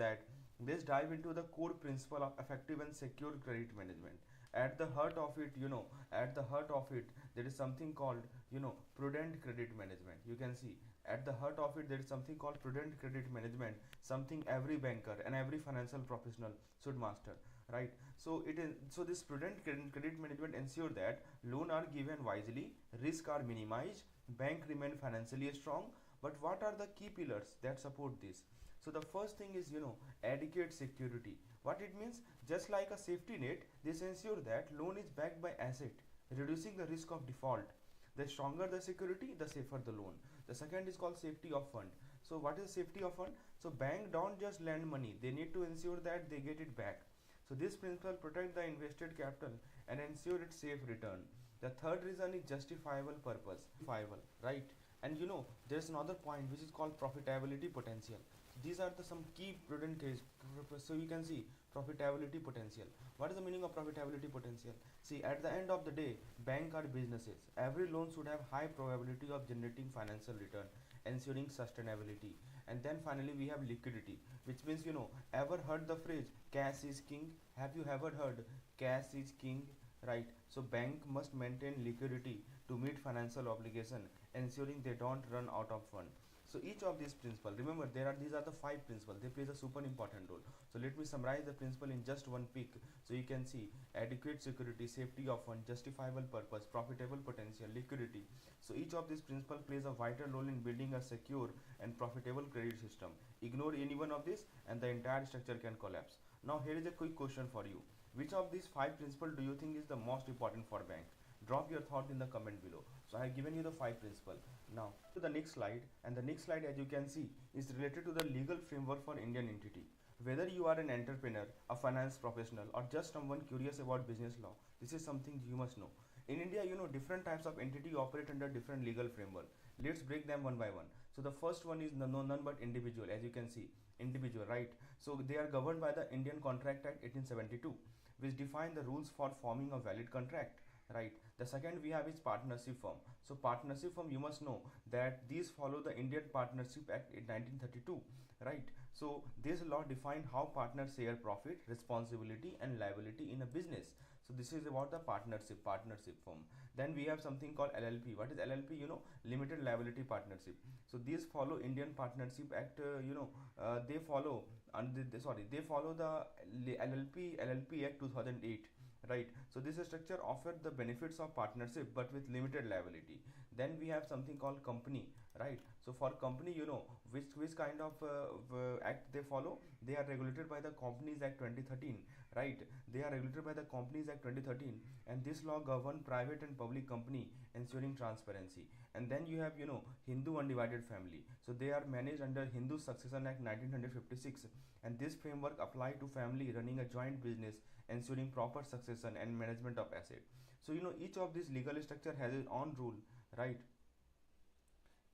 that let's dive into the core principle of effective and secure credit management. At the heart of it, at the heart of it, there is something called, prudent credit management. You can see at the heart of it, there is something called prudent credit management, something every banker and every financial professional should master, right? So this prudent credit management ensure that loan are given wisely, risk are minimized, bank remain financially strong. But what are the key pillars that support this? So the first thing is, adequate security. What it means, just like a safety net, this ensure that loan is backed by asset, reducing the risk of default. The stronger the security, the safer the loan. The second is called safety of fund. So what is safety of fund? So bank don't just lend money, they need to ensure that they get it back. So this principle protect the invested capital and ensure its safe return. The third reason is justifiable purpose. Justifiable, right? And there's another point which is called profitability potential. These are the some key prudent case. So you can see profitability potential. What is the meaning of profitability potential? See, at the end of the day, bank are businesses. Every loan should have high probability of generating financial return, ensuring sustainability. And then finally we have liquidity, which means, ever heard the phrase cash is king? Have you ever heard cash is king? Right? So bank must maintain liquidity to meet financial obligation, ensuring they don't run out of fund. So each of these principles, remember these are the 5 principles, they play a super important role. So let me summarize the principle in just one pick. So you can see adequate security, safety of fund, justifiable purpose, profitable potential, liquidity. So each of these principles plays a vital role in building a secure and profitable credit system. Ignore any one of this and the entire structure can collapse. Now here is a quick question for you. Which of these 5 principles do you think is the most important for bank? Drop your thought in the comment below. So I have given you the 5 principles. Now to the next slide, and the next slide, as you can see, is related to the legal framework for Indian entity. Whether you are an entrepreneur, a finance professional, or just someone curious about business law, this is something you must know. In India, different types of entity operate under different legal framework. Let's break them one by one. So the first one is none but individual. As you can see, individual, right? So they are governed by the Indian Contract Act 1872, which define the rules for forming a valid contract, right? The second we have is partnership firm. So partnership firm, you must know that these follow the Indian Partnership Act in 1932, right? So this law define how partners share profit, responsibility and liability in a business. So this is about the partnership firm. Then we have something called LLP. What is LLP? Limited liability partnership. So these follow Indian Partnership Act. They follow the LLP Act 2008. Right, so this structure offered the benefits of partnership but with limited liability. Then we have something called company, right? So for company, which kind of act they follow? They are regulated by the Companies Act 2013, right? They are regulated by the Companies Act 2013, and this law govern private and public company, ensuring transparency. And then you have, Hindu undivided family. So they are managed under Hindu Succession Act 1956, and this framework apply to family running a joint business, ensuring proper succession and management of asset. So each of these legal structure has its own rule, right?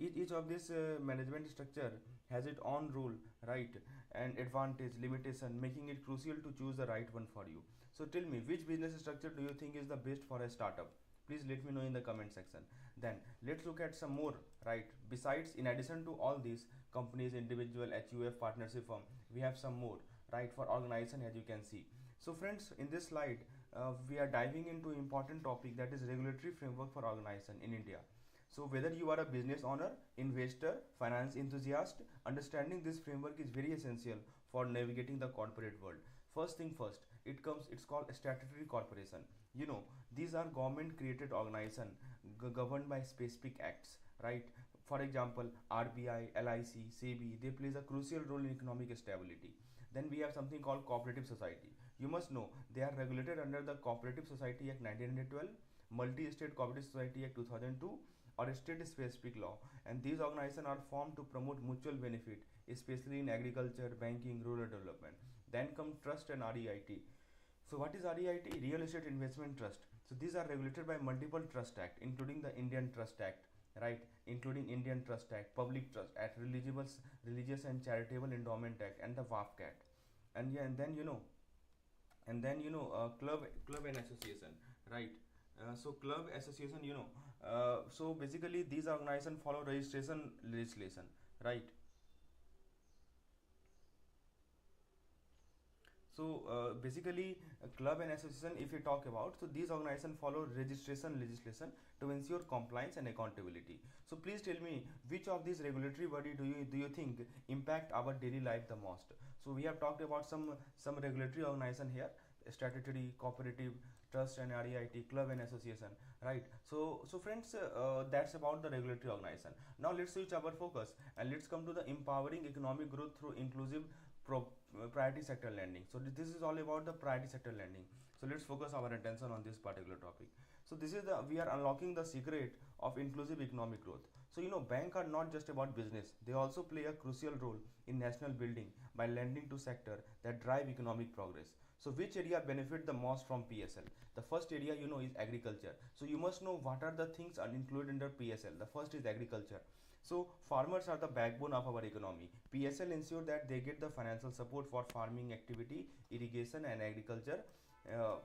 Each of this management structure has its own rule, right, and advantage, limitation, making it crucial to choose the right one for you. So tell me, which business structure do you think is the best for a startup? Please let me know in the comment section. Then let's look at some more, right? Besides, in addition to all these companies, individual, HUF, partnership firm, we have some more, right, for organization, as you can see. So friends, in this slide, we are diving into important topic, that is regulatory framework for organization in India. So whether you are a business owner, investor, finance enthusiast, understanding this framework is very essential for navigating the corporate world. First thing first, it's called statutory corporation. These are government created organization governed by specific acts, right? For example, RBI, LIC, SEBI, they plays a crucial role in economic stability. Then we have something called cooperative society. You must know they are regulated under the Cooperative Society Act 1912, Multi-State Cooperative Society Act 2002, or state specific law, and these organizations are formed to promote mutual benefit, especially in agriculture, banking, rural development. Then come trust and REIT. So what is REIT? Real Estate Investment Trust. So these are regulated by multiple trust act, including the Indian Trust Act, right, including Indian Trust Act, Public Trust Act, Religious and Charitable Endowment Act, and the WAFC Act. And yeah, and then club and association, right? So club association, so basically these organizations follow registration legislation, right? So basically, club and association, if we talk about, so these organizations follow registration legislation to ensure compliance and accountability. So please tell me, which of these regulatory body do you think impact our daily life the most? So we have talked about some regulatory organization here: statutory, cooperative, trust and REIT, club and association, right? So friends, that's about the regulatory organization. Now let's switch our focus and let's come to the empowering economic growth through inclusive priority sector lending. So this is all about the priority sector lending. So let's focus our attention on this particular topic. So this is the we are unlocking the secret of inclusive economic growth. So banks are not just about business, they also play a crucial role in national building by lending to sector that drive economic progress. So which area benefit the most from PSL? The first area is agriculture. So you must know what are the things are included under PSL. The first is agriculture. So farmers are the backbone of our economy. PSL ensure that they get the financial support for farming activity, irrigation and agriculture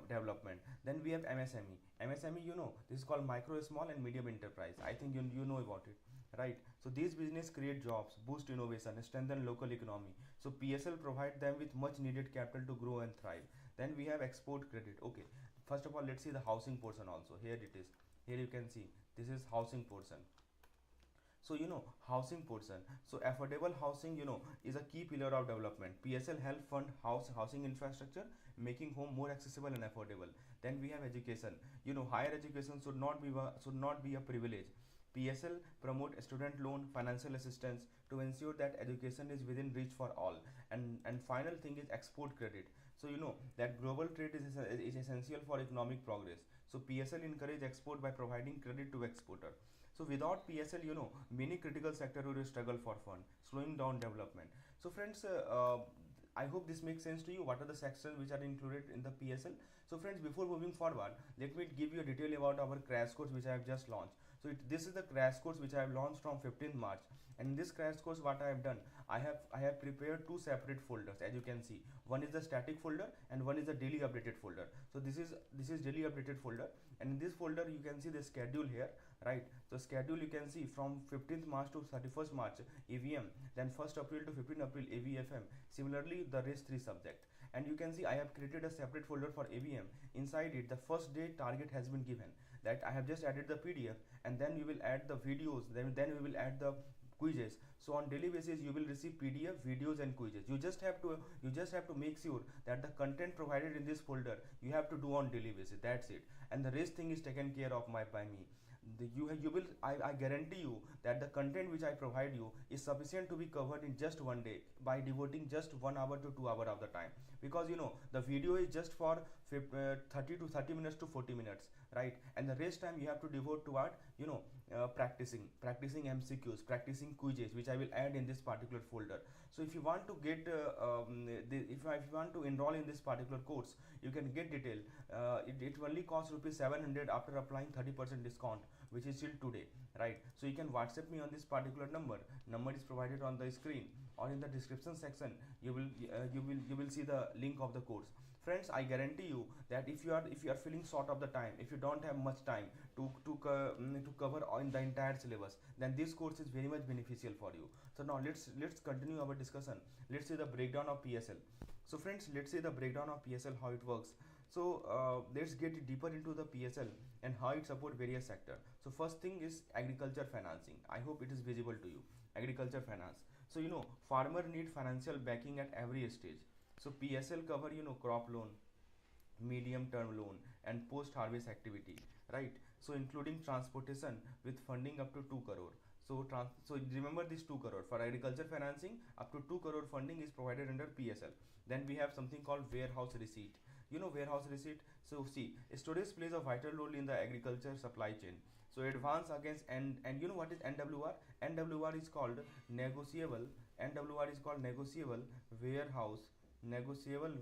development. Then we have MSME. MSME, this is called micro, small and medium enterprise. I think you know about it, right? So these business create jobs, boost innovation, strengthen local economy. So PSL provide them with much needed capital to grow and thrive. Then we have export credit. Okay, first of all, let's see the housing portion also. Here it is. Here you can see this is housing portion. So housing portion. So affordable housing is a key pillar of development. PSL help fund housing infrastructure, making home more accessible and affordable. Then we have education. Higher education should not be a privilege. PSL promote student loan financial assistance to ensure that education is within reach for all. And final thing is export credit. So that global trade is essential for economic progress. So PSL encourage export by providing credit to exporter. So without PSL, many critical sector will struggle for fund, slowing down development. So friends, I hope this makes sense to you. What are the sections which are included in the PSL? So friends, before moving forward, let me give you a detail about our crash course which I have just launched. So this is the crash course which I have launched from 15th March. And in this crash course, what I have done, I have prepared two separate folders. As you can see, one is the static folder and one is the daily updated folder. So this is daily updated folder, and in this folder you can see the schedule here, right? So schedule you can see from 15th March to 31st March AVM, then 1st April to 15th April ABFM. Similarly, the rest three subject. And you can see I have created a separate folder for ABM. Inside it, the first day target has been given. That I have just added the PDF, and then we will add the videos. Then we will add the quizzes. So on daily basis you will receive PDF, videos and quizzes. You just have to make sure that the content provided in this folder you have to do on daily basis. That's it. And the rest thing is taken care of by me. I guarantee you that the content which I provide you is sufficient to be covered in just one day by devoting just 1 hour to 2 hours of the time, because the video is just for 30 to 30 minutes to 40 minutes, right? And the rest time you have to devote toward practicing MCQs, practicing quizzes, which I will add in this particular folder. So if you want to get if you want to enroll in this particular course, you can get detail. It only costs rupees 700 after applying 30% discount, which is till today, right? So you can WhatsApp me on this particular number. Number is provided on the screen, or in the description section you will see the link of the course. Friends, I guarantee you that if you are feeling short of the time, if you don't have much time to cover in the entire syllabus, then this course is very much beneficial for you. So now let's continue our discussion. Let's see the breakdown of PSL. So friends, let's see the breakdown of PSL, how it works. So let's get deeper into the PSL and how it supports various sectors. So first thing is agriculture financing. I hope it is visible to you. Agriculture finance. So farmer need financial backing at every stage. So PSL cover crop loan, medium term loan and post harvest activity, right? So including transportation with funding up to 2 crore. So remember this 2 crore for agriculture financing, up to 2 crore funding is provided under PSL. Then we have something called warehouse receipt. Warehouse receipt. So see, storage plays a vital role in the agriculture supply chain. So advance against and you know what is NWR? NWR is called negotiable. NWR is called negotiable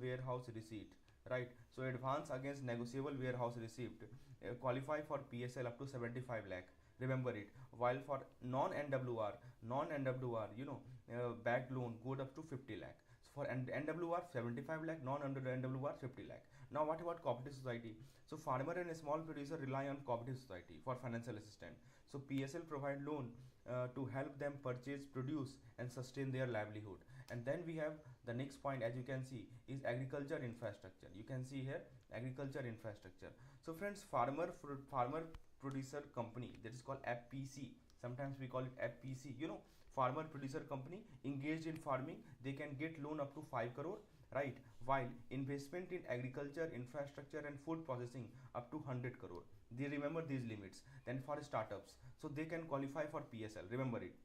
warehouse receipt, right? So advance against negotiable warehouse receipt qualify for PSL up to 75 lakh. Remember it. While for non-NWR backed loan go up to 50 lakh. So for NWR 75 lakh, non-NWR 50 lakh. Now what about cooperative society? So farmer and a small producer rely on cooperative society for financial assistance. So PSL provide loan to help them purchase, produce and sustain their livelihood. And then we have the next point, as you can see, is agriculture infrastructure. You can see here agriculture infrastructure. So friends, farmer producer company, that is called FPC, sometimes we call it FPC, farmer producer company engaged in farming, they can get loan up to 5 crore, right, while investment in agriculture infrastructure and food processing up to 100 crore. They remember these limits. Then for startups, so they can qualify for PSL, remember it.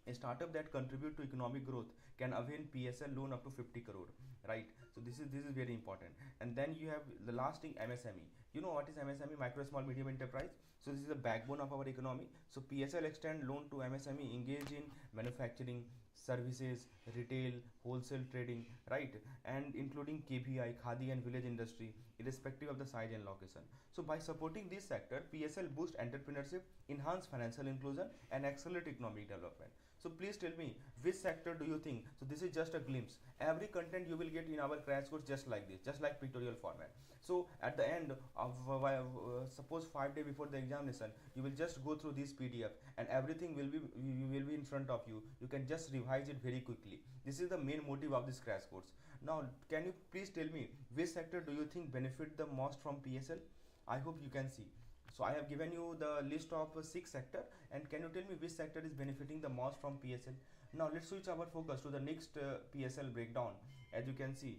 A startup that contribute to economic growth can avail PSL loan up to 50 crore, right? So this is very important. And then you have the last thing, MSME. You know what is MSME? Micro small medium enterprise. So this is the backbone of our economy. So PSL extend loan to MSME engaged in manufacturing, services, retail, wholesale trading, right? And including KPI, khadi and village industry, irrespective of the size and location. So by supporting this sector, PSL boost entrepreneurship, enhance financial inclusion and accelerate economic development. So please tell me, which sector do you think? So this is just a glimpse. Every content you will get in our crash course just like this, just like pictorial format. So at the end of suppose 5 days before the examination, you will just go through this PDF and everything will be in front of you. You can just revise it very quickly. This is the main motive of this crash course. Now can you please tell me, which sector do you think benefit the most from PSL? I hope you can see. So I have given you the list of 6 sector, and can you tell me which sector is benefiting the most from PSL? Now let's switch our focus to the next PSL breakdown, as you can see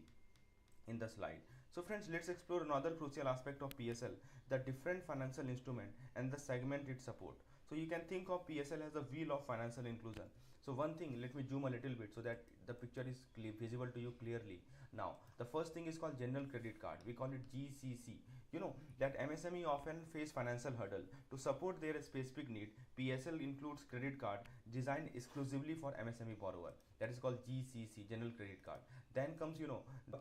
in the slide. So friends, let's explore another crucial aspect of PSL, the different financial instrument and the segment it support. So you can think of PSL as the wheel of financial inclusion. So one thing, let me zoom a little bit so that the picture is visible to you clearly. Now the first thing is called general credit card, we call it GCC. You know that MSME often face financial hurdle. To support their specific need, PSL includes credit card designed exclusively for MSME borrower, that is called GCC, general credit card. Then comes the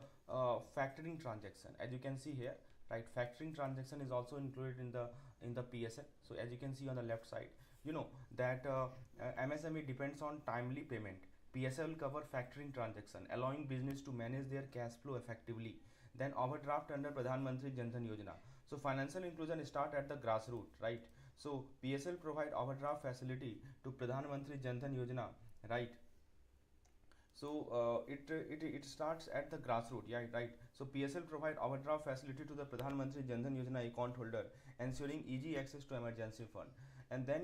factoring transaction, as you can see here, right? Factoring transaction is also included in the PSL. So as you can see on the left side, that MSME depends on timely payment. PSL will cover factoring transaction, allowing business to manage their cash flow effectively. Then overdraft under Pradhan Mantri Jan Dhan Yojana. So financial inclusion start at the grassroots, right? So PSL provide overdraft facility to Pradhan Mantri Jan Dhan Yojana, right? So it starts at the grassroots, yeah, right? So PSL provide overdraft facility to the Pradhan Mantri Jan Dhan Yojana account holder, ensuring easy access to emergency fund. And then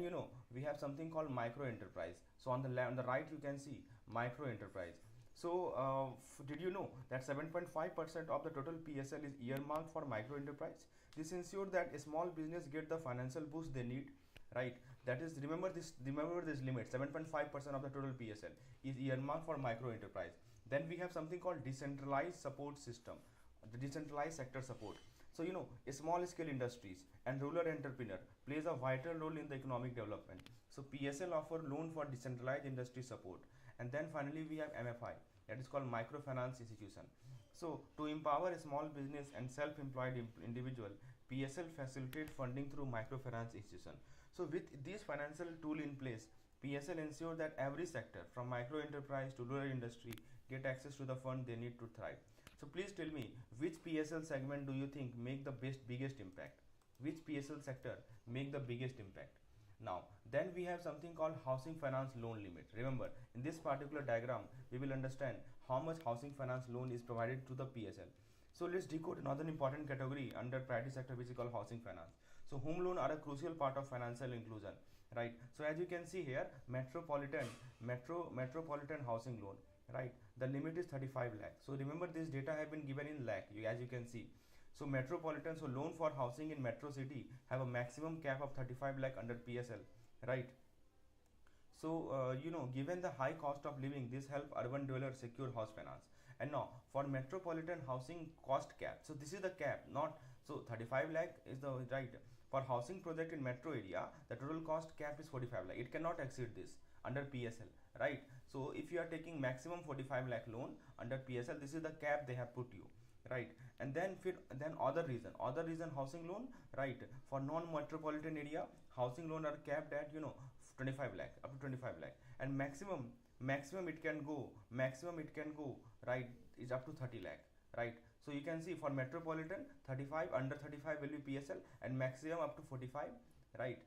we have something called micro enterprise. So on the right you can see micro enterprise. So did you know that 7.5% of the total PSL is earmarked for micro enterprise? This ensures that a small business get the financial boost they need, right? That is, remember this limit, 7.5% of the total PSL is earmarked for micro enterprise. Then we have something called decentralized support system, the decentralized sector support. So small scale industries and rural entrepreneur plays a vital role in the economic development. So PSL offer loan for decentralized industry support. And then finally we have MFI, that is called microfinance institution. So to empower a small business and self-employed individual, PSL facilitate funding through microfinance institution. So with this financial tool in place, PSL ensure that every sector from micro enterprise to rural industry get access to the fund they need to thrive. So please tell me, which PSL segment do you think make the biggest impact? Which PSL sector make the biggest impact? Now then we have something called housing finance loan limit. Remember, in this particular diagram we will understand how much housing finance loan is provided to the PSL. So let's decode another important category under priority sector, which is called housing finance. So home loan are a crucial part of financial inclusion, right? So as you can see here, metropolitan housing loan, right? The limit is 35 lakh. So remember, this data have been given in lakh, as you can see. So metropolitan, so loan for housing in metro city have a maximum cap of 35 lakh under PSL, right? So given the high cost of living, this help urban dwellers secure house finance. And now for metropolitan housing cost cap, so this is the cap, not, so 35 lakh is the right. For housing project in metro area, the total cost cap is 45 lakh. It cannot exceed this under PSL, right? So if you are taking maximum 45 lakh loan under PSL, this is the cap they have put you, right? And then other reason housing loan, right? For non-metropolitan area, housing loan are capped at 25 lakh, up to 25 lakh, and maximum it can go, right, is up to 30 lakh, right? So you can see for metropolitan 35, under 35 will be PSL, and maximum up to 45, right?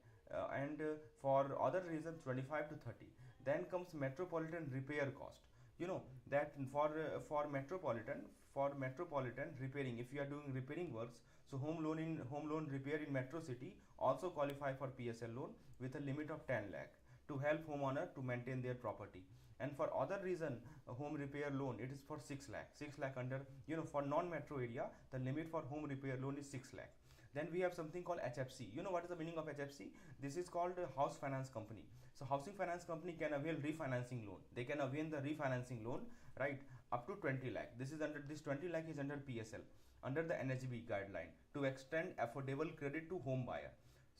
And for other reasons 25 to 30. Then comes metropolitan repair cost. you know that for metropolitan repairing, if you are doing repairing works, so home loan repair in metro city also qualify for PSL loan with a limit of 10 lakh to help homeowner to maintain their property. And for other reason, a home repair loan, it is for 6 lakh, 6 lakh under, for non metro area the limit for home repair loan is 6 lakh. Then we have something called HFC. You know what is the meaning of HFC? This is called a house finance company. So housing finance company can avail refinancing loan. They can avail the refinancing loan, right, up to 20 lakh. This 20 lakh is under PSL, under the NHB guideline to extend affordable credit to home buyer.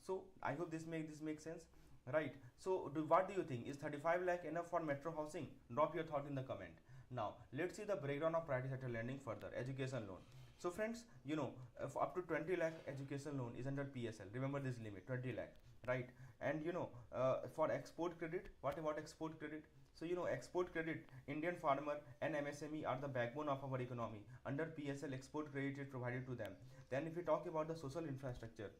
So I hope this makes sense, right? So what do you think? Is 35 lakh enough for metro housing? Drop your thought in the comment. Now let's see the breakdown of priority sector lending further. Education loan. So friends, up to 20 lakh education loan is under PSL. Remember this limit, 20 lakh, right? And for export credit, what about export credit? So export credit, Indian farmer and MSME are the backbone of our economy. Under PSL, export credit is provided to them. Then if we talk about the social infrastructure,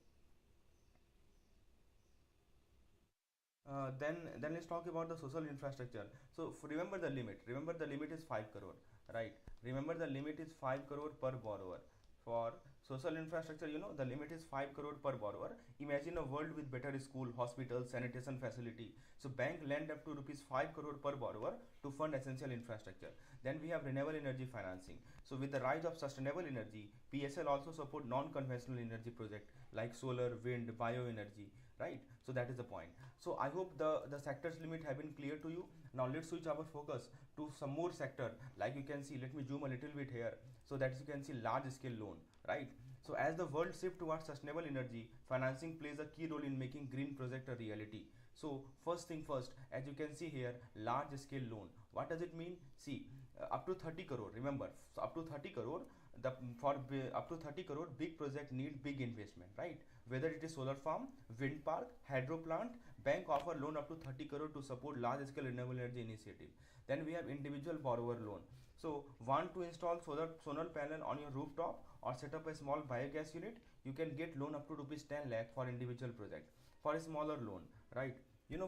then let's talk about the social infrastructure. So remember the limit. Remember the limit is 5 crore, right? Remember the limit is 5 crore per borrower. For social infrastructure, the limit is 5 crore per borrower. Imagine a world with better school, hospitals, sanitation facility. So bank lend up to rupees 5 crore per borrower to fund essential infrastructure. Then we have renewable energy financing. So with the rise of sustainable energy, PSL also support non-conventional energy project like solar, wind, bioenergy, right? So that is the point. So I hope the sectors limit have been clear to you. Now let's switch our focus to some more sector. Like you can see, let me zoom a little bit here so that you can see large scale loan, right? So as the world shift towards sustainable energy, financing plays a key role in making green project a reality. So first thing first, as you can see here, large scale loan. What does it mean? See, up to 30 crore. Remember, so up to 30 crore. Up to 30 crore, big project need big investment, right? Whether it is solar farm, wind park, hydro plant, bank offer loan up to 30 crore to support large scale renewable energy initiative. Then we have individual borrower loan. So want to install solar panel on your rooftop or set up a small biogas unit, you can get loan up to rupees 10 lakh for individual project. For a smaller loan, right?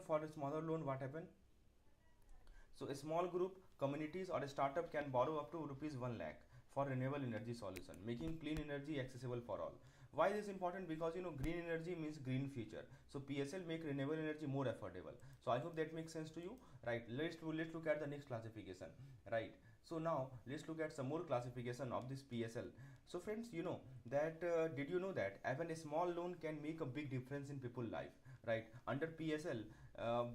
For a smaller loan, what happened? So a small group, communities or a startup can borrow up to rupees 1 lakh for renewable energy solution, making clean energy accessible for all. Why is this important? Because green energy means green future. So PSL make renewable energy more affordable. So I hope that makes sense to you, right? Let's look at the next classification, right? So now let's look at some more classification of this PSL. So friends, did you know that even a small loan can make a big difference in people's life, right? Under PSL,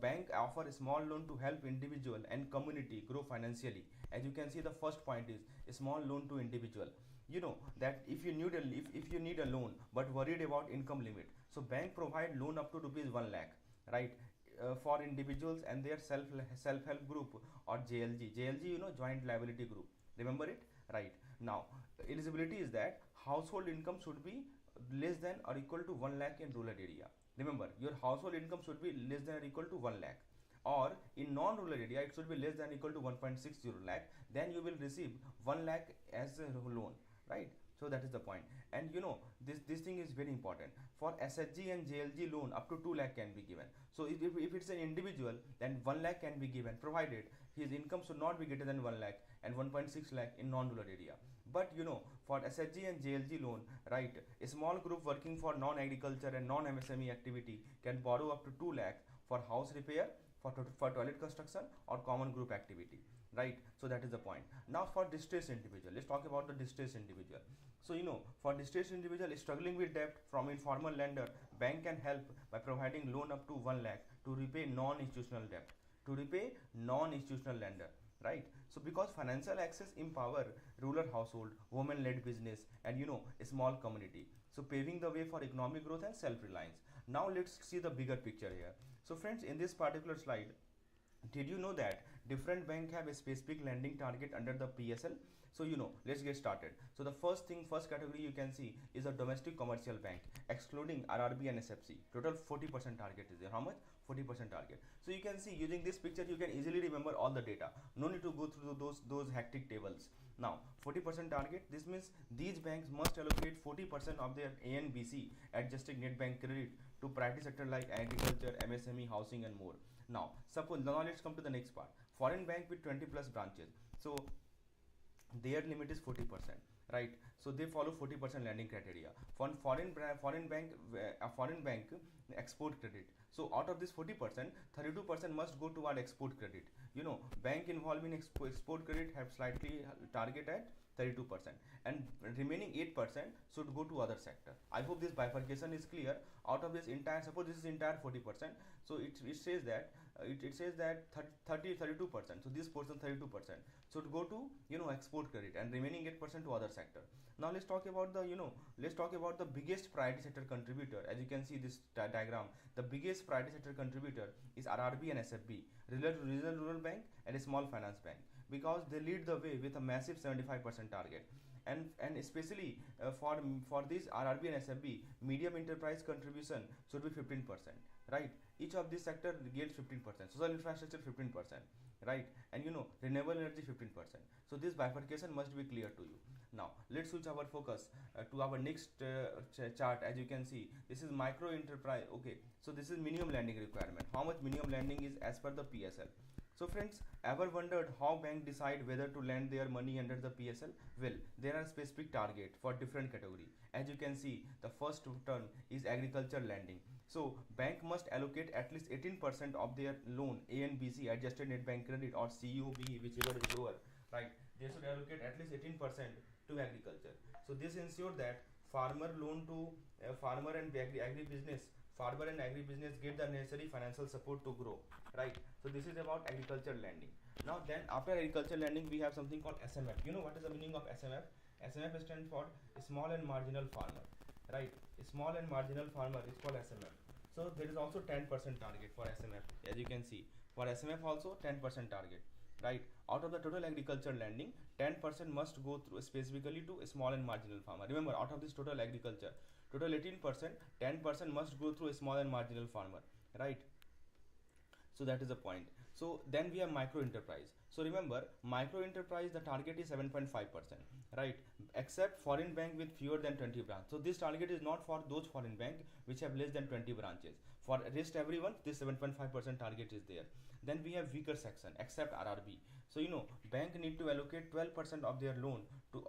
bank offer a small loan to help individual and community grow financially. As you can see, the first point is a small loan to individual. That if you need a loan but worried about income limit, so bank provide loan up to rupees 1 lakh, right? For individuals and their self help group or JLG, joint liability group. Remember it, right? Now eligibility is that household income should be less than or equal to 1 lakh in rural area. Remember, your household income should be less than or equal to 1 lakh, or in non-rural area it should be less than or equal to 1.60 lakh. Then you will receive 1 lakh as a loan, right? So that is the point. And this thing is very important. For SHG and JLG loan up to 2 lakh can be given. So if it's an individual, then 1 lakh can be given provided his income should not be greater than 1 lakh and 1.6 lakh in non-rural area. But for SHG and JLG loan, right, a small group working for non-agriculture and non-MSME activity can borrow up to 2 lakh for house repair, for toilet construction or common group activity, right? So that is the point. Now for distressed individual, let's talk about the distressed individual. So for distressed individual struggling with debt from informal lender, bank can help by providing loan up to 1 lakh to repay non-institutional debt, to repay non-institutional lender, right? So because financial access empower rural household, women-led business, and a small community, so paving the way for economic growth and self-reliance. Now let's see the bigger picture here. So friends, in this particular slide, did you know that different bank have a specific lending target under the PSL? So let's get started. So the first category you can see is a domestic commercial bank, excluding RRB and SFC. Total 40% target is there. How much? 40% target. So you can see, using this picture you can easily remember all the data. No need to go through those hectic tables. Now 40% target, this means these banks must allocate 40% of their ANBC, adjusted net bank credit, to priority sector like agriculture, MSME, housing and more. Now let's come to the next part. Foreign bank with 20 plus branches, so their limit is 40%, right? So they follow 40% lending criteria. For foreign bank, foreign bank export credit. So out of this 40%, 32% must go toward export credit. Bank involved in export credit have slightly target at 32%, and remaining 8% should go to other sector. I hope this bifurcation is clear. Out of this entire, suppose this is entire 40%, so it says that it says that 32%, so this portion 32% should go to export credit, and remaining 8% to other sector. Now let's talk about the let's talk about the biggest priority sector contributor. As you can see this diagram, the biggest priority sector contributor is RRB and SFB, regional rural bank and a small finance bank, because they lead the way with a massive 75% target. And especially for this RRB and SFB, medium enterprise contribution should be 15%, right? Each of this sector gets 15%, social infrastructure 15%, right? And renewable energy 15%. So this bifurcation must be clear to you. Now let's switch our focus to our next chart. As you can see, this is micro enterprise. Okay, so this is minimum lending requirement. How much minimum lending is as per the PSL? So friends, ever wondered how banks decide whether to lend their money under the PSL? Well, there are specific target for different category. As you can see, the first term is agriculture lending. So bank must allocate at least 18% of their loan, A and BC, adjusted net bank credit, or CUB, whichever is lower, right? They should allocate at least 18% to agriculture. So this ensures that farmer loan to farmer and agribusiness get the necessary financial support to grow, right? So this is about agriculture lending. Now then, after agriculture lending, we have something called SMF. You know what is the meaning of SMF? SMF stands for small and marginal farmer, right? Small and marginal farmer is called SMF. So there is also 10% target for SMF. As you can see, for SMF also 10% target, right? Out of the total agriculture lending, 10% must go through specifically to small and marginal farmer. Remember, out of this total agriculture, total 18%, 10% must go through a small and marginal farmer, right? So that is the point. So then we have micro enterprise. So remember, micro enterprise, the target is 7.5%, right? Except foreign bank with fewer than 20 branches. So this target is not for those foreign bank which have less than 20 branches. For rest everyone, this 7.5% target is there. Then we have weaker section except RRB. So bank need to allocate 12% of their loan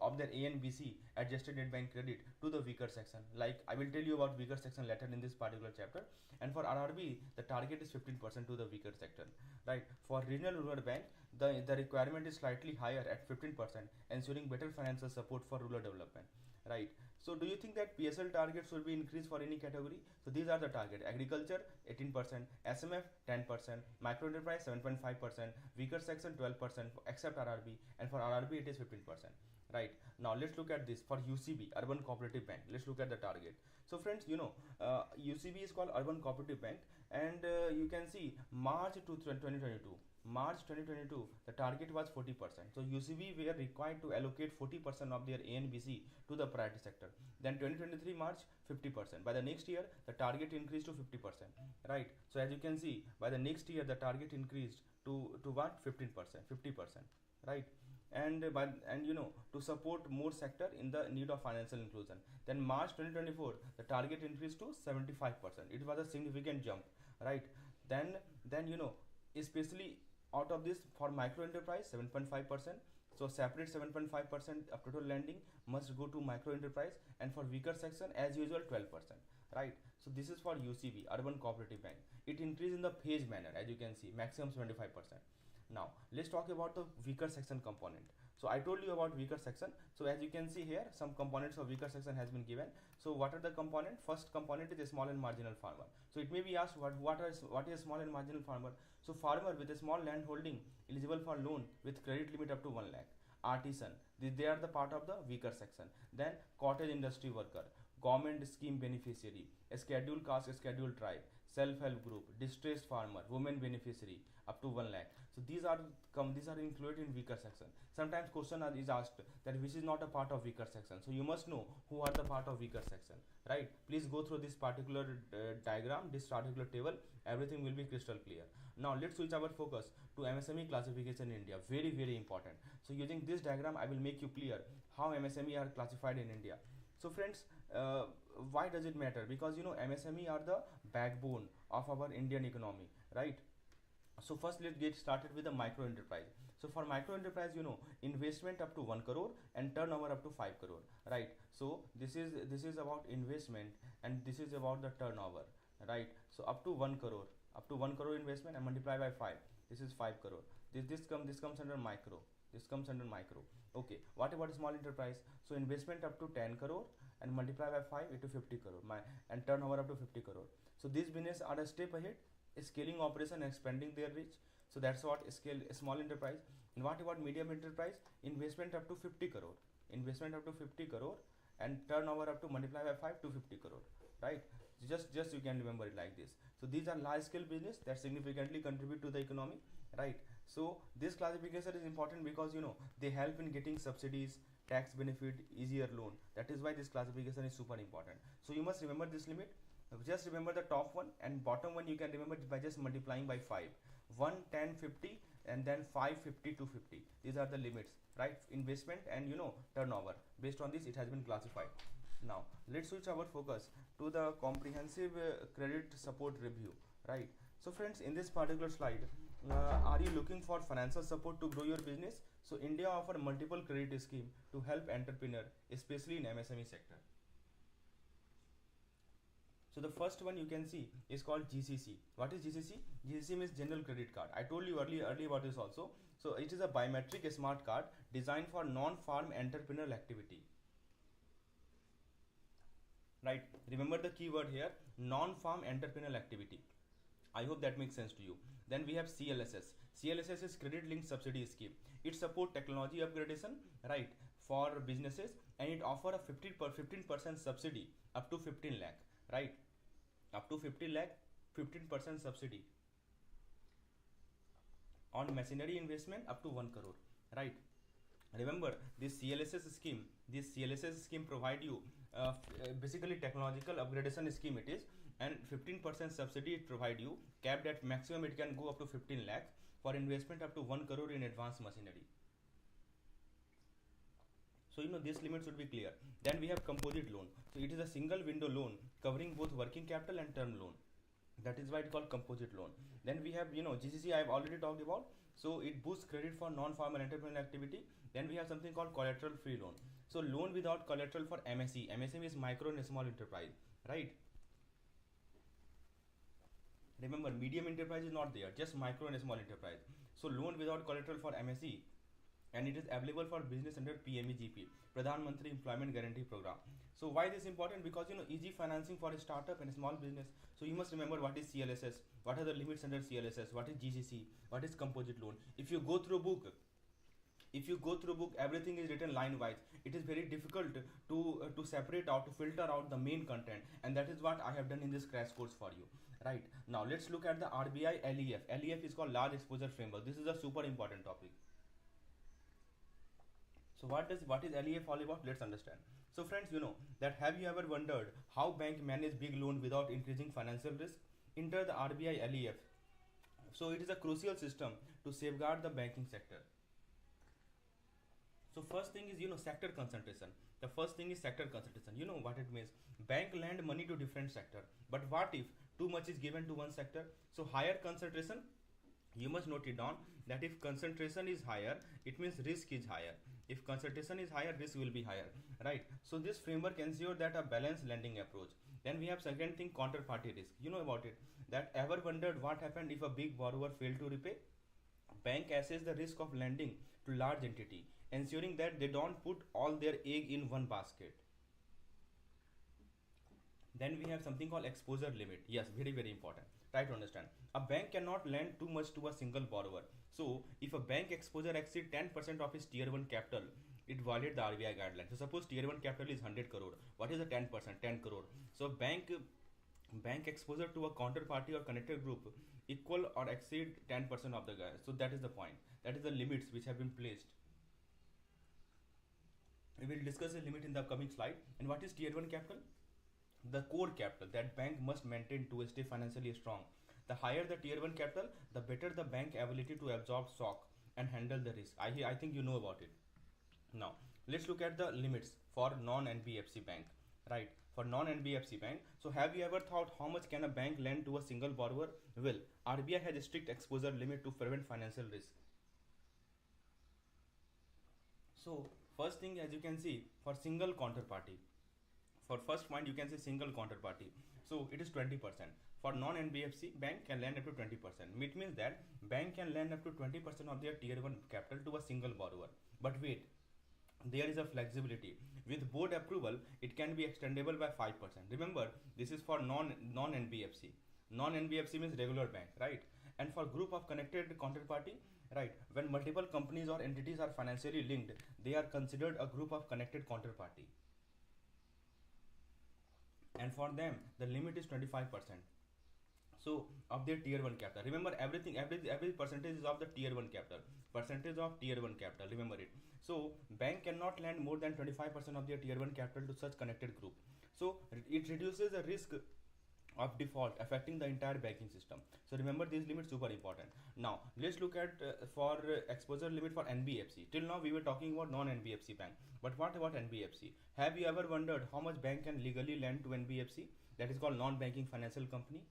of their A and BC adjusted net bank credit to the weaker section. Like I will tell you about weaker section later in this particular chapter. And for RRB, the target is 15% to the weaker sector, right? For regional rural bank, the requirement is slightly higher at 15%, ensuring better financial support for rural development, right? So do you think that PSL targets should be increased for any category? So these are the target: agriculture 18%, SMF 10%, micro enterprise 7.5%, weaker section 12% except RRB, and for RRB it is 15%. Right, now let's look at this for UCB, Urban Cooperative Bank. Let's look at the target. So friends, UCB is called Urban Cooperative Bank, and you can see March 2022, the target was 40%. So UCB were required to allocate 40% of their A and BC to the priority sector. Then 2023 March 50%. By the next year, the target increased to 50%. Right. So as you can see, by the next year, the target increased to what? 15%, 50%. Right. And to support more sector in the need of financial inclusion. Then March 2024, the target increased to 75%. It was a significant jump, right? Then especially out of this, for micro enterprise 7.5%. So separate 7.5% of total lending must go to micro enterprise, and for weaker section as usual 12%, right? So this is for UCB, Urban Cooperative Bank. It increased in the phased manner, as you can see, maximum 75%. Now let's talk about the weaker section component. So I told you about weaker section. So as you can see here, some components of weaker section has been given. So what are the components? First component is a small and marginal farmer. So it may be asked, what is small and marginal farmer? So farmer with a small land holding eligible for loan with credit limit up to 1 lakh. Artisan, they are the part of the weaker section. Then cottage industry worker, government scheme beneficiary, a scheduled caste, a scheduled tribe, self-help group, distressed farmer, women beneficiary up to 1 lakh. So these are included in weaker section. Sometimes question is asked that which is not a part of weaker section. So you must know who are the part of weaker section, right? Please go through this particular diagram, this particular table. Everything will be crystal clear. Now let's switch our focus to MSME classification in India. Very, very important. So using this diagram, I will make you clear how MSME are classified in India. So friends, why does it matter? Because MSME are the backbone of our Indian economy, right? So first let's get started with the micro enterprise. So for micro enterprise, investment up to 1 crore and turnover up to 5 crore, right? So this is about investment and this is about the turnover, right? So up to 1 crore, up to 1 crore investment and multiply by 5, this is 5 crore. This comes under micro, this comes under micro. Okay, what about small enterprise? So investment up to 10 crore and multiply by 5 into 50 crore, and turnover up to 50 crore. So these business are a step ahead, scaling operation and expanding their reach. So that's what scale small enterprise. And what about medium enterprise? Investment up to 50 crore, investment up to 50 crore and turnover up to multiply by 5 to 50 crore, right? Just you can remember it like this. So these are large scale business that significantly contribute to the economy, right? So this classification is important because they help in getting subsidies, tax benefit, easier loan. That is why this classification is super important. So you must remember this limit. Just remember the top one, and bottom one you can remember by just multiplying by 5. 1, 10, 50 and then 5, 50 to 50. These are the limits, right? Investment and turnover. Based on this it has been classified. Now let's switch our focus to the comprehensive credit support review, right? So friends, in this particular slide, are you looking for financial support to grow your business? So India offer multiple credit scheme to help entrepreneur, especially in MSME sector. So the first one you can see is called GCC. What is GCC? GCC means General Credit Card. I told you earlier about this also. So it is a biometric smart card designed for non-farm entrepreneurial activity. Right? Remember the keyword here, non-farm entrepreneurial activity. I hope that makes sense to you. Then we have CLSS. CLSS is Credit Linked Subsidy Scheme. It supports technology upgradation, right, for businesses, and it offers a 15% subsidy up to 15 lakh, right? Up to 50 lakh, 15% subsidy on machinery investment up to 1 crore, right? Remember this CLSS scheme provide you basically technological upgradation scheme it is, and 15% subsidy it provide you, capped at maximum it can go up to 15 lakh for investment up to 1 crore in advanced machinery. So this limit should be clear. Then we have composite loan. So it is a single window loan covering both working capital and term loan. That is why it's called composite loan. Then we have GCC I have already talked about. So it boosts credit for non-farmer entrepreneurial activity. Then we have something called collateral free loan. So loan without collateral for MSE. MSE is micro and small enterprise, right? Remember, medium enterprise is not there, just micro and small enterprise. So loan without collateral for MSE, and it is available for business under PMEGP, Pradhan Mantri Employment Guarantee Program. So why this important? Because easy financing for a startup and a small business. So you must remember what is CLSS, what are the limits under CLSS, what is GCC, what is composite loan. If you go through book, everything is written line wise. It is very difficult to separate out, to filter out the main content, and that is what I have done in this crash course for you. Right, now let's look at the RBI LEF. LEF is called Large Exposure Framework. This is a super important topic. So what is LEF all about? Let's understand. So friends, that have you ever wondered how bank manage big loan without increasing financial risk? Enter the RBI LEF. So it is a crucial system to safeguard the banking sector. So first thing is sector concentration. The first thing is sector concentration. You know what it means. Bank lend money to different sector. But what if too much is given to one sector? So higher concentration, you must note it down that if concentration is higher, it means risk is higher. If concentration is higher, risk will be higher, right? So this framework ensures that a balanced lending approach. Then we have second thing, counterparty risk. You know about it. That ever wondered what happened if a big borrower failed to repay? Bank assess the risk of lending to large entity, ensuring that they don't put all their egg in one basket. Then we have something called exposure limit. Yes, very very important. Try to understand. A bank cannot lend too much to a single borrower. So if a bank exposure exceeds 10% of its tier 1 capital, it violates the RBI guidelines. So suppose tier 1 capital is 100 crore. What is the 10%? 10 crore. So bank exposure to a counterparty or connected group equal or exceed 10% of the guys. So that is the point. That is the limits which have been placed. We will discuss the limit in the upcoming slide. And what is tier 1 capital? The core capital that bank must maintain to stay financially strong. The higher the tier 1 capital, the better the bank ability to absorb shock and handle the risk. I think you know about it. Now let's look at the limits for non-NBFC bank, right, for non-NBFC bank. So have you ever thought how much can a bank lend to a single borrower? Well, RBI has a strict exposure limit to prevent financial risk. So first thing, as you can see, for single counterparty, for first point you can say single counterparty, so it is 20%. For non-NBFC, bank can lend up to 20%. It means that bank can lend up to 20% of their tier 1 capital to a single borrower. But wait, there is a flexibility. With board approval, it can be extendable by 5%. Remember, this is for non-NBFC. Non-NBFC means regular bank, right? And for group of connected counterparty, right, when multiple companies or entities are financially linked, they are considered a group of connected counterparty. And for them, the limit is 25%. So of their tier 1 capital. Remember, every percentage is of the tier 1 capital. Percentage of tier 1 capital. Remember it. So bank cannot lend more than 25% of their tier 1 capital to such connected group. So it reduces the risk of default affecting the entire banking system. So remember, these limits super important. Now let's look at for exposure limit for NBFC. Till now we were talking about non-NBFC bank, but what about NBFC? Have you ever wondered how much bank can legally lend to NBFC? That is called non-banking financial company.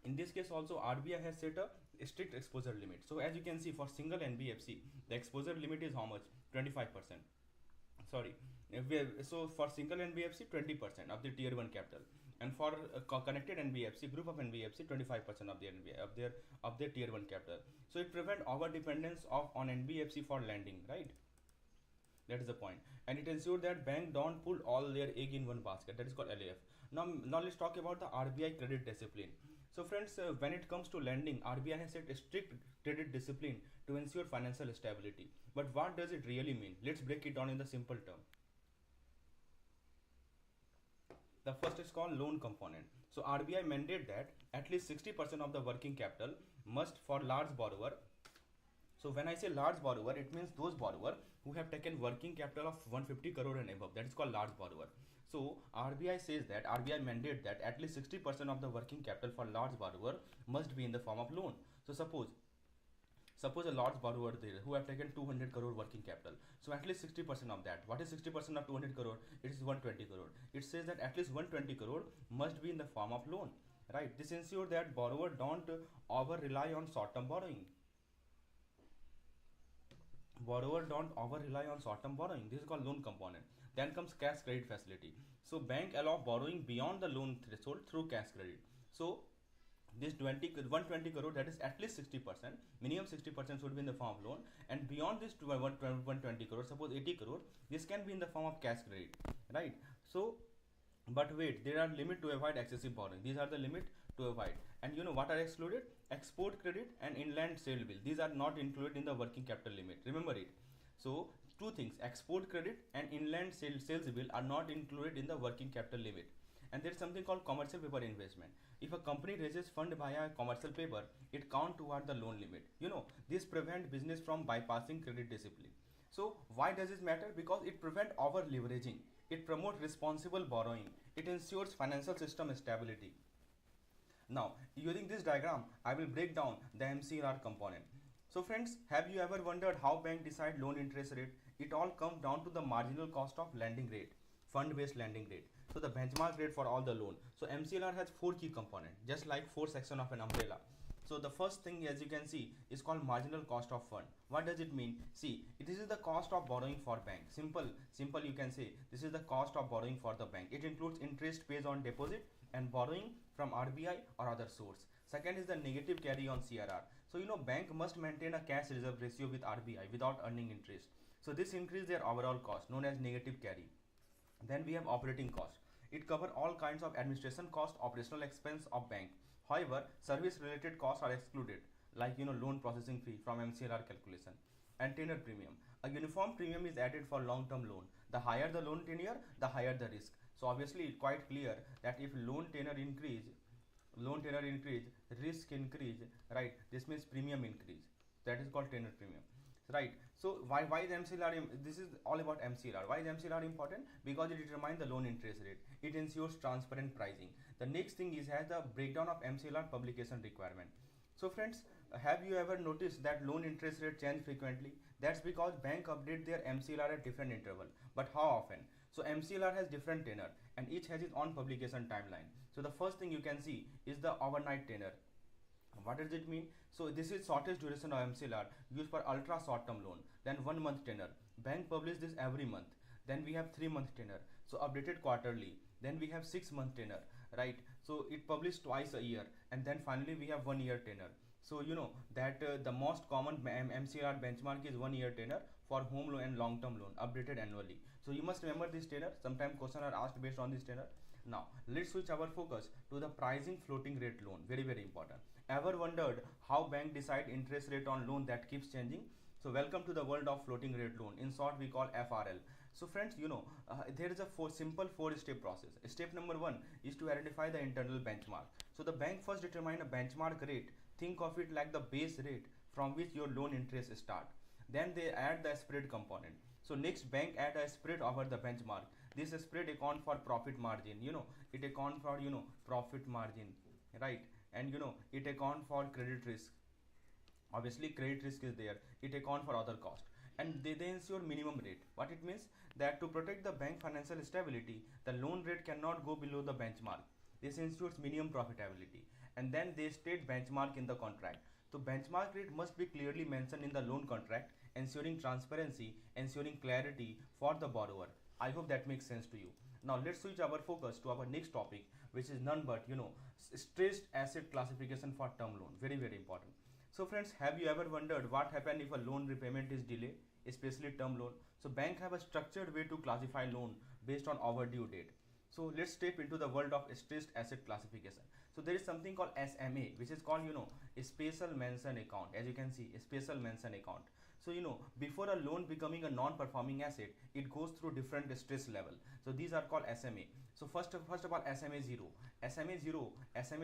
In this case also, RBI has set a strict exposure limit. So as you can see, for single NBFC, the exposure limit is how much? 25%. Sorry, so for single NBFC, 20% of the tier 1 capital, and for connected NBFC, group of NBFC, 25% of their tier 1 capital. So it prevents over dependence on NBFC for lending, right? That is the point. And it ensures that bank don't put all their egg in one basket. That is called LAF. Now let's talk about the RBI credit discipline. So friends, when it comes to lending, RBI has set a strict credit discipline to ensure financial stability. But what does it really mean? Let's break it down in the simple term. The first is called loan component. So RBI mandate that at least 60% of the working capital must for large borrower. So when I say large borrower, it means those borrower who have taken working capital of 150 crore and above. That is called large borrower. So RBI says that RBI mandate that at least 60% of the working capital for large borrower must be in the form of loan. So suppose a large borrower there who have taken 200 crore working capital. So at least 60% of that. What is 60% of 200 crore? It is 120 crore. It says that at least 120 crore must be in the form of loan, right? This ensures that borrower don't over rely on short-term borrowing. Borrower don't over rely on short-term borrowing. This is called loan component. Then comes cash credit facility. So bank allow borrowing beyond the loan threshold through cash credit. So this 120 crore, that is at least 60%, minimum 60% should be in the form of loan, and beyond this 120 crore, suppose 80 crore, this can be in the form of cash credit, right? So but wait, there are limit to avoid excessive borrowing. These are the limit to avoid. And you know what are excluded? Export credit and inland sale bill. These are not included in the working capital limit. Remember it. So two things, export credit and inland sales bill are not included in the working capital limit. And there is something called commercial paper investment. If a company raises fund via commercial paper, it count toward the loan limit. You know, this prevent business from bypassing credit discipline. So why does this matter? Because it prevent over leveraging. It promotes responsible borrowing. It ensures financial system stability. Now, using this diagram, I will break down the MCLR component. So friends, have you ever wondered how bank decide loan interest rate? It all comes down to the marginal cost of lending rate, fund-based lending rate. So the benchmark rate for all the loan. So MCLR has 4 key components, just like 4 sections of an umbrella. So the first thing, as you can see, is called marginal cost of fund. What does it mean? See, this is the cost of borrowing for bank. Simple you can say this is the cost of borrowing for the bank. It includes interest paid on deposit and borrowing from RBI or other source. Second is the negative carry on CRR. So you know, bank must maintain a cash reserve ratio with RBI without earning interest. So this increases their overall cost, known as negative carry. Then we have operating cost. It covers all kinds of administration cost, operational expense of bank. However, service related costs are excluded, like loan processing fee from MCLR calculation. And tenure premium. A uniform premium is added for long-term loan. The higher the loan tenure, the higher the risk. So obviously it's quite clear that if loan tenure increase, risk increase, right? This means premium increase. That is called tenure premium, right? So why is MCLR? This is all about MCLR. Why is MCLR important? Because it determines the loan interest rate. It ensures transparent pricing. The next thing is has the breakdown of MCLR publication requirement. So friends, have you ever noticed that loan interest rate change frequently? That's because bank update their MCLR at different interval. But how often? So MCLR has different tenor and each has its own publication timeline. So the first thing you can see is the overnight tenor. What does it mean? So this is shortest duration of MCLR used for ultra short term loan. Then 1 month tenor. Bank publish this every month. Then we have 3 month tenor. So updated quarterly. Then we have 6 month tenor, right? So it published twice a year. And then finally we have 1 year tenor. So you know that the most common MCLR benchmark is 1 year tenor for home loan and long term loan, updated annually. So you must remember this tenor. Sometimes questions are asked based on this tenor. Now let's switch our focus to the pricing floating rate loan. Very very important. Ever wondered how bank decide interest rate on loan that keeps changing? So welcome to the world of floating rate loan. In short, we call FRL. So friends, there is a simple four-step process. Step number one is to identify the internal benchmark. So the bank first determine a benchmark rate. Think of it like the base rate from which your loan interest start. Then they add the spread component. So next, bank add a spread over the benchmark. This spread account for profit margin. It account for profit margin, right? And it account for credit risk. Obviously credit risk is there. It account for other cost, and they ensure minimum rate. What it means that to protect the bank financial stability, the loan rate cannot go below the benchmark. This ensures minimum profitability, and then they state benchmark in the contract. So benchmark rate must be clearly mentioned in the loan contract, ensuring transparency, ensuring clarity for the borrower. I hope that makes sense to you. Now let's switch our focus to our next topic, which is none but stressed asset classification for term loan. Very very important. So friends, have you ever wondered what happens if a loan repayment is delayed, especially term loan? So bank have a structured way to classify loan based on overdue date. So let's step into the world of stressed asset classification. So there is something called SMA, which is called a special mention account. As you can see, a special mention account. So before a loan becoming a non-performing asset, it goes through different stress level. So these are called SMA. So first of all, SMA 0. SMA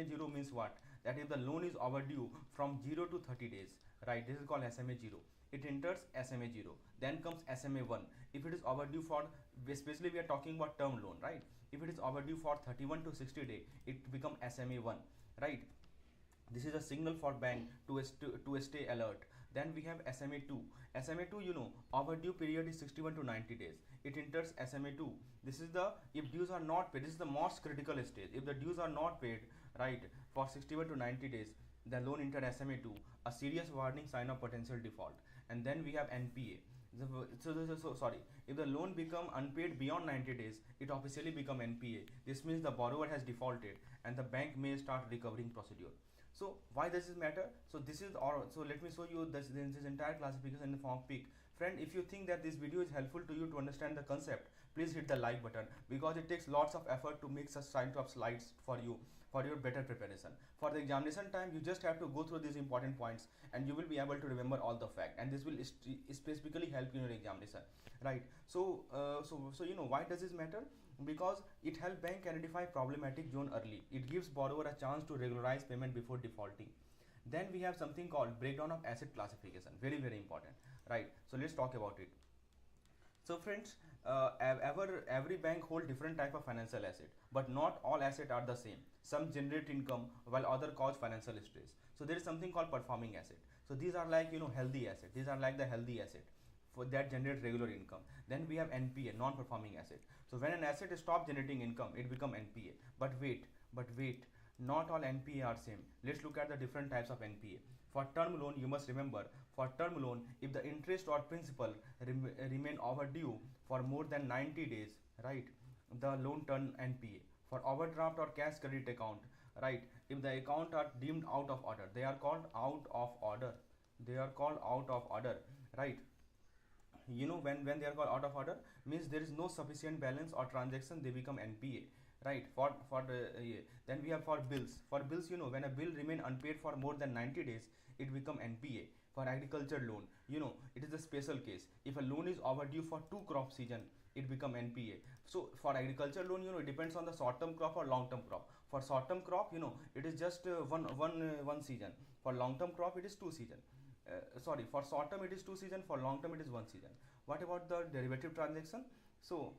0 means what? That if the loan is overdue from 0 to 30 days, right? This is called SMA 0. It enters SMA 0. Then comes SMA 1. If it is overdue for, especially we are talking about term loan, right? If it is overdue for 31 to 60 days, it becomes SMA 1, right? This is a signal for bank to stay alert. Then we have SMA 2. SMA 2, overdue period is 61 to 90 days. It enters SMA 2. This is the, if dues are not paid, this is the most critical stage. If the dues are not paid, right, for 61 to 90 days, the loan entered SMA 2, a serious warning sign of potential default. And then we have NPA. Sorry, if the loan become unpaid beyond 90 days, it officially become NPA. This means the borrower has defaulted and the bank may start recovering procedure. So why does this matter? So this is all. So let me show you this entire classification in the form pick. Friend, if you think that this video is helpful to you to understand the concept, please hit the like button, because it takes lots of effort to make such kind of slides for you for your better preparation. For the examination time, you just have to go through these important points and you will be able to remember all the fact, and this will specifically help you in your examination, right? So why does this matter? Because it helps bank identify problematic zone early. It gives borrower a chance to regularize payment before defaulting. Then we have something called breakdown of asset classification. Very very important, right? So let's talk about it. So friends, every bank hold different type of financial asset, but not all assets are the same. Some generate income while other cause financial stress. So there is something called performing asset. So these are like healthy asset. These are like the healthy asset for that generate regular income. Then we have NPA, non-performing asset. So when an asset stops generating income, it become NPA. But wait, not all NPA are same. Let's look at the different types of NPA. For term loan, you must remember, for term loan, if the interest or principal remain overdue for more than 90 days, right, the loan turn NPA. For overdraft or cash credit account, right, if the account are deemed out of order, they are called out of order. They are called out of order, right? When they are called out of order, means there is no sufficient balance or transaction, they become NPA, right? Then we have for bills. For bills, when a bill remain unpaid for more than 90 days, it become NPA. For agriculture loan, it is a special case. If a loan is overdue for 2 crop season, it become NPA. So for agriculture loan, it depends on the short term crop or long term crop. For short term crop, it is just one season. For long term crop, it is 2 season. For short term it is 2 season, for long term it is 1 season. What about the derivative transaction? So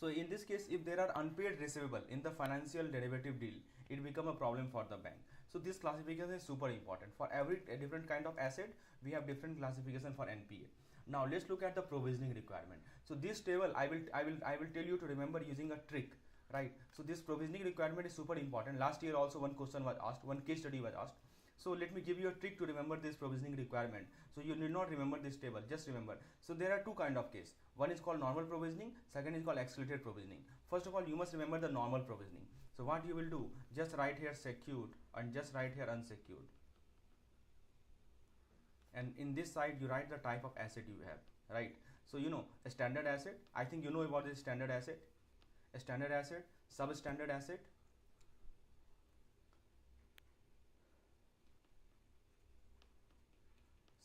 in this case, if there are unpaid receivable in the financial derivative deal, it become a problem for the bank. So this classification is super important. For every different kind of asset, we have different classification for NPA. Now let's look at the provisioning requirement. So this table I will tell you to remember using a trick, right? So this provisioning requirement is super important. Last year also one question was asked, one case study was asked. So let me give you a trick to remember this provisioning requirement. So you need not remember this table, just remember. So there are two kind of case. One is called normal provisioning, second is called accelerated provisioning. First of all, you must remember the normal provisioning. So what you will do, just write here secured and just write here unsecured. And in this side you write the type of asset you have, right? So you know a standard asset, I think you know about this standard asset, a standard asset, substandard asset,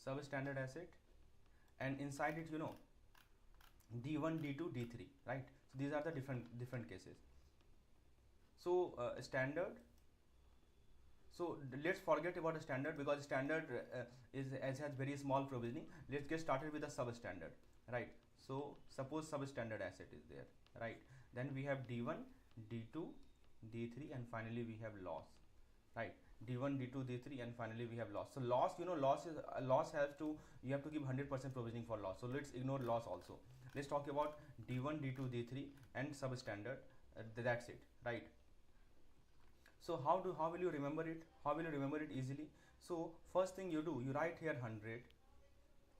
substandard asset, and inside it you know D1, D2, D3, right? So these are the different cases. So standard. So let's forget about the standard because standard has very small provisioning. Let's get started with the substandard, right? So suppose substandard asset is there, right? Then we have D1, D2, D3, and finally we have loss, right? D1, D2, D3, and finally we have loss. So loss, you know, loss has to, you have to give 100% provisioning for loss. So let's ignore loss also. Let's talk about D1, D2, D3, and substandard. That's it, right? So how will you remember it? How will you remember it easily? So first thing you do, you write here 100,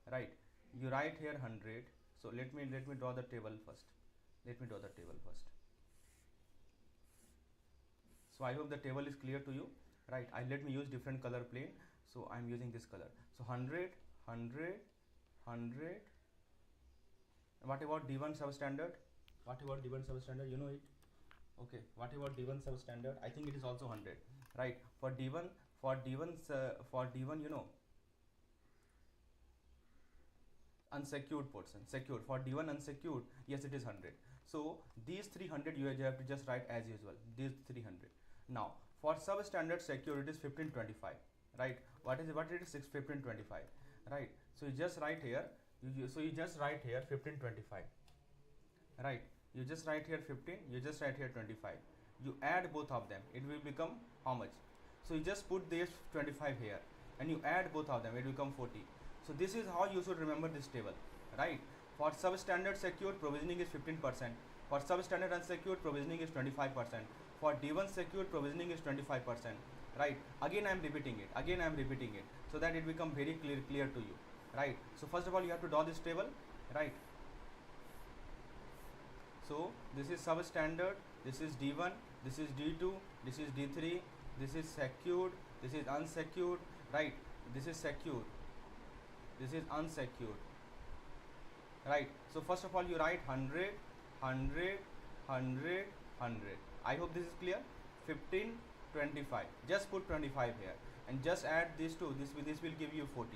right? You write here 100. So let me draw the table first. So I hope the table is clear to you, right? Let me use different color plane. So I'm using this color. So 100, 100, 100. What about D1 substandard? You know it. Okay, what about D1 substandard? I think it is also 100, right? For D1 you know unsecured portion, secured. For D1 unsecured, yes, it is 100. So these 300 you have to just write as usual, these 300. Now for substandard secured it is 1525, right? What is it is 1525, right? So you just write here, you just write here 1525, right? You just write here 15, you just write here 25. You add both of them, it will become how much? So you just put this 25 here and you add both of them, it will become 40. So this is how you should remember this table, right? For substandard secured, provisioning is 15%. For substandard unsecured, provisioning is 25%. For D1 secured, provisioning is 25%, right? Again I am repeating it so that it become very clear to you, right? So first of all you have to draw this table, right? So this is substandard, this is D1, this is D2, this is D3, this is secured, this is unsecured, right? This is secured, this is unsecured, right? So first of all you write 100, 100, 100, 100. I hope this is clear. 15, 25. Just put 25 here and just add these two. This will give you 40.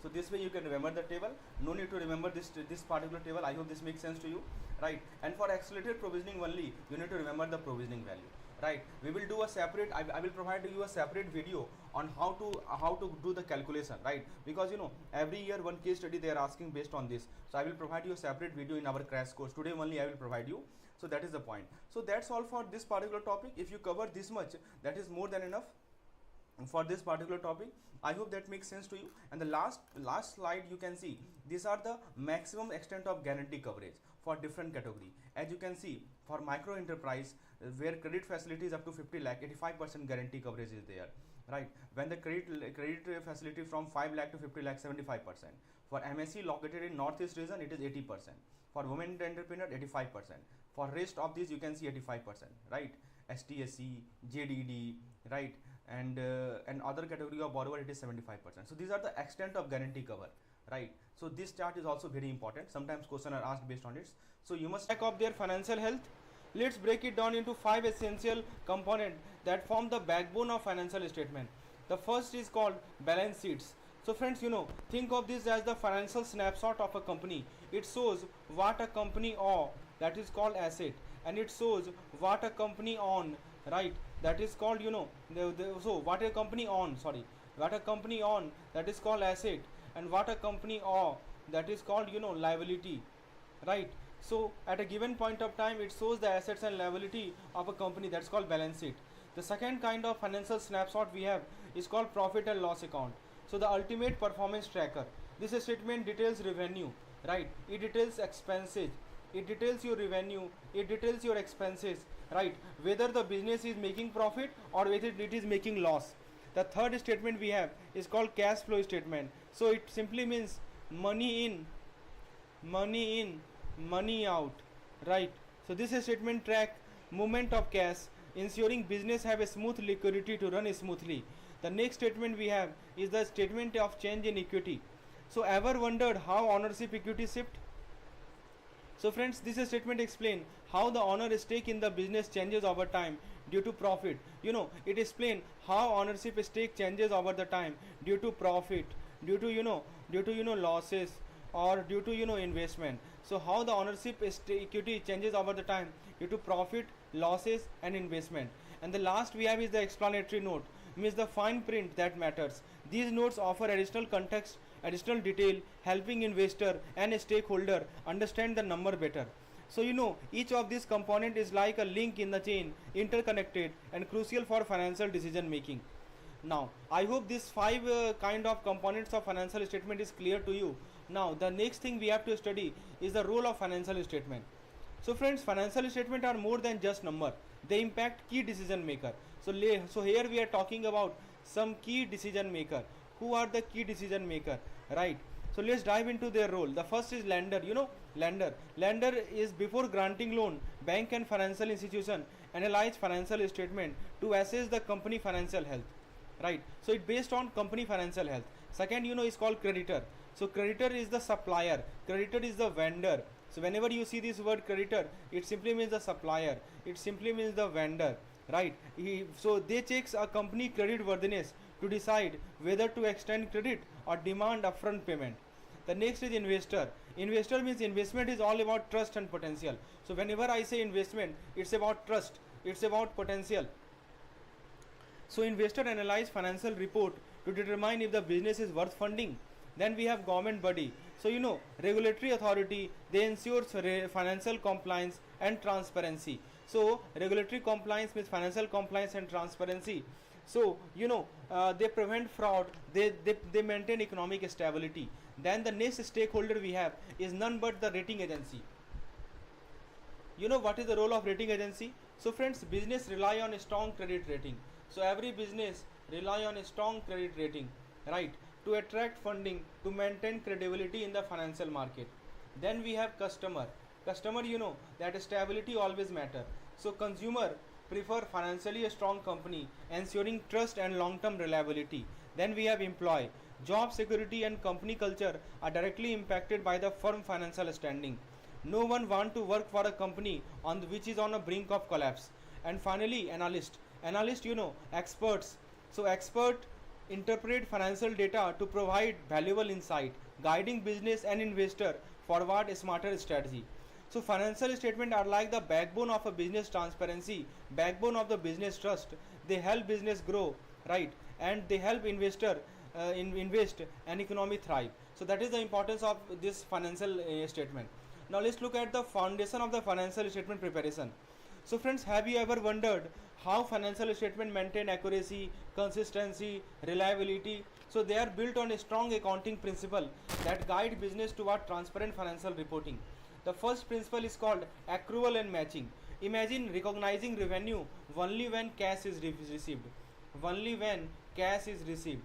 So this way you can remember the table. No need to remember this particular table. I hope this makes sense to you, right? And for accelerated provisioning only, you need to remember the provisioning value, right? We will do a separate. I will provide you a separate video on how to do the calculation, right? Because you know every year one case study they are asking based on this. So I will provide you a separate video in our crash course. Today only I will provide you. So that is the point. So that's all for this particular topic. If you cover this much, that is more than enough for this particular topic. I hope that makes sense to you. And the last slide you can see, these are the maximum extent of guarantee coverage for different category. As you can see, for micro enterprise where credit facility is up to 50 lakh, 85% guarantee coverage is there, right? When the credit facility from 5 lakh to 50 lakh, 75%. For MSE located in northeast region, it is 80%. For women entrepreneur, 85%. For rest of these you can see 85%, right? STSC, JDD, right? And other category of borrower, it is 75%. So these are the extent of guarantee cover, right? So this chart is also very important. Sometimes questions are asked based on it. So you must check up their financial health. Let's break it down into 5 essential components that form the backbone of financial statement. The first is called balance sheets. So friends, you know, think of this as the financial snapshot of a company. It shows what a company owes, that is called asset, and it shows what a company own, right? That is called, you know, so what a company owns, what a company own, that is called asset, and what a company owe, that is called, you know, liability, right? So at a given point of time, it shows the assets and liability of a company, that's called balance sheet. The second kind of financial snapshot we have is called profit and loss account. So the ultimate performance tracker. This statement details revenue, right? It details expenses, it details your revenue, it details your expenses, right? Whether the business is making profit or whether it is making loss. The third statement we have is called cash flow statement. So it simply means money in, money in, money out, right? So this statement track movement of cash, ensuring business have a smooth liquidity to run smoothly. The next statement we have is the statement of change in equity. So ever wondered how ownership equity shift? So friends, this statement explains how the owner stake in the business changes over time due to profit. It explains how ownership stake changes over the time due to profit, due to losses, or due to investment. So how the ownership equity changes over the time due to profit, losses, and investment. And the last we have is the explanatory note, means the fine print that matters. These notes offer additional context, additional detail, helping investor and stakeholder understand the number better. So each of these component is like a link in the chain, interconnected and crucial for financial decision making. Now I hope this five kind of components of financial statement is clear to you. Now the next thing we have to study is the role of financial statement. So friends, financial statement are more than just number. They impact key decision maker. So here we are talking about some key decision maker. Who are the key decision maker, right? So let's dive into their role. The first is lender. Lender is before granting loan, bank and financial institution analyze financial statement to assess the company financial health, right? So it based on company financial health. Second is called creditor. So creditor is the supplier, creditor is the vendor. So whenever you see this word creditor, it simply means the supplier, it simply means the vendor, right? So they checks a company credit worthiness to decide whether to extend credit or demand upfront payment. The next is investor. Investor means investment is all about trust and potential. So whenever I say investment, it's about trust, it's about potential. So investor analyze financial report to determine if the business is worth funding. Then we have government body. So regulatory authority, they ensure financial compliance and transparency. So regulatory compliance means financial compliance and transparency. So they prevent fraud, they maintain economic stability. Then the next stakeholder we have is none but the rating agency. What is the role of rating agency? So friends, business rely on a strong credit rating. So every business rely on a strong credit rating, right, to attract funding, to maintain credibility in the financial market. Then we have customer. Customer, that stability always matter. So consumer prefer financially a strong company, ensuring trust and long-term reliability. Then we have employee. Job security and company culture are directly impacted by the firm financial standing. No one want to work for a company which is on a brink of collapse. And finally, analyst. Analyst, experts. So expert interpret financial data to provide valuable insight, guiding business and investor forward a smarter strategy. So financial statements are like the backbone of a business transparency, backbone of the business trust. They help business grow, right, and they help investor invest and economy thrive. So that is the importance of this financial statement. Now let's look at the foundation of the financial statement preparation. So friends, have you ever wondered how financial statement maintain accuracy, consistency, reliability? So they are built on a strong accounting principle that guide business toward transparent financial reporting. The first principle is called accrual and matching. Imagine recognizing revenue only when cash is received. Only when cash is received,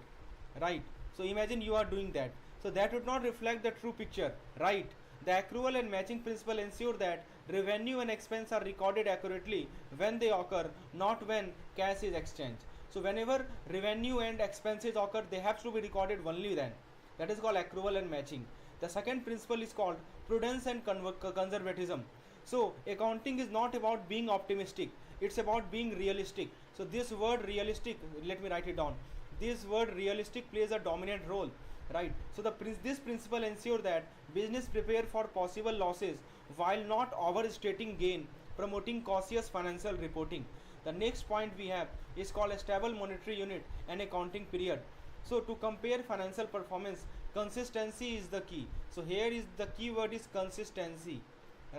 right? So imagine you are doing that. So that would not reflect the true picture, right? The accrual and matching principle ensure that revenue and expense are recorded accurately when they occur, not when cash is exchanged. So whenever revenue and expenses occur, they have to be recorded only then. That is called accrual and matching. The second principle is called prudence and conservatism. So accounting is not about being optimistic, it's about being realistic. So this word realistic, let me write it down. This word realistic plays a dominant role, right? So this principle ensure that business prepare for possible losses while not overstating gain, promoting cautious financial reporting. The next point we have is called a stable monetary unit and accounting period. So to compare financial performance, consistency is the key. So here is the key word is consistency,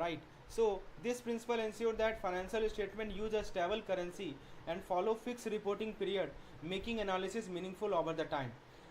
right? So this principle ensures that financial statement use a stable currency and follow fixed reporting period, making analysis meaningful over the time.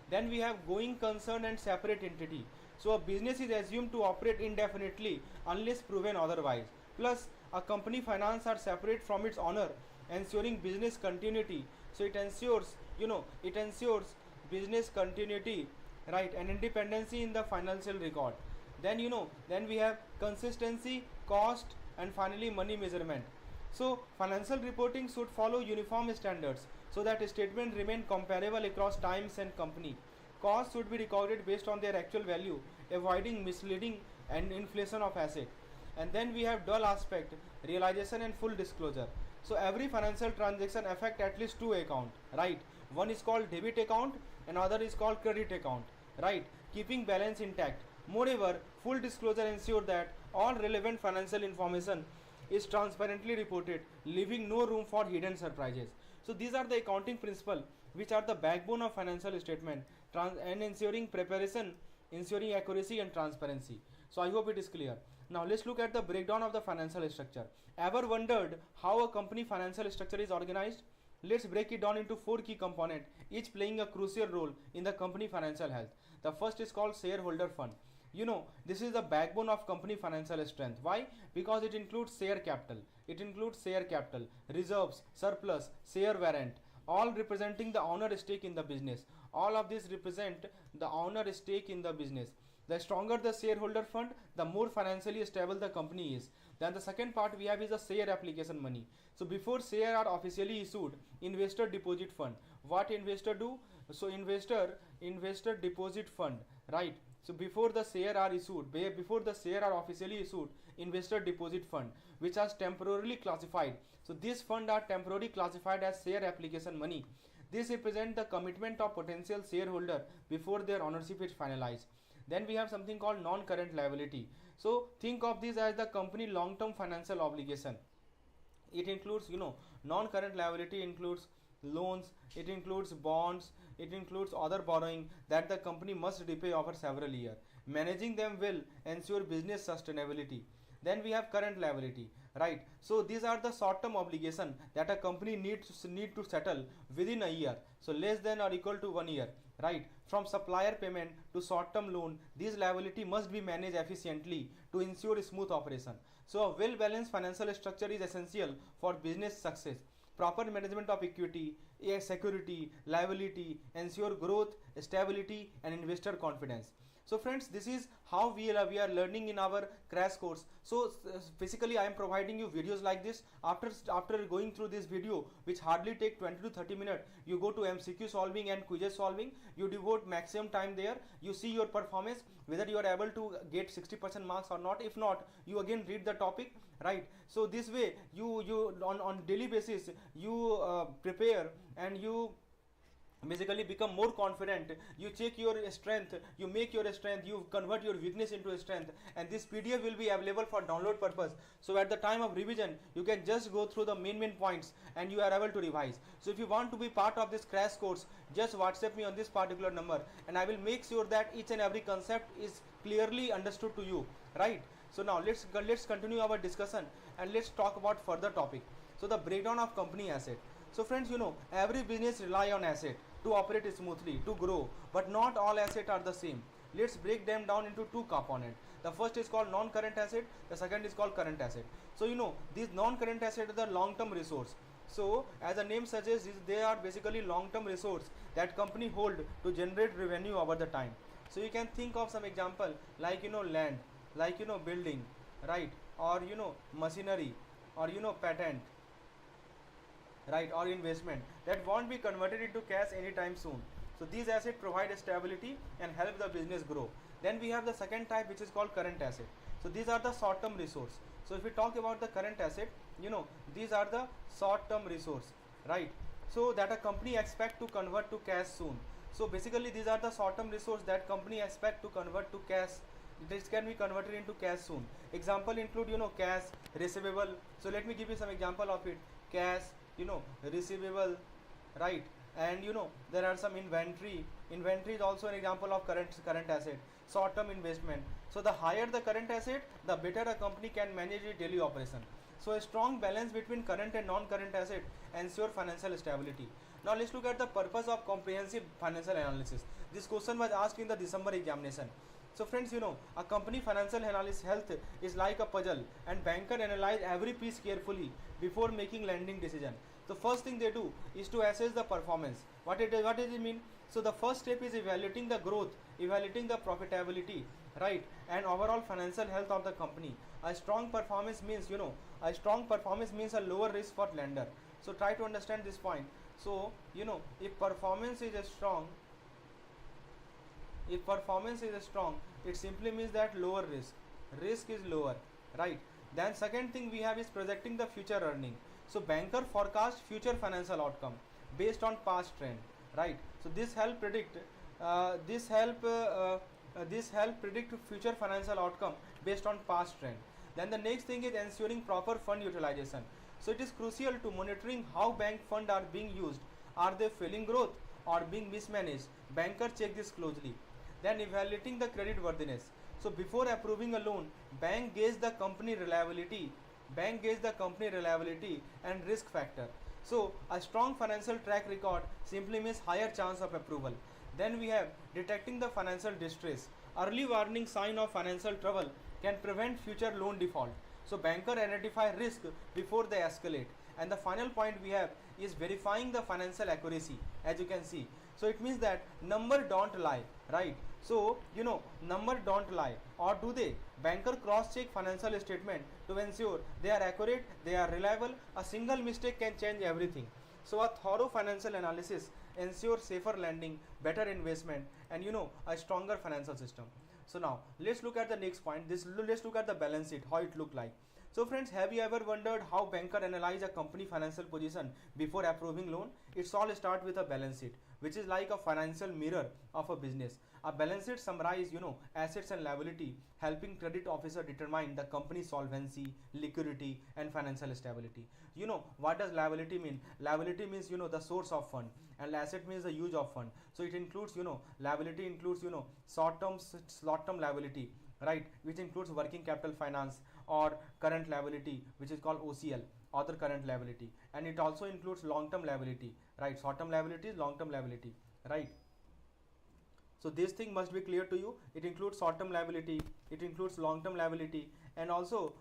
Then we have going concern and separate entity. So a business is assumed to operate indefinitely unless proven otherwise. Plus, a company finance are separate from its owner, ensuring business continuity. So it ensures, it ensures business continuity, right, and independency in the financial record. Then we have consistency, cost, and finally money measurement. So financial reporting should follow uniform standards so that statements remain comparable across times and company. Costs should be recorded based on their actual value, avoiding misleading and inflation of asset. And then we have dual aspect, realization and full disclosure. So every financial transaction affect at least two account, right? One is called debit account, another is called credit account, right? Keeping balance intact. Moreover, full disclosure ensure that all relevant financial information is transparently reported, leaving no room for hidden surprises. So these are the accounting principles which are the backbone of financial statement and ensuring preparation, ensuring accuracy and transparency. So I hope it is clear. Now let's look at the breakdown of the financial structure. Ever wondered how a company financial structure is organized? Let's break it down into four key components, each playing a crucial role in the company financial health. The first is called shareholder fund. This is the backbone of company financial strength. Why? Because it includes share capital. It includes share capital, reserves, surplus, share warrant, all representing the owner stake in the business. All of these represent the owner stake in the business. The stronger the shareholder fund, the more financially stable the company is. Then the second part we have is the share application money. So before share are officially issued, investor deposit fund. What investor do? So investor deposit fund, right? So before the share are issued, before the share are officially issued, investor deposit fund, which are temporarily classified. So these funds are temporarily classified as share application money. This represent the commitment of potential shareholder before their ownership is finalized. Then we have something called non-current liability. So think of this as the company long-term financial obligation. It includes, non-current liability includes loans, it includes bonds, it includes other borrowing that the company must repay over several years. Managing them will ensure business sustainability. Then we have current liability, right? So these are the short-term obligation that a company need to settle within a year. So less than or equal to 1 year, right? From supplier payment to short-term loan, these liability must be managed efficiently to ensure smooth operation. So a well-balanced financial structure is essential for business success. Proper management of equity, security, liability ensure growth, stability and investor confidence. So friends, this is how we are learning in our crash course. So basically I am providing you videos like this. After going through this video, which hardly take 20 to 30 minutes, you go to MCQ solving and quizzes solving. You devote maximum time there. You see your performance, whether you are able to get 60% marks or not. If not, you again read the topic, right? So this way you on daily basis you prepare and you basically become more confident. You check your strength, you make your strength, you convert your weakness into a strength, and this PDF will be available for download purpose. So at the time of revision you can just go through the main points and you are able to revise. So if you want to be part of this crash course, just WhatsApp me on this particular number and I will make sure that each and every concept is clearly understood to you, right? So now let's continue our discussion and let's talk about further topic. So the breakdown of company asset. So friends, every business rely on asset to operate smoothly, to grow, but not all assets are the same. Let's break them down into two components. The first is called non-current asset, the second is called current asset. So these non-current assets are the long-term resource. So as the name suggests, they are basically long-term resource that company hold to generate revenue over the time. So you can think of some example like land, like building, right, or machinery, or patent, right, or investment that won't be converted into cash anytime soon. So these assets provide stability and help the business grow. Then we have the second type, which is called current asset. So these are the short term resource. So if we talk about the current asset, these are the short term resource, right? So that a company expect to convert to cash soon. So basically these are the short term resource that company expect to convert to cash. This can be converted into cash soon. Example include cash, receivable. So let me give you some example of it. Cash, receivable, right? And there are some inventory is also an example of current asset. Short term investment. So the higher the current asset, the better a company can manage its daily operation. So a strong balance between current and non-current asset ensure financial stability. Now let's look at the purpose of comprehensive financial analysis. This question was asked in the December examination. So friends, a company financial analysis health is like a puzzle, and banker analyze every piece carefully before making lending decision. The first thing they do is to assess the performance. What does it mean? So the first step is evaluating the growth, evaluating the profitability, right, and overall financial health of the company. A strong performance means, a lower risk for lender. So try to understand this point. So if performance is strong, it simply means that lower risk is lower, right? Then second thing we have is projecting the future earning. So banker forecast future financial outcome based on past trend, right? So this help predict future financial outcome based on past trend. Then the next thing is ensuring proper fund utilization. So it is crucial to monitoring how bank fund are being used. Are they failing growth or being mismanaged? Banker check this closely. Then evaluating the credit worthiness. So before approving a loan, bank gauge the company reliability and risk factor. So a strong financial track record simply means higher chance of approval. Then we have detecting the financial distress. Early warning sign of financial trouble can prevent future loan default. So banker identify risk before they escalate. And the final point we have is verifying the financial accuracy, as you can see. So it means that number don't lie, right? So number don't lie, or do they? Banker cross check financial statement to ensure they are accurate, they are reliable. A single mistake can change everything. So a thorough financial analysis ensures safer lending, better investment, and a stronger financial system. So now let's look at the next point. Let's look at the balance sheet, how it look like. So friends, have you ever wondered how banker analyze a company financial position before approving loan? It's all start with a balance sheet, which is like a financial mirror of a business. A balance sheet summarize, assets and liability, helping credit officer determine the company's solvency, liquidity, and financial stability. What does liability mean? Liability means, the source of fund, and asset means the use of fund. So it includes, liability includes, short-term liability, right, which includes working capital finance, or current liability, which is called OCL, other current liability, and it also includes long-term liability, right? Short-term liability is long-term liability, right? So this thing must be clear to you. It includes short-term liability, it includes long-term liability, and also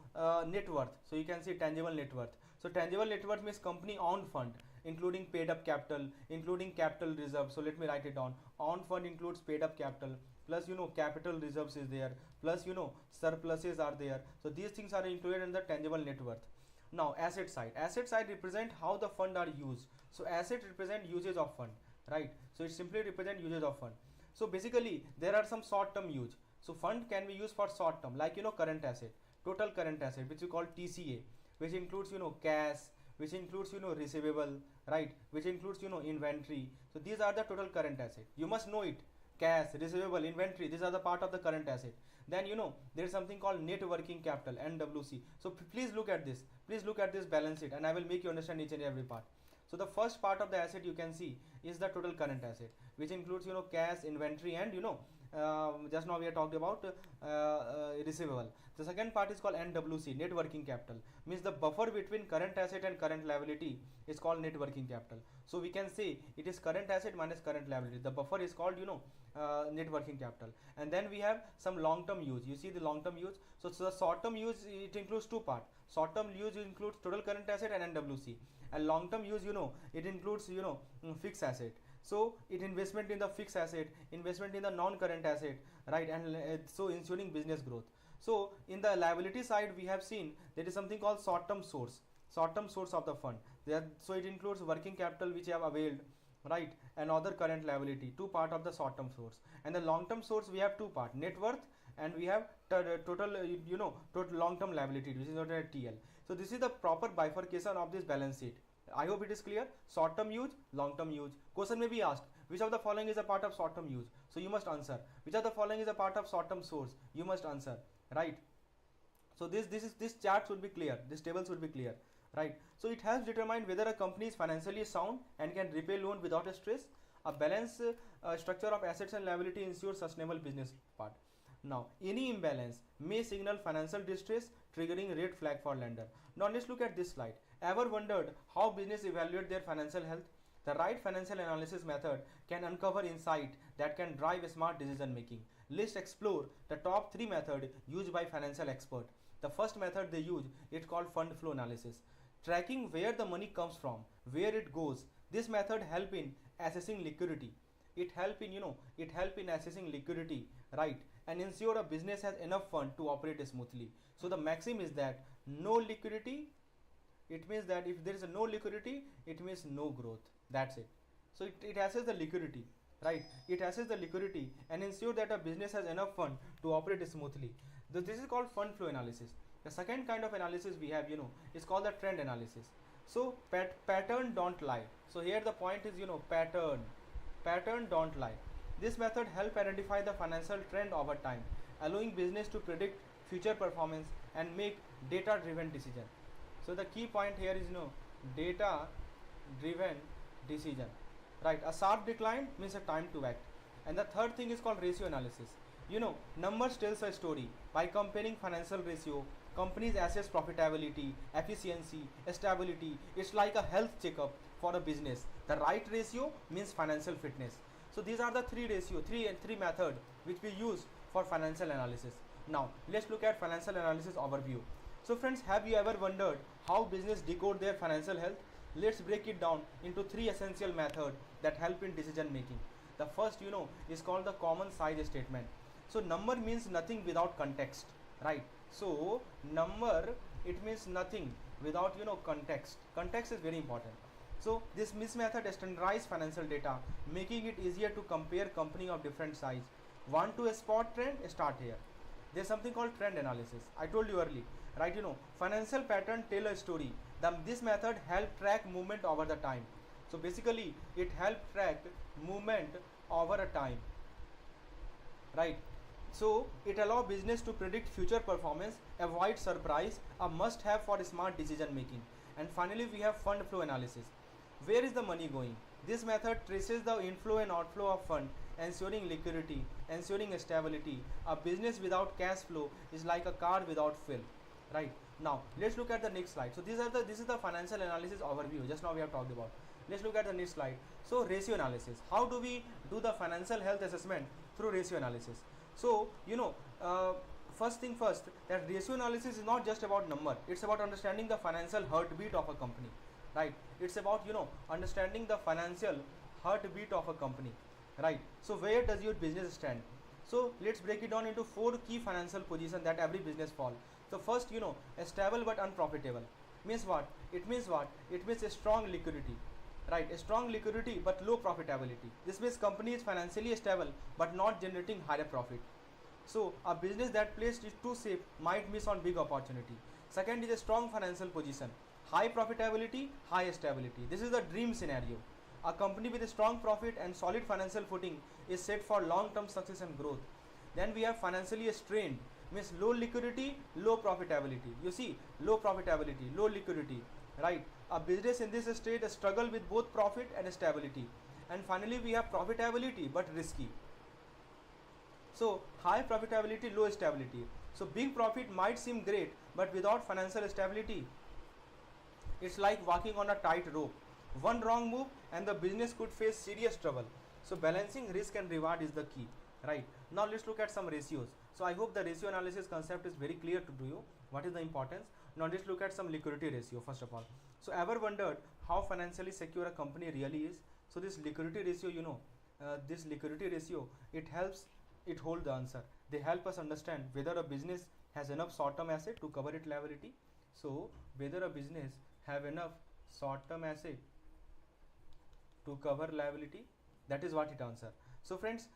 net worth. So you can see tangible net worth. So tangible net worth means company owned fund, including paid up capital, including capital reserve. So let me write it down. Owned fund includes paid up capital, plus capital reserves is there, plus surpluses are there. So these things are included in the tangible net worth. Now asset side represent how the fund are used. So asset represent usage of fund, right? So it simply represent usage of fund. So basically there are some short term use. So fund can be used for short term, like current asset, total current asset, which we call TCA, which includes cash, which includes receivable, right, which includes inventory. So these are the total current asset. You must know it. Cash, receivable, inventory, these are the part of the current asset. Then there is something called net working capital, NWC. So please look at this balance sheet, and I will make you understand each and every part. So the first part of the asset you can see is the total current asset, which includes cash, inventory, and just now we have talked about receivable. The second part is called NWC, net working capital, means the buffer between current asset and current liability is called net working capital. So we can say it is current asset minus current liability. The buffer is called net working capital. And then we have some long term use. You see the long term use. So the short term use, it includes two parts. Short term use includes total current asset and NWC, and long term use it includes fixed asset. So it investment in the fixed asset, investment in the non current asset, right, and so ensuring business growth. So in the liability side we have seen there is something called short term source of the fund. So it includes working capital which you have availed, right, and other current liability, two part of the short term source. And the long term source we have two part, net worth, and we have total total long term liability, which is not a TL. So this is the proper bifurcation of this balance sheet. I hope it is clear. Short term use, long term use. Question may be asked, which of the following is a part of short term use? So you must answer. Which of the following is a part of short term source? You must answer, right? So this chart should be clear, this table should be clear, right? So it helps determine whether a company is financially sound and can repay loan without a stress. A balanced structure of assets and liability ensures sustainable business part. Now any imbalance may signal financial distress, triggering red flag for lender. Now let's look at this slide. Ever wondered how business evaluate their financial health? The right financial analysis method can uncover insight that can drive smart decision making. let's explore the top 3 methods used by financial expert. The first method they use, it's called fund flow analysis, tracking where the money comes from, where it goes. This method help in assessing liquidity. It help in assessing liquidity, right, and ensure a business has enough fund to operate smoothly. So the maxim is that no liquidity, it means that if there is no liquidity, it means no growth. That's it. So it assesses the liquidity, right? It assesses the liquidity and ensure that a business has enough fund to operate smoothly. This is called fund flow analysis. The second kind of analysis we have, is called the trend analysis. So pattern don't lie. So here the point is, pattern don't lie. This method help identify the financial trend over time, allowing business to predict future performance and make data driven decision. So the key point here is, data driven decision, right? A sharp decline means a time to act. And the third thing is called ratio analysis. Numbers tells a story. By comparing financial ratio, companies assess profitability, efficiency, stability. It's like a health checkup for a business. The right ratio means financial fitness. So these are the three method which we use for financial analysis. Now let's look at financial analysis overview. So friends, have you ever wondered how business decode their financial health? Let's break it down into 3 essential methods that help in decision making. The first, is called the common size statement. So number means nothing without context, right? So number, it means nothing without, context. Context is very important. So this method standardizes financial data, making it easier to compare company of different size. Want to spot trend? Start here. There's something called trend analysis. I told you earlier, right? Financial pattern tell a story. This method help track movement over the time. So basically it help track movement over a time, right? So it allow business to predict future performance, avoid surprise, a must have for smart decision making. And finally we have fund flow analysis. Where is the money going? This method traces the inflow and outflow of fund, ensuring liquidity, ensuring stability. A business without cash flow is like a car without fuel, right? Now let's look at the next slide. So this is the financial analysis overview. Just now we have talked about. Let's look at the next slide. So ratio analysis. How do we do the financial health assessment? Through ratio analysis. So first thing first, that ratio analysis is not just about number. It's about understanding the financial heartbeat of a company, right? It's about understanding the financial heartbeat of a company, right? So where does your business stand? So let's break it down into 4 key financial positions that every business fall. So first, a stable but unprofitable means what? It means a strong liquidity, right? A strong liquidity but low profitability. This means company is financially stable but not generating higher profit. So a business that plays is too safe might miss on big opportunity. Second is a strong financial position, high profitability, high stability. This is the dream scenario. A company with a strong profit and solid financial footing is set for long-term success and growth. Then we have financially strained, means low liquidity, low profitability. You see, low profitability, low liquidity, right? A business in this state struggle with both profit and stability. And finally we have profitability but risky. So high profitability, low stability. So big profit might seem great, but without financial stability, it's like walking on a tight rope. One wrong move and the business could face serious trouble. So balancing risk and reward is the key, right? Now let's look at some ratios. So I hope the ratio analysis concept is very clear to you. What is the importance? Now let's look at some liquidity ratio first of all. So ever wondered how financially secure a company really is? So this liquidity ratio, this liquidity ratio, it holds the answer. They help us understand whether a business has enough short-term asset to cover its liability. So whether a business have enough short-term asset to cover liability, that is what it answer. So friends,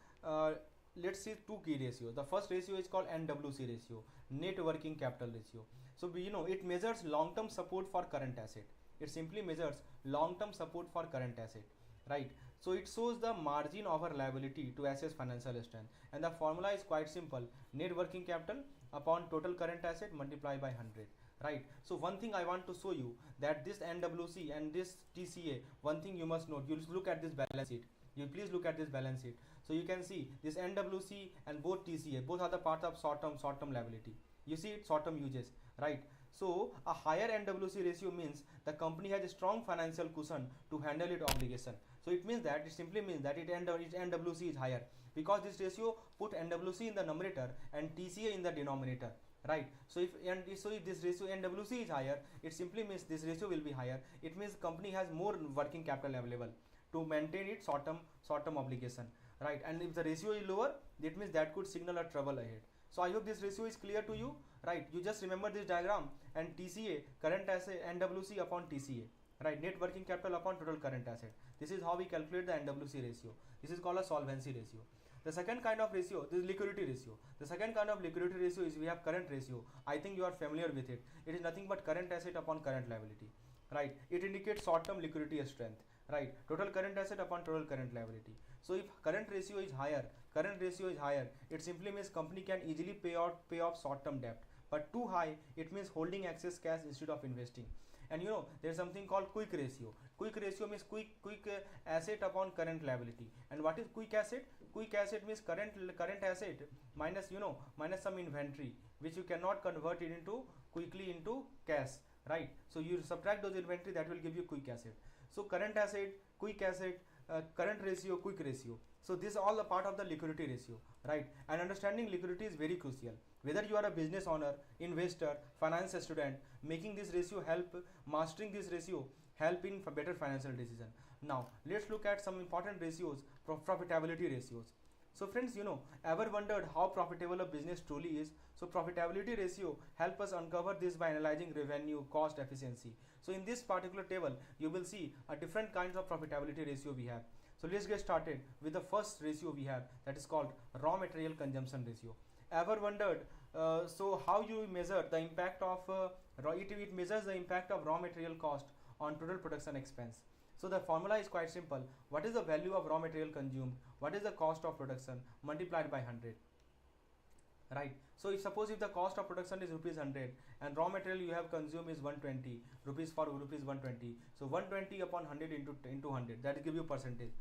let's see 2 key ratios. The first ratio is called NWC ratio, net working capital ratio. So it measures long-term support for current asset. It simply measures long-term support for current asset, right? So it shows the margin over liability to assess financial strength, and the formula is quite simple: net working capital upon total current asset multiplied by 100, right? So one thing I want to show you, that this NWC and this TCA, one thing you must note, you look at this balance sheet. You please look at this balance sheet. So you can see this NWC and both TCA, both are the part of short-term liability. You see it, short-term uses, right? So a higher NWC ratio means the company has a strong financial cushion to handle its obligation. So it simply means that its NWC is higher. because this ratio put NWC in the numerator and TCA in the denominator, right? So if this ratio NWC is higher, it simply means this ratio will be higher. It means company has more working capital available to maintain its short-term obligation, right? And if the ratio is lower, that means that could signal a trouble ahead. So I hope this ratio is clear to you, right? You just remember this diagram, and TCA, current asset, NWC upon TCA, right? Net working capital upon total current asset. This is how we calculate the NWC ratio. This is called a solvency ratio. The second kind of ratio, this is liquidity ratio. The second kind of liquidity ratio is we have current ratio. I think you are familiar with it. It is nothing but current asset upon current liability, right? It indicates short-term liquidity strength, right? Total current asset upon total current liability. So if current ratio is higher, it simply means company can easily pay off short-term debt. But too high, it means holding excess cash instead of investing. And you know, there is something called quick ratio. Quick ratio means quick asset upon current liability. And what is quick asset? Quick asset means current asset minus minus some inventory which you cannot convert it into quickly into cash, right? So you subtract those inventory, that will give you quick asset. So current asset, quick asset, current ratio, quick ratio. So this is all a part of the liquidity ratio, right? And understanding liquidity is very crucial. Whether you are a business owner, investor, finance student, making this ratio help, mastering this ratio help in better financial decision. Now let's look at some important ratios, profitability ratios. So friends, ever wondered how profitable a business truly is? So profitability ratio help us uncover this by analyzing revenue, cost, efficiency. So in this particular table, you will see a different kinds of profitability ratio we have. So let's get started with the first ratio we have, that is called raw material consumption ratio. Ever wondered so how you measure the impact of it measures the impact of raw material cost on total production expense. So the formula is quite simple. What is the value of raw material consumed? What is the cost of production multiplied by 100? Right. So if the cost of production is rupees 100 and raw material you have consumed is 120 rupees for rupees 120. So 120 upon 100 into 100, that give you percentage.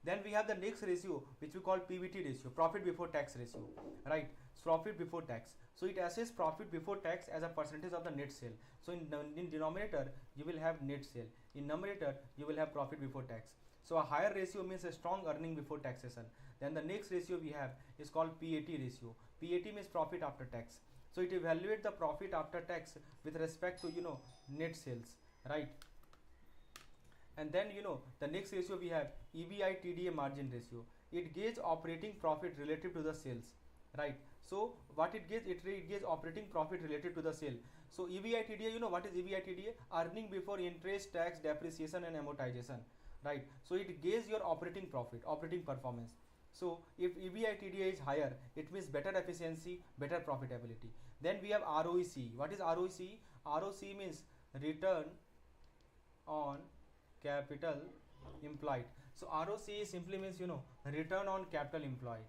Then we have the next ratio which we call PBT ratio, profit before tax ratio, right? Profit before tax. So it assesses profit before tax as a percentage of the net sale. So in denominator you will have net sale. In numerator you will have profit before tax. So a higher ratio means a strong earning before taxation. Then the next ratio we have is called PAT ratio. PAT means profit after tax. So it evaluates the profit after tax with respect to net sales, right? And then the next ratio we have EBITDA margin ratio. It gauges operating profit relative to the sales, right? So what it gauges, it gauges operating profit related to the sale. So EBITDA, what is EBITDA? Earning before interest, tax, depreciation and amortization, right? So it gauges your operating profit, operating performance. So if EBITDA is higher, it means better efficiency, better profitability. Then we have ROEC. What is ROEC? ROC means return on capital employed. So ROC simply means return on capital employed,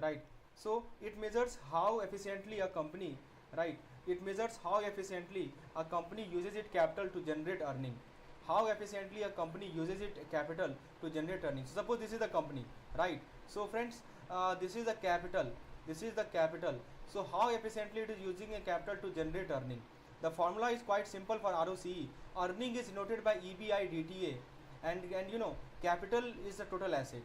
right? So it measures how efficiently a company, right? It measures how efficiently a company uses its capital to generate earning. How efficiently a company uses its capital to generate earnings. So suppose this is the company, right? So friends, this is the capital. This is the capital. So how efficiently it is using a capital to generate earning? The formula is quite simple for ROCE. Earning is denoted by EBITDA, and capital is the total asset.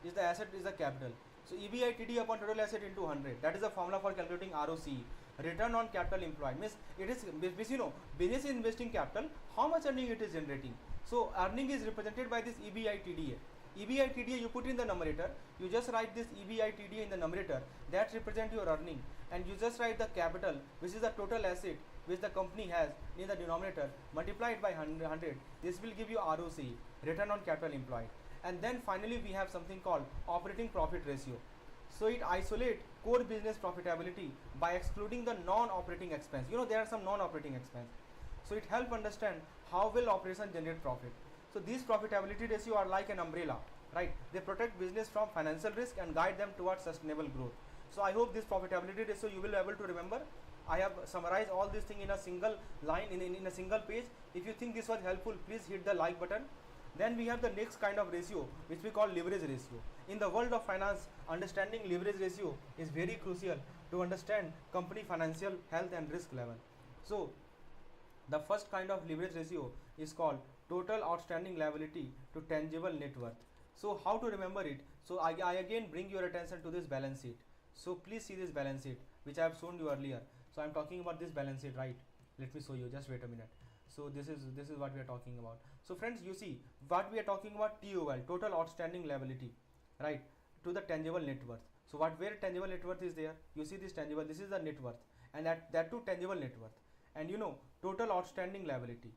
The asset is the capital. So EBITDA upon total asset into 100. That is the formula for calculating ROCE. Return on capital employed means it is business is investing capital. How much earning it is generating? So earning is represented by this EBITDA. EBITDA you put in the numerator. You just write this EBITDA in the numerator. That represents your earning, and you just write the capital, which is the total asset which the company has, in the denominator, multiplied by 100. This will give you ROCE, return on capital employed. And then finally we have something called operating profit ratio. So it isolates core business profitability by excluding the non-operating expense. There are some non-operating expense. So it helps understand how will operation generate profit. So these profitability ratio are like an umbrella, right? They protect business from financial risk and guide them towards sustainable growth. So I hope this profitability ratio you will be able to remember. I have summarized all this thing in a single line, in a single page. If you think this was helpful, please hit the like button. Then we have the next kind of ratio, which we call leverage ratio. In the world of finance, understanding leverage ratio is very crucial to understand company financial health and risk level. So the first kind of leverage ratio is called total outstanding liability to tangible net worth. So how to remember it? So I again bring your attention to this balance sheet. So please see this balance sheet which I have shown you earlier. So I'm talking about this balance sheet, right? Let me show you, just wait a minute. So this is what we are talking about. So friends, you see what we are talking about, TOL, total outstanding liability, right, to the tangible net worth. So where tangible net worth is there, you see this tangible, this is the net worth, and that too tangible net worth. And total outstanding liability,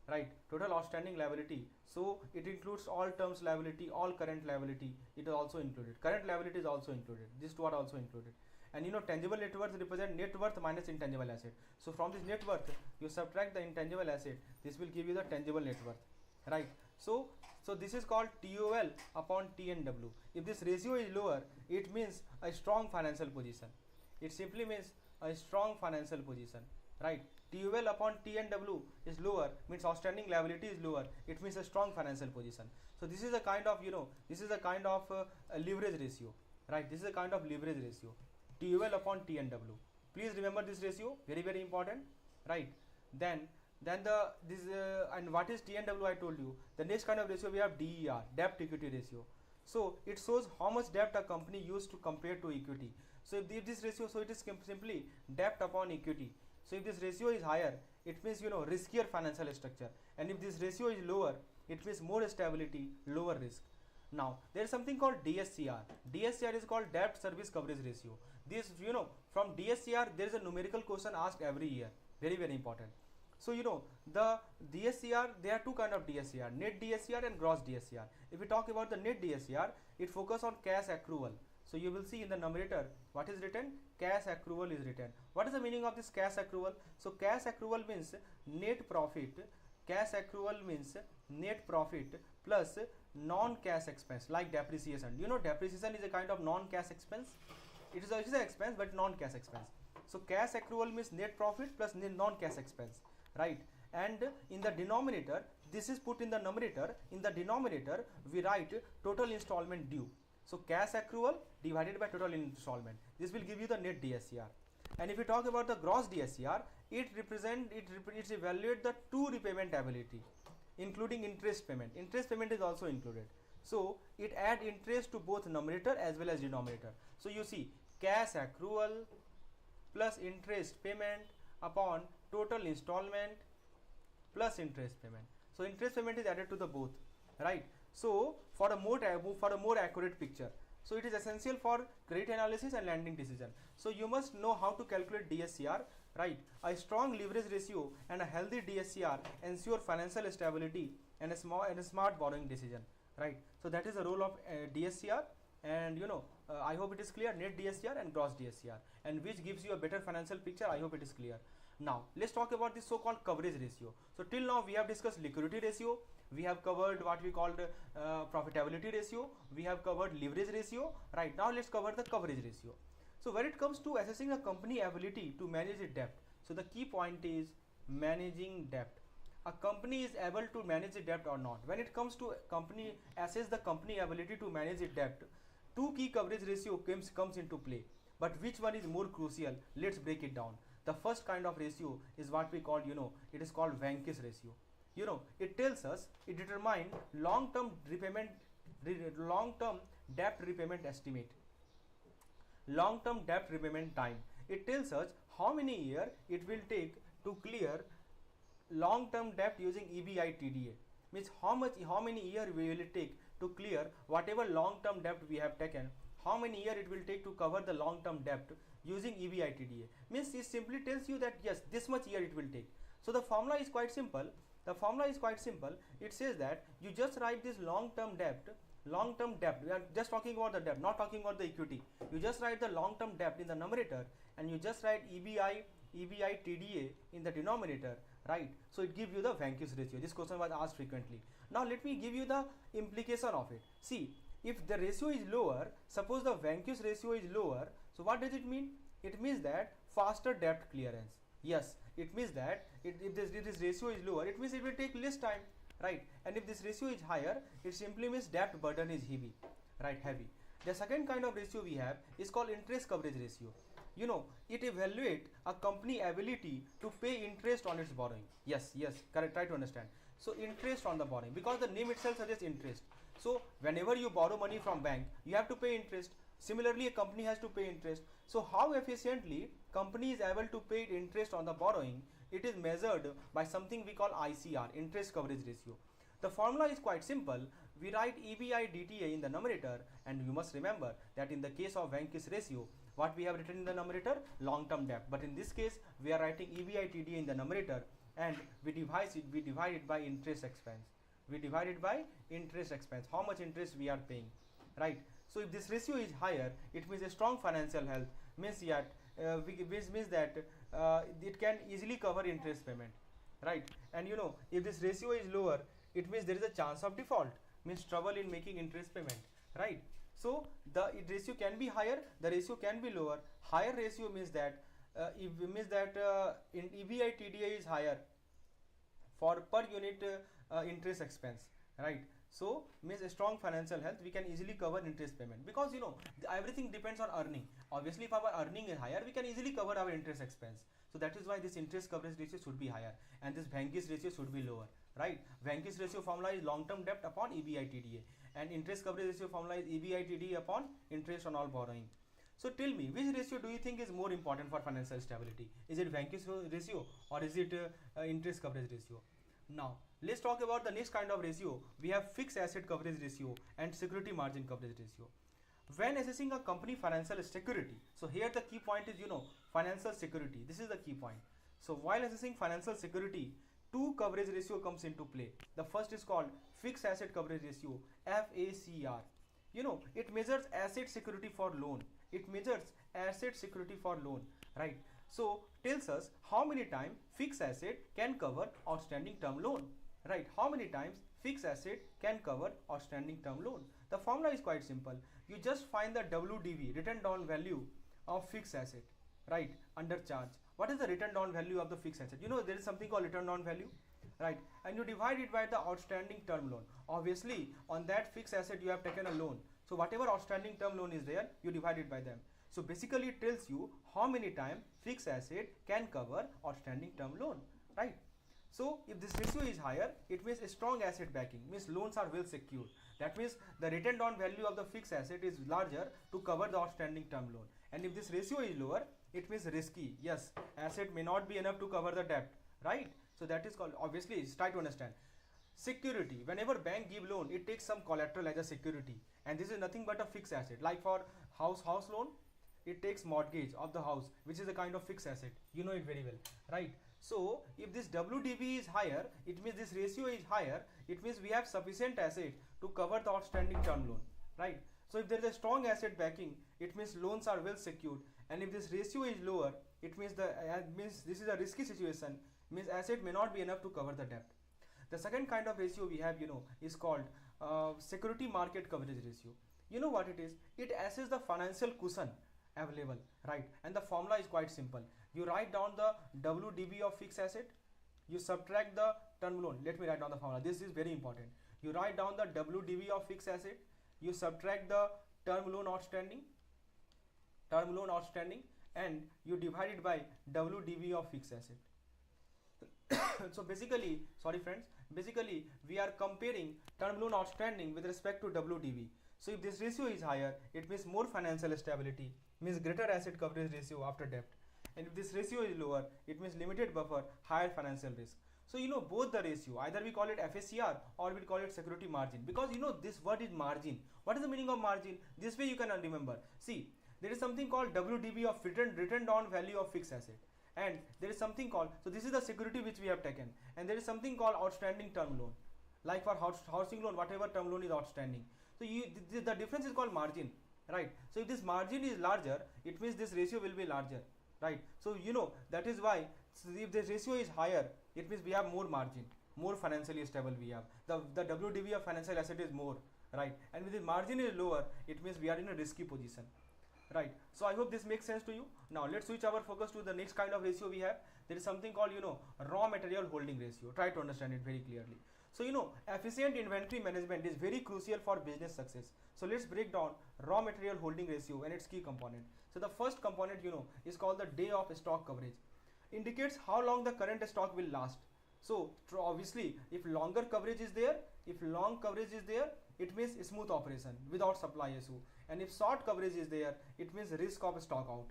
right, total outstanding liability. So it includes all terms liability, all current liability, it is also included, current liability is also included, these two are also included. And tangible net worth represent net worth minus intangible asset. So from this net worth you subtract the intangible asset, this will give you the tangible net worth, right? So this is called TOL upon TNW. If this ratio is lower, it means a strong financial position. It simply means a strong financial position, right? TOL upon TNW is lower, means outstanding liability is lower, it means a strong financial position. So this is a kind of a leverage ratio, right? This is a kind of leverage ratio, TOL upon TNW. Please remember this ratio, very very important, right? Then and what is TNW? I told you. The next kind of ratio we have DER, debt equity ratio. So it shows how much debt a company used to compare to equity. So if this ratio, so it is simply debt upon equity. So if this ratio is higher, it means riskier financial structure, and if this ratio is lower, it means more stability, lower risk. Now there is something called DSCR. DSCR is called debt service coverage ratio. This from DSCR there is a numerical question asked every year, very very important. So the DSCR, there are two kind of DSCR, net DSCR and gross DSCR. If we talk about the net DSCR, it focus on cash accrual. So you will see in the numerator what is written, cash accrual is written. What is the meaning of this cash accrual? So cash accrual means net profit. Cash accrual means net profit plus non-cash expense like depreciation. Depreciation is a kind of non-cash expense. It is an expense but non-cash expense. So cash accrual means net profit plus non-cash expense, right? And in the denominator, this is put in the numerator. In the denominator, we write total installment due. So cash accrual divided by total installment. This will give you the net DSCR. And if we talk about the gross DSCR, it evaluates the two repayment ability, including interest payment. Interest payment is also included. So it adds interest to both numerator as well as denominator. So you see cash accrual plus interest payment upon total installment plus interest payment. So interest payment is added to the both, right? So for a more accurate picture, so it is essential for credit analysis and lending decision. So you must know how to calculate DSCR, right? A strong leverage ratio and a healthy DSCR ensure financial stability and a smart borrowing decision, right? So that is the role of DSCR, and I hope it is clear, net DSCR and gross DSCR, and which gives you a better financial picture. I hope it is clear. Now let's talk about the so-called coverage ratio. So till now we have discussed liquidity ratio, we have covered what we called profitability ratio, we have covered leverage ratio, right? Now let's cover the coverage ratio. So when it comes to assessing a company ability to manage its debt, so the key point is managing debt. A company is able to manage the debt or not. When it comes to assess the company ability to manage its debt, two key coverage ratio comes into play. But which one is more crucial? Let's break it down. The first kind of ratio is what we call, it is called Vanquish ratio. It tells us, it determines long-term debt repayment estimate, long-term debt repayment time. It tells us how many years it will take to clear long-term debt using EBITDA. Means how many years will it take to clear whatever long-term debt we have taken, how many years it will take to cover the long-term debt using EBITDA. Means it simply tells you that yes, this much year it will take. So the formula is quite simple. It says that you just write this long-term debt. We are just talking about the debt, not talking about the equity. You just write the long-term debt in the numerator, and you just write EBITDA in the denominator, right? So it gives you the Vanquish ratio. This question was asked frequently. Now let me give you the implication of it. See, if the ratio is lower, suppose the Vanquish ratio is lower, so what does it mean? It means that faster debt clearance. Yes, it means that if this ratio is lower, it means it will take less time, right? And if this ratio is higher, it simply means debt burden is heavy, right? Heavy. The second kind of ratio we have is called interest coverage ratio. It evaluates a company ability to pay interest on its borrowing. Yes, correct, try to understand. So interest on the borrowing, because the name itself suggests interest. So whenever you borrow money from bank, you have to pay interest. Similarly, a company has to pay interest. So how efficiently company is able to pay interest on the borrowing, it is measured by something we call ICR, interest coverage ratio. The formula is quite simple. We write EBITDA in the numerator, and you must remember that in the case of Vanquish ratio, what we have written in the numerator, long term debt, but in this case we are writing EBITDA in the numerator, and we divide it by interest expense. We divide it by interest expense, how much interest we are paying, right? So if this ratio is higher, it means a strong financial health, means yet which means that it can easily cover interest payment, right? And if this ratio is lower, it means there is a chance of default, means trouble in making interest payment, right? So the ratio can be higher, the ratio can be lower. Higher ratio means that in EBITDA is higher for per unit interest expense, right? So means a strong financial health, we can easily cover interest payment, because everything depends on earning. Obviously if our earning is higher, we can easily cover our interest expense. So that is why this interest coverage ratio should be higher, and this Vanquish ratio should be lower, right? Vanquish ratio formula is long term debt upon EBITDA, and interest coverage ratio formula is EBITDA upon interest on all borrowing. So tell me, which ratio do you think is more important for financial stability? Is it Vanquish ratio, or is it interest coverage ratio? Now let's talk about the next kind of ratio. We have fixed asset coverage ratio and security margin coverage ratio. When assessing a company financial security, so here the key point is financial security. This is the key point. So while assessing financial security, two coverage ratio comes into play. The first is called fixed asset coverage ratio, FACR. It measures asset security for loan. It measures asset security for loan, right? So tells us how many times fixed asset can cover outstanding term loan, right? How many times fixed asset can cover outstanding term loan. The formula is quite simple. You just find the WDV, written down value of fixed asset, right, under charge. What is the written down value of the fixed asset? There is something called written down value, right? And you divide it by the outstanding term loan. Obviously on that fixed asset you have taken a loan, so whatever outstanding term loan is there, you divide it by them. So basically it tells you how many times fixed asset can cover outstanding term loan, right? So if this ratio is higher, it means a strong asset backing, means loans are well secured. That means the written down value of the fixed asset is larger to cover the outstanding term loan. And if this ratio is lower, it means risky. Yes, asset may not be enough to cover the debt, right? So that is called, obviously it's try to understand. Security, whenever bank give loan, it takes some collateral as a security, and this is nothing but a fixed asset. Like for house loan, it takes mortgage of the house, which is a kind of fixed asset. You know it very well, right? So if this WDV is higher, it means this ratio is higher, it means we have sufficient asset to cover the outstanding term loan, right? So if there is a strong asset backing, it means loans are well secured. And if this ratio is lower, it means this is a risky situation, means asset may not be enough to cover the debt. The second kind of ratio we have is called security market coverage ratio. You know what it is? It assesses the financial cushion available, right? And the formula is quite simple. You write down the WDV of fixed asset, you subtract the term loan. Let me write down the formula. This is very important. You write down the WDV of fixed asset, you subtract the term loan outstanding, and you divide it by WDV of fixed asset. So basically, sorry friends, basically we are comparing term loan outstanding with respect to WDV. So if this ratio is higher, it means more financial stability, means greater asset coverage ratio after debt. And if this ratio is lower, it means limited buffer, higher financial risk. So both the ratio, either we call it FACR or we call it security margin, because this word is margin. What is the meaning of margin? This way you can remember. See, there is something called WDV of written down value of fixed asset, and there is something called, so this is the security which we have taken, and there is something called outstanding term loan, like for housing loan, whatever term loan is outstanding. So the difference is called margin, right? So if this margin is larger, it means this ratio will be larger, right? So that is why, so if this ratio is higher, it means we have more margin, more financially stable we have. The WDV of financial asset is more, right? And if the margin is lower, it means we are in a risky position, right? So I hope this makes sense to you. Now let's switch our focus to the next kind of ratio we have. There is something called raw material holding ratio. Try to understand it very clearly. So efficient inventory management is very crucial for business success. So let's break down raw material holding ratio and its key component. So the first component is called the day of stock coverage. Indicates how long the current stock will last. So obviously if longer coverage is there, if long coverage is there, it means smooth operation without supply issue, and if short coverage is there, it means risk of stock out.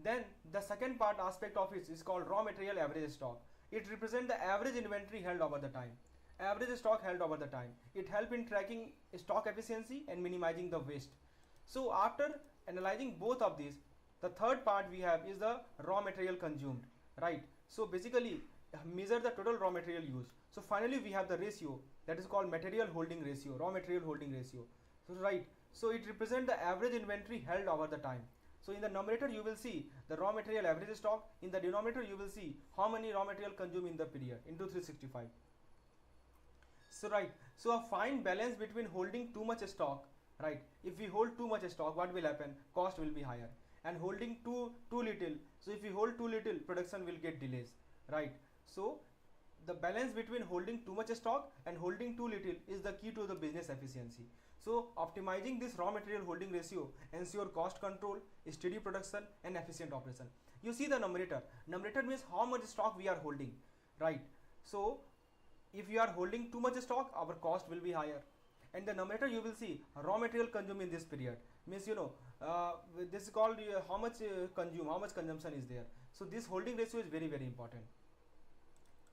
Then the second part aspect of it is called raw material average stock. It represents the average inventory held over the time. Average stock held over the time. It helps in tracking stock efficiency and minimizing the waste. So after analyzing both of these, the third part we have is the raw material consumed, right? So basically measure the total raw material used. So finally we have the ratio that is called material holding ratio, raw material holding ratio. So right, so it represents the average inventory held over the time. So in the numerator you will see the raw material average stock, in the denominator you will see how many raw material consumed in the period into 365. So right, so a fine balance between holding too much stock, right? If we hold too much stock, what will happen? Cost will be higher. And holding too little, so if we hold too little, production will get delays, right? So the balance between holding too much stock and holding too little is the key to the business efficiency. So optimizing this raw material holding ratio ensure cost control, steady production and efficient operation. You see the numerator. Numerator means how much stock we are holding, right? So if you are holding too much stock, our cost will be higher. And the numerator you will see raw material consumed in this period, means this is called how much how much consumption is there. So this holding ratio is very important,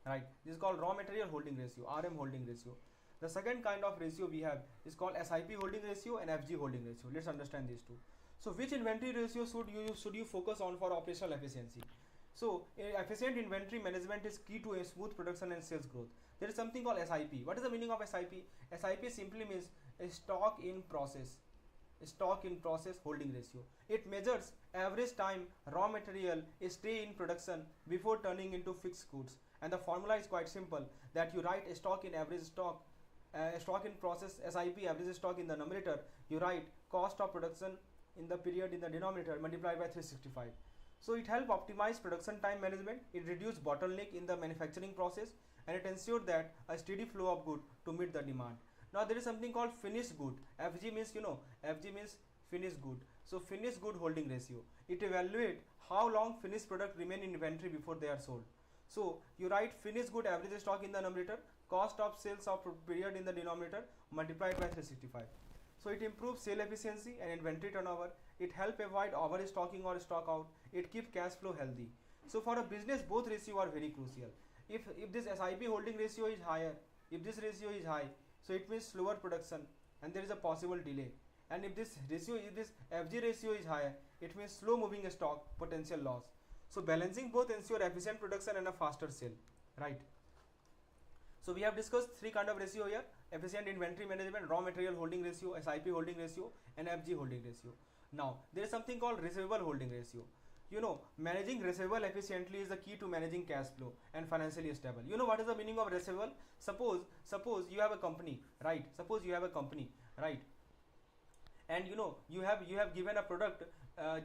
right? This is called raw material holding ratio, RM holding ratio. The second kind of ratio we have is called SIP holding ratio and FG holding ratio. Let's understand these two. So which inventory ratio should you focus on for operational efficiency? So efficient inventory management is key to a smooth production and sales growth. There is something called SIP. What is the meaning of SIP? SIP simply means a stock in process holding ratio. It measures average time raw material stay in production before turning into fixed goods. And the formula is quite simple, that you write a stock in average stock, stock in process SIP average stock in the numerator, you write cost of production in the period in the denominator multiplied by 365. So it helps optimize production time management, it reduces bottleneck in the manufacturing process, and it ensures that a steady flow of good to meet the demand. Now there is something called finished good. FG means FG means finished good. So finished good holding ratio. It evaluates how long finished product remain in inventory before they are sold. So you write finished good average stock in the numerator, cost of sales of period in the denominator multiplied by 365. So it improves sale efficiency and inventory turnover. It helps avoid overstocking or stock out. It keeps cash flow healthy. So for a business, both ratio are very crucial. If this SIP holding ratio is higher, if this ratio is high, so it means slower production and there is a possible delay. And if this FG ratio is higher, it means slow moving stock, potential loss. So balancing both ensure efficient production and a faster sale, right? So we have discussed three kind of ratio here: efficient inventory management, raw material holding ratio, SIP holding ratio, and FG holding ratio. Now there is something called receivable holding ratio. Managing receivable efficiently is the key to managing cash flow and financially stable. You know what is the meaning of receivable? Suppose you have a company, right? And you have given a product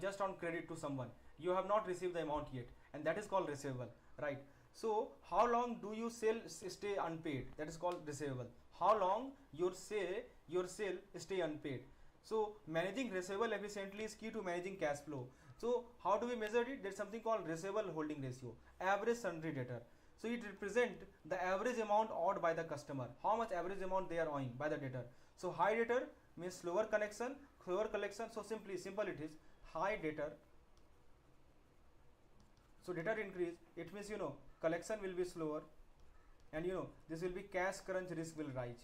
just on credit to someone. You have not received the amount yet, and that is called receivable, right? So how long do you stay unpaid? That is called receivable. How long your sale stay unpaid? So managing receivable efficiently is key to managing cash flow. So how do we measure it? There is something called receivable holding ratio, average sundry debtor. So it represents the average amount owed by the customer, how much average amount they are owing by the debtor. So high debtor means slower collection. So simple it is high debtor. So debtor increase, it means collection will be slower, and this will be cash crunch, risk will rise.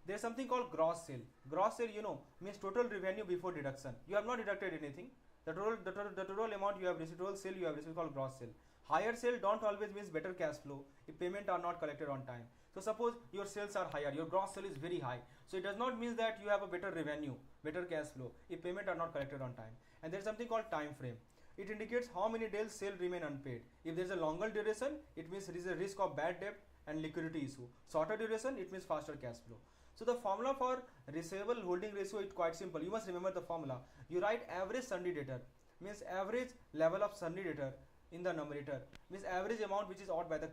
There is something called gross sale. Gross sale means total revenue before deduction. You have not deducted anything. The total amount you have received, total sale you have received, called gross sale. Higher sale don't always means better cash flow if payment are not collected on time. So suppose your sales are higher, your gross sale is very high. So it does not mean that you have a better revenue, better cash flow if payment are not collected on time. And there is something called time frame. It indicates how many days sale remain unpaid. If there is a longer duration, it means there is a risk of bad debt and liquidity issue. Shorter duration, it means faster cash flow. So the formula for receivable holding ratio is quite simple. You must remember the formula. You write average sundry debtor, means average level of sundry debtor in the numerator, means average amount which is owed by the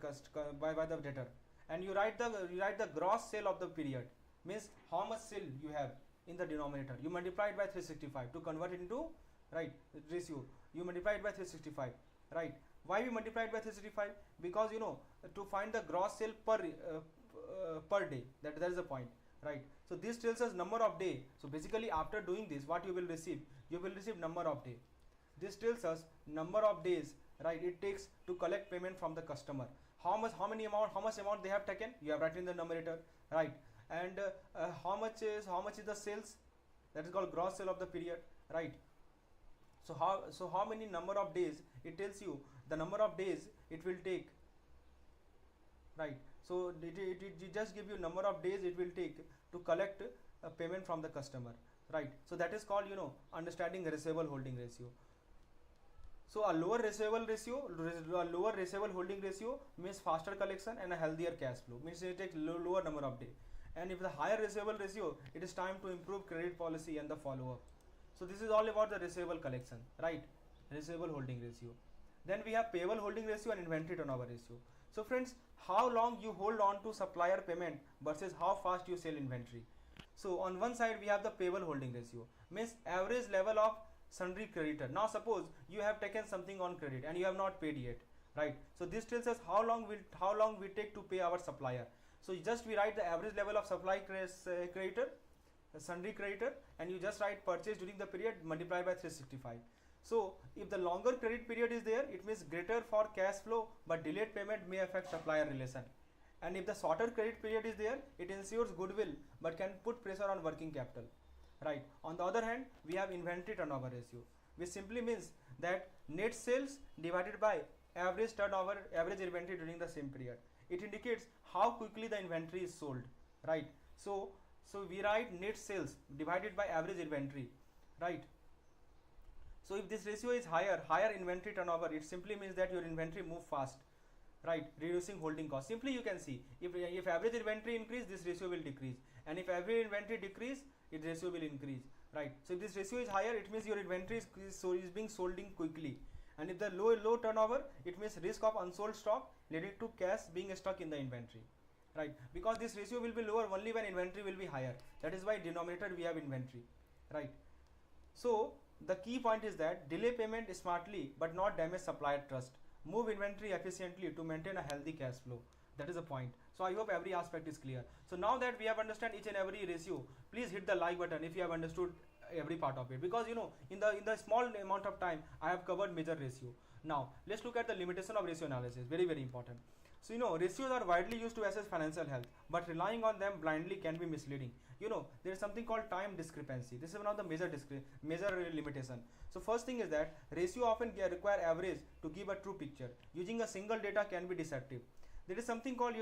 by the debtor, and you write the gross sale of the period, means how much sale you have in the denominator. You multiply it by 365 to convert it into ratio. You multiply it by 365, right? Why we multiply it by 365? Because to find the gross sale per day. That is the point, right? So this tells us number of day. So basically after doing this, what you will receive? You will receive number of day. This tells us number of days, right, it takes to collect payment from the customer. How much amount they have taken, you have written in the numerator, right? And how much is the sales, that is called gross sale of the period, right? So how many number of days, it tells you the number of days it will take, right? So it just give you number of days it will take to collect a payment from the customer, right? So that is called, understanding receivable holding ratio. So a lower receivable holding ratio means faster collection and a healthier cash flow, means it takes lower number of days. And if the higher receivable ratio, it is time to improve credit policy and the follow up. So this is all about the receivable collection, right? Receivable holding ratio. Then we have payable holding ratio and inventory turnover ratio. So friends, how long you hold on to supplier payment versus how fast you sell inventory. So on one side we have the payable holding ratio, means average level of sundry creditor. Now suppose you have taken something on credit and you have not paid yet, right? So this tells us how long we take to pay our supplier. So just we write the average level of supply creditor, sundry creditor, and you just write purchase during the period multiplied by 365. So if the longer credit period is there, it means greater for cash flow, but delayed payment may affect supplier relation. And if the shorter credit period is there, it ensures goodwill but can put pressure on working capital, right? On the other hand, we have inventory turnover ratio, which simply means that net sales divided by average turnover, average inventory during the same period. It indicates how quickly the inventory is sold, right? So we write net sales divided by average inventory, right? So if this ratio is higher inventory turnover, it simply means that your inventory move fast, right, reducing holding cost. Simply you can see, if average inventory increase, this ratio will decrease, and if average inventory decrease, its ratio will increase, right? So if this ratio is higher, it means your inventory is being sold in quickly. And if the low turnover, it means risk of unsold stock leading to cash being stuck in the inventory, right? Because this ratio will be lower only when inventory will be higher. That is why denominator we have inventory, right? So the key point is that delay payment smartly but not damage supplier trust. Move inventory efficiently to maintain a healthy cash flow. That is the point. So I hope every aspect is clear. So now that we have understood each and every ratio, please hit the like button if you have understood every part of it, because in the small amount of time I have covered major ratio. Now let's look at the limitation of ratio analysis. Very important. So ratios are widely used to assess financial health, but relying on them blindly can be misleading. There is something called time discrepancy. This is one of the major limitation. So first thing is that ratio often require average to give a true picture. Using a single data can be deceptive. There is something called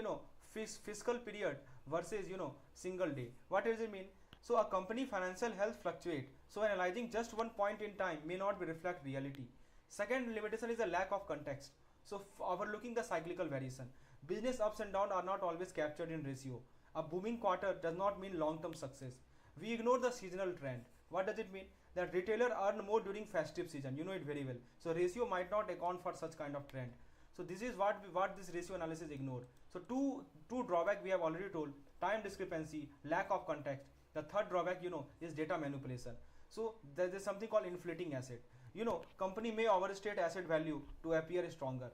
fiscal period versus single day. What does it mean? So a company financial health fluctuate, so analyzing just one point in time may not reflect reality. Second limitation is a lack of context. So overlooking the cyclical variation. Business ups and downs are not always captured in ratio. A booming quarter does not mean long-term success. We ignore the seasonal trend. What does it mean? That retailer earn more during festive season. You know it very well. So ratio might not account for such kind of trend. So this is what this ratio analysis ignore. So two drawback we have already told: time discrepancy, lack of context. The third drawback is data manipulation. So there is something called inflating asset. Company may overstate asset value to appear stronger.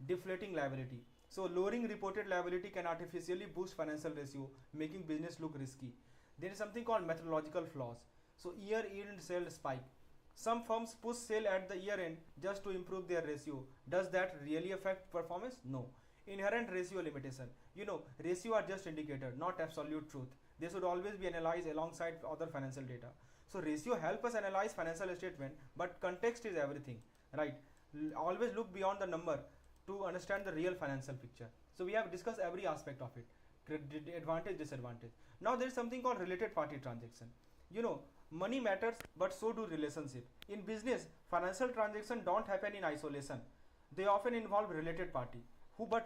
Deflating liability. So lowering reported liability can artificially boost financial ratio, making business look risky. There is something called methodological flaws. So year-end sales spike. Some firms push sale at the year end just to improve their ratio. Does that really affect performance? No. Inherent ratio limitation. Ratio are just indicator, not absolute truth. They should always be analyzed alongside other financial data. So ratio help us analyze financial statement, but context is everything, right? Always look beyond the number to understand the real financial picture. So we have discussed every aspect of it, advantage, disadvantage. Now there is something called related party transaction. Money matters, but so do relationship. In business, financial transactions don't happen in isolation. They often involve related party.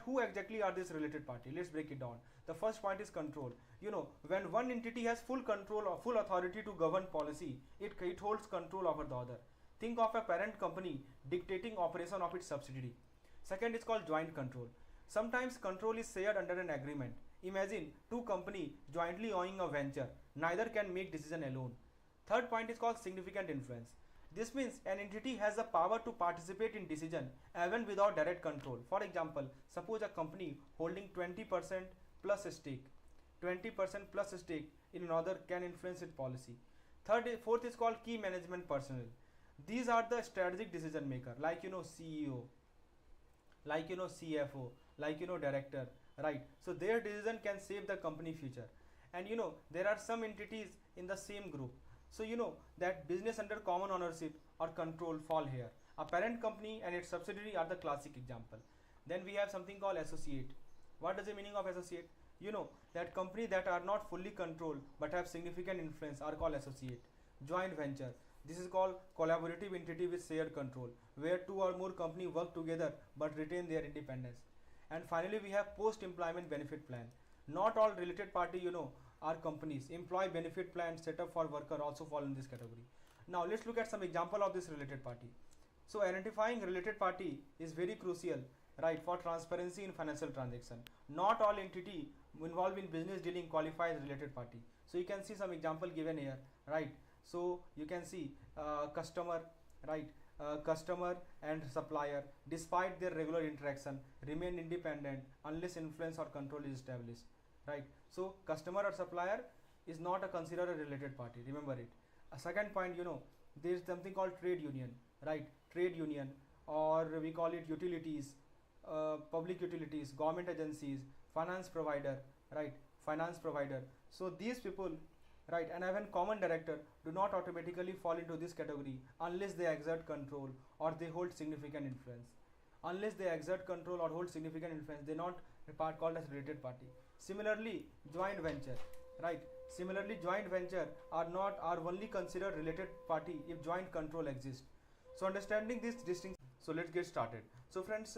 Who exactly are this related party? Let's break it down. The first point is control. When one entity has full control or full authority to govern policy, it holds control over the other. Think of a parent company dictating operation of its subsidiary. Second is called joint control. Sometimes control is shared under an agreement. Imagine two companies jointly owning a venture. Neither can make decision alone. Third point is called significant influence. This means an entity has the power to participate in decision even without direct control. For example, suppose a company holding 20% plus a stake. 20% plus stake in another can influence its policy. Fourth is called key management personnel. These are the strategic decision maker, like CEO, like CFO, like director, right? So their decision can save the company future. And there are some entities in the same group, so that business under common ownership or control fall here. A parent company and its subsidiary are the classic example. Then we have something called associate. What is the meaning of associate? That company that are not fully controlled but have significant influence are called associate. Joint venture, this is called collaborative entity with shared control, where two or more company work together but retain their independence. And finally we have post employment benefit plan. Not all related party are companies. Employee benefit plan set up for worker also fall in this category. Now let's look at some example of this related party. So identifying related party is very crucial, right, for transparency in financial transaction. Not all entity involved in business dealing qualify as related party. So you can see some example given here, right? So you can see customer, right? Customer and supplier, despite their regular interaction, remain independent unless influence or control is established, right? So customer or supplier is not a considered a related party. Remember it. A second point, there is something called trade union, right? Trade union, or we call it utilities, public utilities, government agencies, finance provider, right? Finance provider. So these people, right, and even common director do not automatically fall into this category unless they exert control or they hold significant influence. Unless they exert control or hold significant influence, they not a part called as related party. Similarly, joint venture, right? Similarly, joint venture are only considered related party if joint control exists. So understanding this distinction. So let's get started. So friends,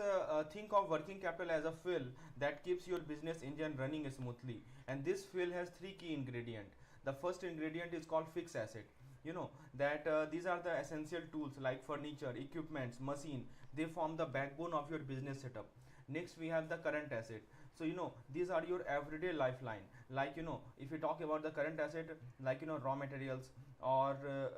think of working capital as a fuel that keeps your business engine running smoothly, and this fuel has three key ingredients. The first ingredient is called fixed asset. These are the essential tools like furniture, equipments, machine. They form the backbone of your business setup. Next we have the current asset. So these are your everyday lifeline. Like if you talk about the current asset, like raw materials or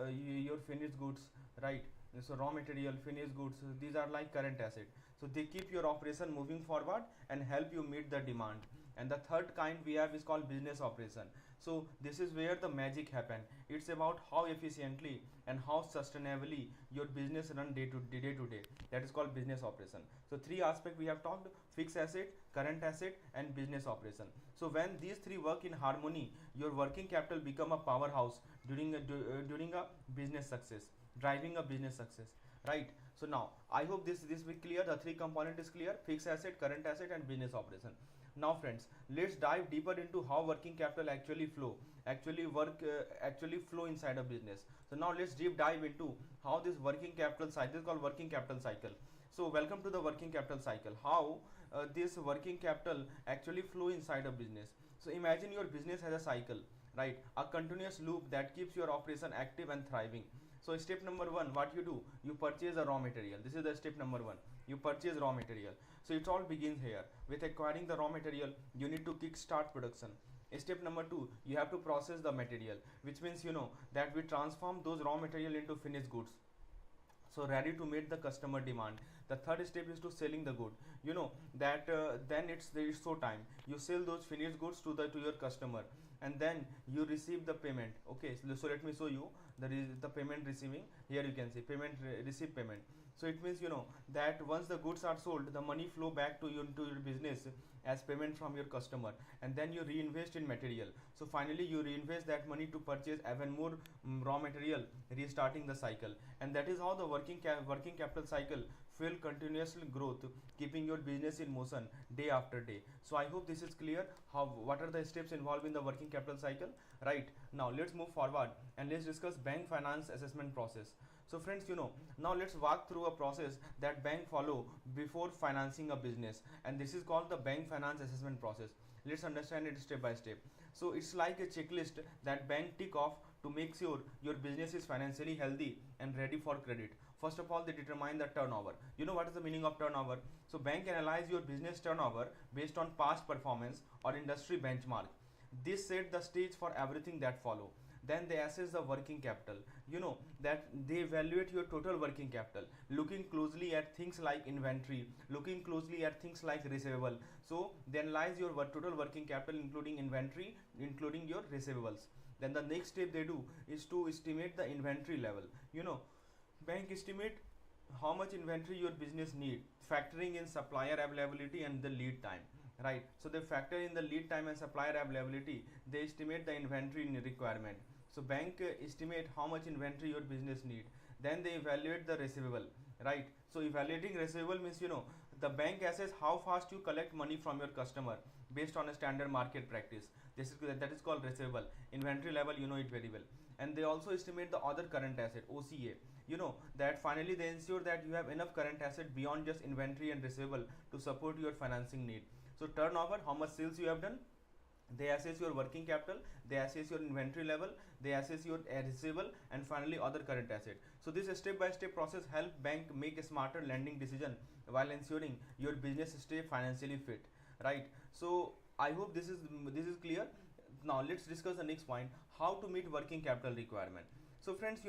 your finished goods, right? So raw material, finished goods, these are like current asset. So they keep your operation moving forward and help you meet the demand. And the third kind we have is called business operation. So this is where the magic happen. It's about how efficiently and how sustainably your business run day to day. That is called business operation. So three aspects we have talked: fixed asset, current asset, and business operation. So when these three work in harmony, your working capital become a powerhouse during a business success, driving a business success, right? So now I hope this will be clear. The three component is clear: fixed asset, current asset, and business operation. Now friends, let's dive deeper into how working capital actually flow inside a business. So now let's deep dive into how this working capital cycle is called working capital cycle. So welcome to the working capital cycle. How this working capital actually flow inside a business. So imagine your business has a cycle, right? A continuous loop that keeps your operation active and thriving. So step number one, what you do? You purchase a raw material. This is the step number one. You purchase raw material. So it all begins here. With acquiring the raw material, you need to kickstart production. Step number two, you have to process the material, which means that we transform those raw material into finished goods, so ready to meet the customer demand. The third step is to selling the good. Then it's so time. You sell those finished goods to your customer, and then you receive the payment. Okay, so let me show you the payment receiving. Here you can see payment, receive payment. So it means that once the goods are sold, the money flow back to your business as payment from your customer, and then you reinvest in material. So finally you reinvest that money to purchase even more raw material, restarting the cycle. And that is how the working capital cycle fuel continuous growth, keeping your business in motion day after day. So I hope this is clear what are the steps involved in the working capital cycle, right? Now let's move forward and let's discuss bank finance assessment process. So friends, now let's walk through a process that bank follow before financing a business, and this is called the bank finance assessment process. Let's understand it step by step. So it's like a checklist that bank tick off to make sure your business is financially healthy and ready for credit. First of all, they determine the turnover. What is the meaning of turnover? So bank analyze your business turnover based on past performance or industry benchmark. This set the stage for everything that follow. Then they assess the working capital. that they evaluate your total working capital, looking closely at things like inventory, looking closely at things like receivable. So they analyze your total working capital, including inventory, including your receivables. Then the next step they do is to estimate the inventory level. Bank estimate how much inventory your business need, factoring in supplier availability and the lead time, right? So they factor in the lead time and supplier availability, they estimate the inventory requirement. So bank estimate how much inventory your business need. Then they evaluate the receivable, right? So evaluating receivable means, the bank assess how fast you collect money from your customer based on a standard market practice. That is called receivable. Inventory level, you know it very well. And they also estimate the other current asset, OCA. That finally they ensure that you have enough current asset beyond just inventory and receivable to support your financing need. So turnover, how much sales you have done. They assess your working capital, they assess your inventory level, they assess your receivable, and finally other current asset. So this step-by-step process help bank make a smarter lending decision while ensuring your business stay financially fit, right? So I hope this is clear. Now let's discuss the next point: how to meet working capital requirement. So friends,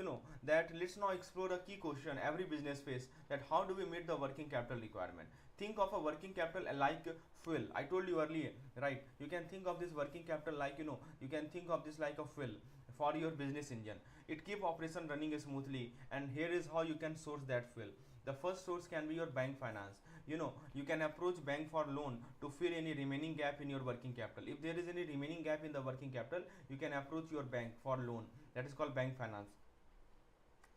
that let's now explore a key question every business face, that how do we meet the working capital requirement. Think of a working capital like fuel. I told you earlier, right? You can think of this working capital like, you can think of this like a fuel for your business engine. It keep operation running smoothly, and here is how you can source that fuel. The first source can be your bank finance. You can approach bank for loan to fill any remaining gap in your working capital. If there is any remaining gap in the working capital, you can approach your bank for loan. That is called bank finance.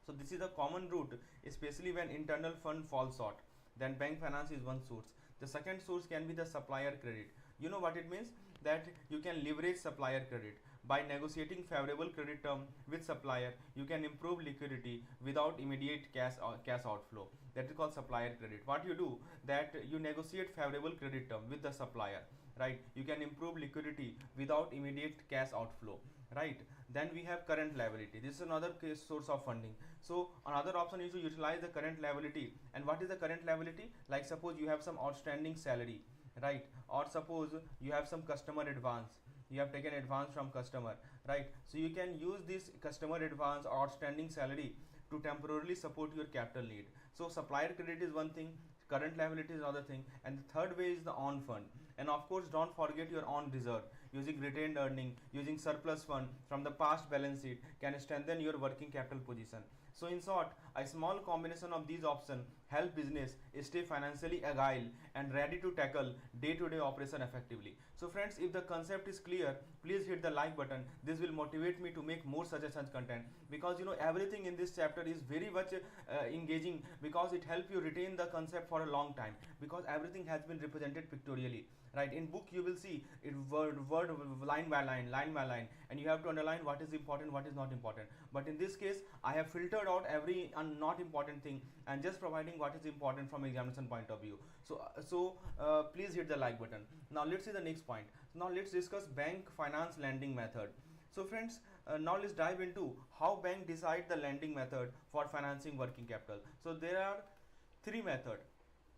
So this is a common route, especially when internal fund falls short. Then bank finance is one source. The second source can be the supplier credit. You know what it means? That you can leverage supplier credit. By negotiating favorable credit term with supplier, you can improve liquidity without immediate cash outflow. That is called supplier credit. What you do, that you negotiate favorable credit term with the supplier, right? You can improve liquidity without immediate cash outflow, right? Then we have current liability. This is another source of funding. So another option is to utilize the current liability. And what is the current liability? Like suppose you have some outstanding salary, right? Or suppose you have some customer advance, you have taken advance from customer, right? So you can use this customer advance or outstanding salary to temporarily support your capital need. So supplier credit is one thing, current liability is another thing, and the third way is the on fund. And of course don't forget your on reserve. Using retained earning, using surplus fund from the past balance sheet can strengthen your working capital position. So in short, a small combination of these options help business stay financially agile and ready to tackle day-to-day operation effectively. So friends, if the concept is clear, please hit the like button. This will motivate me to make more such content, because everything in this chapter is very much engaging, because it helps you retain the concept for a long time, because everything has been represented pictorially, right? In book you will see it word line by line, and you have to underline what is important, what is not important. But in this case I have filtered out every not important thing and just providing what is important from examination point of view. So please hit the like button. Now let's see the next point. Now let's discuss bank finance lending method. So friends, now let's dive into how bank decide the lending method for financing working capital. So there are three methods,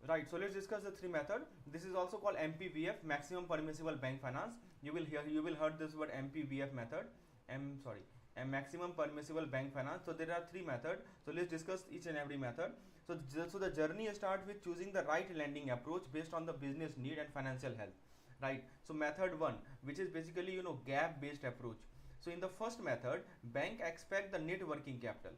right? So let's discuss the three method. This is also called MPVF, maximum permissible bank finance. You will heard this word MPVF method, and maximum permissible bank finance. So there are three methods. So let's discuss each and every method. So the journey starts with choosing the right lending approach based on the business need and financial health, right? So method 1, which is basically gap based approach. So in the first method, bank expect the net working capital.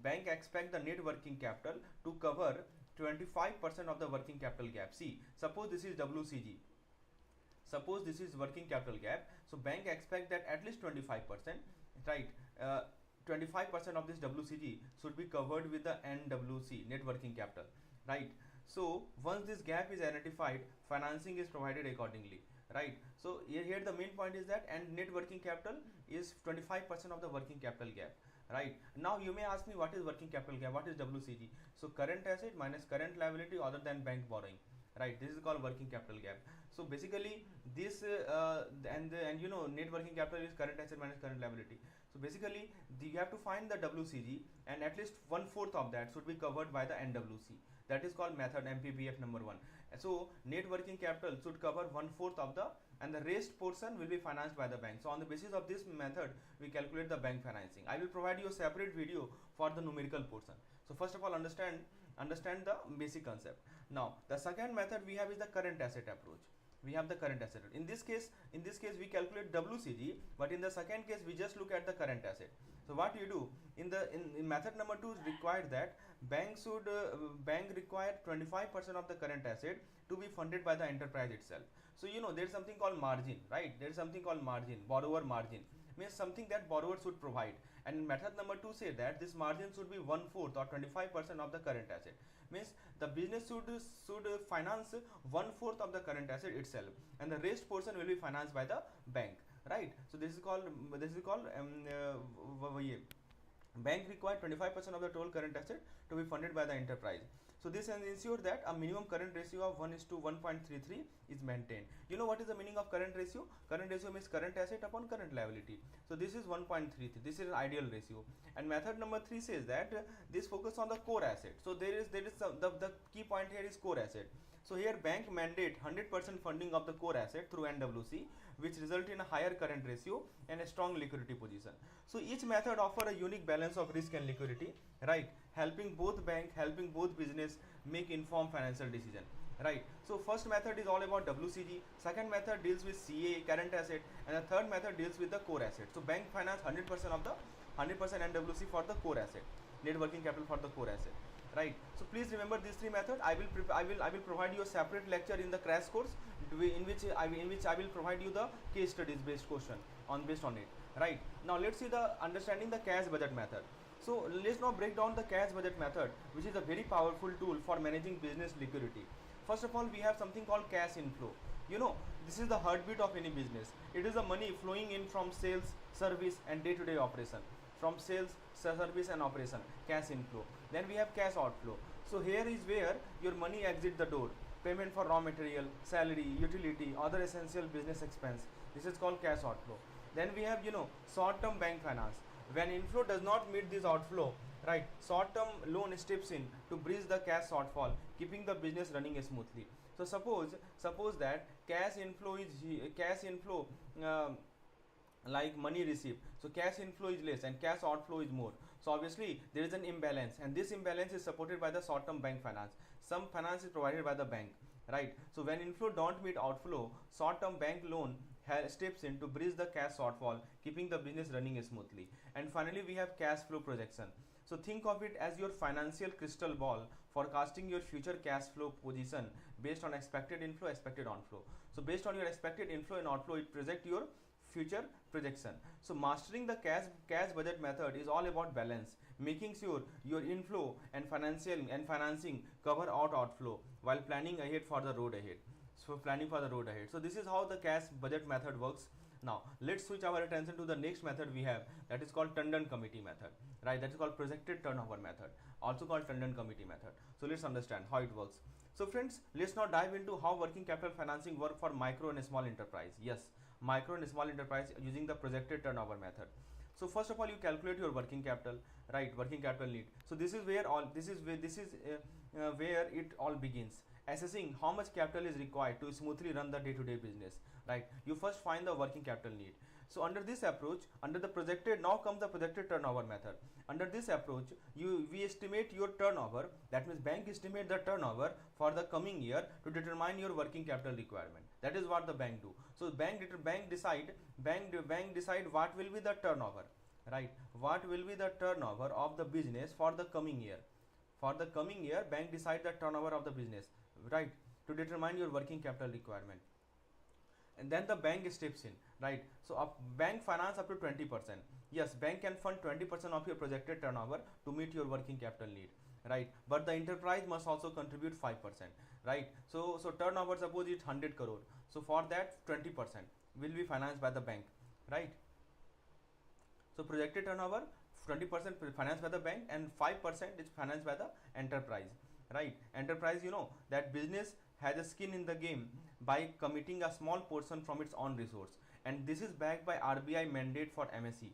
Bank expect the net working capital to cover 25% of the working capital gap. See, suppose this is WCG. Suppose this is working capital gap. So bank expect that at least 25%, right? 25% of this WCG should be covered with the NWC, net working capital, right? So once this gap is identified, financing is provided accordingly, right? So here the main point is that, and net working capital is 25% of the working capital gap, right? Now you may ask me, what is working capital gap, what is WCG? So current asset minus current liability other than bank borrowing, right? This is called working capital gap. So basically this and net working capital is current asset minus current liability. So basically you have to find the WCG, and at least 1/4 of that should be covered by the NWC, That is called method MPBF number 1. So net working capital should cover 1/4 of the, and the rest portion will be financed by the bank. So on the basis of this method, we calculate the bank financing. I will provide you a separate video for the numerical portion. So first of all, understand the basic concept. Now the second method we have is the current asset approach. We have the current asset. In this case we calculate WCG, but in the second case we just look at the current asset. So what you do in method number 2 is required that bank require 25% of the current asset to be funded by the enterprise itself. So there is something called margin, right? There is something called margin, borrower margin, means something that borrower should provide. And in method number 2 say that this margin should be 1/4 or 25% of the current asset. Means the business should finance 1/4 of the current asset itself, and the rest portion will be financed by the bank, right? So this is called bank require 25% of the total current asset to be funded by the enterprise. So this ensures that a minimum current ratio of 1:1.33 is maintained. You know what is the meaning of current ratio? Current ratio means current asset upon current liability. So this is 1.33. This is ideal ratio. And method number 3 says that this focus on the core asset. So there is the key point here is core asset. So here bank mandate 100% funding of the core asset through NWC, which result in a higher current ratio and a strong liquidity position. So each method offer a unique balance of risk and liquidity, right? Helping both business make informed financial decision, right? So first method is all about WCG, second method deals with CA, current asset, and the third method deals with the core asset. So bank finance 100% of the 100% NWC for the core asset, net working capital for the core asset, right? So please remember these three methods. I will provide you a separate lecture in the crash course in which I will provide you the case studies based question based on it, right? Now let's see the understanding the cash budget method. So let's now break down the cash budget method, which is a very powerful tool for managing business liquidity. First of all, we have something called cash inflow. This is the heartbeat of any business. It is the money flowing in from sales, service, and day-to-day operation. From sales, service, and operation, cash inflow. Then we have cash outflow. So here is where your money exits the door. Payment for raw material, salary, utility, other essential business expense. This is called cash outflow. Then we have short-term bank finance. When inflow does not meet this outflow, right, short-term loan steps in to bridge the cash shortfall, keeping the business running smoothly. So suppose that cash inflow like money received, so cash inflow is less and cash outflow is more. So obviously there is an imbalance, and this imbalance is supported by the short-term bank finance. Some finance is provided by the bank, right? So when inflow don't meet outflow, short-term bank loan steps in to bridge the cash shortfall, keeping the business running smoothly. And finally we have cash flow projection. So think of it as your financial crystal ball, forecasting your future cash flow position based on expected inflow, expected outflow. So based on your expected inflow and outflow, it projects your future projection. So mastering the cash budget method is all about balance, making sure your inflow and financing cover outflow while planning ahead for the road ahead. So this is how the cash budget method works. Now let's switch our attention to the next method we have, that is called Tandon committee method, right? That is called projected turnover method, also called Tandon committee method. So let's understand how it works. So friends, let's now dive into how working capital financing work for micro and small enterprise. Yes, micro and small enterprise using the projected turnover method. So first of all, you calculate your working capital, right? Working capital need. So this is where it all begins. Assessing how much capital is required to smoothly run the day-to-day business, right? You first find the working capital need. So under this approach, now comes the projected turnover method. Under this approach, we estimate your turnover. That means bank estimate the turnover for the coming year to determine your working capital requirement. That is what the bank do. So bank decide what will be the turnover, right? What will be the turnover of the business for the coming year? For the coming year, bank decide the turnover of the business, right, to determine your working capital requirement. And then the bank steps in, right? So bank finance up to 20%. Yes, bank can fund 20% of your projected turnover to meet your working capital need, right? But the enterprise must also contribute 5%, right? So turnover, suppose it's 100 crore. So for that 20% will be financed by the bank, right? So projected turnover 20% financed by the bank and 5% is financed by the enterprise, right? Enterprise, that business has a skin in the game by committing a small portion from its own resource, and this is backed by RBI mandate for MSE.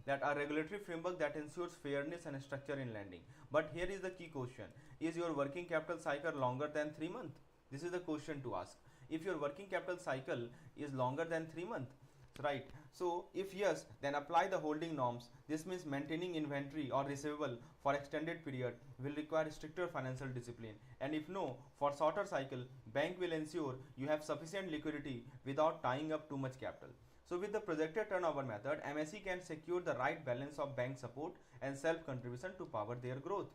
that a regulatory framework that ensures fairness and structure in lending. But here is the key question: is your working capital cycle longer than 3 months? This is the question to ask. If your working capital cycle is longer than 3 months, right? So if yes, then apply the holding norms. This means maintaining inventory or receivable for extended period will require stricter financial discipline. And if no, for shorter cycle, bank will ensure you have sufficient liquidity without tying up too much capital. So with the projected turnover method, MSE can secure the right balance of bank support and self contribution to power their growth.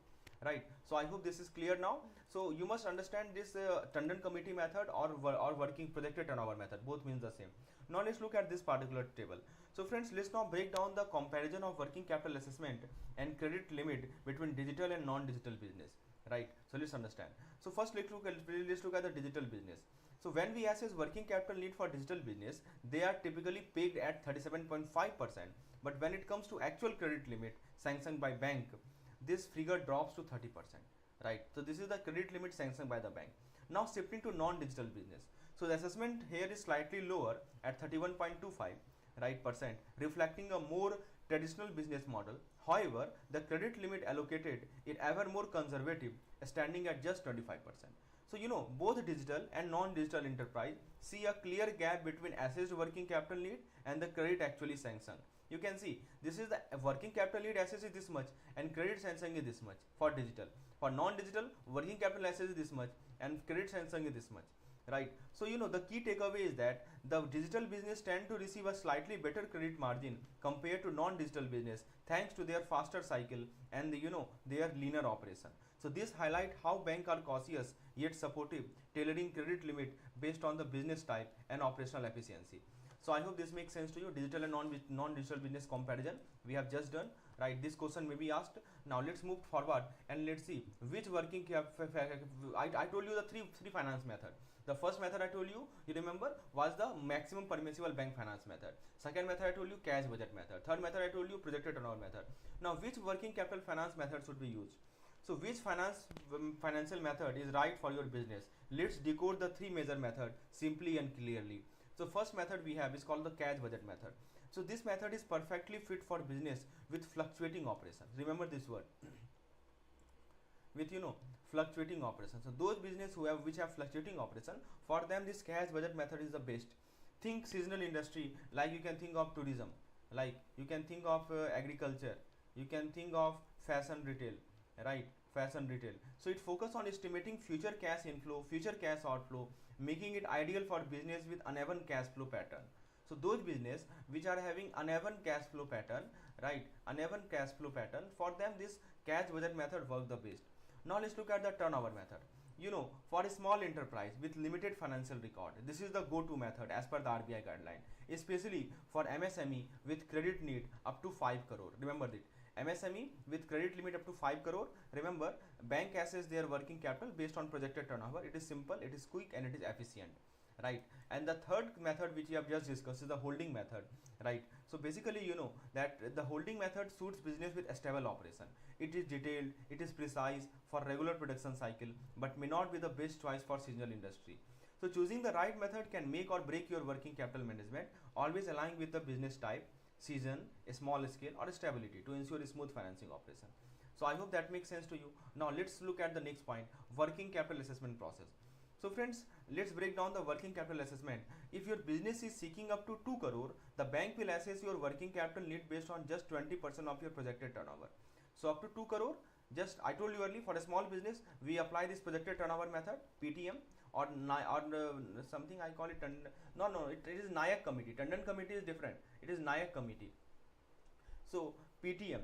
Right. So I hope this is clear now. So you must understand this Tandon committee method or working projected turnover method. Both means the same. Now let's look at this particular table. So friends, let's now break down the comparison of working capital assessment and credit limit between digital and non-digital business. Right. So let's understand. So first let's look at the digital business. So when we assess working capital need for digital business, they are typically pegged at 37.5%. But when it comes to actual credit limit sanctioned by bank, this figure drops to 30%. Right. So this is the credit limit sanctioned by the bank. Now shifting to non-digital business. So the assessment here is slightly lower at 31.25 right percent, reflecting a more traditional business model. However, the credit limit allocated is ever more conservative, standing at just 25%. So both digital and non-digital enterprise see a clear gap between assessed working capital need and the credit actually sanctioned. You can see this is the working capital need assessed is this much and credit sanctioning is this much for digital. For non-digital, working capital assessed is this much and credit sanctioning is this much. Right. So the key takeaway is that the digital business tend to receive a slightly better credit margin compared to non-digital business thanks to their faster cycle and their leaner operation. So this highlight how banks are cautious yet supportive, tailoring credit limit based on the business type and operational efficiency. So I hope this makes sense to you. Digital and non-digital business comparison we have just done. Right, this question may be asked. Now let's move forward and let's see which working I told you the three finance method. The first method I told you remember, was the maximum permissible bank finance method. Second method I told you cash budget method. Third method I told you projected turnover method. Now which working capital finance method should be used? So which financial method is right for your business? Let's decode the three major method simply and clearly. So first method we have is called the cash budget method. So this method is perfectly fit for business with fluctuating operations. Remember this word with fluctuating operations. So those business which have fluctuating operation, for them this cash budget method is the best. Think seasonal industry, like you can think of tourism, like you can think of agriculture, you can think of fashion retail, right? Fashion retail. So it focus on estimating future cash inflow, future cash outflow, making it ideal for business with uneven cash flow pattern. So those business which are having uneven cash flow pattern, right? Uneven cash flow pattern, for them this cash budget method work the best. Now let's look at the turnover method. For a small enterprise with limited financial record, this is the go-to method as per the RBI guideline, especially for MSME with credit need up to 5 crore. Remember that. MSME with credit limit up to 5 crore. Remember, bank assess their working capital based on projected turnover. It is simple, it is quick, and it is efficient. Right. And the third method which we have just discussed is the holding method. Right. So basically that the holding method suits business with a stable operation. It is detailed, it is precise for regular production cycle, but may not be the best choice for seasonal industry. So choosing the right method can make or break your working capital management, always aligning with the business type, season, a small scale, or stability to ensure a smooth financing operation. So I hope that makes sense to you. Now let's look at the next point, working capital assessment process. So friends, let's break down the working capital assessment. If your business is seeking up to 2 crore, the bank will assess your working capital need based on just 20% of your projected turnover. So up to 2 crore, just I told you earlier, for a small business, we apply this projected turnover method, PTM, or something I call it, it is NAYAC committee. Tandon committee is different. It is NAYAC committee. So PTM,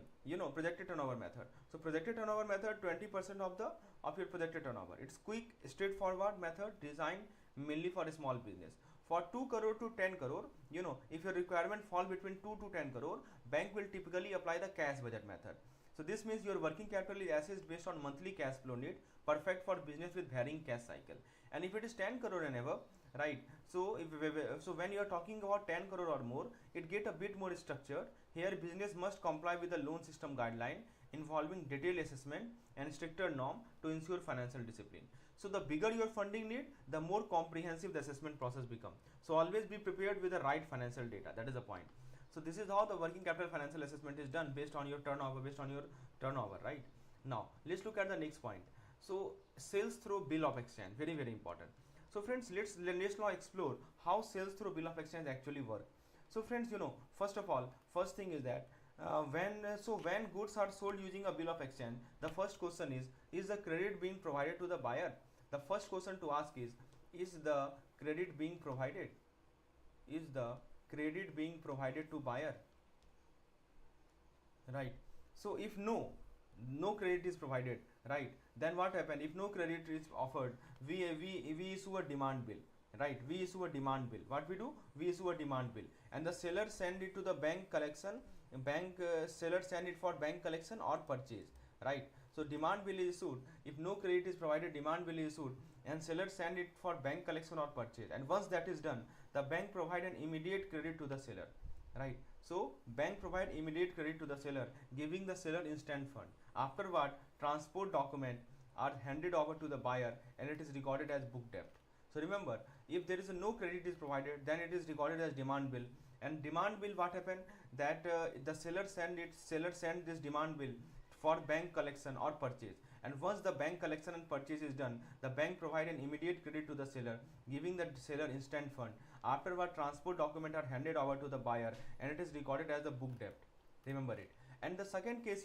projected turnover method. So projected turnover method, 20% of your projected turnover. It's quick, straightforward method designed mainly for a small business. For 2 crore to 10 crore, if your requirement fall between 2 to 10 crore, bank will typically apply the cash budget method. So this means your working capital is assessed based on monthly cash flow need, perfect for business with varying cash cycle. And if it is 10 crore and above, right? So when you are talking about 10 crore or more, it get a bit more structured. Here business must comply with the loan system guideline involving detailed assessment and stricter norm to ensure financial discipline. So the bigger your funding need, the more comprehensive the assessment process become. So always be prepared with the right financial data. That is the point. So this is how the working capital financial assessment is done, based on your turnover, right? Now let's look at the next point. So sales through bill of exchange, very very important. So friends, let's now explore how sales through bill of exchange actually work. So friends, first of all, first thing is that when goods are sold using a bill of exchange, the first question is the credit being provided to the buyer? The first question to ask is the credit being provided? Is the credit being provided to buyer? Right. So if no credit is provided, right, then what happen? If no credit is offered, we issue a demand bill, right? We issue a demand bill. What we do? We issue a demand bill, and the seller send it to the bank collection. Seller send it for bank collection or purchase, right? So demand bill is issued. If no credit is provided, demand bill is issued, and seller send it for bank collection or purchase. And once that is done, the bank provide an immediate credit to the seller, right? So bank provide immediate credit to the seller, giving the seller instant fund. Afterward, transport document are handed over to the buyer, and it is recorded as book debt. So remember, if there is no credit is provided, then it is recorded as demand bill. And demand bill, what happened? That the seller send this demand bill for bank collection or purchase. And once the bank collection and purchase is done, the bank provide an immediate credit to the seller, giving the seller instant fund. Afterward, transport document are handed over to the buyer, and it is recorded as the book debt. Remember it. And the second case,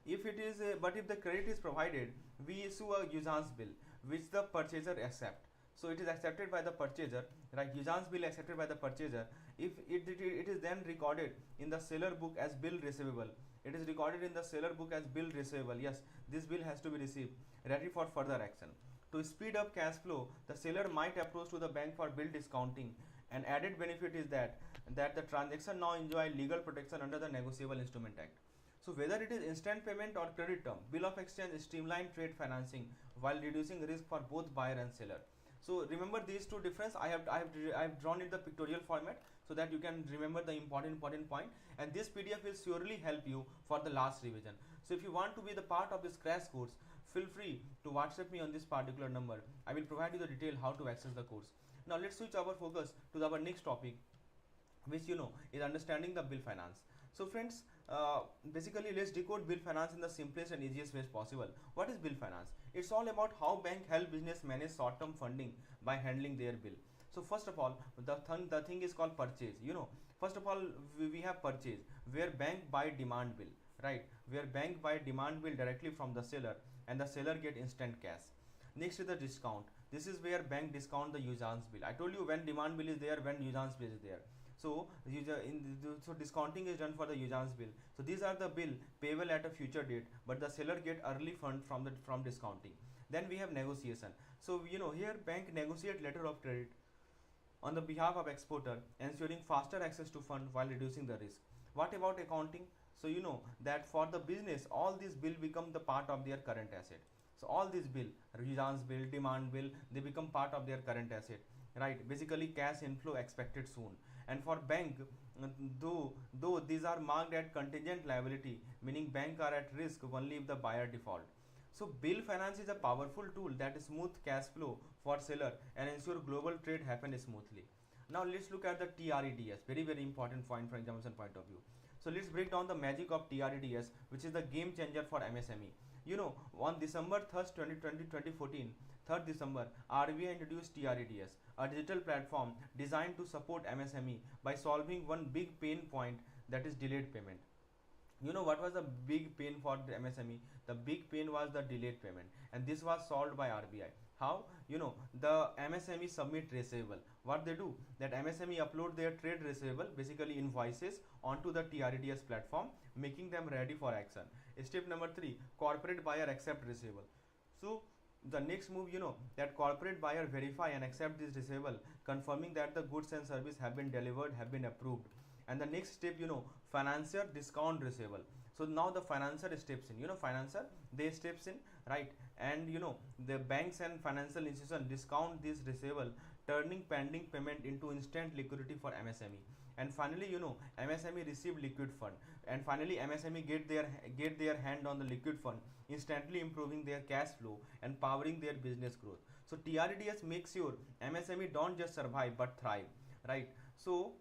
if it is but if the credit is provided, we issue a usance bill, which the purchaser accept. So it is accepted by the purchaser, right? Usance bill accepted by the purchaser. If it is then recorded in the seller book as bill receivable. It is recorded in the seller book as bill receivable. Yes, this bill has to be received, ready for further action. To speed up cash flow, the seller might approach to the bank for bill discounting. An added benefit is that the transaction now enjoy legal protection under the Negotiable Instrument Act. So whether it is instant payment or credit term, bill of exchange streamline trade financing while reducing risk for both buyer and seller. So remember these two difference. I have drawn in the pictorial format so that you can remember the important point. And this PDF will surely help you for the last revision. So if you want to be the part of this crash course, feel free to WhatsApp me on this particular number. I will provide you the detail how to access the course. Now let's switch our focus to our next topic, which is understanding the bill finance. So friends, basically let's decode bill finance in the simplest and easiest ways possible. What is bill finance? It's all about how bank help business manage short-term funding by handling their bill. So first of all, the thing is called purchase. First of all, we have purchase, where bank buy demand bill, right? Where bank buy demand bill directly from the seller, and the seller get instant cash. Next is the discount. This is where bank discount the usance bill. I told you when demand bill is there, when usance bill is there. So discounting is done for the usance bill. So these are the bill payable at a future date, but the seller get early fund from discounting. Then we have negotiation. So here bank negotiate letter of credit on the behalf of exporter, ensuring faster access to fund while reducing the risk. What about accounting? So that for the business, all these bill become the part of their current asset. So all these bill, usance bill, demand bill, they become part of their current asset, right? Basically cash inflow expected soon. And for bank, though these are marked at contingent liability, meaning bank are at risk only if the buyer default. So bill finance is a powerful tool that smooth cash flow for seller and ensure global trade happen smoothly. Now let's look at the TREDS, very very important point from examination point of view. So let's break down the magic of TREDS, which is the game changer for MSME. On December 3rd, 2014, 3rd December, RBI introduced TREDS, a digital platform designed to support MSME by solving one big pain point, that is delayed payment. What was the big pain for the MSME? The big pain was the delayed payment, and this was solved by RBI. How? The MSME submit receivable. What they do? That MSME upload their trade receivable, basically invoices, onto the TREDS platform, making them ready for action. Step number 3, corporate buyer accept receivable. So the next move, that corporate buyer verify and accept this receivable, confirming that the goods and service have been delivered, have been approved. And the next step, financier discount receivable. So now the financier steps in, financier, they steps in, right? And the banks and financial institutions discount this receivable, turning pending payment into instant liquidity for MSME. And finally, MSME receive liquid fund, and finally MSME get their hand on the liquid fund, instantly improving their cash flow and powering their business growth. So TREDS makes sure MSME don't just survive but thrive, right? So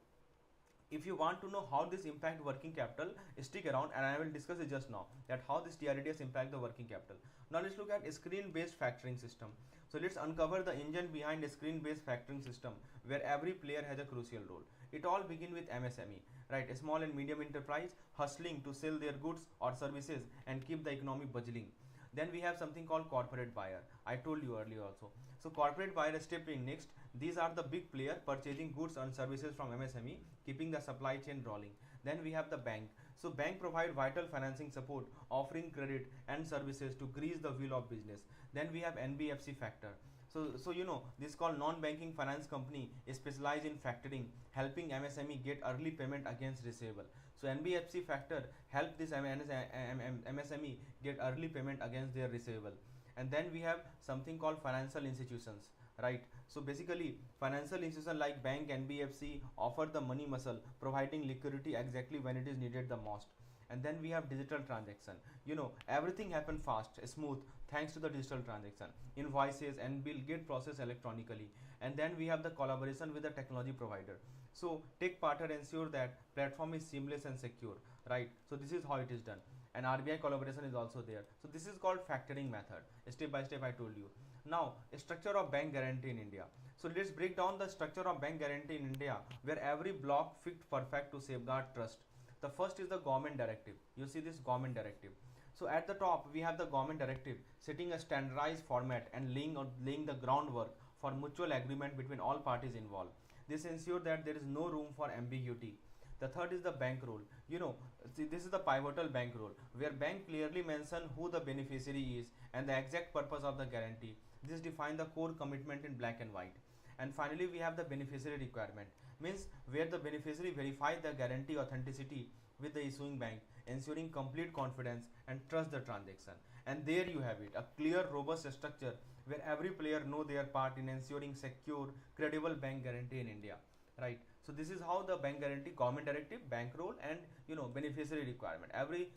If you want to know how this impact working capital, stick around and I will discuss it just now, that how this TRDS impact the working capital. Now let's look at a screen based factoring system. So let's uncover the engine behind a screen based factoring system where every player has a crucial role. It all begin with MSME, right? A small and medium enterprise hustling to sell their goods or services and keep the economy buzzing. Then we have something called corporate buyer. I told you earlier also. So corporate buyer is stepping next. These are the big player purchasing goods and services from MSME, keeping the supply chain rolling. Then we have the bank. So bank provide vital financing support, offering credit and services to grease the wheel of business. Then we have NBFC factor. So you know, this is called non-banking finance company is specialized in factoring, helping MSME get early payment against receivable. So NBFC factor help this MSME get early payment against their receivable. And then we have something called financial institutions, right? So basically financial institutions like bank, NBFC offer the money muscle, providing liquidity exactly when it is needed the most. And then we have digital transaction. You know, everything happen fast, smooth, thanks to the digital transaction. Invoices and bill get processed electronically. And then we have the collaboration with the technology provider. So take partner ensure that platform is seamless and secure, right? So this is how it is done. And RBI collaboration is also there. So this is called factoring method. Step by step I told you. Now, structure of bank guarantee in India. So let's break down the structure of bank guarantee in India, where every block fit perfect to safeguard trust. The first is the government directive. You see this government directive. So at the top we have the government directive setting a standardized format and laying the groundwork for mutual agreement between all parties involved. This ensures that there is no room for ambiguity. The third is the bank rule. You know, see, this is the pivotal bank rule where bank clearly mention who the beneficiary is and the exact purpose of the guarantee. This defines the core commitment in black and white. And finally we have the beneficiary requirement, means where the beneficiary verify the guarantee authenticity with the issuing bank, ensuring complete confidence and trust the transaction. And there you have it, a clear robust structure where every player know their part in ensuring secure credible bank guarantee in India, right? So this is how the bank guarantee, government directive, bank role, and you know, beneficiary requirement, every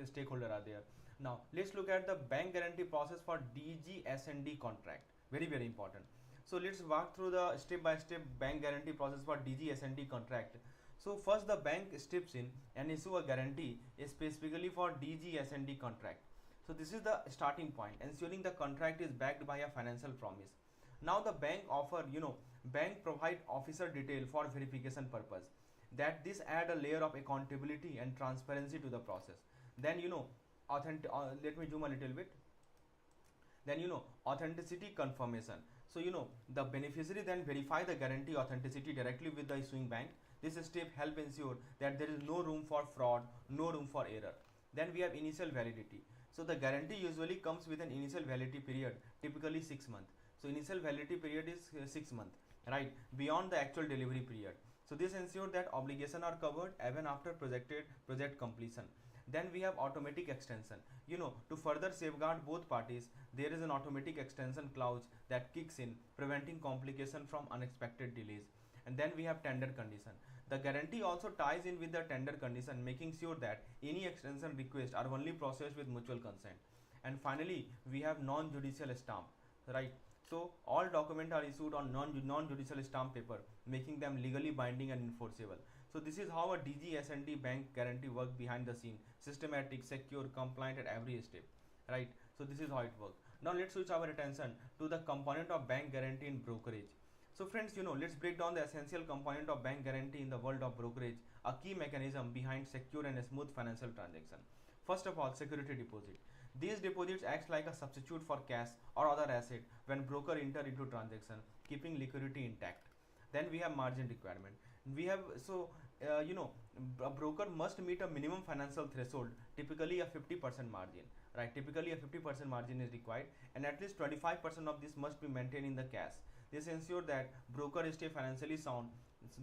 stakeholder are there. Now let's look at the bank guarantee process for DGS&D contract, very important. So let's walk through the step by step bank guarantee process for DGS&D contract. So first the bank steps in and issue a guarantee specifically for DGS&D contract. So this is the starting point, ensuring the contract is backed by a financial promise. Now the bank offer, you know, bank provide officer detail for verification purpose. That this add a layer of accountability and transparency to the process. Then you know, let me zoom a little bit. Then you know, authenticity confirmation. So you know, the beneficiary then verify the guarantee authenticity directly with the issuing bank. This step help ensure that there is no room for fraud, no room for error. Then we have initial validity. So the guarantee usually comes with an initial validity period, typically 6 months. So initial validity period is 6 months, right, beyond the actual delivery period. So this ensures that obligations are covered even after project completion. Then we have automatic extension. You know, to further safeguard both parties, there is an automatic extension clause that kicks in, preventing complication from unexpected delays. And then we have tender condition. The guarantee also ties in with the tender condition, making sure that any extension requests are only processed with mutual consent. And finally, we have non-judicial stamp, right? So all documents are issued on non-judicial stamp paper, making them legally binding and enforceable. So this is how a DGS&D bank guarantee works behind the scene, systematic, secure, compliant at every step, right? So this is how it works. Now let's switch our attention to the component of bank guarantee in brokerage. So friends, you know, let's break down the essential component of bank guarantee in the world of brokerage, a key mechanism behind secure and smooth financial transaction. First of all, security deposit. These deposits act like a substitute for cash or other asset when broker enter into transaction, keeping liquidity intact. Then we have margin requirement. We have you know, a broker must meet a minimum financial threshold, typically a 50% margin, right? Typically a 50% margin is required, and at least 25% of this must be maintained in the cash. This ensures that brokers stay financially sound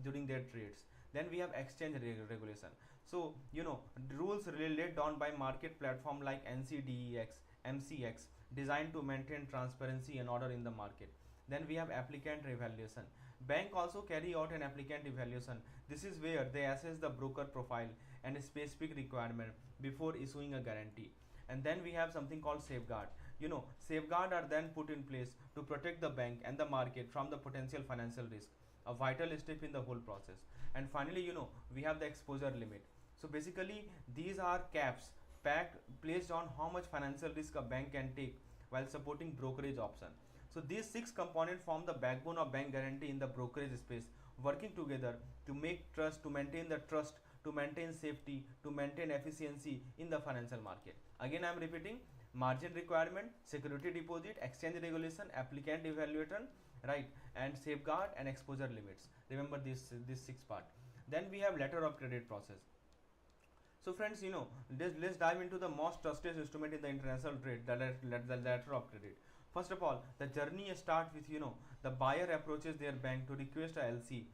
during their trades. Then we have exchange regulation. So you know, rules laid down by market platform like NCDEX, MCX, designed to maintain transparency and order in the market. Then we have applicant evaluation. Bank also carry out an applicant evaluation. This is where they assess the broker profile and a specific requirement before issuing a guarantee. And then we have something called safeguard. You know, safeguard are then put in place to protect the bank and the market from the potential financial risk. a vital step in the whole process. And finally, we have the exposure limit. So basically these are caps packed placed on how much financial risk a bank can take while supporting brokerage option. So these 6 components form the backbone of bank guarantee in the brokerage space, working together to make trust, to maintain the trust, to maintain safety, to maintain efficiency in the financial market. Again, I am repeating: margin requirement, security deposit, exchange regulation, applicant evaluation, right, and safeguard and exposure limits. Remember this 6 part. Then we have letter of credit process. So friends, let's dive into the most trusted instrument in the international trade, the letter of credit. First of all, the journey starts with, the buyer approaches their bank to request a LC.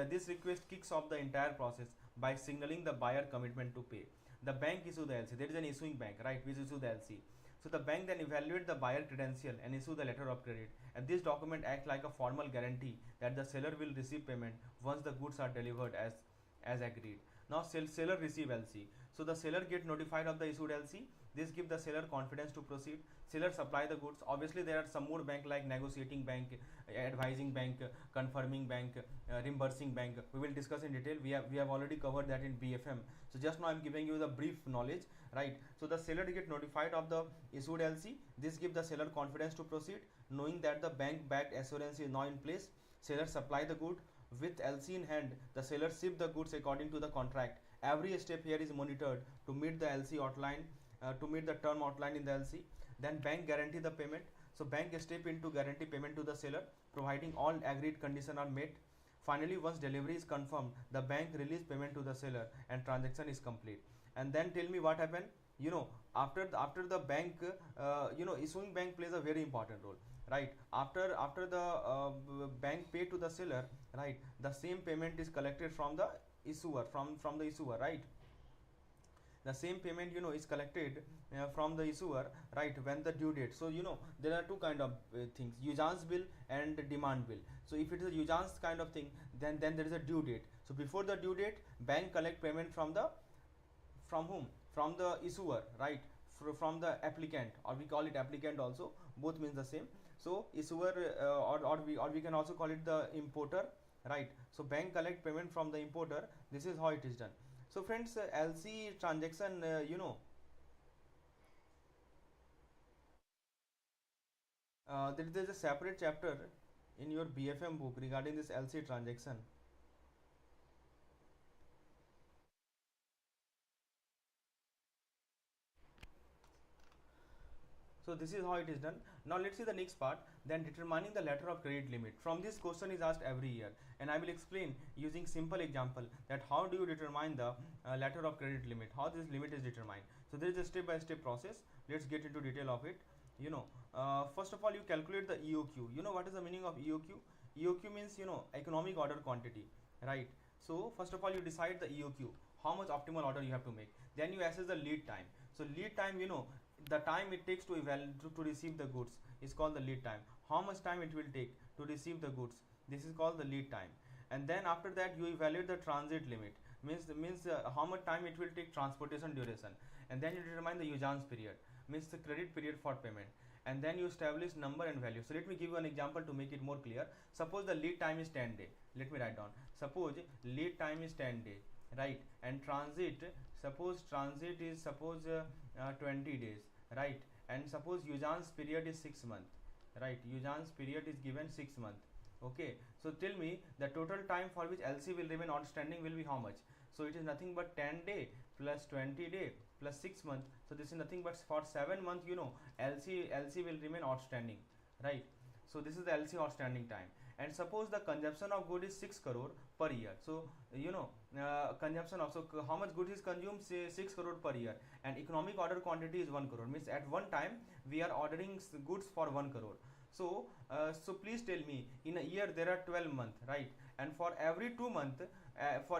This request kicks off the entire process by signaling the buyer commitment to pay. The bank issue the LC. There is an issuing bank, right, which issue the LC. So the bank then evaluates the buyer credential and issue the letter of credit. And this document acts like a formal guarantee that the seller will receive payment once the goods are delivered as agreed. Now seller receive LC. So the seller get notified of the issued LC. This gives the seller confidence to proceed. Seller supply the goods. Obviously there are some more bank like negotiating bank, advising bank, confirming bank, reimbursing bank. We will discuss in detail. We have already covered that in BFM. So just now I am giving you the brief knowledge, right? So the seller get notified of the issued LC. This gives the seller confidence to proceed, knowing that the bank backed assurance is now in place. Seller supply the good. With LC in hand, the seller ship the goods according to the contract. Every step here is monitored to meet the LC outline, to meet the term outline in the LC. Then bank guarantee the payment. So bank step into guarantee payment to the seller, providing all agreed conditions are met. Finally, once delivery is confirmed, the bank release payment to the seller and transaction is complete. And then tell me what happened. After the bank, issuing bank plays a very important role, right? After the bank pay to the seller, right, the same payment is collected from the issuer, from the issuer, right? The same payment is collected from the issuer, right, when the due date. So there are two kind of things: usance bill and demand bill. So if it is a usance kind of thing, then there is a due date. So before the due date, bank collect payment from whom? From the issuer, right? From the applicant, or we call it applicant also, both means the same. So issuer, or we can also call it the importer, right? So bank collect payment from the importer. This is how it is done. So friends, LC transaction, there is a separate chapter in your BFM book regarding this LC transaction. So this is how it is done. Now let's see the next part. Then determining the letter of credit limit. From this question is asked every year, and I will explain using simple example that how do you determine the letter of credit limit, how this limit is determined. So there is a step-by-step process. Let's get into detail of it. First of all, you calculate the EOQ. What is the meaning of EOQ? EOQ means economic order quantity, right? So first of all, you decide the EOQ, how much optimal order you have to make. Then you assess the lead time. So lead time, the time it takes to receive the goods is called the lead time. How much time it will take to receive the goods, this is called the lead time. And then after that, you evaluate the transit limit, means how much time it will take transportation duration. And then you determine the usance period, means the credit period for payment. And then you establish number and value. So let me give you an example to make it more clear. Suppose the lead time is 10 days. Let me write down. Suppose lead time is 10 days, right? And transit, suppose transit is 20 days, right? And suppose usance period is 6 months, right? Usance period is given 6 months. Okay, so tell me the total time for which LC will remain outstanding will be how much? So it is nothing but 10 day plus 20 day plus 6 months. So this is nothing but for 7 months, LC will remain outstanding, right? So this is the LC outstanding time. And suppose the consumption of good is 6 crore per year. So consumption of, so how much good is consumed? Say 6 crore per year, and economic order quantity is 1 crore, means at one time we are ordering goods for 1 crore. So so please tell me, in a year there are 12 months, right? And for every 2 months,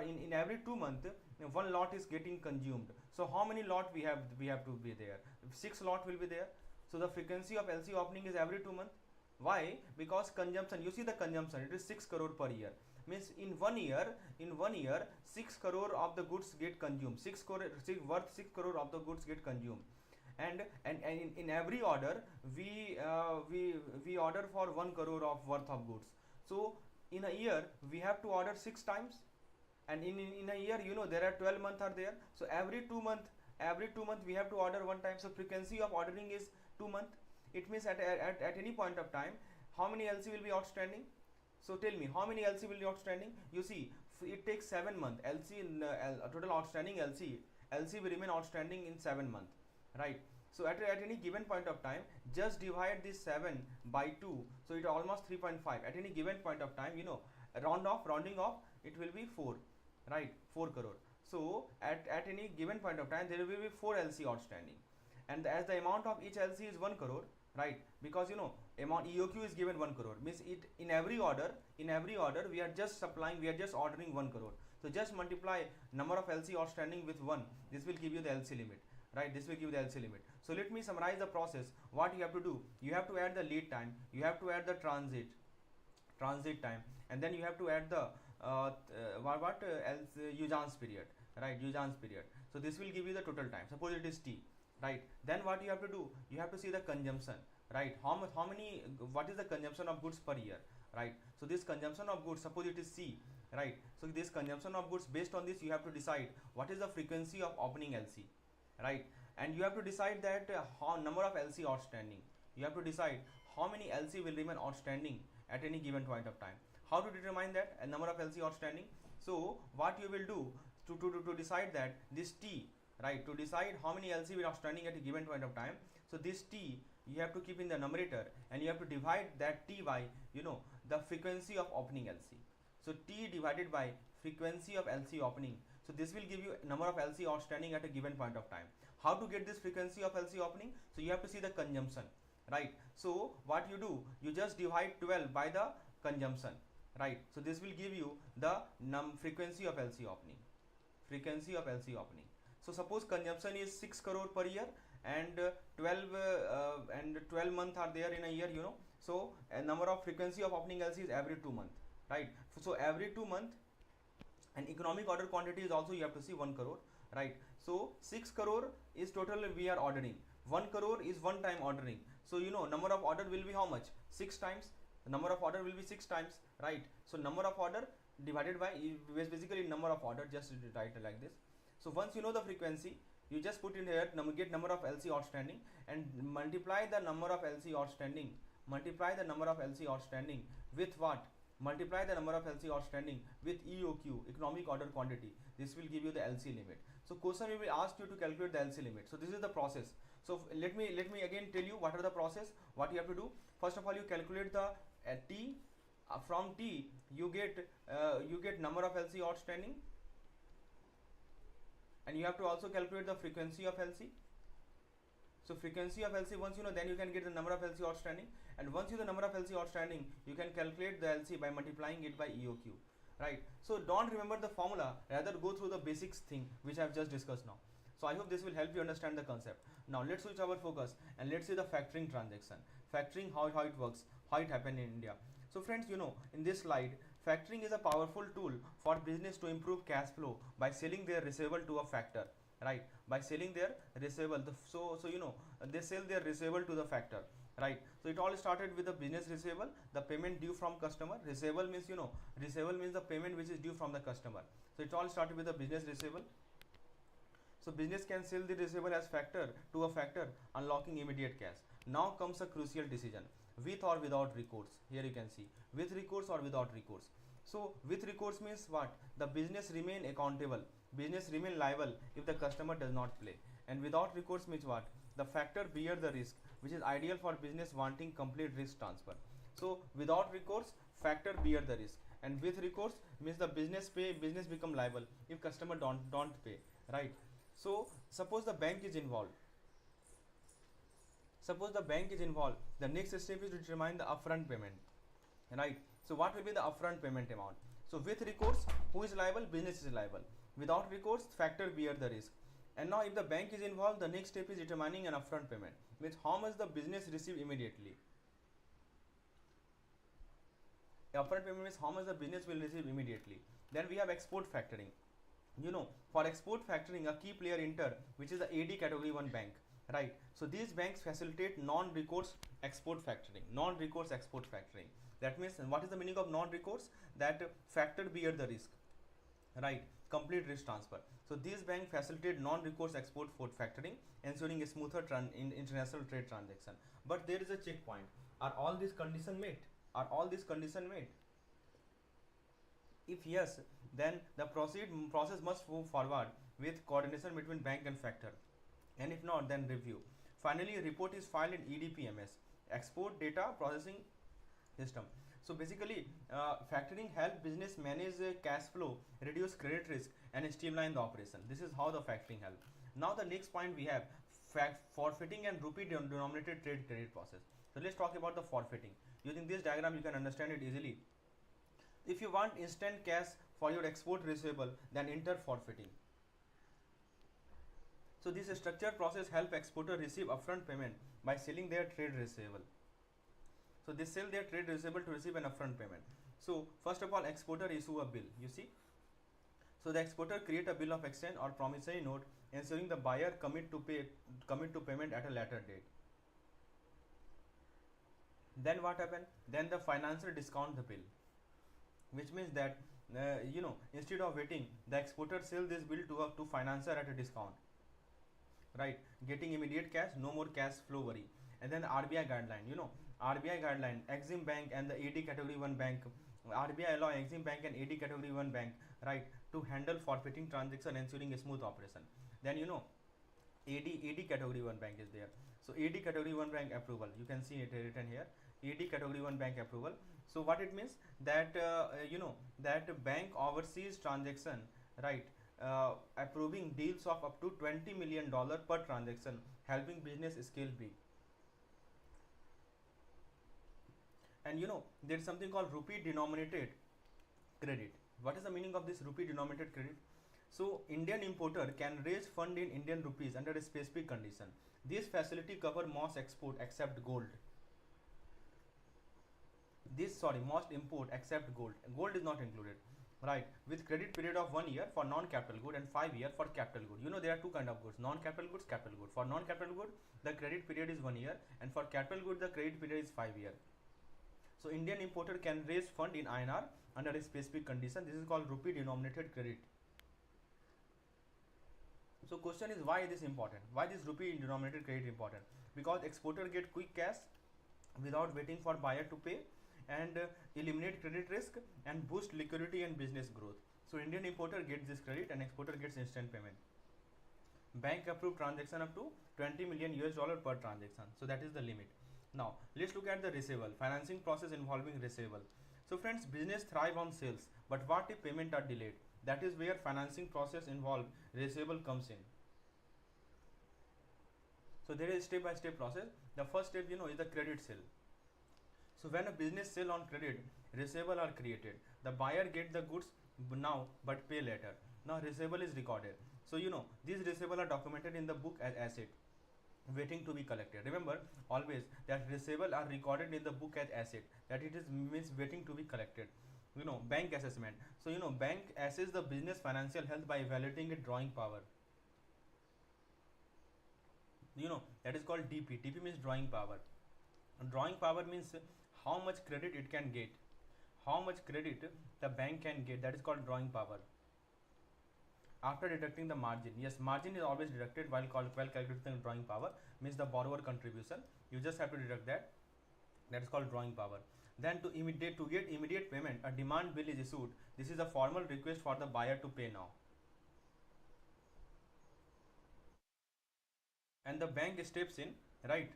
in every 2 months, one lot is getting consumed. So how many lot we have to be there? 6 lot will be there. So the frequency of LC opening is every 2 months. Why? Because consumption, you see the consumption, it is 6 crore per year, means in one year 6 crore of the goods get consumed. 6 crore worth 6 crore of the goods get consumed. And in every order we order for 1 crore of worth of goods. So in a year we have to order 6 times, and in a year, you know, there are 12 months are there, so every 2 month we have to order one time, so frequency of ordering is 2 month. It means at any point of time, how many LC will be outstanding? So tell me, how many LC will be outstanding? You see, it takes 7 months. LC total outstanding LC will remain outstanding in 7 months, right? So at any given point of time, just divide this 7 by 2, so it almost 3.5. At any given point of time, you know, rounding off, it will be 4, right? 4 crore. So at any given point of time, there will be 4 LC outstanding, and as the amount of each LC is 1 crore, right? Because you know, amount EOQ is given 1 crore, means it in every order we are just ordering 1 crore. So just multiply number of LC outstanding with 1. This will give you the LC limit, right? This will give you the LC limit. So let me summarize the process. What you have to do, you have to add the lead time, you have to add the transit time, and then you have to add the Ujans period, right? Ujans period. So this will give you the total time. Suppose it is T, right? Then what you have to do, you have to see the consumption, right? What is the consumption of goods per year, right? So this consumption of goods, suppose it is C, right? So this consumption of goods, based on this you have to decide what is the frequency of opening LC, right? And you have to decide that how number of LC outstanding. You have to decide how many LC will remain outstanding at any given point of time. How to determine that a number of LC outstanding? So what you will do to decide that this T, right, to decide how many LC will outstanding at a given point of time. So this T you have to keep in the numerator, and you have to divide that T by, you know, the frequency of opening LC. So T divided by frequency of LC opening. So this will give you number of LC outstanding at a given point of time. How to get this frequency of LC opening? So you have to see the consumption, right? So what you do, you just divide 12 by the consumption, right? So this will give you the frequency of LC opening. So suppose consumption is 6 crore per year, and 12 months are there in a year, you know. So a number of frequency of opening LC is every 2 months, right? So every 2 months, and economic order quantity is also, you have to see 1 crore, right? So 6 crore is total we are ordering. 1 crore is one time ordering. So you know, number of order will be how much? 6 times. The number of order will be 6 times, right? So number of order divided by basically number of order, just write like this. So once you know the frequency, you just put in here get number of LC outstanding, and multiply the number of LC outstanding. With what? Multiply the number of LC outstanding with EOQ, economic order quantity. This will give you the LC limit. So question will be asked you to calculate the LC limit. So this is the process. So let me again tell you what are the process. What you have to do. First of all, you calculate the T. From T you get number of LC outstanding, and you have to also calculate the frequency of LC. So frequency of LC, once you know, then you can get the number of LC outstanding, and once you know the number of LC outstanding, you can calculate the LC by multiplying it by EOQ, right? So don't remember the formula, rather go through the basics thing which I have just discussed now. So I hope this will help you understand the concept. Now let's switch our focus and let's see the factoring transaction. Factoring, how it works, how it happened in India. So friends, you know, in this slide, factoring is a powerful tool for business to improve cash flow by selling their receivable to a factor, right? By selling their receivable, so you know, they sell their receivable to the factor, right? So it all started with the business receivable, the payment due from customer. Receivable means, you know, receivable means the payment which is due from the customer. So it all started with the business receivable. So business can sell the receivable as factor to a factor, unlocking immediate cash. Now comes a crucial decision: with or without recourse. Here you can see, with recourse or without recourse. So with recourse means what? The business remain accountable, business remain liable if the customer does not pay. And without recourse means what? The factor bear the risk, which is ideal for business wanting complete risk transfer. So without recourse, factor bear the risk, and with recourse means the business become liable if customer don't pay, right? So suppose the bank is involved. The next step is to determine the upfront payment, right? So what will be the upfront payment amount? So with recourse, who is liable? Business is liable. Without recourse, factor bear the risk. And now if the bank is involved, the next step is determining an upfront payment, means how much the business receive immediately. Upfront payment means how much the business will receive immediately. Then we have export factoring. You know, for export factoring, a key player enter, which is the AD category 1 bank, right? So these banks facilitate non-recourse export factoring. That means what is the meaning of non-recourse? That factor bear the risk, right? Complete risk transfer. So these banks facilitate non-recourse export for factoring, ensuring a smoother in international trade transaction. But there is a checkpoint. Are all these conditions met? Are all these conditions met? If yes, then the process must move forward with coordination between bank and factor. And if not, then review. Finally, a report is filed in EDPMS, Export Data Processing System. So basically, factoring help business manage cash flow, reduce credit risk, and streamline the operation. This is how the factoring help. Now the next point we have forfeiting and rupee denominated trade credit process. So let's talk about the forfeiting. Using this diagram, you can understand it easily. If you want instant cash for your export receivable, then enter forfeiting. So this structured process help exporter receive upfront payment by selling their trade receivable. So they sell their trade receivable to receive an upfront payment. So first of all, exporter issue a bill. You see. So the exporter create a bill of exchange or promissory note, ensuring the buyer commit to payment at a later date. Then what happen? Then the financer discount the bill, which means that instead of waiting, the exporter sell this bill to financer at a discount, right? Getting immediate cash, no more cash flow worry. And then RBI guideline, RBI guideline, Exim Bank and the AD Category 1 bank, RBI allow Exim Bank and AD Category 1 bank, right, to handle forfeiting transaction, ensuring a smooth operation. Then AD Category 1 bank is there. So AD Category 1 bank approval, you can see it written here, AD Category 1 bank approval. So what it means that that bank oversees transaction, right, approving deals of up to $20 million per transaction, helping business scale big. And there is something called rupee denominated credit. What is the meaning of this rupee denominated credit? So Indian importer can raise fund in Indian rupees under a specific condition. This facility cover most export except gold. Most import except gold. Gold is not included, right? With credit period of 1 year for non-capital good and 5 years for capital good. There are two kind of goods: non-capital goods, capital good. For non-capital good, the credit period is 1 year, and for capital good, the credit period is 5 years. So Indian importer can raise fund in INR under a specific condition. This is called rupee denominated credit. So question is, why this important? Why this rupee denominated credit important? Because exporter get quick cash without waiting for buyer to pay, and eliminate credit risk and boost liquidity and business growth. So Indian importer gets this credit and exporter gets instant payment. Bank approved transaction up to $20 million per transaction. So that is the limit. Now let's look at the receivable, financing process involving receivable. So friends, business thrive on sales, but what if payment are delayed? That is where financing process involved receivable comes in. So there is step-by-step process. The first step is the credit sale. So when a business sell on credit, receivable are created. The buyer get the goods now but pay later. Now receivable is recorded. So these receivable are documented in the book as asset, waiting to be collected. Remember always that receivable are recorded in the book as asset, that it is means waiting to be collected. Bank assessment. So bank assess the business financial health by evaluating its drawing power. That is called DP. DP means drawing power. Drawing power means how much credit it can get, how much credit the bank can get. That is called drawing power. After deducting the margin, yes, margin is always deducted while calculating the drawing power, means the borrower contribution. You just have to deduct that. That is called drawing power. Then to get immediate payment, a demand bill is issued. This is a formal request for the buyer to pay now. And the bank steps in, right,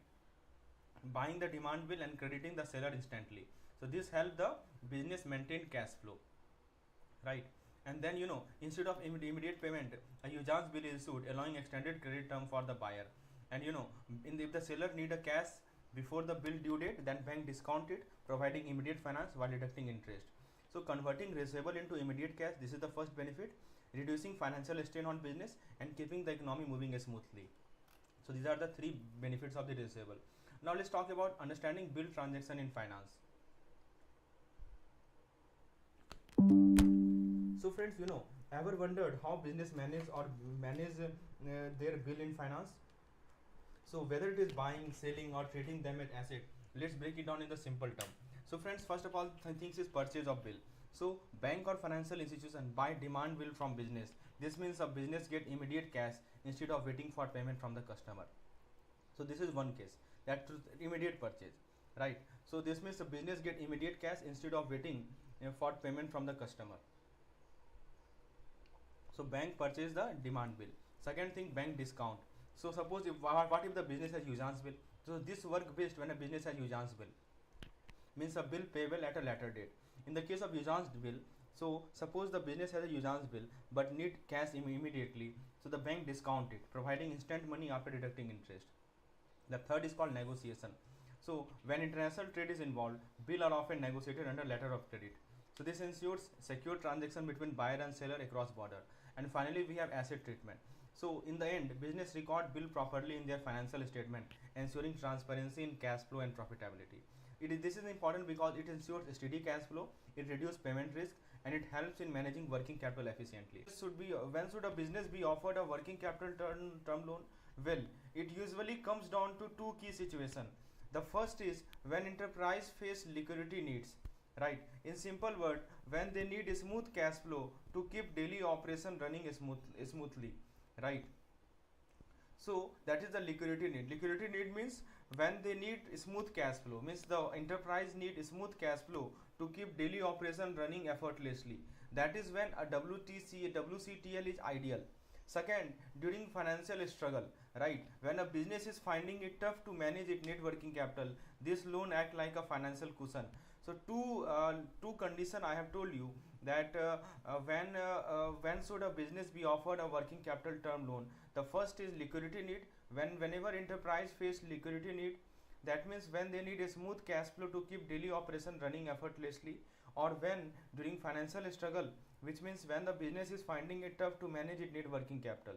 buying the demand bill and crediting the seller instantly. So this helps the business maintain cash flow, right? And then instead of immediate payment, a usance bill is issued, allowing extended credit term for the buyer. And if the seller need a cash before the bill due date, then bank discount it, providing immediate finance while deducting interest. So converting receivable into immediate cash, this is the first benefit, reducing financial strain on business and keeping the economy moving smoothly. So these are the three benefits of the receivable. Now let's talk about understanding bill transaction in finance. So friends, ever wondered how business manage their bill in finance? So whether it is buying, selling or treating them as asset, let's break it down in the simple term. So friends, first of all things is purchase of bill. So bank or financial institution buy demand bill from business. This means a business get immediate cash instead of waiting for payment from the customer. So this is one case, that immediate purchase, right? So this means the business get immediate cash instead of waiting for payment from the customer. So bank purchase the demand bill. Second thing, bank discount. So suppose if what if the business has usance bill? So this work based when a business has usance bill, means a bill payable at a later date. In the case of usance bill, so suppose the business has a usance bill but need cash immediately, so the bank discount it, providing instant money after deducting interest. The third is called negotiation. So when international trade is involved, bill are often negotiated under letter of credit. So this ensures secure transaction between buyer and seller across border. And finally we have asset treatment. So in the end, business record bill properly in their financial statement, ensuring transparency in cash flow and profitability. This is important because it ensures steady cash flow, it reduces payment risk, and it helps in managing working capital efficiently. When should a business be offered a working capital term loan? Well, it usually comes down to two key situations. The first is when enterprise face liquidity needs, right? In simple word, when they need a smooth cash flow to keep daily operation running smoothly, right? So that is the liquidity need. Liquidity need means when they need smooth cash flow, means the enterprise need smooth cash flow to keep daily operation running effortlessly. That is when a WCTL is ideal. Second, during financial struggle, right? When a business is finding it tough to manage its net working capital, this loan act like a financial cushion. So two condition I have told you, that when should a business be offered a working capital term loan. The first is liquidity need. Whenever enterprise face liquidity need, that means when they need a smooth cash flow to keep daily operation running effortlessly, or when during financial struggle, which means when the business is finding it tough to manage its net working capital.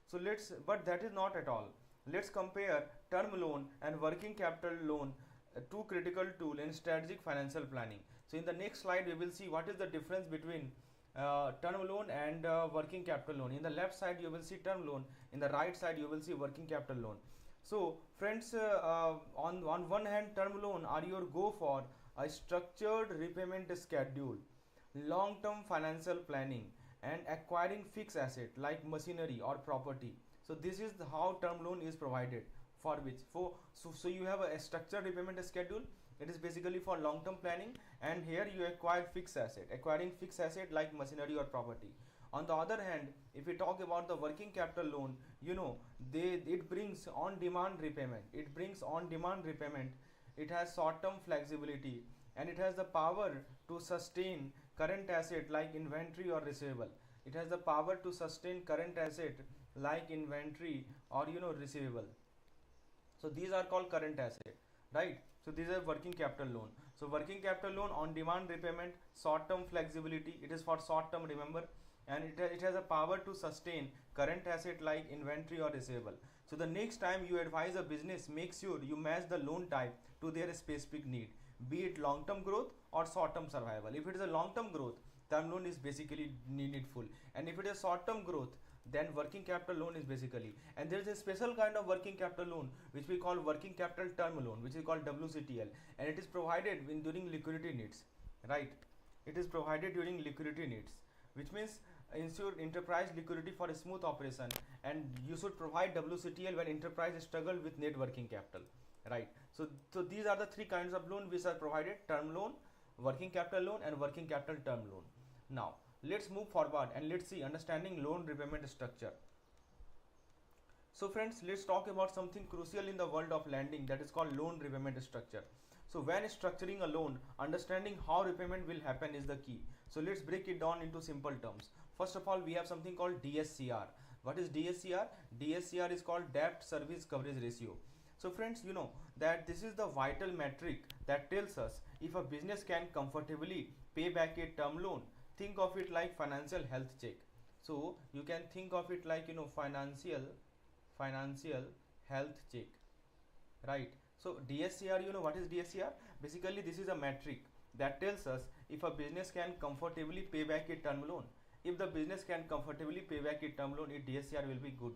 So but that is not at all. Let's compare term loan and working capital loan, two critical tool in strategic financial planning. So in the next slide we will see what is the difference between term loan and working capital loan. In the left side you will see term loan, in the right side you will see working capital loan. So friends, on one hand, term loan are your go for a structured repayment schedule, long-term financial planning, and acquiring fixed asset like machinery or property. So this is how term loan is provided, for which so you have a structured repayment schedule. It is basically for long-term planning, and here you acquire fixed asset, acquiring fixed asset like machinery or property. On the other hand, if we talk about the working capital loan, it brings on-demand repayment. It has short-term flexibility, and it has the power to sustain current asset like inventory or receivable. It has the power to sustain current asset like inventory or receivable. So these are called current asset, right? So these are working capital loan. So working capital loan, on demand repayment, short term flexibility, it is for short term, remember, and it has a power to sustain current asset like inventory or receivable. So the next time you advise a business, make sure you match the loan type to their specific need, be it long term growth or short term survival. If it is a long term growth, term loan is basically needful, and if it is short term growth, then working capital loan is basically. And there is a special kind of working capital loan which we call working capital term loan, which is called WCTL, and it is provided during liquidity needs, right? It is provided during liquidity needs, which means ensure enterprise liquidity for a smooth operation, and you should provide WCTL when enterprise struggle with net working capital, right? So these are the three kinds of loan which are provided: term loan, working capital loan, and working capital term loan. Now let's move forward and let's see understanding loan repayment structure. So friends, let's talk about something crucial in the world of lending, that is called loan repayment structure. So when structuring a loan, understanding how repayment will happen is the key. So let's break it down into simple terms. First of all, we have something called DSCR. What is DSCR? DSCR is called debt service coverage ratio. So friends, you know that this is the vital metric that tells us if a business can comfortably pay back a term loan. Think of it like financial health check. So you can think of it like financial health check, right? So DSCR, what is DSCR? Basically this is a metric that tells us if a business can comfortably pay back a term loan. If the business can comfortably pay back a term loan, its DSCR will be good,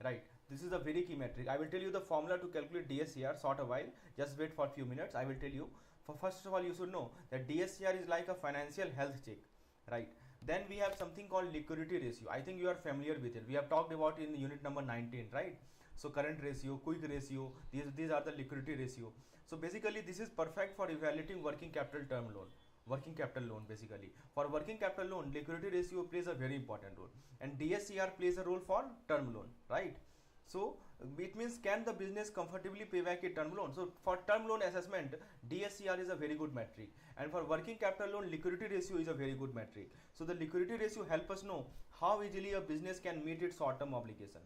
right? This is a very key metric. I will tell you the formula to calculate DSCR short a while. Just wait for a few minutes. I will tell you. For first of all, you should know that DSCR is like a financial health check, right? Then we have something called liquidity ratio. I think you are familiar with it. We have talked about it in unit number 19, right? So current ratio, quick ratio, these are the liquidity ratio. So basically this is perfect for evaluating working capital term loan. Working capital loan basically. For working capital loan, liquidity ratio plays a very important role, and DSCR plays a role for term loan, right? So it means can the business comfortably pay back a term loan? So for term loan assessment, DSCR is a very good metric, and for working capital loan, liquidity ratio is a very good metric. So the liquidity ratio help us know how easily a business can meet its short-term obligation.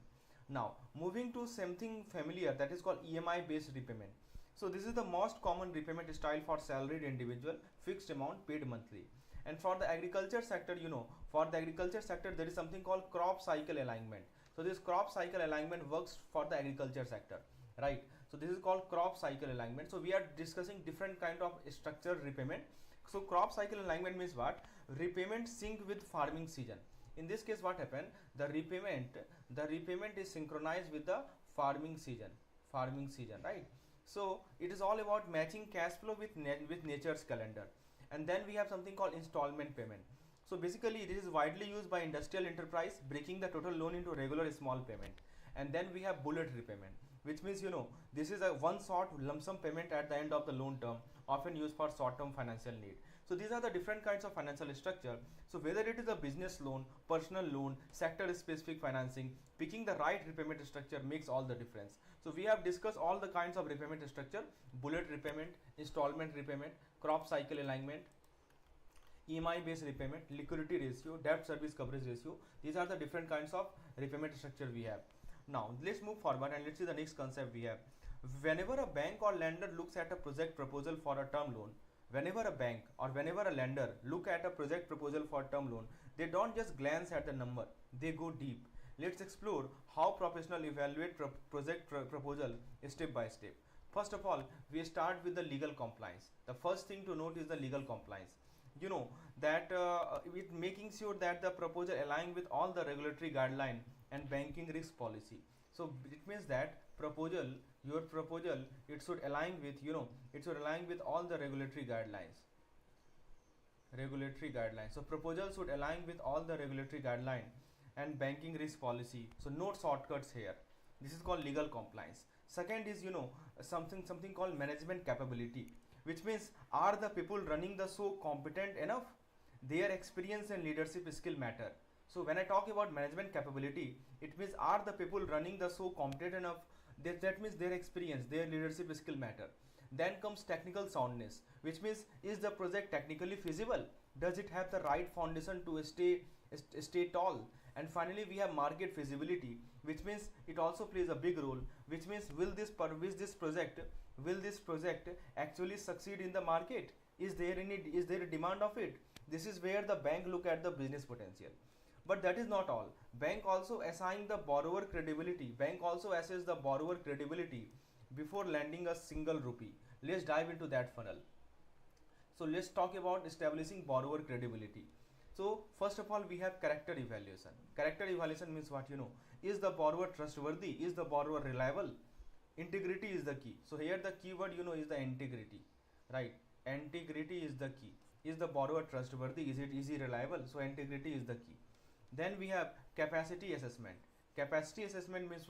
Now moving to something familiar, that is called EMI based repayment. So this is the most common repayment style for salaried individual, fixed amount paid monthly. And for the agriculture sector, for the agriculture sector there is something called crop cycle alignment. So this crop cycle alignment works for the agriculture sector, right? So this is called crop cycle alignment. So we are discussing different kind of structured repayment. So crop cycle alignment means what? Repayment sync with farming season. In this case, what happened? The repayment is synchronized with the farming season, right? So it is all about matching cash flow with nature's calendar. And then we have something called installment payment. So basically this is widely used by industrial enterprise, breaking the total loan into regular small payment. And then we have bullet repayment, which means this is a one shot lump sum payment at the end of the loan term, often used for short term financial need. So these are the different kinds of financial structure. So whether it is a business loan, personal loan, sector specific financing, picking the right repayment structure makes all the difference. So we have discussed all the kinds of repayment structure: bullet repayment, installment repayment, crop cycle alignment, EMI based repayment, liquidity ratio, debt service coverage ratio. These are the different kinds of repayment structure we have. Now let's move forward and let's see the next concept we have. Whenever a bank or lender looks at a project proposal for a term loan, whenever a bank or whenever a lender look at a project proposal for term loan, they don't just glance at the number, they go deep. Let's explore how professionals evaluate project proposal step by step. First of all, we start with the legal compliance. The first thing to note is the legal compliance. That with making sure that the proposal align with all the regulatory guideline and banking risk policy. So it means that your proposal, it should align with all the regulatory guidelines. So proposal should align with all the regulatory guideline and banking risk policy. So no shortcuts here. This is called legal compliance. Second is something called management capability, which means are the people running the show competent enough? Their experience and leadership skill matter. So when I talk about management capability, it means are the people running the show competent enough? That means their experience, their leadership skill matter. Then comes technical soundness, which means is the project technically feasible? Does it have the right foundation to stay tall? And finally we have market feasibility, which means it also plays a big role, which means will this project actually succeed in the market? Is there a demand of it? This is where the bank look at the business potential. But that is not all. Bank also assign the borrower credibility. Bank also assess the borrower credibility before lending a single rupee. Let's dive into that funnel. So let's talk about establishing borrower credibility. So first of all, we have character evaluation. Character evaluation means what? Is the borrower trustworthy? Is the borrower reliable? Integrity is the key. So here the keyword is the integrity, right? Integrity is the key. Is the borrower trustworthy? Is he reliable? So integrity is the key. Then we have capacity assessment. Capacity assessment means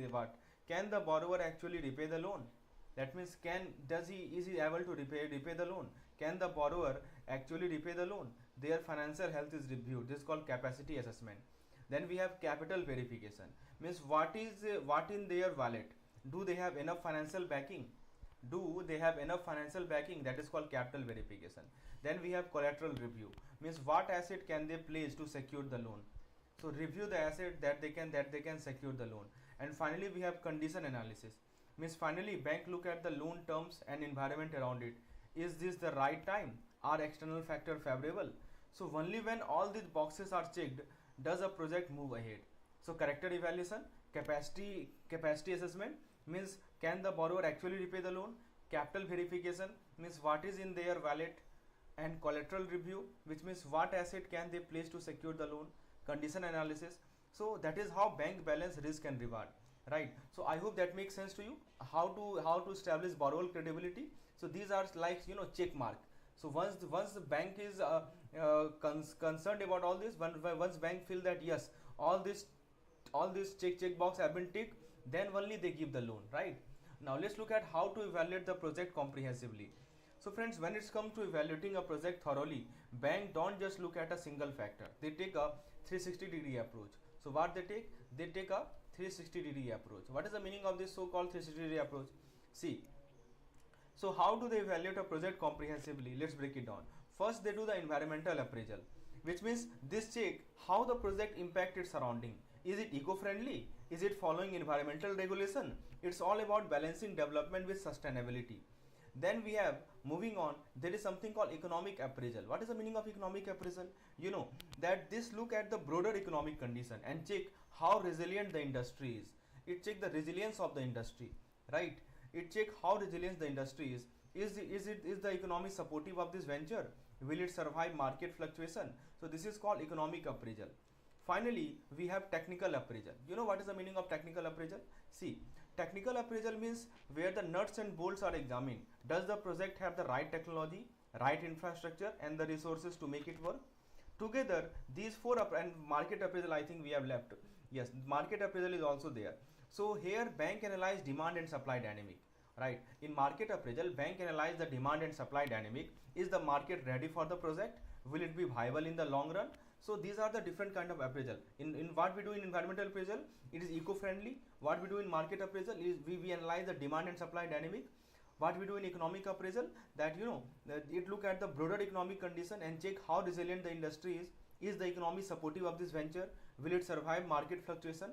what? Can the borrower actually repay the loan? That means is he able to repay the loan? Can the borrower actually repay the loan? Their financial health is reviewed. This is called capacity assessment. Then we have capital verification. Means what in their wallet? Do they have enough financial backing? That is called capital verification. Then we have collateral review. Means what asset can they place to secure the loan? So review the asset that they can secure the loan. And finally we have condition analysis. Means finally bank look at the loan terms and environment around it. Is this the right time? Are external factor favorable? So only when all these boxes are checked does a project move ahead. So character evaluation, capacity assessment means can the borrower actually repay the loan? Capital verification means what is in their wallet, and collateral review, which means what asset can they place to secure the loan. Condition analysis. So that is how bank balance risk and reward. right? So I hope that makes sense to you, how to establish borrower credibility. So these are like, you know, check mark. So once the bank is concerned about all this, once bank feel that yes, all this check box have been ticked, then only they give the loan, right? Now let's look at how to evaluate the project comprehensively. So friends, when it's come to evaluating a project thoroughly, bank don't just look at a single factor. They take a 360-degree approach. So what they take? They take a 360-degree approach. What is the meaning of this so-called 360-degree approach? See, so how do they evaluate a project comprehensively? Let's break it down. First, they do the environmental appraisal, which means this check how the project impacted surrounding. Is it eco-friendly? Is it following environmental regulation? It's all about balancing development with sustainability. Then we have, moving on, there is something called economic appraisal. What is the meaning of economic appraisal? You know that this look at the broader economic condition and check how resilient the industry is. It check the resilience of the industry, right? It check how resilient the industry is. Is the economy supportive of this venture? Will it survive market fluctuation? So this is called economic appraisal. Finally, we have technical appraisal. You know what is the meaning of technical appraisal? See, technical appraisal means where the nuts and bolts are examined. Does the project have the right technology, right infrastructure, and the resources to make it work? Together, these four and market appraisal, I think we have left. Yes, market appraisal is also there. So here, bank analyze demand and supply dynamic. Right. In market appraisal, bank analyze the demand and supply dynamic. Is the market ready for the project? Will it be viable in the long run? So these are the different kind of appraisal. In what we do in environmental appraisal, it is eco-friendly. What we do in market appraisal is we analyze the demand and supply dynamic. What we do in economic appraisal, that you know, that it look at the broader economic condition and check how resilient the industry is. Is the economy supportive of this venture? Will it survive market fluctuation?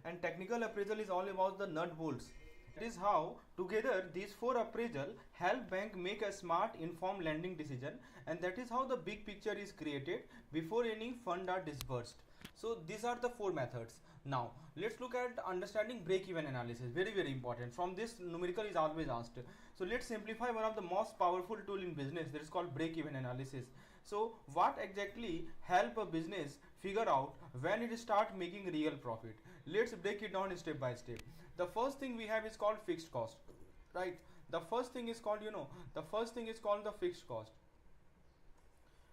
And technical appraisal is all about the nut bolts. That is how together these four appraisal help bank make a smart informed lending decision, and that is how the big picture is created before any fund are disbursed. So these are the four methods. Now let's look at understanding break-even analysis. Very important. From this numerical is always asked. So let's simplify one of the most powerful tool in business, that is called break-even analysis. So what exactly help a business figure out when it start making real profit? Let's break it down step by step. The first thing we have is called fixed cost, right? The first thing is called, the fixed cost.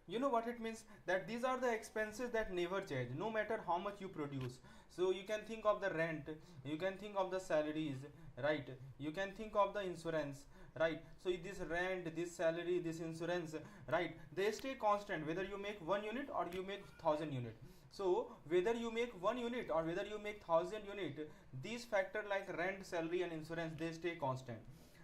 You know what it means? That these are the expenses that never change, no matter how much you produce. So you can think of the rent, you can think of the salaries, right? You can think of the insurance, right? So this rent, this salary, this insurance, right? They stay constant whether you make 1 unit or you make 1000 unit. So whether you make 1 unit or whether you make 1000 unit, these factor like rent, salary and insurance, they stay constant.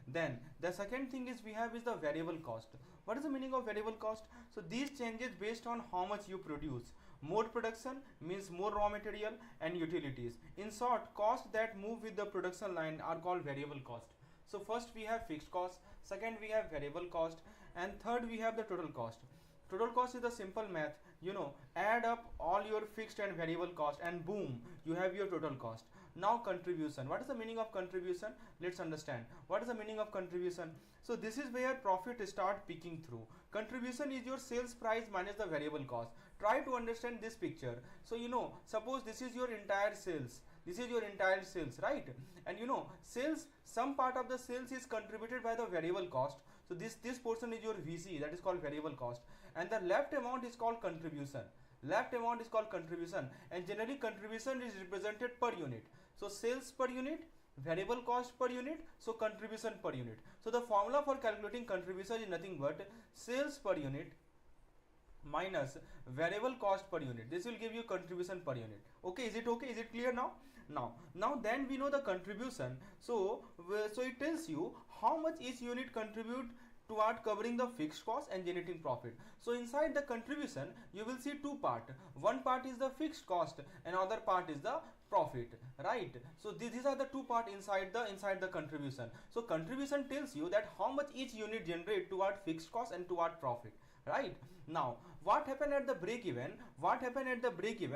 Then the second thing is we have is the variable cost. What is the meaning of variable cost? So these changes based on how much you produce. More production means more raw material and utilities. In short, costs that move with the production line are called variable cost. So first we have fixed cost, second we have variable cost, and third we have the total cost. Total cost is the simple math, you know, add up all your fixed and variable cost and boom, you have your total cost. Now contribution. What is the meaning of contribution? Let's understand. What is the meaning of contribution? So this is where profit start peeking through. Contribution is your sales price minus the variable cost. Try to understand this picture. So you know, suppose this is your entire sales. This is your entire sales, right? And you know, sales, some part of the sales is contributed by the variable cost. So this portion is your VC, that is called variable cost. And the left amount is called contribution. Left amount is called contribution, and generally contribution is represented per unit. So sales per unit, variable cost per unit, so contribution per unit. So the formula for calculating contribution is nothing but sales per unit minus variable cost per unit. This will give you contribution per unit. Okay, is it okay? Is it clear now? Now then we know the contribution. So it tells you how much each unit contribute toward covering the fixed cost and generating profit. So inside the contribution you will see two part. One part is the fixed cost, another part is the profit, right? So these are the two part inside the contribution. So contribution tells you that how much each unit generate toward fixed cost and toward profit, right? Now what happened at the break even?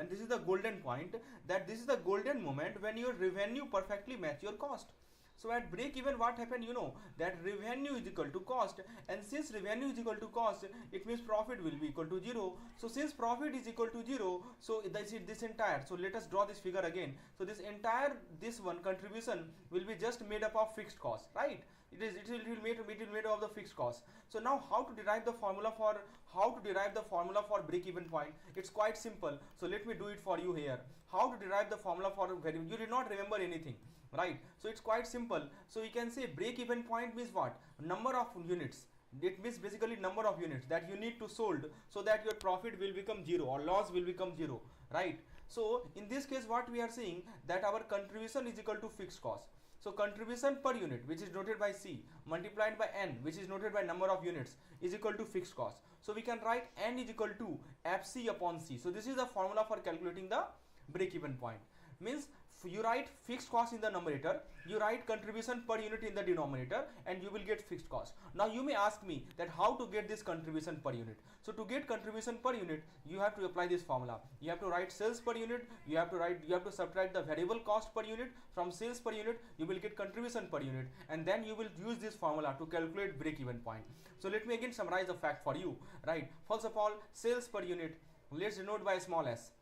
This is the golden point, that this is the golden moment when your revenue perfectly match your cost. So at break even, what happened, you know, that revenue is equal to cost, and since revenue is equal to cost, it means profit will be equal to 0. So since profit is equal to 0, so this entire, so let us draw this figure again. So this entire, this one contribution will be just made up of fixed cost, right? It will be made of the fixed cost. So now how to derive the formula for break even point? It's quite simple. So let me do it for you here. How to derive the formula for variable? You did not remember anything, right? So it's quite simple. So you can say break even point means what? Number of units. It means basically number of units that you need to sold so that your profit will become 0 or loss will become 0, right? So in this case, what we are saying, that our contribution is equal to fixed cost. So contribution per unit, which is noted by C, multiplied by N, which is noted by number of units, is equal to fixed cost. So we can write N is equal to FC upon C. So this is the formula for calculating the break even point. Means you write fixed cost in the numerator, you write contribution per unit in the denominator, and you will get fixed cost. Now you may ask me that how to get this contribution per unit. So to get contribution per unit, you have to apply this formula. You have to write sales per unit, you have to subtract the variable cost per unit from sales per unit, you will get contribution per unit, and then you will use this formula to calculate break even point. So let me again summarize the fact for you, right? First of all, sales per unit, let's denote by small s.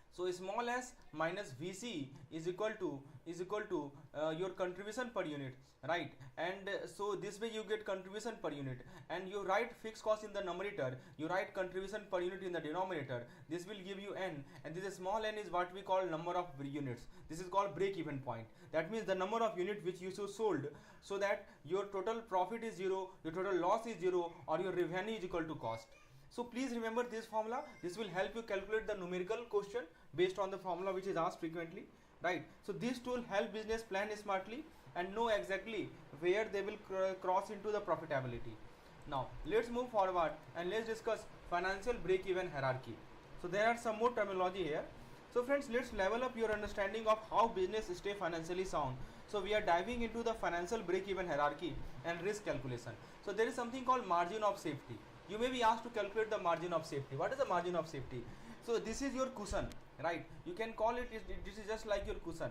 So small s minus VC is equal to your contribution per unit, right? And so this way you get contribution per unit, and you write fixed cost in the numerator, you write contribution per unit in the denominator. This will give you N, and this small n is what we call number of units. This is called break even point. That means the number of units which you sold, so that your total profit is 0, your total loss is 0, or your revenue is equal to cost. So please remember this formula. This will help you calculate the numerical question based on the formula which is asked frequently, right? So this tool help business plan smartly and know exactly where they will cross into the profitability. Now let's move forward and let's discuss financial break-even hierarchy. So there are some more terminology here. So friends, let's level up your understanding of how business stay financially sound. So we are diving into the financial break-even hierarchy and risk calculation. So there is something called margin of safety. You may be asked to calculate the margin of safety. What is the margin of safety? So this is your cushion, right? You can call it, this is just like your cushion.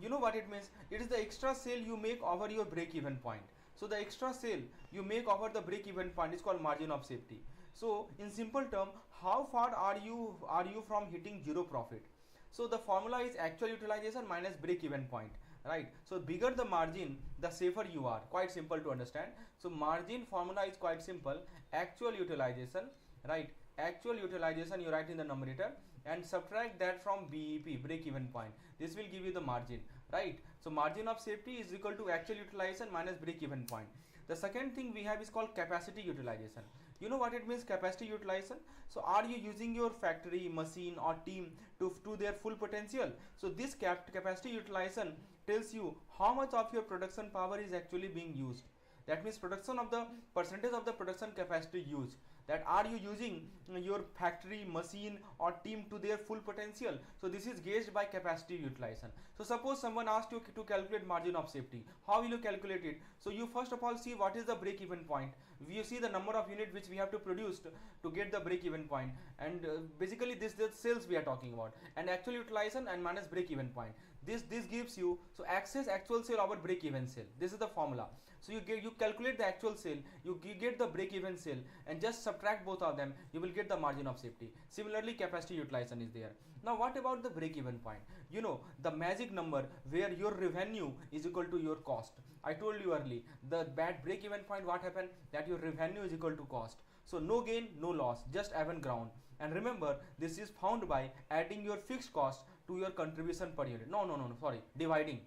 You know what it means? It is the extra sale you make over your break-even point. So the extra sale you make over the break-even point is called margin of safety. So in simple term, how far are you from hitting 0 profit? So the formula is actual utilization minus break-even point, right? So bigger the margin, the safer you are. Quite simple to understand. So margin formula is quite simple. Actual utilization, right? Actual utilization you write in the numerator and subtract that from BEP, break even point. This will give you the margin, right? So margin of safety is equal to actual utilization minus break even point. The second thing we have is called capacity utilization. You know what it means, capacity utilization? So are you using your factory, machine or team to their full potential? So this capacity utilization tells you how much of your production power is actually being used. That means production of the percentage of the production capacity used. That are you using your factory, machine or team to their full potential? So this is gauged by capacity utilization. So suppose someone asked you to calculate margin of safety. How will you calculate it? So you first of all see what is the break even point. You see the number of units which we have to produce to get the break even point, and basically this the sales we are talking about, and actual utilization and minus break even point. This gives you, so access actual sale over break even sale. This is the formula. So you calculate the actual sale, you get the break even sale, and just subtract both of them, you will get the margin of safety. Similarly, capacity utilization is there. Now what about the break even point? You know, the magic number where your revenue is equal to your cost. I told you early, the bad break even point, what happened, that your revenue is equal to cost. So no gain, no loss, just even ground. And remember, this is found by adding your fixed cost to your contribution per unit. No, sorry, dividing.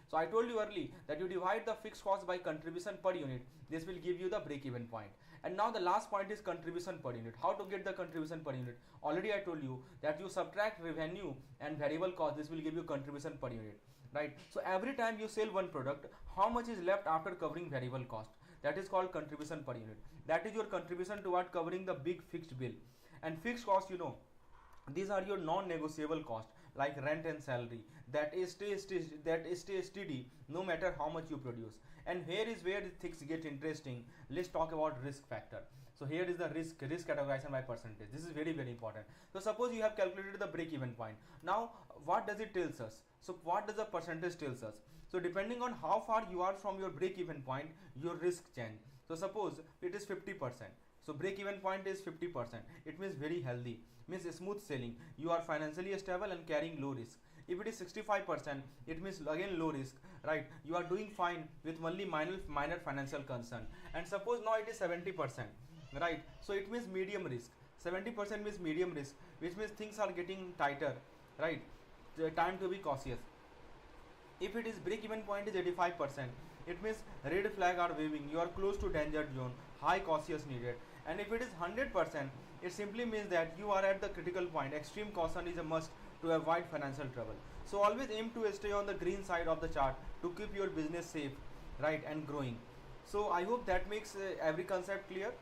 So I told you early that you divide the fixed cost by contribution per unit. This will give you the break even point. And now the last point is contribution per unit. How to get the contribution per unit? Already I told you that you subtract revenue and variable cost. This will give you contribution per unit, right? So every time you sell one product, how much is left after covering variable cost? That is called contribution per unit. That is your contribution toward covering the big fixed bill. And fixed cost, you know, these are your non-negotiable costs like rent and salary that stay steady no matter how much you produce. And here is where things get interesting. Let's talk about risk factor. So here is the risk categorization by percentage. This is very important. So suppose you have calculated the break even point. Now what does it tells us? So what does the percentage tells us? So depending on how far you are from your break even point, your risk change. So suppose it is 50%. So break even point is 50%. It means very healthy, means smooth sailing. You are financially stable and carrying low risk. If it is 65%, it means again low risk, right? You are doing fine with only minor financial concern. And suppose now it is 70%, right? So it means medium risk. 70% means medium risk, which means things are getting tighter, right? The time to be cautious. If it is break even point is 85%, it means red flag are waving, you are close to danger zone, high cautious needed. And if it is 100%, it simply means that you are at the critical point, extreme caution is a must to avoid financial trouble. So always aim to stay on the green side of the chart to keep your business safe, right, and growing. So I hope that makes every concept clear,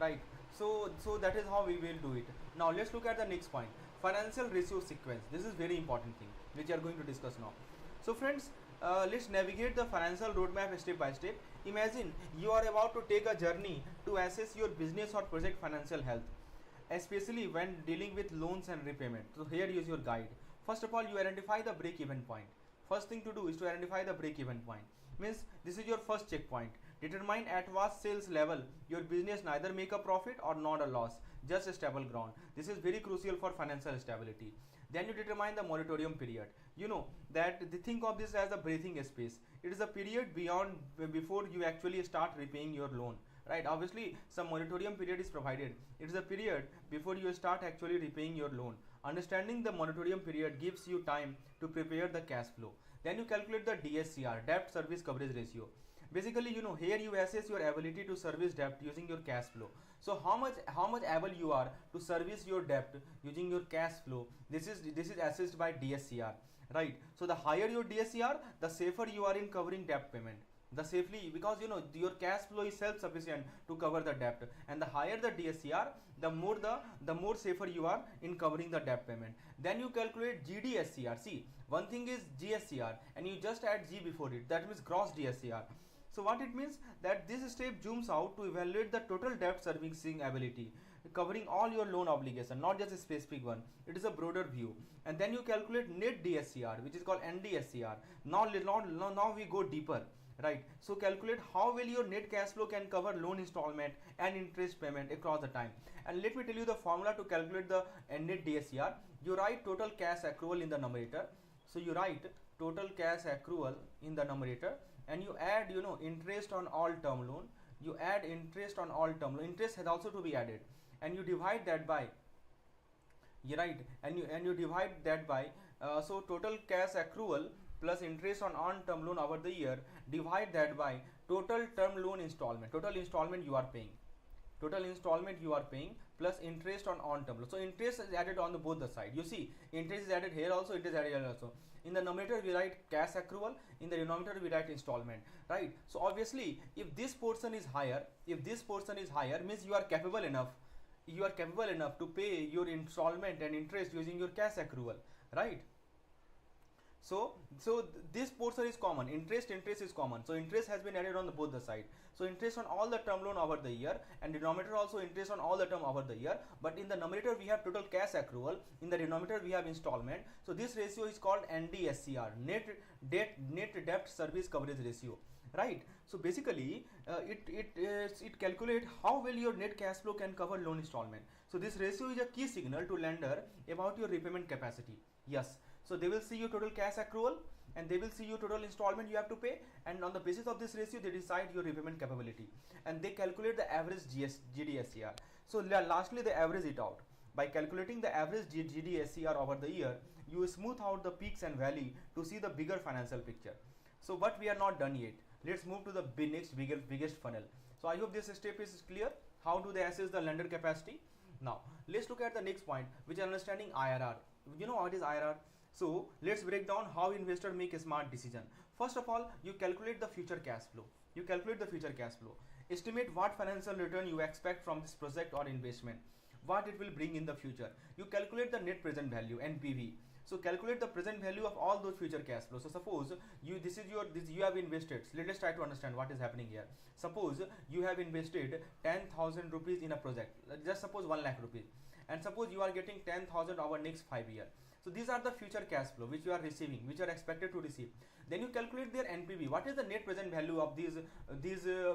right? So that is how we will do it. Now let's look at the next point, financial ratio sequence. This is very important thing which we are going to discuss now. So friends, let's navigate the financial roadmap step by step. Imagine you are about to take a journey to assess your business or project financial health, especially when dealing with loans and repayment. So here is your guide. First of all, you identify the break even point. First thing to do is to identify the break even point. Means this is your first checkpoint. Determine at what sales level your business neither make a profit or not a loss, just a stable ground. This is very crucial for financial stability. Then you determine the moratorium period. You know that think of this as a breathing space. It is a period beyond before you actually start repaying your loan, right? Obviously some moratorium period is provided. It is a period before you start actually repaying your loan. Understanding the moratorium period gives you time to prepare the cash flow. Then you calculate the DSCR, debt service coverage ratio. Basically, you know, here you assess your ability to service debt using your cash flow. So how much able you are to service your debt using your cash flow, this is assessed by DSCR, right? So the higher your DSCR, the safer you are in covering debt payment, the safely, because you know your cash flow is self sufficient to cover the debt, and the higher the DSCR, the more safer you are in covering the debt payment. Then you calculate GDSCR. See, one thing is GSCR and you just add G before it, that means gross DSCR. So what it means, that this step zooms out to evaluate the total debt servicing ability, covering all your loan obligation, not just a specific one. It is a broader view. And then you calculate net DSCR, which is called NDSCR. Now we go deeper, right? So calculate how well your net cash flow can cover loan installment and interest payment across the time. And let me tell you the formula to calculate the net DSCR. You write total cash accrual in the numerator. So you write total cash accrual in the numerator, and you add, you know, interest on all term loan. You add interest on all term loan. Interest has also to be added, and you divide that by, you right, and you divide that by so total cash accrual plus interest on term loan over the year, divide that by total term loan installment, total installment you are paying, plus interest on term loan. So interest is added on the both the side. You see, interest is added here also, it is added here also. In the numerator we write cash accrual, in the denominator we write installment, right? So obviously if this portion is higher, means you are capable enough to pay your installment and interest using your cash accrual, right? So this portion is common, interest is common, so interest has been added on the both the side. So interest on all the term loan over the year, and denominator also interest on all the term over the year, but in the numerator we have total cash accrual, in the denominator we have installment. So this ratio is called NDSCR, net debt service coverage ratio, right? So basically it calculates how well your net cash flow can cover loan installment. So this ratio is a key signal to lender about your repayment capacity. Yes, so they will see your total cash accrual and they will see your total installment you have to pay, and on the basis of this ratio they decide your repayment capability, and they calculate the average GDSCR. So lastly they average it out. By calculating the average GDSCR over the year, you smooth out the peaks and valley to see the bigger financial picture. So but we are not done yet. Let's move to the biggest funnel. So I hope this step is clear. How do they assess the lender capacity? Now let's look at the next point, which is understanding IRR. You know what is IRR? So let's break down how investors make a smart decision. First of all, you calculate the future cash flow. Estimate what financial return you expect from this project or investment. what it will bring in the future. You calculate the net present value, NPV. So calculate the present value of all those future cash flows. So suppose you have invested. So let's try to understand what is happening here. Suppose you have invested 10,000 rupees in a project. Just suppose 1 lakh rupees, and suppose you are getting 10,000 over next 5 years. So these are the future cash flow which you are receiving, which you are expected to receive. Then you calculate their NPV. What is the net present value of these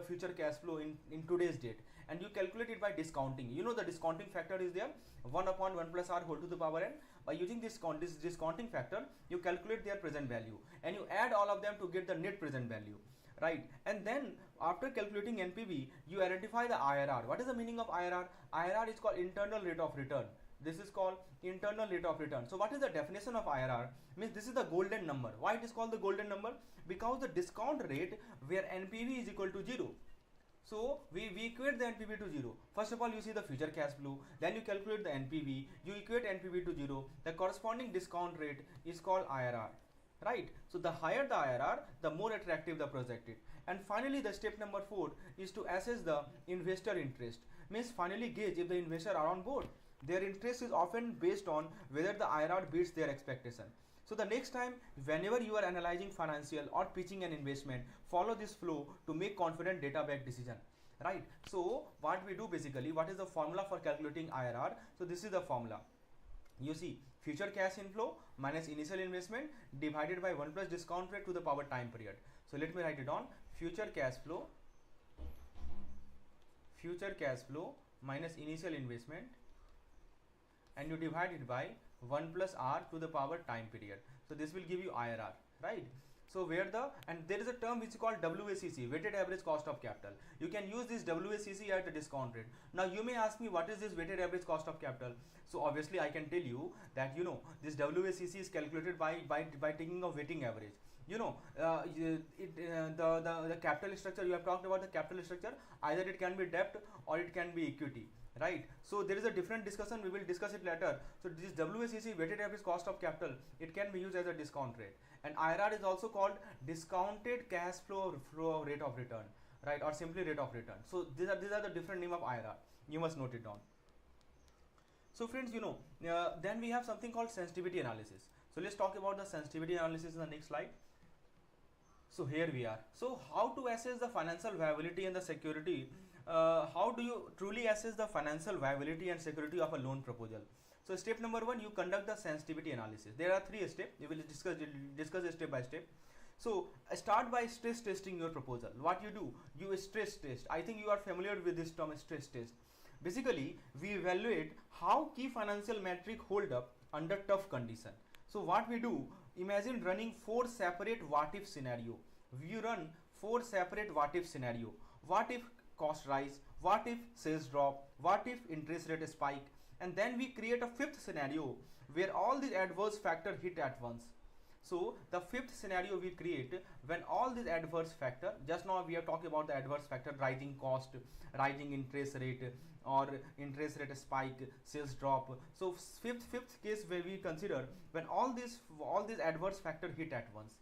future cash flow in today's date? And you calculate it by discounting. You know the discounting factor is there, 1 upon 1 plus r whole to the power n. By using this discounting factor, you calculate their present value and you add all of them to get the net present value, right? And then after calculating NPV, you identify the IRR. What is the meaning of IRR? IRR is called internal rate of return. This is called internal rate of return. So what is the definition of IRR? Means this is the golden number. Why it is called the golden number? Because the discount rate where NPV is equal to 0. So we equate the NPV to 0. First of all, you see the future cash flow, then you calculate the NPV, you equate NPV to 0. The corresponding discount rate is called IRR, right? So the higher the IRR, the more attractive the project is. And finally, the step number 4 is to assess the investor interest. Means finally gauge if the investor are on board. Their interest is often based on whether the IRR beats their expectation. So the next time, whenever you are analyzing financial or pitching an investment, follow this flow to make confident data-backed decision, right? So what we do basically, what is the formula for calculating IRR? So this is the formula. You see, future cash inflow minus initial investment divided by 1 plus discount rate to the power time period. So let me write it down. Future cash flow minus initial investment, and you divide it by 1 plus r to the power time period. So this will give you IRR, right? So and there is a term which is called WACC, weighted average cost of capital. You can use this WACC at the discount rate. Now you may ask me, what is this weighted average cost of capital? So obviously I can tell you that this WACC is calculated by taking a weighting average. The capital structure, you have talked about the capital structure, either it can be debt or it can be equity, right? So there is a different discussion, we will discuss it later. So this WACC, weighted average cost of capital, it can be used as a discount rate. And IRR is also called discounted cash flow rate of return, right? Or simply rate of return. So these are the different name of IRR. You must note it down. So friends, then we have something called sensitivity analysis. So let's talk about the sensitivity analysis in the next slide. So here we are. So how to assess the financial viability and the security? How do you truly assess the financial viability and security of a loan proposal? So step number 1, you conduct the sensitivity analysis. There are 3 steps. We will discuss step by step. So start by stress testing your proposal. What you do, you stress test. I think you are familiar with this term, stress test. Basically, we evaluate how key financial metric hold up under tough condition. So what we do, imagine running 4 separate what if scenario. We run 4 separate what if scenario. What if cost rise? What if sales drop? What if interest rate spike? And then we create a 5th scenario where all these adverse factors hit at once. So the 5th scenario we create when all these adverse factor, just now we are talking about the adverse factor, rising cost, rising interest rate, or interest rate spike, sales drop. So fifth case where we consider when all these adverse factor hit at once.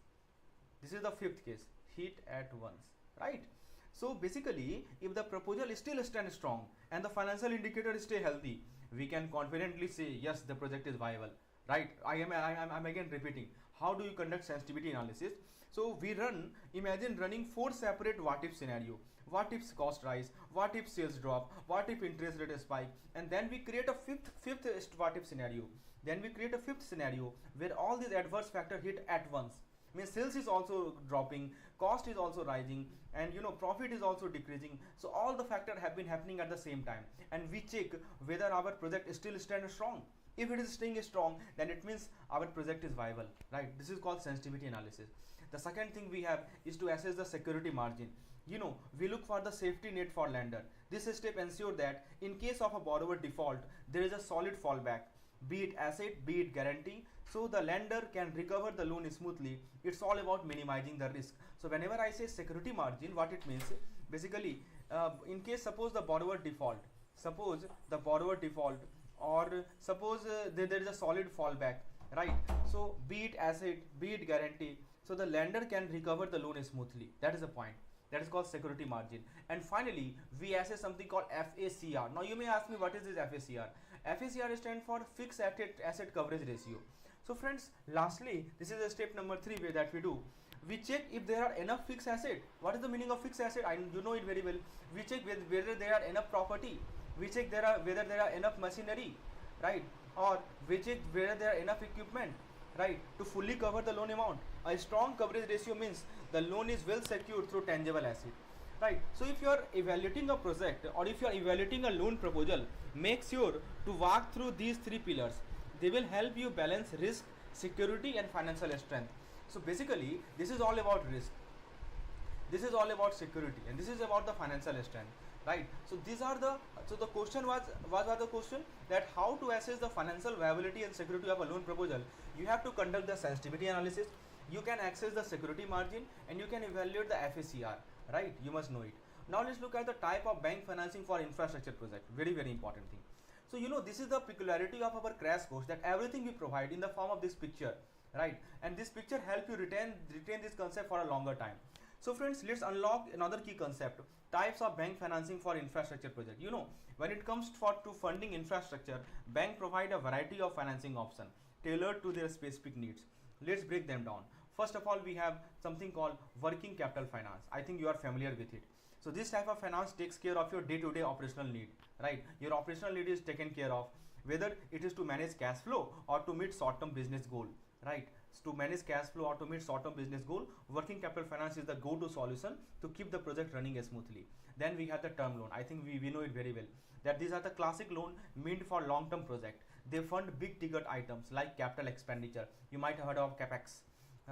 This is the 5th case, hit at once, right? So basically, if the proposal still stands strong and the financial indicators stay healthy, we can confidently say yes, the project is viable, right? I'm again repeating. How do you conduct sensitivity analysis? So we imagine running 4 separate what if scenario. What if cost rise? What if sales drop? What if interest rate spike? And then we create a fifth what if scenario. Then we create a 5th scenario where all these adverse factors hit at once. Means sales is also dropping, cost is also rising, and profit is also decreasing. So all the factors have been happening at the same time, and we check whether our project still stands strong. If it is staying strong, then it means our project is viable, right? This is called sensitivity analysis. The second thing we have is to assess the security margin. We look for the safety net for lender. This step ensures that in case of a borrower default, there is a solid fallback, be it asset, be it guarantee, so the lender can recover the loan smoothly. It's all about minimizing the risk. So whenever I say security margin, what it means, basically, in case suppose the borrower default, or suppose there is a solid fallback, right? So be it asset, be it guarantee, so the lender can recover the loan smoothly. That is the point. that is called security margin. And finally, we assess something called FACR. Now you may ask me, what is this FACR? FACR stands for fixed asset coverage ratio. So friends, lastly, this is a step number 3 way that we do. We check if there are enough fixed asset. What is the meaning of fixed asset? You know it very well. We check whether there are enough property. We check whether there are enough machinery, right? Or we check whether there are enough equipment, right, to fully cover the loan amount. A strong coverage ratio means the loan is well secured through tangible asset, right? So if you are evaluating a project or if you are evaluating a loan proposal, make sure to walk through these 3 pillars. They will help you balance risk, security and financial strength. So basically, this is all about risk, this is all about security, and this is about the financial strength, right? So these are the question was the question that how to assess the financial viability and security of a loan proposal. You have to conduct the sensitivity analysis, you can access the security margin, and you can evaluate the FACR, right? You must know it. Now let's look at the type of bank financing for infrastructure project. Very important thing. So this is the peculiarity of our crash course, that everything we provide in the form of this picture, right? And this picture help you retain this concept for a longer time. So friends, let's unlock another key concept, types of bank financing for infrastructure project. When it comes to funding infrastructure, bank provide a variety of financing options tailored to their specific needs. Let's break them down. First of all, we have something called working capital finance. I think you are familiar with it. So this type of finance takes care of your day-to-day operational need, right? Your operational need is taken care of, whether it is to manage cash flow or to meet short-term business goal, right? So to manage cash flow or to meet short-term business goal, working capital finance is the go-to solution to keep the project running smoothly. Then we have the term loan. I think we know it very well, that these are the classic loan meant for long-term project. They fund big ticket items like capital expenditure. You might have heard of capex,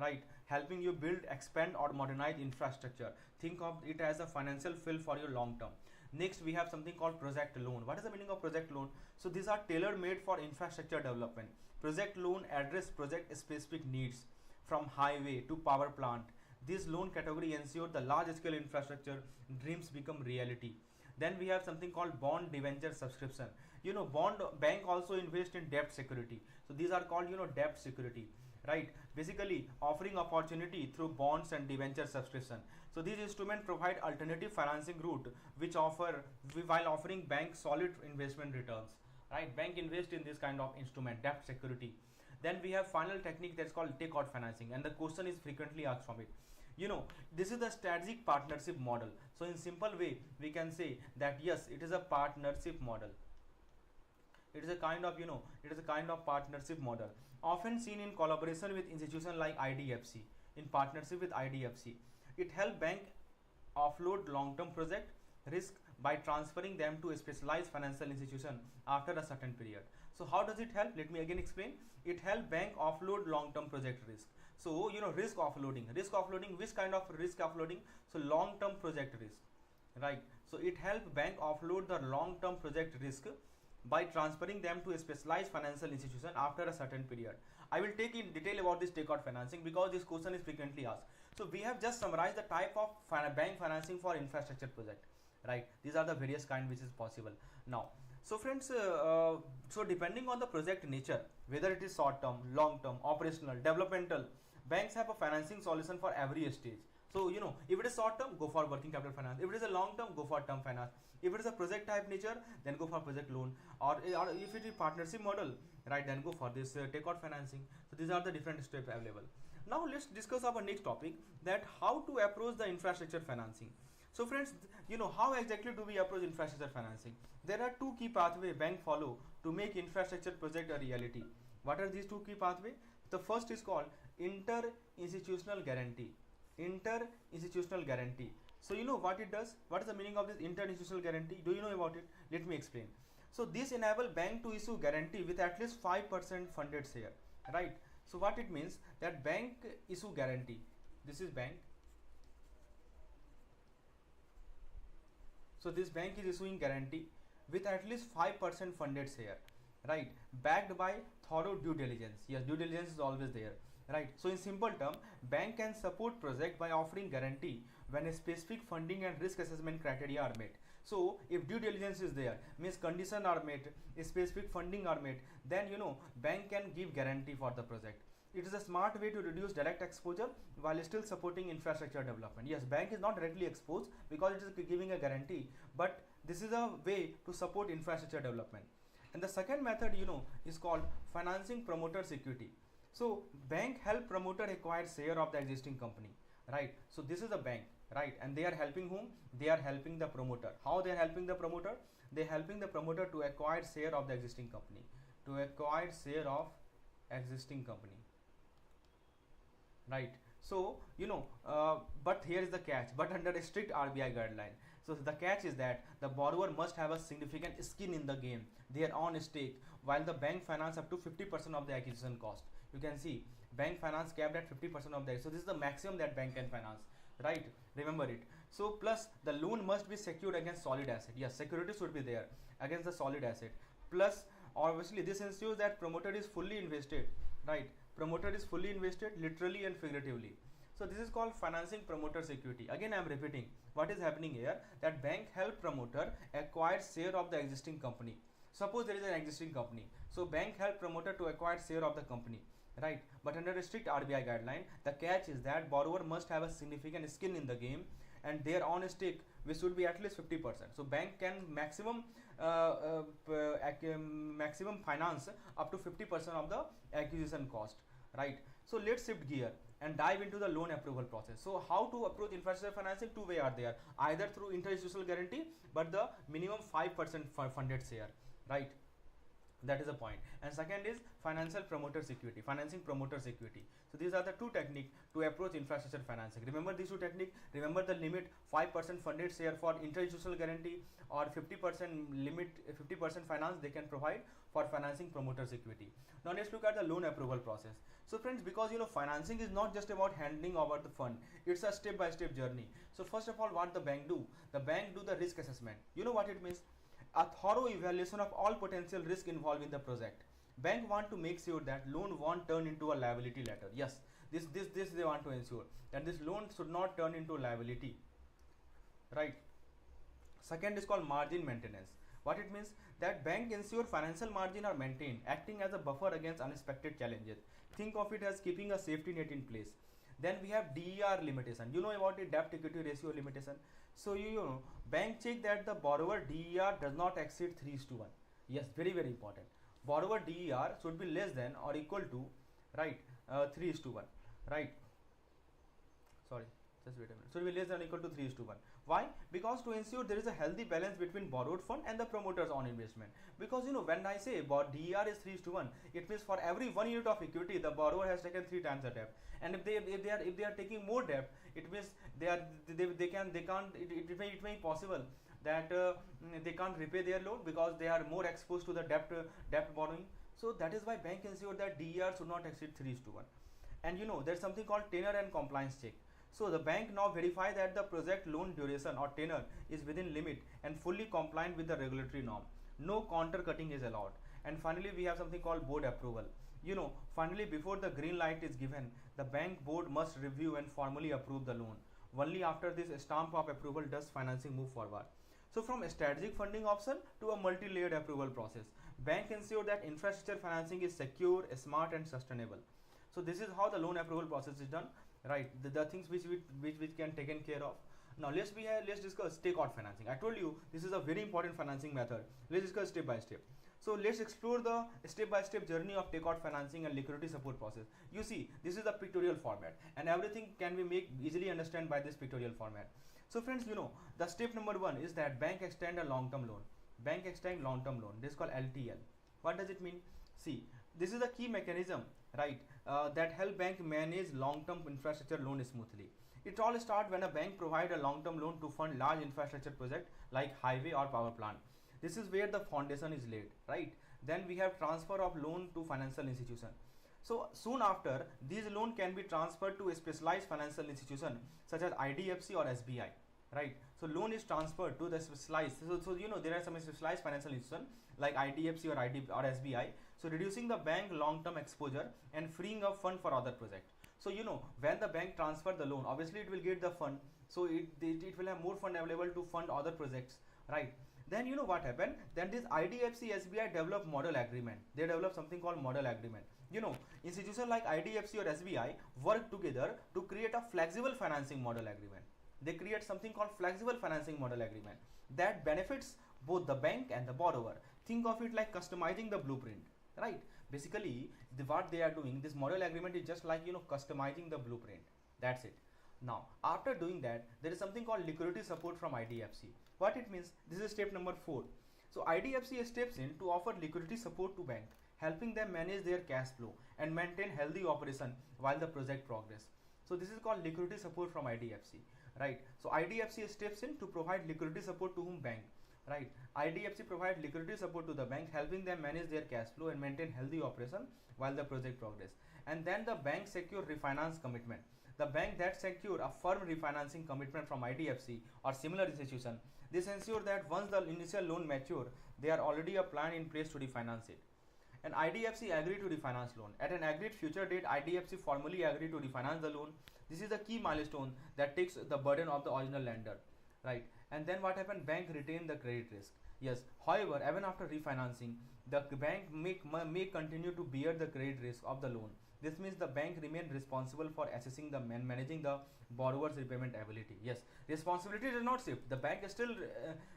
right? Helping you build, expand or modernize infrastructure. Think of it as a financial fill for your long term. Next, we have something called project loan. What is the meaning of project loan? So these are tailor made for infrastructure development. Project loan address project specific needs, from highway to power plant. This loan category ensure the large scale infrastructure dreams become reality. Then we have something called bond debenture subscription. Bond bank also invest in debt security. So these are called debt security, right? Basically offering opportunity through bonds and debenture subscription. So these instruments provide alternative financing route while offering bank solid investment returns, right? Bank invest in this kind of instrument, debt security. Then we have final technique that's called takeout financing, and the question is frequently asked from it. This is the strategic partnership model. So in simple way, we can say that yes, it is a partnership model. It is a kind of partnership model, often seen in collaboration with institutions like IDFC. In partnership with IDFC, it helps bank offload long-term project risk by transferring them to a specialized financial institution after a certain period. So how does it help? Let me again explain. It helps bank offload long-term project risk. So risk offloading, which kind of risk offloading? So long-term project risk, right? So it helps bank offload the long-term project risk by transferring them to a specialized financial institution after a certain period. I will take in detail about this takeout financing because this question is frequently asked. So we have just summarized the type of bank financing for infrastructure project, right? These are the various kind which is possible. Now, so friends, so depending on the project nature, whether it is short term, long term, operational, developmental, banks have a financing solution for every stage. So if it is short term, go for working capital finance. If it is a long term, go for term finance. If it is a project type nature, then go for project loan, or if it is partnership model, right, then go for this takeout financing. So these are the different steps available. Now let's discuss our next topic, that how to approach the infrastructure financing. So friends, how exactly do we approach infrastructure financing? There are 2 key pathways bank follow to make infrastructure project a reality. What are these 2 key pathways? The first is called inter-institutional guarantee. Inter-institutional guarantee. So what it does? What is the meaning of this inter-institutional guarantee? Do you know about it? Let me explain. So this enable bank to issue guarantee with at least 5% funded share, right? So what it means, that bank issue guarantee. This is bank. So this bank is issuing guarantee with at least 5% funded share, right? Backed by thorough due diligence. Yes, due diligence is always there, right? So in simple term, bank can support project by offering guarantee when a specific funding and risk assessment criteria are met. So if due diligence is there, means conditions are met, specific funding are met, then bank can give guarantee for the project. it is a smart way to reduce direct exposure while still supporting infrastructure development. Yes, bank is not directly exposed because it is giving a guarantee, but this is a way to support infrastructure development. And the second method, is called financing promoter security. So bank help promoter acquire share of the existing company, right? So this is a bank, right? And they are helping whom? They are helping the promoter. How they are helping the promoter? They are helping the promoter to acquire share of the existing company, to acquire share of existing company, right? So but here is the catch, but under a strict RBI guideline. So the catch is that the borrower must have a significant skin in the game, their own stake, while the bank finance up to 50% of the acquisition cost. You can see bank finance capped at 50% of that. So this is the maximum that bank can finance, right? Remember it. So plus the loan must be secured against solid asset. Yes, security should be there against the solid asset. Plus obviously this ensures that promoter is fully invested, right? Promoter is fully invested literally and figuratively. So this is called financing promoter security. Again I am repeating what is happening here, that bank help promoter acquire share of the existing company. Suppose there is an existing company, so bank help promoter to acquire share of the company, right? But under a strict RBI guideline, the catch is that borrower must have a significant skin in the game and their own stake which should be at least 50%. So bank can maximum finance up to 50% of the acquisition cost, right? So let's shift gear and dive into the loan approval process. So how to approach infrastructure financing? Two ways are there, either through interinstitutional guarantee, but the minimum 5% funded share, right? That is a point. And second is financial promoter security, financing promoter security. So these are the two techniques to approach infrastructure financing. Remember these two techniques. Remember the limit 5% funded share for interinstitutional guarantee, or 50% limit, 50% finance they can provide for financing promoter security. Now let's look at the loan approval process. So friends, because financing is not just about handing over the fund, it's a step-by-step journey. So first of all, what the bank do? The bank do the risk assessment. You know what it means? A thorough evaluation of all potential risk involved in the project. Bank want to make sure that loan won't turn into a liability later. Yes, this they want to ensure that this loan should not turn into a liability, right? Second is called margin maintenance. What it means? That bank ensure financial margin are maintained, acting as a buffer against unexpected challenges. Think of it as keeping a safety net in place. Then we have DER limitation. You know about the debt equity ratio limitation. So bank check that the borrower DER does not exceed 3:1. Yes, very very important. Borrower DER should be less than or equal to, right, 3:1, right? Sorry, just wait a minute. Should be less than or equal to 3:1. Why? Because to ensure there is a healthy balance between borrowed fund and the promoter's own investment. Because when I say DER is 3:1, it means for every 1 unit of equity, the borrower has taken 3 times the debt. And if they are taking more debt, it means it may be possible that they can't repay their loan because they are more exposed to the debt borrowing. So that is why bank ensure that DER should not exceed 3:1. And there's something called tenor and compliance check. So the bank now verify that the project loan duration or tenor is within limit and fully compliant with the regulatory norm. No counter cutting is allowed. And finally, we have something called board approval. Finally, before the green light is given, the bank board must review and formally approve the loan. Only after this stamp of approval does financing move forward. So from a strategic funding option to a multi-layered approval process, bank ensure that infrastructure financing is secure, smart and sustainable. So this is how the loan approval process is done, right? The things which can taken care of. Now let's discuss takeout financing. I told you this is a very important financing method. Let's discuss step by step. So let's explore the step-by-step journey of takeout financing and liquidity support process. You see, this is a pictorial format, and everything can be made easily understand by this pictorial format. So friends, the step number 1 is that bank extend a long-term loan. Bank extend long-term loan. This is called LTL. What does it mean? See, this is a key mechanism, right, that help bank manage long-term infrastructure loan smoothly. It all starts when a bank provide a long-term loan to fund large infrastructure project like highway or power plant. This is where the foundation is laid, right? Then we have transfer of loan to financial institution. So soon after, these loan can be transferred to a specialized financial institution such as IDFC or SBI, right? So loan is transferred to the specialized. So there are some specialized financial institution like IDFC or SBI. So reducing the bank long-term exposure and freeing up fund for other project. So when the bank transfer the loan, obviously it will get the fund. So it will have more fund available to fund other projects, right? Then you know what happened, then this IDFC SBI developed model agreement. They developed something called model agreement. You know, institutions like IDFC or SBI work together to create a flexible financing model agreement. They create something called flexible financing model agreement that benefits both the bank and the borrower. Think of it like customizing the blueprint, right? Basically, what they are doing, this model agreement is just like, you know, customizing the blueprint. That's it. Now, after doing that, there is something called liquidity support from IDFC. What it means, this is step number 4. So IDFC steps in to offer liquidity support to bank, helping them manage their cash flow and maintain healthy operation while the project progress. So this is called liquidity support from IDFC, right? So IDFC steps in to provide liquidity support to whom? Bank, right? IDFC provide liquidity support to the bank, helping them manage their cash flow and maintain healthy operation while the project progress. And then the bank secure refinance commitment. The bank that secure a firm refinancing commitment from IDFC or similar institution, this ensure that once the initial loan mature, there are already a plan in place to refinance it. And IDFC agreed to refinance loan. At an agreed future date, IDFC formally agreed to refinance the loan. This is a key milestone that takes the burden of the original lender, right? And then what happened? Bank retained the credit risk. Yes, however, even after refinancing, the bank may continue to bear the credit risk of the loan. This means the bank remains responsible for assessing the managing the borrower's repayment ability. Yes, responsibility does not shift. The bank still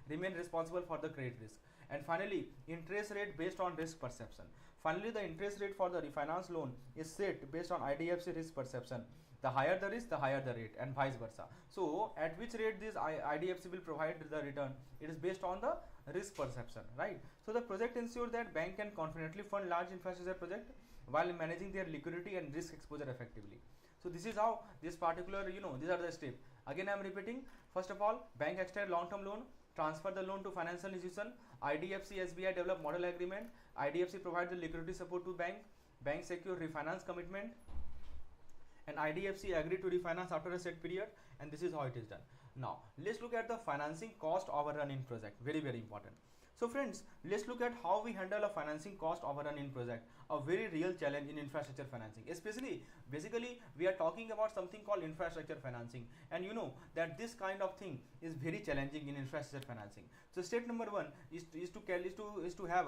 remain responsible for the credit risk. And finally, interest rate based on risk perception. Finally, the interest rate for the refinance loan is set based on IDFC risk perception. The higher the risk, the higher the rate, and vice versa. So, at which rate this IDFC will provide the return, it is based on the risk perception, right? So, the project ensures that bank can confidently fund large infrastructure project while managing their liquidity and risk exposure effectively. So, this is how this particular, you know, these are the steps. Again, I am repeating. First of all, bank extend long-term loan, transfer the loan to financial institution. IDFC SBI develop model agreement. IDFC provide the liquidity support to bank. Bank secure refinance commitment, and IDFC agree to refinance after a set period, and this is how it is done. Now, let's look at the financing cost overrun in project. Very, very important. So friends, let's look at how we handle a financing cost overrun in project, a very real challenge in infrastructure financing. Especially, basically, we are talking about something called infrastructure financing, and you know that this kind of thing is very challenging in infrastructure financing. So step number 1 is to have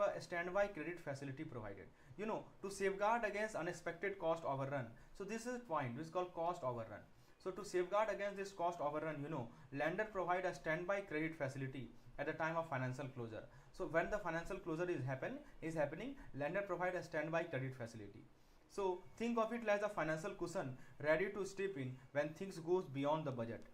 a standby credit facility provided, you know, to safeguard against unexpected cost overrun. So this is point, this is called cost overrun. So to safeguard against this cost overrun, you know, lender provide a standby credit facility at the time of financial closure. So when the financial closure is happening, lender provide a standby credit facility. So think of it as a financial cushion ready to step in when things goes beyond the budget.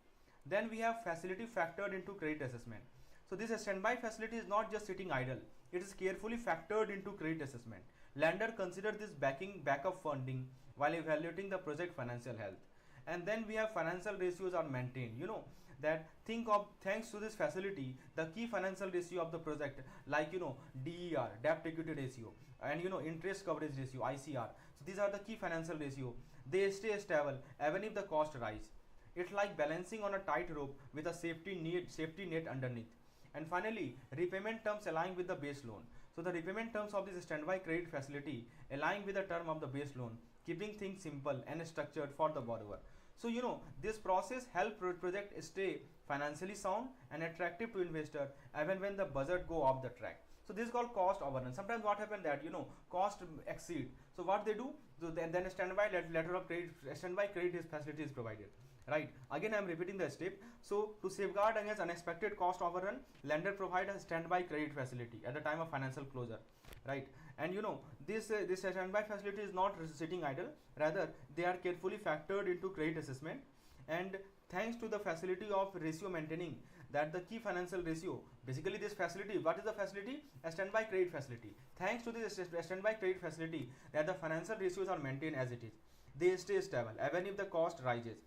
Then we have facility factored into credit assessment. So this standby facility is not just sitting idle, it is carefully factored into credit assessment. Lender consider this backup funding while evaluating the project financial health. And then we have financial ratios are maintained, you know, that thanks to this facility, the key financial ratio of the project, like, you know, DER, debt equity ratio, and, you know, interest coverage ratio, ICR. So these are the key financial ratio. They stay stable even if the cost rise. It's like balancing on a tightrope with a safety net underneath. And finally, repayment terms align with the base loan. So the repayment terms of this standby credit facility align with the term of the base loan, keeping things simple and structured for the borrower. So, you know, this process help project stay financially sound and attractive to investor even when the budget go off the track. So this is called cost overrun. Sometimes what happen that, you know, cost exceed. So what they do, so then a standby letter of credit, standby credit facility is provided. Right. Again, I am repeating the step. So to safeguard against unexpected cost overrun, lender provide a standby credit facility at the time of financial closure. Right. And you know, this standby facility is not sitting idle. Rather, they are carefully factored into credit assessment. And thanks to the facility of ratio maintaining, that the key financial ratio, basically this facility, what is the facility? A standby credit facility. Thanks to this standby credit facility, that the financial ratios are maintained as it is. They stay stable even if the cost rises.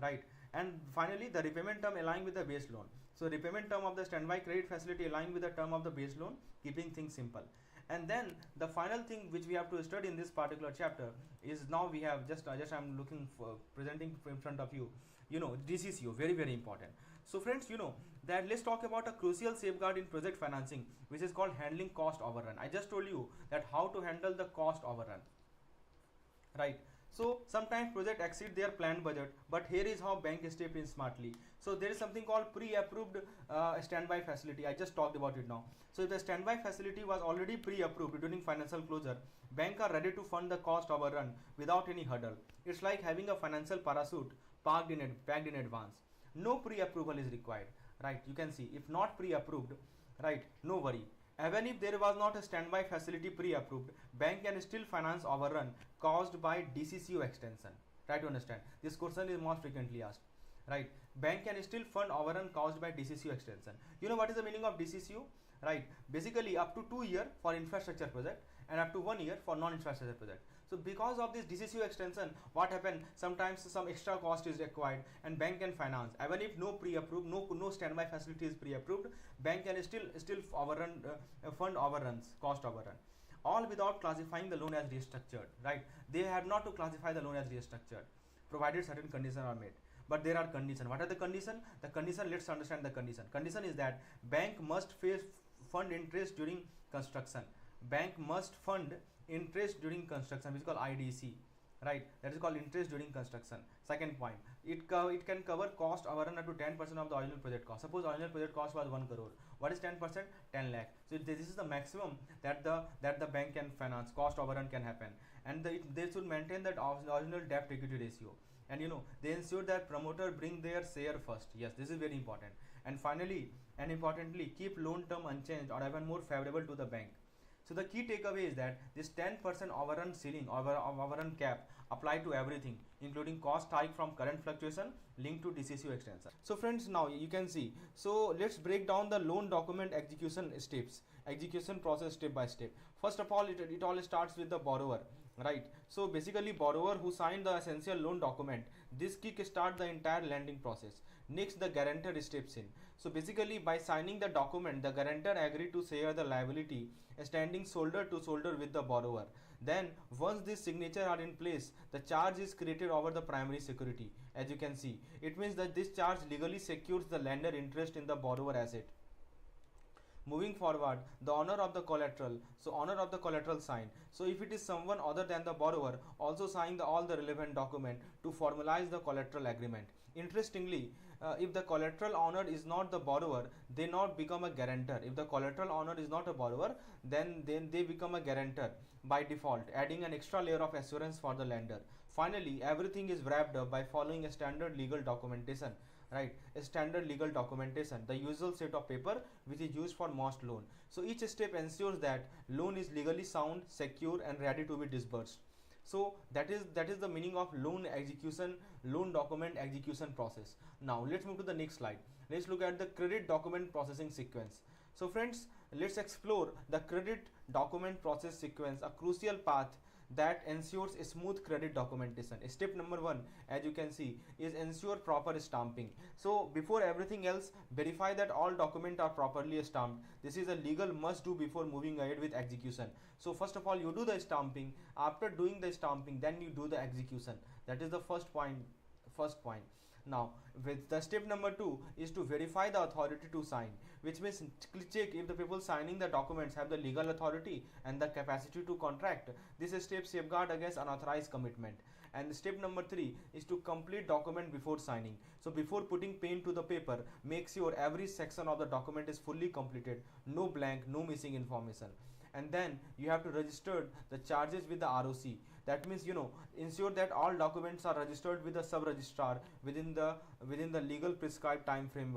Right. And finally, the repayment term align with the base loan. So repayment term of the standby credit facility align with the term of the base loan, keeping things simple. And then the final thing which we have to study in this particular chapter is, now we have just I'm looking for presenting in front of you, you know, DCCO, very, very important. So friends, you know that let's talk about a crucial safeguard in project financing, which is called handling cost overrun. I just told you that how to handle the cost overrun. Right. So sometimes project exceed their planned budget, but here is how bank step in smartly. So there is something called pre-approved standby facility. I just talked about it now. So if the standby facility was already pre-approved during financial closure, bank are ready to fund the cost overrun without any hurdle. It's like having a financial parachute packed in advance. No pre-approval is required, right? You can see if not pre-approved, right? No worry. Even if there was not a standby facility pre-approved, bank can still finance overrun caused by DCCO extension. Try to understand. This question is most frequently asked. Right? Bank can still fund overrun caused by DCCO extension. You know what is the meaning of DCCO? Right? Basically up to 2 years for infrastructure project and up to 1 year for non-infrastructure project. So because of this DCCO extension, what happened? Sometimes some extra cost is required and bank can finance. Even if no pre-approved, no standby facility is pre-approved, bank can still overrun fund overruns, cost overrun, all without classifying the loan as restructured. Right? They have not to classify the loan as restructured, provided certain conditions are met. But there are conditions. What are the conditions? The condition, let's understand the condition. Condition is that bank must fund interest during construction. Bank must fund interest during construction, which is called IDC, right? That is called interest during construction. Second point, it can cover cost overrun up to 10% of the original project cost. Suppose original project cost was 1 crore. What is 10%? 10 lakh. So this is the maximum that the bank can finance. Cost overrun can happen, and they should maintain that original debt equity ratio. And they ensure that promoter bring their share first. Yes, this is very important. And finally and importantly, keep loan term unchanged or even more favorable to the bank. So the key takeaway is that this 10% overrun ceiling or overrun cap apply to everything, including cost hike from current fluctuation linked to DCCO extension. So friends, now you can see. So let's break down the loan document execution steps, execution process step by step. First of all, it all starts with the borrower. Right, so basically borrower who signed the essential loan document, this kick start the entire lending process. Next, the guarantor steps in. So basically by signing the document, the guarantor agreed to share the liability, standing shoulder to shoulder with the borrower. Then once these signatures are in place, the charge is created over the primary security. As you can see, it means that this charge legally secures the lender interest in the borrower asset. Moving forward, the owner of the collateral. So owner of the collateral sign. So if it is someone other than the borrower, also sign all the relevant document to formalize the collateral agreement. Interestingly, if the collateral owner is not the borrower, they not become a guarantor. If the collateral owner is not a borrower, then they become a guarantor by default, adding an extra layer of assurance for the lender. Finally, everything is wrapped up by following a standard legal documentation. Right, a standard legal documentation, the usual set of paper which is used for most loan. So each step ensures that loan is legally sound, secure and ready to be disbursed. So that is the meaning of loan execution, loan document execution process. Now let's move to the next slide. Let's look at the credit document processing sequence. So friends, let's explore the credit document process sequence, a crucial path that ensures a smooth credit documentation. Step number 1, as you can see, is ensure proper stamping. So before everything else, verify that all documents are properly stamped. This is a legal must do before moving ahead with execution. So first of all, you do the stamping. After doing the stamping, then you do the execution. That is the first point. Now with the step number 2 is to verify the authority to sign, which means check if the people signing the documents have the legal authority and the capacity to contract. This step safeguard against unauthorized commitment. And step number 3 is to complete document before signing. So before putting pen to the paper, make sure every section of the document is fully completed, no blank, no missing information. And then you have to register the charges with the ROC. That means ensure that all documents are registered with the sub-registrar within the legal prescribed time frame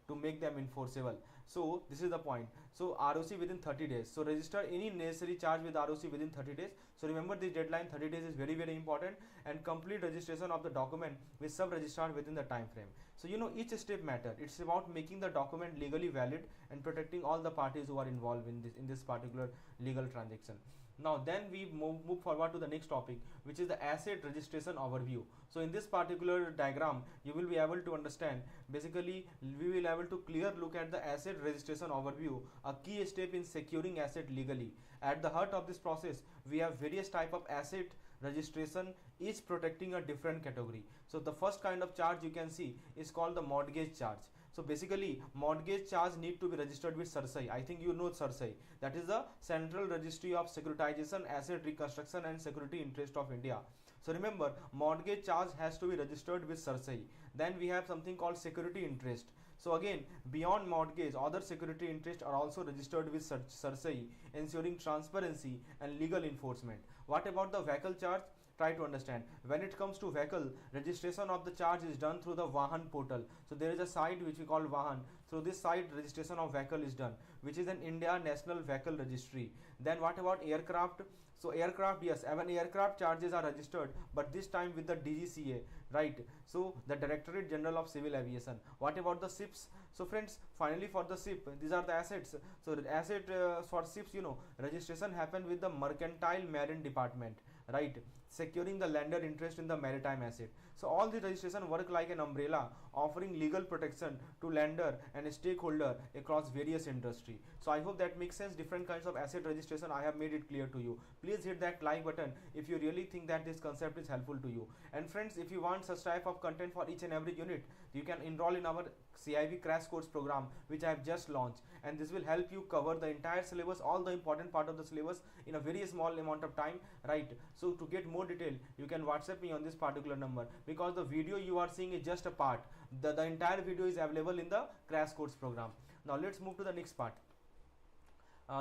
to make them enforceable. So this is the point. So ROC within 30 days. So register any necessary charge with ROC within 30 days. So remember this deadline 30 days is very, very important, and complete registration of the document with sub-registrar within the time frame. So each step matter. It's about making the document legally valid and protecting all the parties who are involved in this particular legal transaction. Now then we move forward to the next topic, which is the asset registration overview. So in this particular diagram, you will be able to understand, basically we will able to clear look at the asset registration overview, a key step in securing asset legally. At the heart of this process, we have various type of asset registration, each protecting a different category. So the first kind of charge you can see is called the mortgage charge. So basically mortgage charge need to be registered with CAIIB. I think you know CAIIB, that is the Central Registry of Securitization, Asset Reconstruction and Security Interest of India. So remember, mortgage charge has to be registered with CAIIB. Then we have something called security interest. So again, beyond mortgage, other security interests are also registered with CAIIB, ensuring transparency and legal enforcement. What about the vehicle charge? Try to understand. When it comes to vehicle, registration of the charge is done through the Vahan portal. So there is a site which we call Vahan. Through this site, registration of vehicle is done, which is an India National Vehicle Registry. Then what about aircraft? So aircraft, yes, even aircraft charges are registered, but this time with the DGCA, right? So the Directorate General of Civil Aviation. What about the ships? So friends, finally for the ship, these are the assets. So the asset for ships, registration happen with the Mercantile Marine Department, right? Securing the lender interest in the maritime asset. So all the registration work like an umbrella, offering legal protection to lender and stakeholder across various industry. So I hope that makes sense. Different kinds of asset registration, I have made it clear to you. Please hit that like button if you really think that this concept is helpful to you. And friends, if you want such type of content for each and every unit, you can enroll in our CAIIB crash course program, which I have just launched, and this will help you cover the entire syllabus, all the important part of the syllabus in a very small amount of time, right? So to get more detail, you can WhatsApp me on this particular number, because the video you are seeing is just a part. The entire video is available in the crash course program. Now let's move to the next part.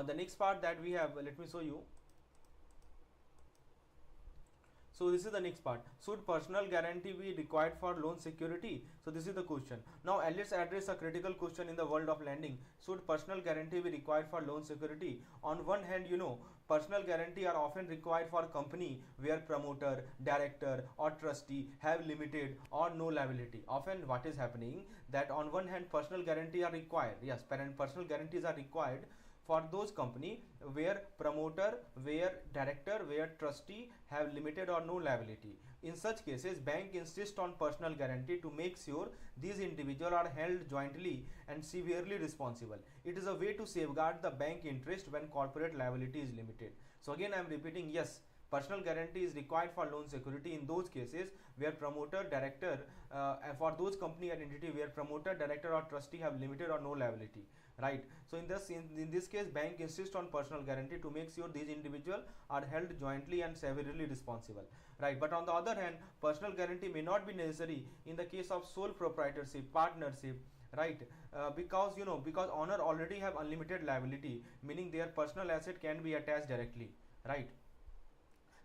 The next part that we have, let me show you. So this is the next part. Should personal guarantee be required for loan security? So this is the question. Now let's address a critical question in the world of lending. Should personal guarantee be required for loan security? On one hand, personal guarantee are often required for company where promoter, director or trustee have limited or no liability. Often what is happening, that on one hand personal guarantee are required. Yes, personal guarantees are required for those company where promoter, where director, where trustee have limited or no liability. In such cases, bank insists on personal guarantee to make sure these individuals are held jointly and severely responsible. It is a way to safeguard the bank interest when corporate liability is limited. So again I am repeating, yes, personal guarantee is required for loan security in those cases where promoter, director, and for those company and entity where promoter, director or trustee have limited or no liability, right? So in this case, bank insists on personal guarantee to make sure these individuals are held jointly and severely responsible, right? But on the other hand, personal guarantee may not be necessary in the case of sole proprietorship, partnership, right? Because owner already have unlimited liability, meaning their personal asset can be attached directly, right?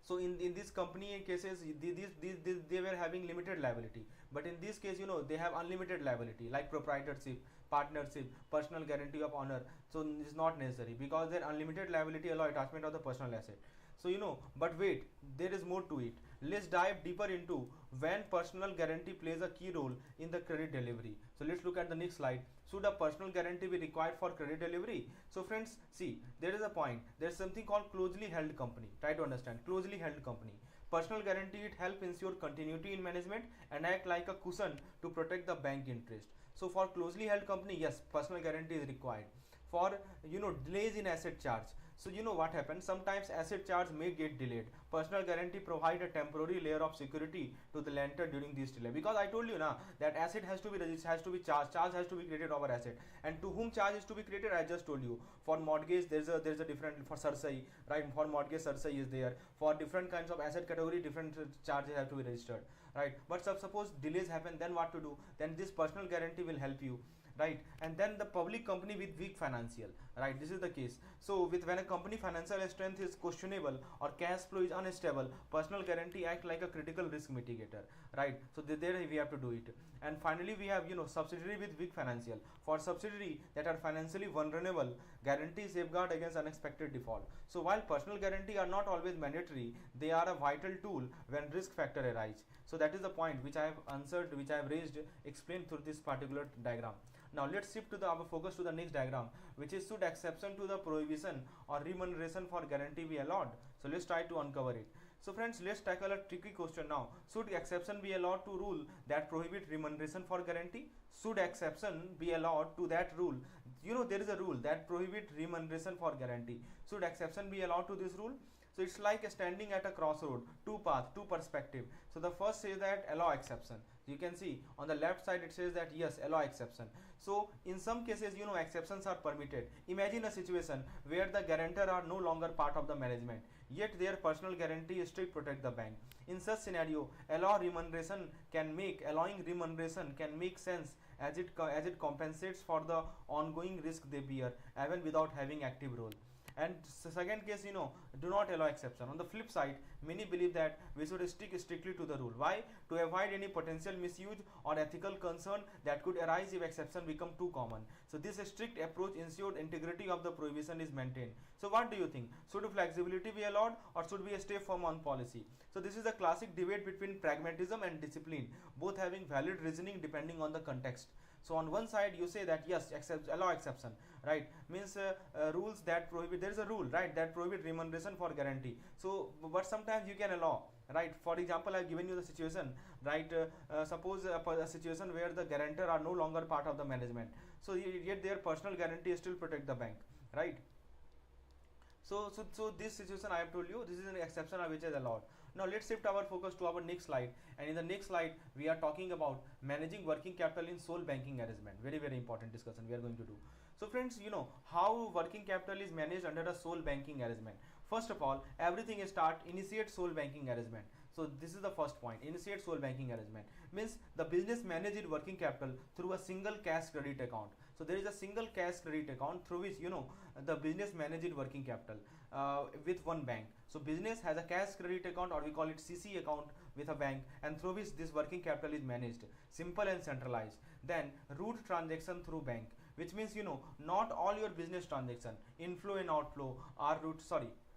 So in this company cases, they were having limited liability, but in this case, they have unlimited liability, like proprietorship, partnership, personal guarantee of owner. So it's not necessary, because their unlimited liability allow attachment of the personal asset. So but wait, there is more to it. Let's dive deeper into when personal guarantee plays a key role in the credit delivery. So let's look at the next slide. Should a personal guarantee be required for credit delivery? So friends, see, there is a point. There is something called closely held company. Try to understand. Closely held company. Personal guarantee, it helps ensure continuity in management and act like a cushion to protect the bank interest. So for closely held company, yes, personal guarantee is required. For delays in asset charge. So what happens, sometimes asset charge may get delayed. Personal guarantee provide a temporary layer of security to the lender during this delay, because I told you now that asset has to be registered, has to be charged, charge has to be created over asset, and to whom charge is to be created, I just told you. For mortgage, there's a different, for CAIIB, right? For mortgage, CAIIB is there. For different kinds of asset category, different charges have to be registered, right? But suppose delays happen, then what to do? Then this personal guarantee will help you, right? And then the public company with weak financial, right? This is the case. So when a company financial strength is questionable or cash flow is unstable, personal guarantee act like a critical risk mitigator, right? So there we have to do it. And finally we have subsidiary with weak financial. For subsidiary that are financially vulnerable, guarantee safeguard against unexpected default. So while personal guarantee are not always mandatory, they are a vital tool when risk factor arise. So that is the point which I have answered, which I have raised, explained through this particular diagram. Now let's shift to our focus to the next diagram, which is should exception to the prohibition or remuneration for guarantee be allowed. So let's try to uncover it. So friends, let's tackle a tricky question now. Should exception be allowed to rule that prohibit remuneration for guarantee? Should exception be allowed to that rule there is a rule that prohibit remuneration for guarantee. Should exception be allowed to this rule? So it's like standing at a crossroad, two path, two perspective. So the first says that allow exception. You can see on the left side it says that yes, allow exception. So in some cases, exceptions are permitted. Imagine a situation where the guarantor are no longer part of the management, yet their personal guarantee still protect the bank. In such scenario, allowing remuneration can make sense as it compensates for the ongoing risk they bear even without having active role. And second case, do not allow exception. On the flip side, many believe that we should stick strictly to the rule. Why? To avoid any potential misuse or ethical concern that could arise if exception become too common. So this strict approach ensures integrity of the prohibition is maintained. So what do you think? Should flexibility be allowed, or should we stay firm on policy? So this is a classic debate between pragmatism and discipline, both having valid reasoning depending on the context. So on one side you say that yes, allow exception, right? Means rules that prohibit, there is a rule, right, that prohibit remuneration for guarantee. So but sometimes you can allow, right? For example, I have given you the situation, right? Suppose a situation where the guarantor are no longer part of the management, so yet their personal guarantee still protect the bank, right? So this situation I have told you, this is an exception which is allowed. Now let's shift our focus to our next slide, and in the next slide we are talking about managing working capital in sole banking arrangement. Very important discussion we are going to do. So friends, how working capital is managed under a sole banking arrangement. First of all, everything initiate sole banking arrangement. So this is the first point, initiate sole banking arrangement. Means the business manages working capital through a single cash credit account. So there is a single cash credit account through which the business manages working capital with one bank. So business has a cash credit account, or we call it CC account, with a bank, and through which this working capital is managed, simple and centralized. Then route transaction through bank, which means not all your business transaction, inflow and outflow, are route.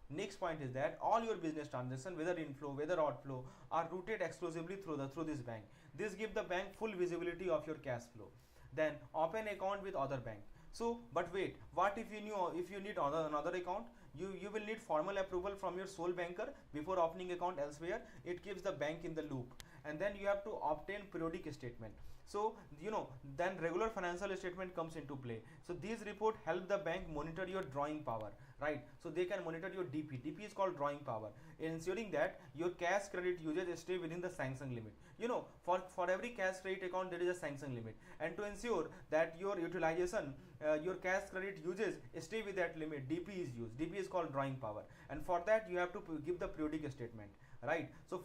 Next point is that all your business transaction, whether inflow, whether outflow, are routed exclusively through this bank. This gives the bank full visibility of your cash flow. Then open account with other bank. So but wait, what if you need another account? You will need formal approval from your sole banker before opening account elsewhere. It keeps the bank in the loop. And then you have to obtain periodic statement. So then regular financial statement comes into play. So these reports help the bank monitor your drawing power, right? So they can monitor your DP. DP is called drawing power, ensuring that your cash credit usage stay within the sanction limit. For every cash credit account there is a sanction limit, and to ensure that your utilization, your cash credit usage stay with that limit, DP is used. DP is called drawing power, and for that you have to give the periodic statement, right? So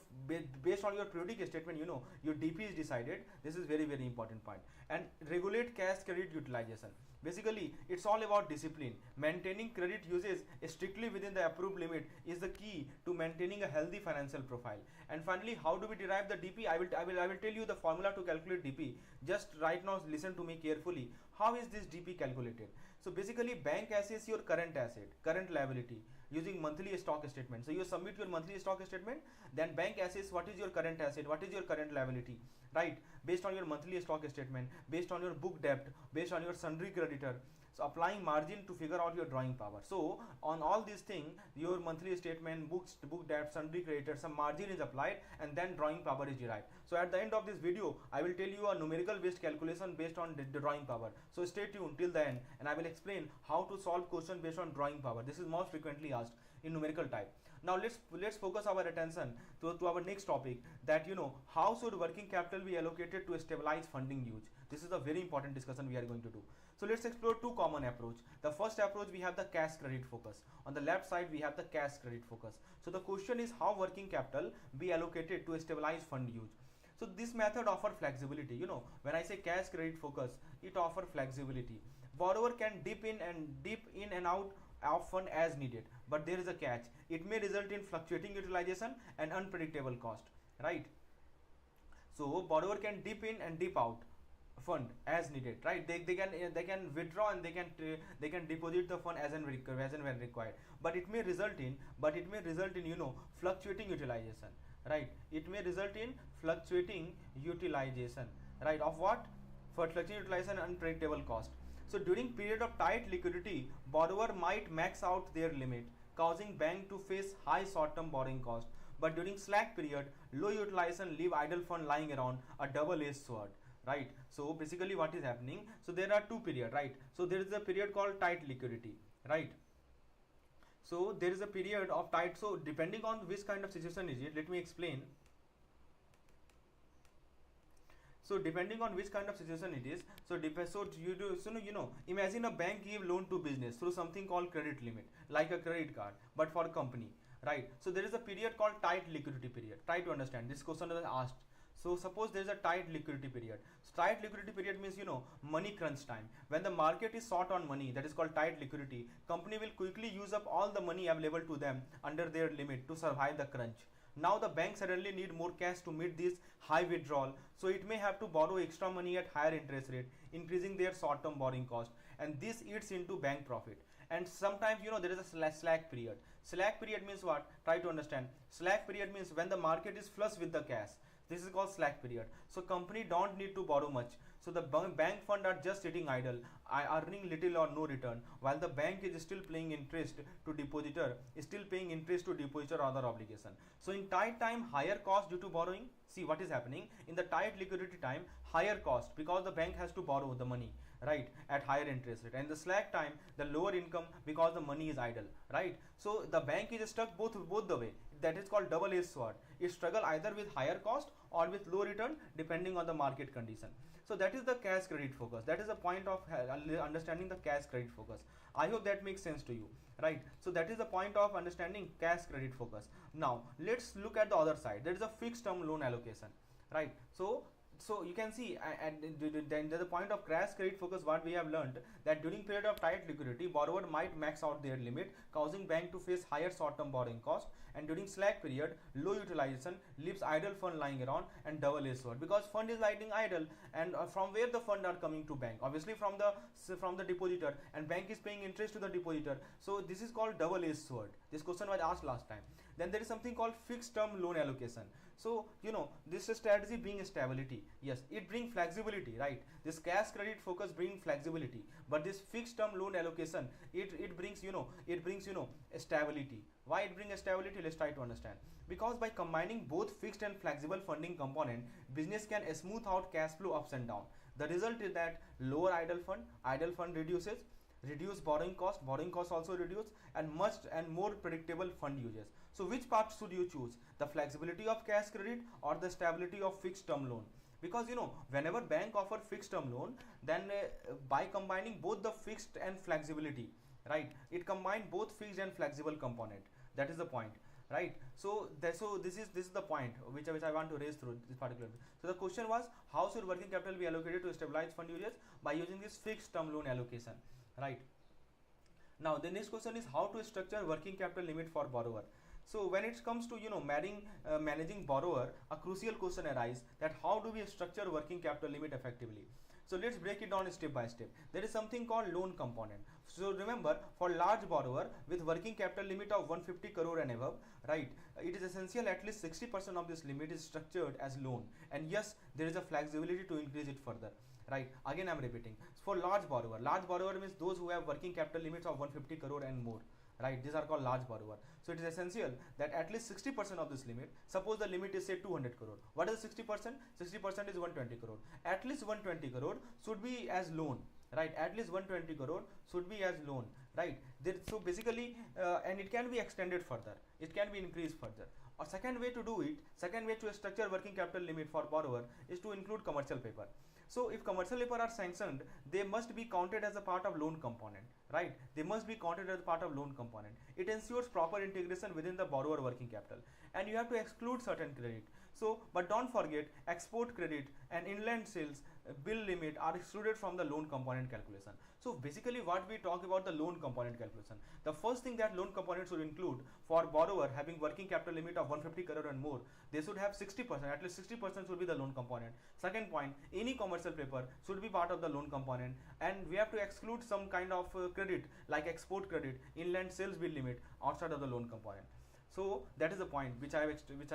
based on your periodic statement, your DP is decided. This is very important point. And regulate cash credit utilization. Basically it's all about discipline. Maintaining credit usage strictly within the approved limit is the key to maintaining a healthy financial profile. And finally, how do we derive the DP? I will tell you the formula to calculate DP. Just right now listen to me carefully. How is this DP calculated? So basically, bank assess your current asset, current liability, using monthly stock statement. So you submit your monthly stock statement, then bank assess what is your current asset, what is your current liability, right? Based on your monthly stock statement, based on your book debt, based on your sundry creditor. So applying margin to figure out your drawing power. So on all these things, your monthly statement, book debt, sundry creditor, some margin is applied, and then drawing power is derived. So at the end of this video, I will tell you a numerical based calculation based on the drawing power. So stay tuned till the end, and I will explain how to solve question based on drawing power. This is most frequently asked in numerical type. Now let's focus our attention to our next topic, that how should working capital be allocated to stabilize funding use. This is a very important discussion we are going to do. So let's explore two common approach. The first approach, we have the cash credit focus. On the left side we have the cash credit focus. So the question is how working capital be allocated to stabilize fund use. So this method offer flexibility. When I say cash credit focus, it offer flexibility. Borrower can dip in and out of fund as needed, but there is a catch. It may result in fluctuating utilization and unpredictable cost, right? So borrower can dip in and dip out fund as needed, right? They can withdraw, and they can deposit the fund as and when required, but it may result in fluctuating utilization, right? It may result in fluctuating utilization, right? Of what? For fluctuating utilization and unpredictable cost. So during period of tight liquidity, borrower might max out their limit, causing bank to face high short-term borrowing cost. But during slack period, low utilization leave idle fund lying around, a double-edged sword, right? So basically what is happening, so there are two periods, right? So there is a period called tight liquidity, right? So there is a period of tight, so depending on which kind of situation is it, let me explain. So depending on which kind of situation it is, so you do, so imagine a bank give loan to business through something called credit limit, like a credit card, but for company, right? So there is a period called tight liquidity period. Try to understand, this question was asked. So suppose there is a tight liquidity period. So tight liquidity period means money crunch time. When the market is short on money, that is called tight liquidity. Company will quickly use up all the money available to them under their limit to survive the crunch. Now the bank suddenly need more cash to meet this high withdrawal, so it may have to borrow extra money at higher interest rate, increasing their short-term borrowing cost, and this eats into bank profit. And sometimes there is a slack period. Slack period means what? Try to understand. Slack period means when the market is flush with the cash. This is called slack period. So company don't need to borrow much. So the bank fund are just sitting idle, earning little or no return, while the bank is still paying interest to depositor, or other obligation. So in tight time, higher cost due to borrowing. See what is happening in the tight liquidity time, higher cost because the bank has to borrow the money, right, at higher interest rate, and the slack time, the lower income because the money is idle, right? So the bank is stuck both the way. That is called double-edged sword. It struggle either with higher cost or with low return depending on the market condition. So that is the cash credit focus. That is the point of understanding the cash credit focus. I hope that makes sense to you, right? So that is the point of understanding cash credit focus. Now let's look at the other side. There is a fixed term loan allocation, right? So you can see, and then the point of cash credit focus, what we have learned, that during period of tight liquidity, borrower might max out their limit, causing bank to face higher short-term borrowing cost, and during slack period, low utilization leaves idle fund lying around and double-edged sword, because fund is lying idle, and from where the fund are coming to bank? Obviously from the depositor, and bank is paying interest to the depositor. So this is called double-edged sword. This question was asked last time. Then there is something called fixed term loan allocation. So this strategy brings stability. Yes, it brings flexibility, right? This cash credit focus brings flexibility, but this fixed term loan allocation, it brings stability. Why it brings stability? Let's try to understand. Because by combining both fixed and flexible funding component, business can smooth out cash flow ups and down. The result is that lower idle fund reduce borrowing cost also reduce, and much and more predictable fund uses. So which part should you choose? The flexibility of cash credit or the stability of fixed term loan? Because whenever bank offer fixed term loan, then by combining both the fixed and flexibility, right, it combine both fixed and flexible component. That is the point, right? So this is the point which I want to raise through this particular. So the question was, how should working capital be allocated to stabilize fund usage? By using this fixed term loan allocation, right? Now the next question is how to structure working capital limit for borrower. So when it comes to managing borrower, a crucial question arises, that how do we structure working capital limit effectively? So let's break it down step by step. There is something called loan component. So remember, for large borrower with working capital limit of 150 crore and above, right, it is essential at least 60% of this limit is structured as loan, and yes, there is a flexibility to increase it further, right? Again I'm repeating, for large borrower means those who have working capital limits of 150 crore and more, right? These are called large borrower. So it is essential that at least 60% of this limit, suppose the limit is say 200 crore. What is 60%? 60% is 120 crore. At least 120 crore should be as loan, right? At least 120 crore should be as loan, right? So basically, and it can be extended further. It can be increased further. A second way to structure working capital limit for borrower is to include commercial paper. So if commercial paper are sanctioned, they must be counted as a part of loan component, right? They must be counted as part of loan component. It ensures proper integration within the borrower working capital, and you have to exclude certain credit. So, but don't forget, export credit and inland sales bill limit are excluded from the loan component calculation. So basically what we talk about the loan component calculation, the first thing that loan component should include for borrower having working capital limit of 150 crore and more, they should have 60%, at least 60% should be the loan component. Second point, any commercial paper should be part of the loan component, and we have to exclude some kind of credit like export credit, inland sales bill limit outside of the loan component. So that is the point which I have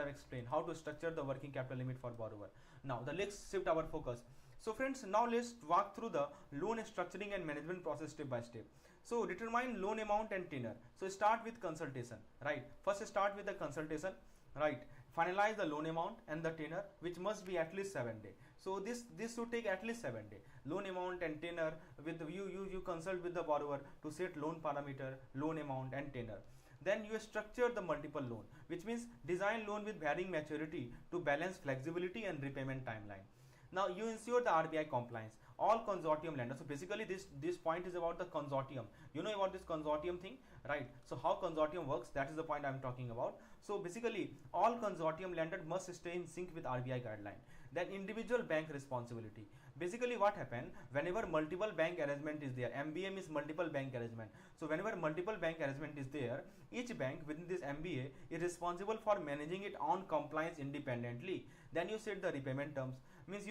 explained, how to structure the working capital limit for borrower. Now let's shift our focus. So friends, now let's walk through the loan structuring and management process step by step. So determine loan amount and tenure. So start with consultation, right? First start with the consultation, right? Finalize the loan amount and the tenure, which must be at least 7 days. So this should take at least 7 days. Loan amount and tenor, with you consult with the borrower to set loan parameter, loan amount and tenor. Then you structure the multiple loan, which means design loan with varying maturity to balance flexibility and repayment timeline. Now you ensure the RBI compliance. All consortium lenders. So basically this point is about the consortium. You know about this consortium thing, right? So how consortium works, that is the point I'm talking about. So basically all consortium lenders must stay in sync with RBI guideline. Then individual bank responsibility. Basically what happen, whenever multiple bank arrangement is there, MBM is multiple bank arrangement. So whenever multiple bank arrangement is there, each bank within this MBA is responsible for managing it on compliance independently. Then you set the repayment terms, means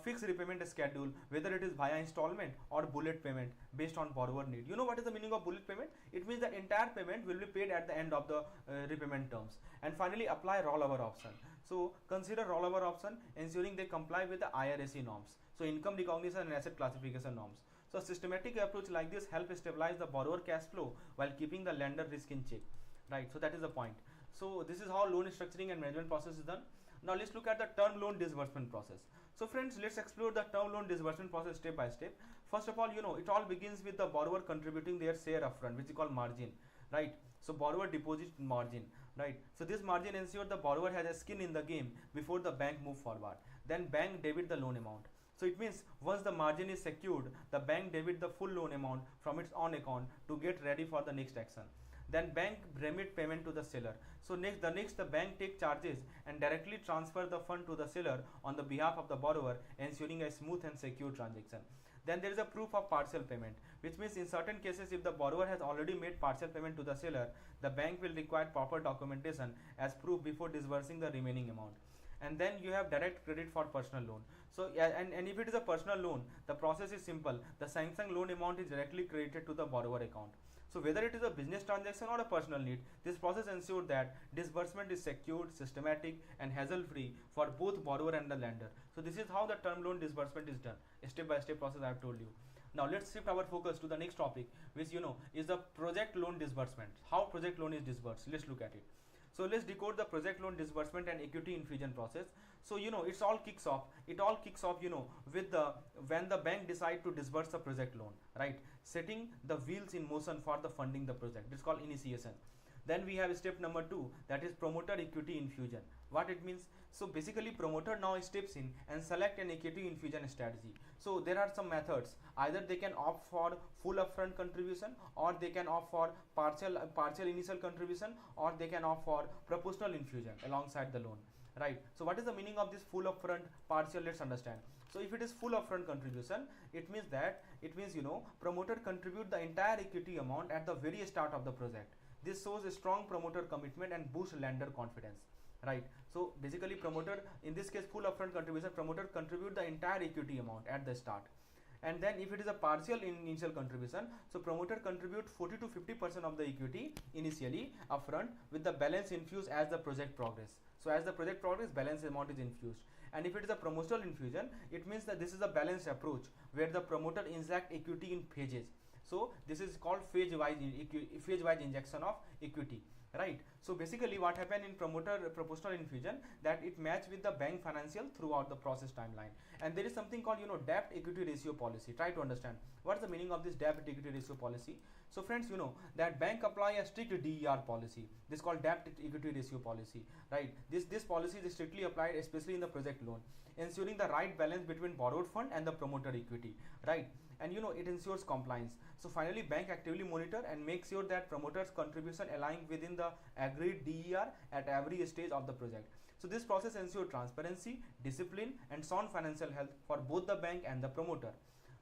fixed repayment schedule, whether it is via installment or bullet payment based on borrower need. You know what is the meaning of bullet payment? It means the entire payment will be paid at the end of the repayment terms. And finally apply rollover option. So consider rollover option, ensuring they comply with the IRAC norms. So income recognition and asset classification norms. So a systematic approach like this help stabilize the borrower cash flow while keeping the lender risk in check, right? So that is the point. So this is how loan structuring and management process is done. Now let's look at the term loan disbursement process. So friends, let's explore the term loan disbursement process step by step. First of all, it all begins with the borrower contributing their share upfront, which is called margin, right? So borrower deposit margin, right? So this margin ensures the borrower has a skin in the game before the bank move forward. Then bank debit the loan amount. So it means once the margin is secured, the bank debit the full loan amount from its own account to get ready for the next action. Then bank remit payment to the seller. So next the bank take charges and directly transfer the fund to the seller on the behalf of the borrower, ensuring a smooth and secure transaction. Then there is a proof of partial payment, which means in certain cases if the borrower has already made partial payment to the seller, the bank will require proper documentation as proof before disbursing the remaining amount. And then you have direct credit for personal loan. So and if it is a personal loan, the process is simple. The sanctioned loan amount is directly credited to the borrower account. So whether it is a business transaction or a personal need, this process ensures that disbursement is secured, systematic and hassle-free for both borrower and the lender. So this is how the term loan disbursement is done, a step-by-step process I have told you. Now let's shift our focus to the next topic, which is the project loan disbursement. How project loan is disbursed? Let's look at it. So let's decode the project loan disbursement and equity infusion process. So it all kicks off with when the bank decide to disburse the project loan, right? Setting the wheels in motion for the funding the project. It's called initiation. Then we have step number 2, that is promoter equity infusion. What it means? So basically promoter now steps in and select an equity infusion strategy. So there are some methods. Either they can opt for full upfront contribution, or they can opt for partial initial contribution, or they can opt for proportional infusion alongside the loan, right? So what is the meaning of this full upfront, partial? Let's understand. So if it is full upfront contribution, it means promoter contribute the entire equity amount at the very start of the project. This shows a strong promoter commitment and boosts lender confidence, right? So basically promoter, in this case full upfront contribution, promoter contribute the entire equity amount at the start. And then if it is a partial initial contribution, so promoter contribute 40 to 50% of the equity initially upfront, with the balance infused as the project progress. So as the project progress, balance amount is infused. And if it is a promotional infusion, it means that this is a balanced approach where the promoter inject equity in phases. So this is called phase-wise injection of equity, right? So basically what happened in promoter proportional infusion, that it match with the bank financial throughout the process timeline. And there is something called debt equity ratio policy. Try to understand what is the meaning of this debt equity ratio policy. So friends, that bank apply a strict DER policy. This is called debt equity ratio policy, right? This policy is strictly applied especially in the project loan, ensuring the right balance between borrowed fund and the promoter equity, right? And it ensures compliance. So finally bank actively monitor and make sure that promoters contribution align within the agreed DER at every stage of the project. So this process ensures transparency, discipline and sound financial health for both the bank and the promoter,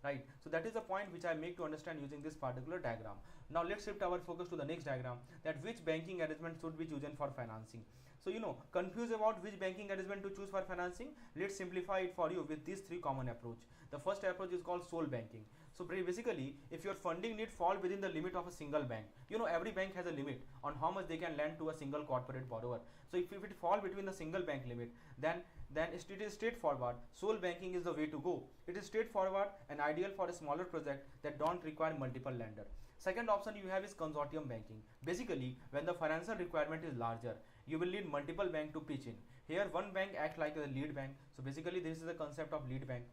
right? So that is the point which I make to understand using this particular diagram. Now let's shift our focus to the next diagram, that which banking arrangement should be chosen for financing. So confused about which banking arrangement to choose for financing? Let's simplify it for you with these 3 common approach. The first approach is called sole banking. So basically, if your funding need fall within the limit of a single bank, every bank has a limit on how much they can lend to a single corporate borrower. So if it fall between the single bank limit, then it is straightforward. Sole banking is the way to go. It is straightforward and ideal for a smaller project that don't require multiple lender. Second option you have is consortium banking. Basically, when the financial requirement is larger, you will need multiple banks to pitch in. Here, one bank acts like a lead bank. So basically, this is the concept of lead bank,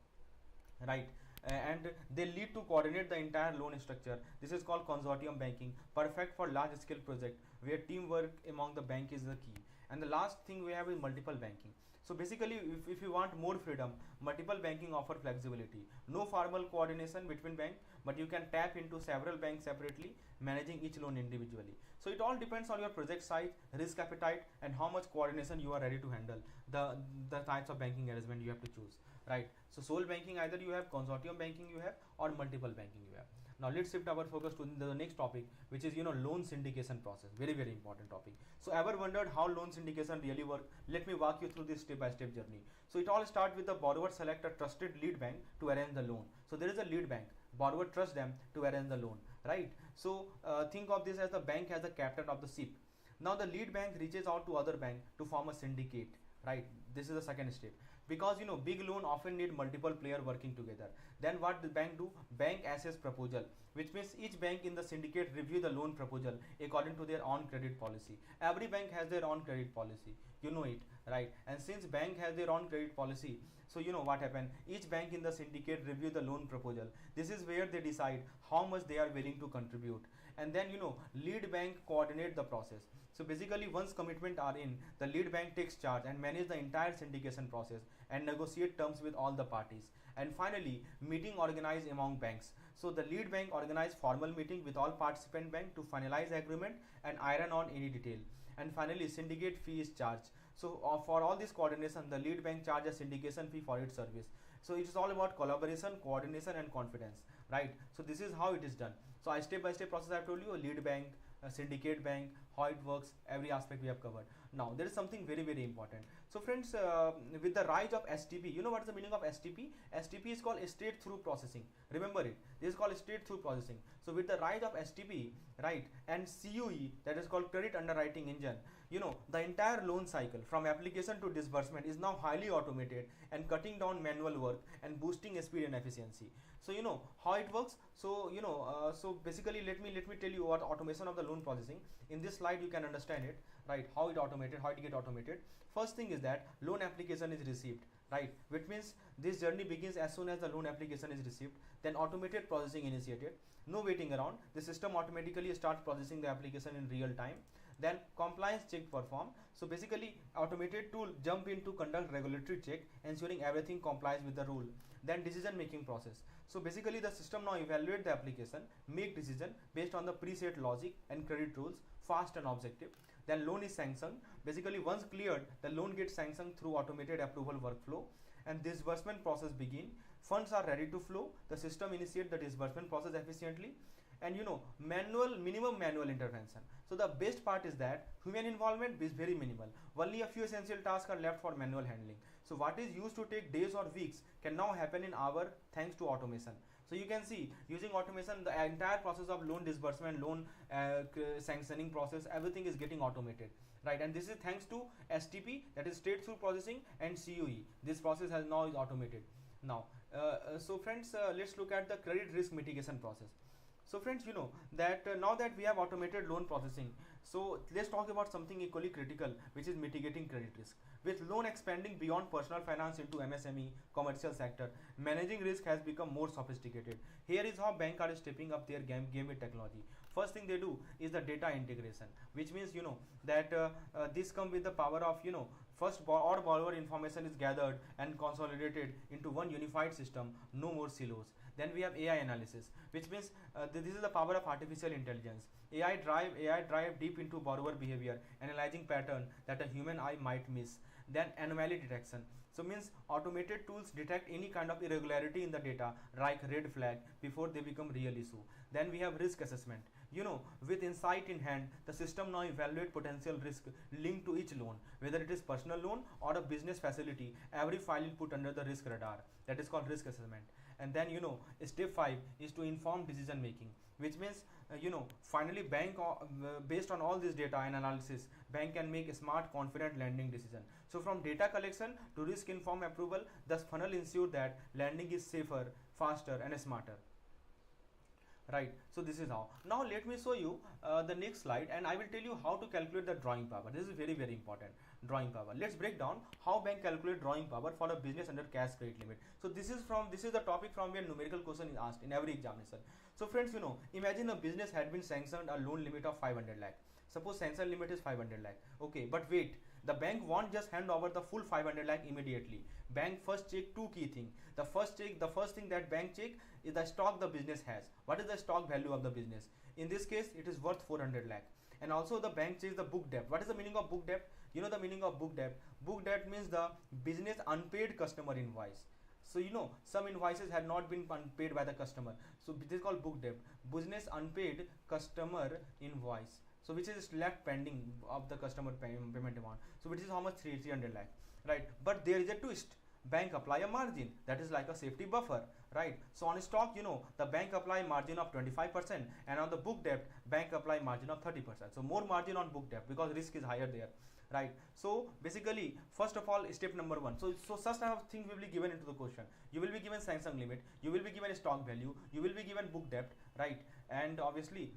right? And they lead to coordinate the entire loan structure. This is called consortium banking, perfect for large scale project where teamwork among the bank is the key. And the last thing we have is multiple banking. So basically, if you want more freedom, multiple banking offer flexibility. No formal coordination between banks, but you can tap into several banks separately, managing each loan individually. So it all depends on your project size, risk appetite, and how much coordination you are ready to handle. The types of banking arrangement you have to choose, right? So sole banking, either you have consortium banking you have, or multiple banking you have. Now let's shift our focus to the next topic, which is loan syndication process. Very very important topic. So ever wondered how loan syndication really work? Let me walk you through this step by step journey. So it all starts with the borrower select a trusted lead bank to arrange the loan. So there is a lead bank, borrower trusts them to arrange the loan, right? So think of this as the bank as the captain of the ship. Now the lead bank reaches out to other bank to form a syndicate, right? This is the second step, because big loan often need multiple player working together. Then what the bank do? Bank assess proposal, which means each bank in the syndicate review the loan proposal according to their own credit policy. Every bank has their own credit policy, you know it, right? And since bank has their own credit policy, so what happened? Each bank in the syndicate review the loan proposal. This is where they decide how much they are willing to contribute, and then lead bank coordinate the process. So basically, once commitment are in, the lead bank takes charge and manage the entire syndication process and negotiate terms with all the parties. And finally, meeting organized among banks. So the lead bank organize formal meeting with all participant bank to finalize agreement and iron on any detail. And finally, syndicate fee is charged. So for all this coordination, the lead bank charges a syndication fee for its service. So it is all about collaboration, coordination, and confidence, right? So this is how it is done. So I step by step process I have told you: a lead bank, a syndicate bank, how it works, every aspect we have covered. Now there is something very very important. So friends, with the rise of STP, you know what is the meaning of STP? STP is called straight through processing. Remember it. This is called straight through processing. So with the rise of STP, right, and CUE, that is called credit underwriting engine, the entire loan cycle from application to disbursement is now highly automated and cutting down manual work and boosting speed and efficiency. So how it works. So so basically, let me tell you what automation of the loan processing. In this slide you can understand it, right? How it get automated. First thing is that loan application is received, right? Which means this journey begins as soon as the loan application is received. Then automated processing initiated. No waiting around. The system automatically starts processing the application in real time. Then compliance check perform. So basically, automated tool jump in to conduct regulatory check, ensuring everything complies with the rule. Then decision making process. So basically, the system now evaluate the application, make decision based on the preset logic and credit rules, fast and objective. Then loan is sanctioned. Basically, once cleared, the loan gets sanctioned through automated approval workflow, and disbursement process begin. Funds are ready to flow. The system initiate the disbursement process efficiently. And minimum manual intervention. So the best part is that human involvement is very minimal. Only a few essential tasks are left for manual handling. So what is used to take days or weeks can now happen in hours thanks to automation. So you can see, using automation, the entire process of loan disbursement, loan sanctioning process, everything is getting automated, right? And this is thanks to STP, that is straight through processing, and CUE. This process has now is automated. Now, so friends, let's look at the credit risk mitigation process. So friends, that now that we have automated loan processing, so let's talk about something equally critical, which is mitigating credit risk. With loan expanding beyond personal finance into MSME, commercial sector, managing risk has become more sophisticated. Here is how banks are stepping up their game with technology. First thing they do is the data integration, which means that this comes with the power of first all borrower information is gathered and consolidated into one unified system, no more silos. Then we have AI analysis, which means this is the power of artificial intelligence. AI drive deep into borrower behavior, analyzing pattern that a human eye might miss. Then anomaly detection. So means automated tools detect any kind of irregularity in the data, like red flag, before they become real issue. Then we have risk assessment. With insight in hand, the system now evaluate potential risk linked to each loan, whether it is personal loan or a business facility. Every file is put under the risk radar. That is called risk assessment. And then step 5 is to inform decision making, which means finally bank based on all this data and analysis, bank can make a smart, confident lending decision. So from data collection to risk informed approval, thus funnel ensure that lending is safer, faster, and smarter. right? So this is how. Now let me show you the next slide, and I will tell you how to calculate the drawing power. This is very very important. Drawing power. Let's break down how bank calculate drawing power for a business under cash credit limit. So this is the topic from where numerical question is asked in every examination. So friends, imagine a business had been sanctioned a loan limit of 500 lakh. Suppose sanction limit is 500 lakh. Okay, but wait, the bank won't just hand over the full 500 lakh immediately. Bank first check two key things. The first thing that bank check is the stock the business has. What is the stock value of the business? In this case, it is worth 400 lakh. And also the bank checks the book debt. What is the meaning of book debt? You know the meaning of book debt. Book debt means the business unpaid customer invoice. So some invoices had not been paid by the customer. So this is called book debt. Business unpaid customer invoice. So which is left pending of the customer payment amount. So which is how much? 300 lakh, right? But there is a twist. Bank apply a margin, that is like a safety buffer, right? So on stock, the bank apply margin of 25%, and on the book debt, bank apply margin of 30%. So more margin on book debt because risk is higher there, right? So basically, first of all, step number one. So such type of thing will be given into the question. You will be given sanction limit, you will be given stock value, you will be given book debt, right? And obviously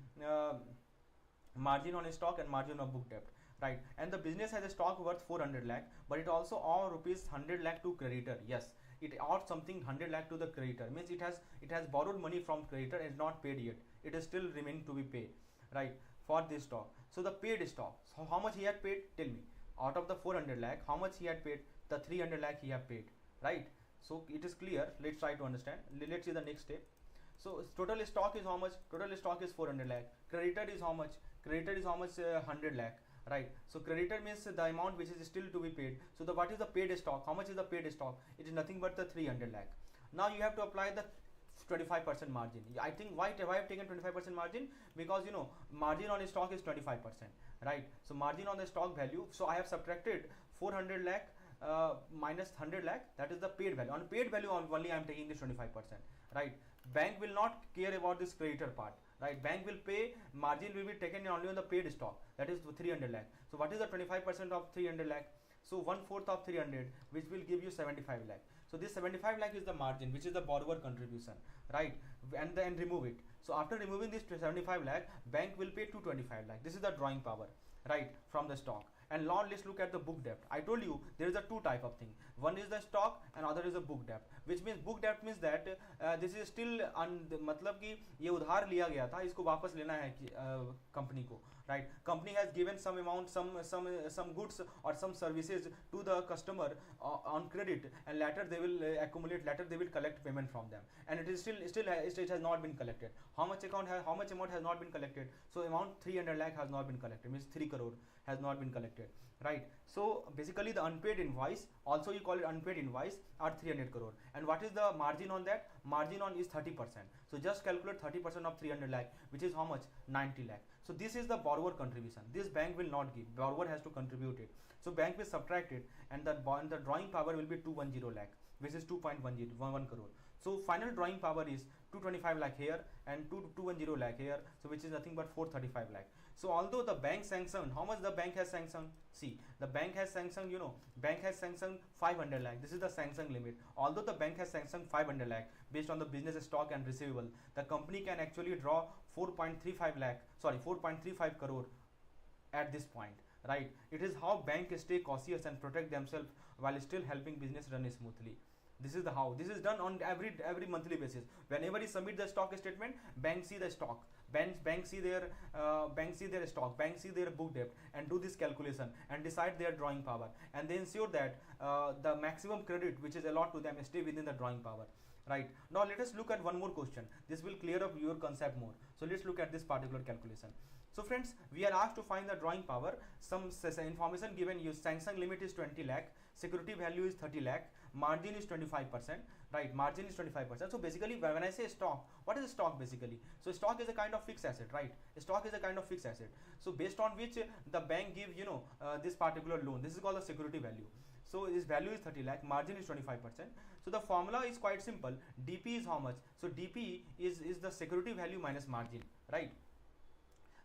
margin on stock and margin on book debt, right? And the business has a stock worth 400 lakh, but it also owes rupees 100 lakh to creditor. Yes, it owes something 100 lakh to the creditor, means it has borrowed money from creditor and is not paid yet. It is still remaining to be paid, right, for this stock. So the paid stock, so how much he had paid? Tell me, out of the 400 lakh, how much he had paid? The 300 lakh he have paid, right? So it is clear. Let's try to understand. Let's see the next step. So total stock is how much? Total stock is 400 lakh. Creditor is how much? Creditor is how much? 100 lakh. Right. So creditor means the amount which is still to be paid. So what is the paid stock? How much is the paid stock? It is nothing but the 300 lakh. Now you have to apply the 25% margin. I think why I have taken 25% margin, because margin on stock is 25%, right? So margin on the stock value. So I have subtracted 400 lakh minus 100 lakh. That is the paid value. On paid value only I am taking this 25%, right? Bank will not care about this creditor part, right? Bank will pay, margin will be taken only on the paid stock, that is 300 lakh. So what is the 25% of 300 lakh? So 1/4 of 300, which will give you 75 lakh. So this 75 lakh is the margin, which is the borrower contribution, right? And then remove it. So after removing this 75 lakh, bank will pay 225 lakh. This is the drawing power, right, from the stock. And now let's look at the book debt. I told you there is a two type of thing. One is the stock and other is a book debt, which means book debt means that this is still मतलब कि ये उधार लिया गया था, इसको वापस लेना है कंपनी को, right? Company has given some amount, some goods or some services to the customer on credit, and later they will accumulate, later they will collect payment from them, and it is still it has not been collected. How much amount has not been collected? So amount 300 lakh has not been collected, means 3 crore has not been collected, right? So basically the unpaid invoice, also you call it unpaid invoice, are 300 crore. And what is the margin on that? Margin on is 30%. So just calculate 30% of 300 lakh, which is how much? 90 lakh. So this is the borrower contribution. This bank will not give. Borrower has to contribute it. So bank will subtract it, and the drawing power will be 210 lakh, which is 2.11 crore. So final drawing power is 225 lakh here and 210 lakh here. So which is nothing but 435 lakh. So although the bank sanctioned, how much the bank has sanctioned? See, the bank has sanctioned, bank has sanctioned 500 lakh. This is the sanction limit. Although the bank has sanctioned 500 lakh based on the business stock and receivable, the company can actually draw 4.35 crore at this point, right? It is how banks stay cautious and protect themselves while still helping business run smoothly. This is the how. This is done on every monthly basis. Whenever you submit the stock statement, banks see the stock. Banks see their stock. Banks see their book debt and do this calculation and decide their drawing power, and they ensure that the maximum credit which is allowed to them stay within the drawing power. Right. Now let us look at one more question. This will clear up your concept more. So let's look at this particular calculation. So friends, we are asked to find the drawing power. Some information given you. Sanction limit is 20 lakh. Security value is 30 lakh. Margin is 25%. Right. Margin is 25%. So basically, when I say stock, what is stock basically? So stock is a kind of fixed asset, right? Stock is a kind of fixed asset. So based on which the bank give this particular loan. This is called the security value. So its value is 30 lakh, margin is 25%. So the formula is quite simple. DP is how much? So DP is the security value minus margin, right?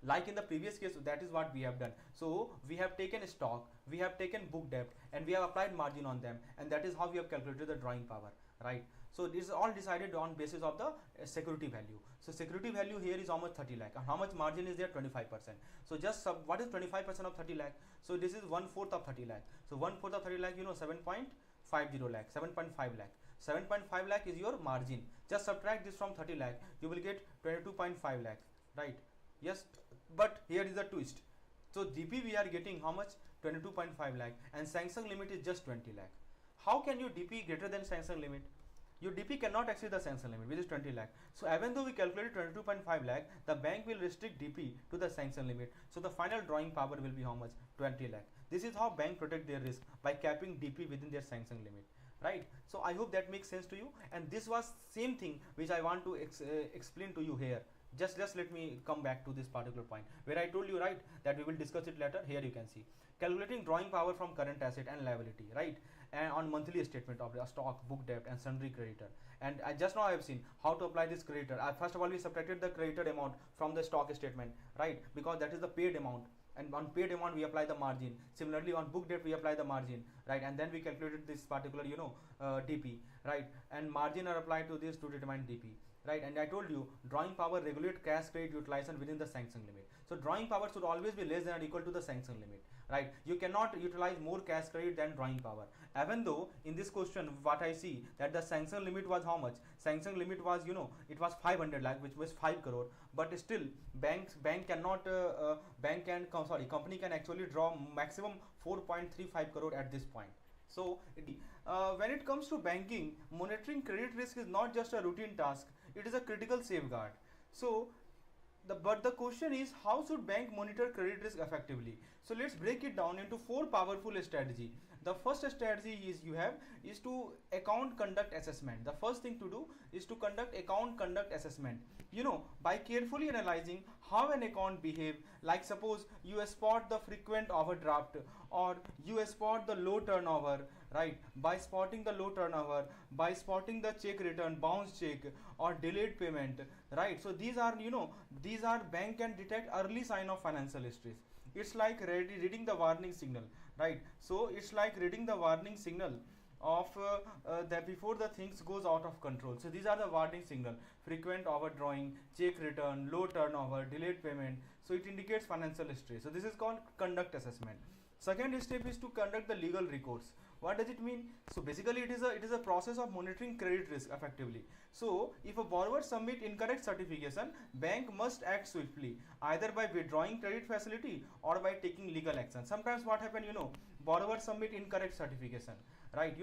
Like in the previous case, that is what we have done. So we have taken stock, we have taken book debt, and we have applied margin on them, and that is how we have calculated the drawing power, right? So this is all decided on basis of the security value. So security value here is how much? 30 lakh. And how much margin is there? 25%. So just what is 25% of 30 lakh? So this is 1/4 of 30 lakh. So 1/4 of 30 lakh, 7.50 lakh, 7.5 lakh. 7.5 lakh is your margin. Just subtract this from 30 lakh, you will get 22.5 lakh, right? Yes, but here is the twist. So DP we are getting how much? 22.5 lakh, and sanction limit is just 20 lakh. How can your DP greater than sanction limit? Your DP cannot exceed the sanction limit, which is 20 lakh. So even though we calculated 22.5 lakh, the bank will restrict DP to the sanction limit. So the final drawing power will be how much? 20 lakh. This is how bank protect their risk, by capping DP within their sanction limit, right? So I hope that makes sense to you. And this was same thing which I want to explain to you here. Just let me come back to this particular point where I told you, right, that we will discuss it later. Here you can see calculating drawing power from current asset and liability, right, and on monthly statement of the stock, book debt, and sundry creditor. And I just now I have seen how to apply this creditor. First of all, we subtracted the creditor amount from the stock statement, right, because that is the paid amount, and on paid amount we apply the margin. Similarly, on book debt we apply the margin, right, and then we calculated this particular DP, right, and margin are applied to this to determine DP, right. And I told you drawing power regulate cash credit utilization within the sanction limit. So drawing power should always be less than or equal to the sanction limit, right? You cannot utilize more cash credit than drawing power. Even though in this question what I see that the sanction limit was how much? Sanction limit was, it was 500 lakh, which was 5 crore, but still company can actually draw maximum 4.35 crore at this point. So when it comes to banking, monitoring credit risk is not just a routine task, it is a critical safeguard. So but the question is, how should bank monitor credit risk effectively? So let's break it down into 4 powerful strategies. The first strategy is to account conduct assessment. The first thing to do is to conduct account conduct assessment. By carefully analyzing how an account behave, like suppose you spot the frequent overdraft, or you spot the low turnover, right? By spotting the low turnover, by spotting the check return, bounce check, or delayed payment, right? So these are bank can detect early sign of financial stress. It's like reading the warning signal, right? So it's like reading the warning signal of that before the things goes out of control. So these are the warning signal: frequent overdrawing, check return, low turnover, delayed payment. So it indicates financial stress. So this is called conduct assessment. Second step is to conduct the legal recourse. What does it mean? So basically it is a process of monitoring credit risk effectively. So if a borrower submit incorrect certification, bank must act swiftly, either by withdrawing credit facility or by taking legal action. Sometimes what happen, borrower submit incorrect certification, right?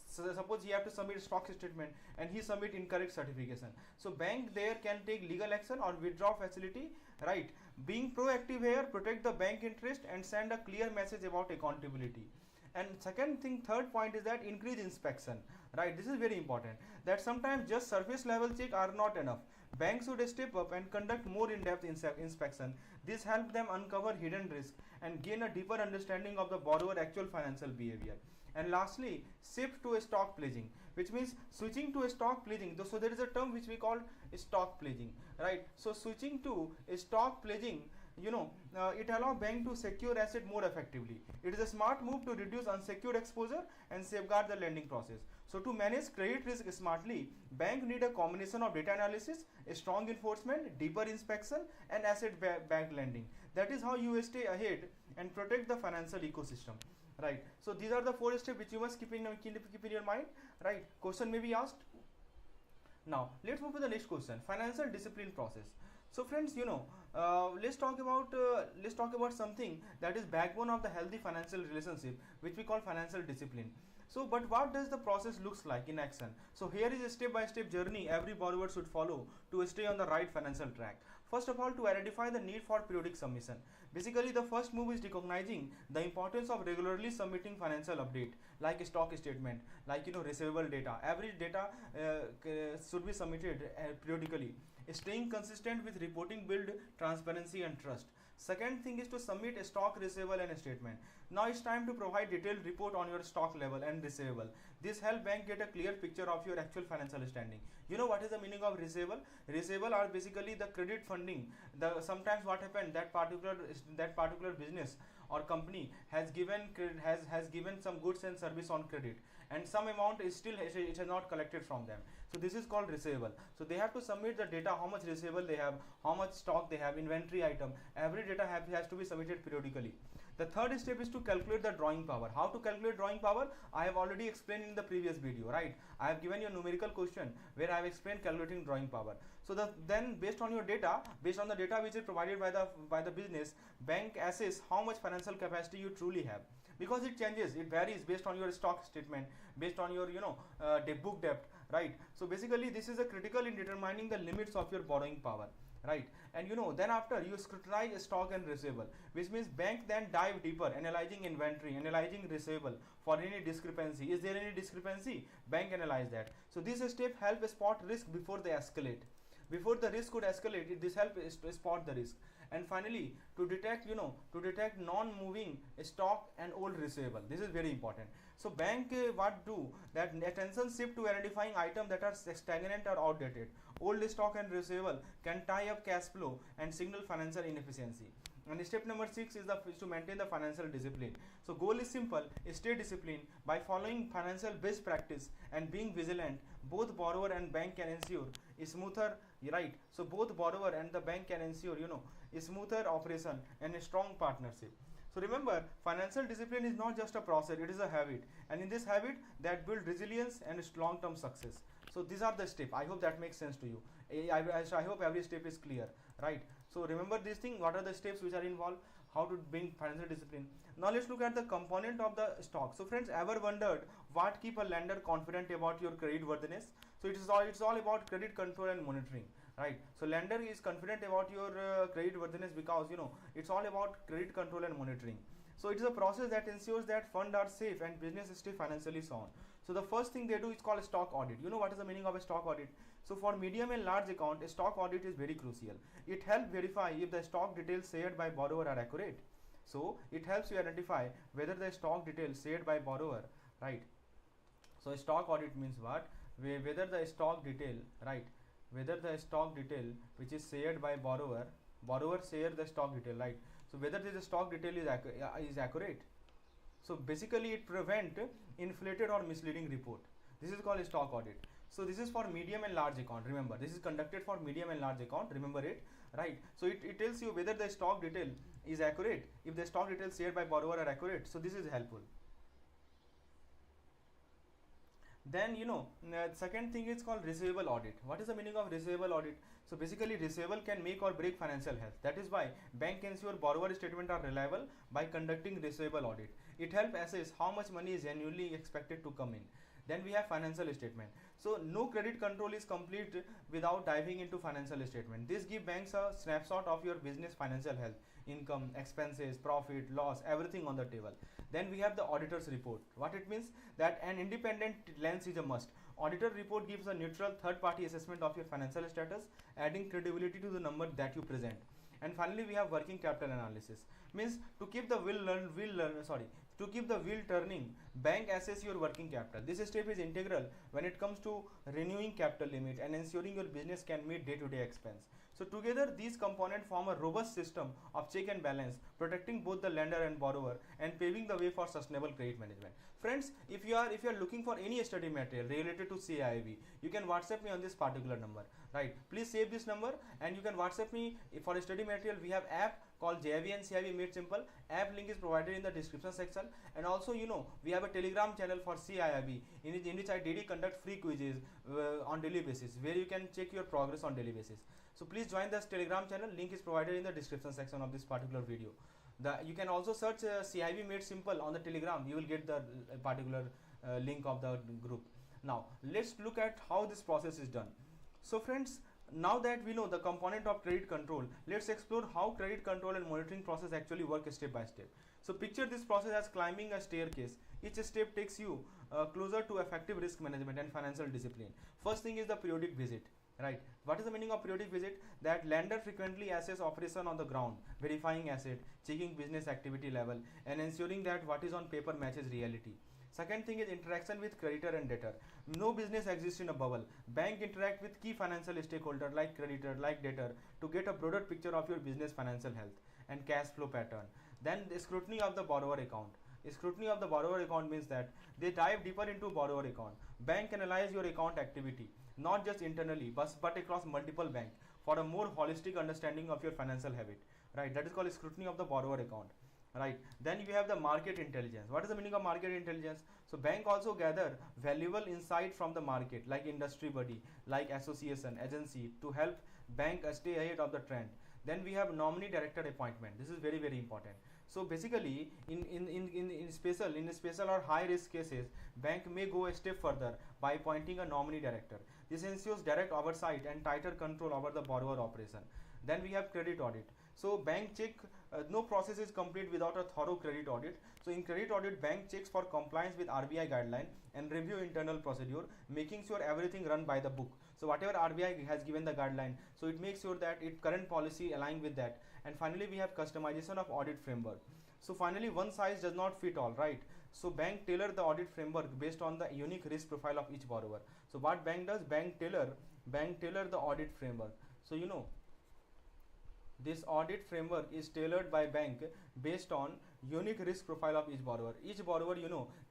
So suppose he have to submit stock statement and he submit incorrect certification. So bank there can take legal action or withdraw facility, right? Being proactive here, protect the bank interest and send a clear message about accountability. And third point is that increase inspection, right? This is very important, that sometimes just surface level check are not enough. Banks should step up and conduct more in-depth inspection. This helps them uncover hidden risk and gain a deeper understanding of the borrower actual financial behavior. And lastly, shift to a stock pledging, which means switching to a stock pledging. So there is a term which we call stock pledging, right? So switching to a stock pledging, it allows bank to secure asset more effectively. It is a smart move to reduce unsecured exposure and safeguard the lending process. So to manage credit risk smartly, bank need a combination of data analysis, a strong enforcement, deeper inspection, and asset-backed lending. That is how you stay ahead and protect the financial ecosystem, right? So these are the 4 steps which you must keep in your mind, right? Question may be asked. Now let's move to the next question: financial discipline process. So friends, let's talk about something that is backbone of the healthy financial relationship, which we call financial discipline. So, but what does the process looks like in action? So here is a step-by-step journey every borrower should follow to stay on the right financial track. First of all, to identify the need for periodic submission. Basically, the first move is recognizing the importance of regularly submitting financial update, like a stock statement, like receivable data. Every data should be submitted periodically. Staying consistent with reporting build transparency and trust. Second thing is to submit a stock, receivable, and a statement. Now it's time to provide detailed report on your stock level and receivable. This helps bank get a clear picture of your actual financial standing. What is the meaning of receivable? Receivable are basically the credit funding. Sometimes what happened, that particular business or company has given some goods and service on credit, and some amount is still it has not collected from them. So this is called receivable. So they have to submit the data, how much receivable they have, how much stock they have, inventory item, every data has to be submitted periodically. The third step is to calculate the drawing power. How to calculate drawing power? I have already explained in the previous video, right? I have given you a numerical question where I have explained calculating drawing power. So then based on your data, based on the data which is provided by the business, bank assess how much financial capacity you truly have, because it changes, it varies based on your stock statement, based on your book debt, right? So basically this is a critical in determining the limits of your borrowing power, right? And then after you scrutinize stock and receivable, which means bank then dive deeper, analyzing inventory, analyzing receivable for any discrepancy. Is there any discrepancy? Bank analyze that. So this step help spot risk before they escalate. Before the risk could escalate, this help is to spot the risk. And finally, to detect non-moving stock and old receivable. This is very important. So bank what do that attention shift to identifying items that are stagnant or outdated. Old stock and receivable can tie up cash flow and signal financial inefficiency. And step number 6 is to maintain the financial discipline. So goal is simple: stay disciplined by following financial best practice and being vigilant. Both borrower and bank can ensure a smoother, right? So both borrower and the bank can ensure a smoother operation and a strong partnership. So remember, financial discipline is not just a process; it is a habit, and in this habit that build resilience and long-term success. So these are the steps. I hope that makes sense to you. I hope every step is clear, right? So remember these things. What are the steps which are involved? How to bring financial discipline? Now let's look at the component of the stock. So friends, ever wondered what keep a lender confident about your credit worthiness? So it's all about credit control and monitoring, right? So lender is confident about your credit worthiness because it's all about credit control and monitoring. So it is a process that ensures that funds are safe and business stay financially sound. So the first thing they do is called a stock audit. You know what is the meaning of a stock audit? So for medium and large account, a stock audit is very crucial. It helps verify if the stock details shared by borrower are accurate. So it helps you identify whether the stock details shared by borrower, right? So a stock audit means what? Whether the stock detail, right? Whether the stock detail which is shared by borrower share the stock detail, right? So whether this stock detail is accurate. So basically it prevent inflated or misleading report. This is called a stock audit. So this is for medium and large account. Remember, this is conducted for medium and large account. Remember it, right? So it tells you whether the stock detail is accurate. If the stock details shared by borrower are accurate, so this is helpful. Then second thing is called receivable audit. What is the meaning of receivable audit? So basically receivable can make or break financial health. That is why bank ensure borrower statement are reliable by conducting receivable audit. It helps assess how much money is genuinely expected to come in. Then we have financial statement. So no credit control is complete without diving into financial statement. This gives banks a snapshot of your business financial health, income, expenses, profit, loss, everything on the table. Then we have the auditor's report. What it means? That an independent lens is a must. Auditor report gives a neutral third-party assessment of your financial status, adding credibility to the number that you present. And finally, we have working capital analysis. Means to keep the wheel turning, bank assess your working capital. This step is integral when it comes to renewing capital limit and ensuring your business can meet day-to-day expense. So together, these components form a robust system of check and balance, protecting both the lender and borrower and paving the way for sustainable credit management. Friends, if you are looking for any study material related to CAIIB, you can WhatsApp me on this particular number, right? Please save this number and you can WhatsApp me for a study material. We have app called ABM CAIIB Made Simple. App link is provided in the description section, and also we have a Telegram channel for CAIIB in which I daily conduct free quizzes on daily basis, where you can check your progress on daily basis. So please join this Telegram channel. Link is provided in the description section of this particular video. You can also search CAIIB Made Simple on the Telegram. You will get the particular link of the group. Now let's look at how this process is done. So friends, now that we know the component of credit control, let's explore how credit control and monitoring process actually work step by step. So picture this process as climbing a staircase. Each step takes you closer to effective risk management and financial discipline. First thing is the periodic visit. Right. What is the meaning of periodic visit? That lender frequently assess operation on the ground, verifying asset, checking business activity level, and ensuring that what is on paper matches reality. Second thing is interaction with creditor and debtor. No business exists in a bubble. Bank interact with key financial stakeholder like creditor, like debtor, to get a broader picture of your business financial health and cash flow pattern. Then the scrutiny of the borrower account. Scrutiny of the borrower account means that they dive deeper into borrower account. Bank analyze your account activity, not just internally, but across multiple banks for a more holistic understanding of your financial habit. Right, that is called scrutiny of the borrower account. Right, then you have the market intelligence. What is the meaning of market intelligence? So bank also gather valuable insight from the market, like industry body, like association, agency, to help bank stay ahead of the trend. Then we have nominee director appointment. This is very important. So basically, in special or high risk cases, bank may go a step further by appointing a nominee director. This ensures direct oversight and tighter control over the borrower operation. Then we have credit audit. So bank check, no process is complete without a thorough credit audit. So in credit audit, bank checks for compliance with RBI guideline and review internal procedure, making sure everything run by the book. So whatever RBI has given the guideline, so it makes sure that its current policy align with that. And finally, we have customization of audit framework. So finally, one size does not fit all, right? So bank tailor the audit framework based on the unique risk profile of each borrower. So what bank does? Bank tailor the audit framework. So this audit framework is tailored by bank based on unique risk profile of each borrower. Each borrower,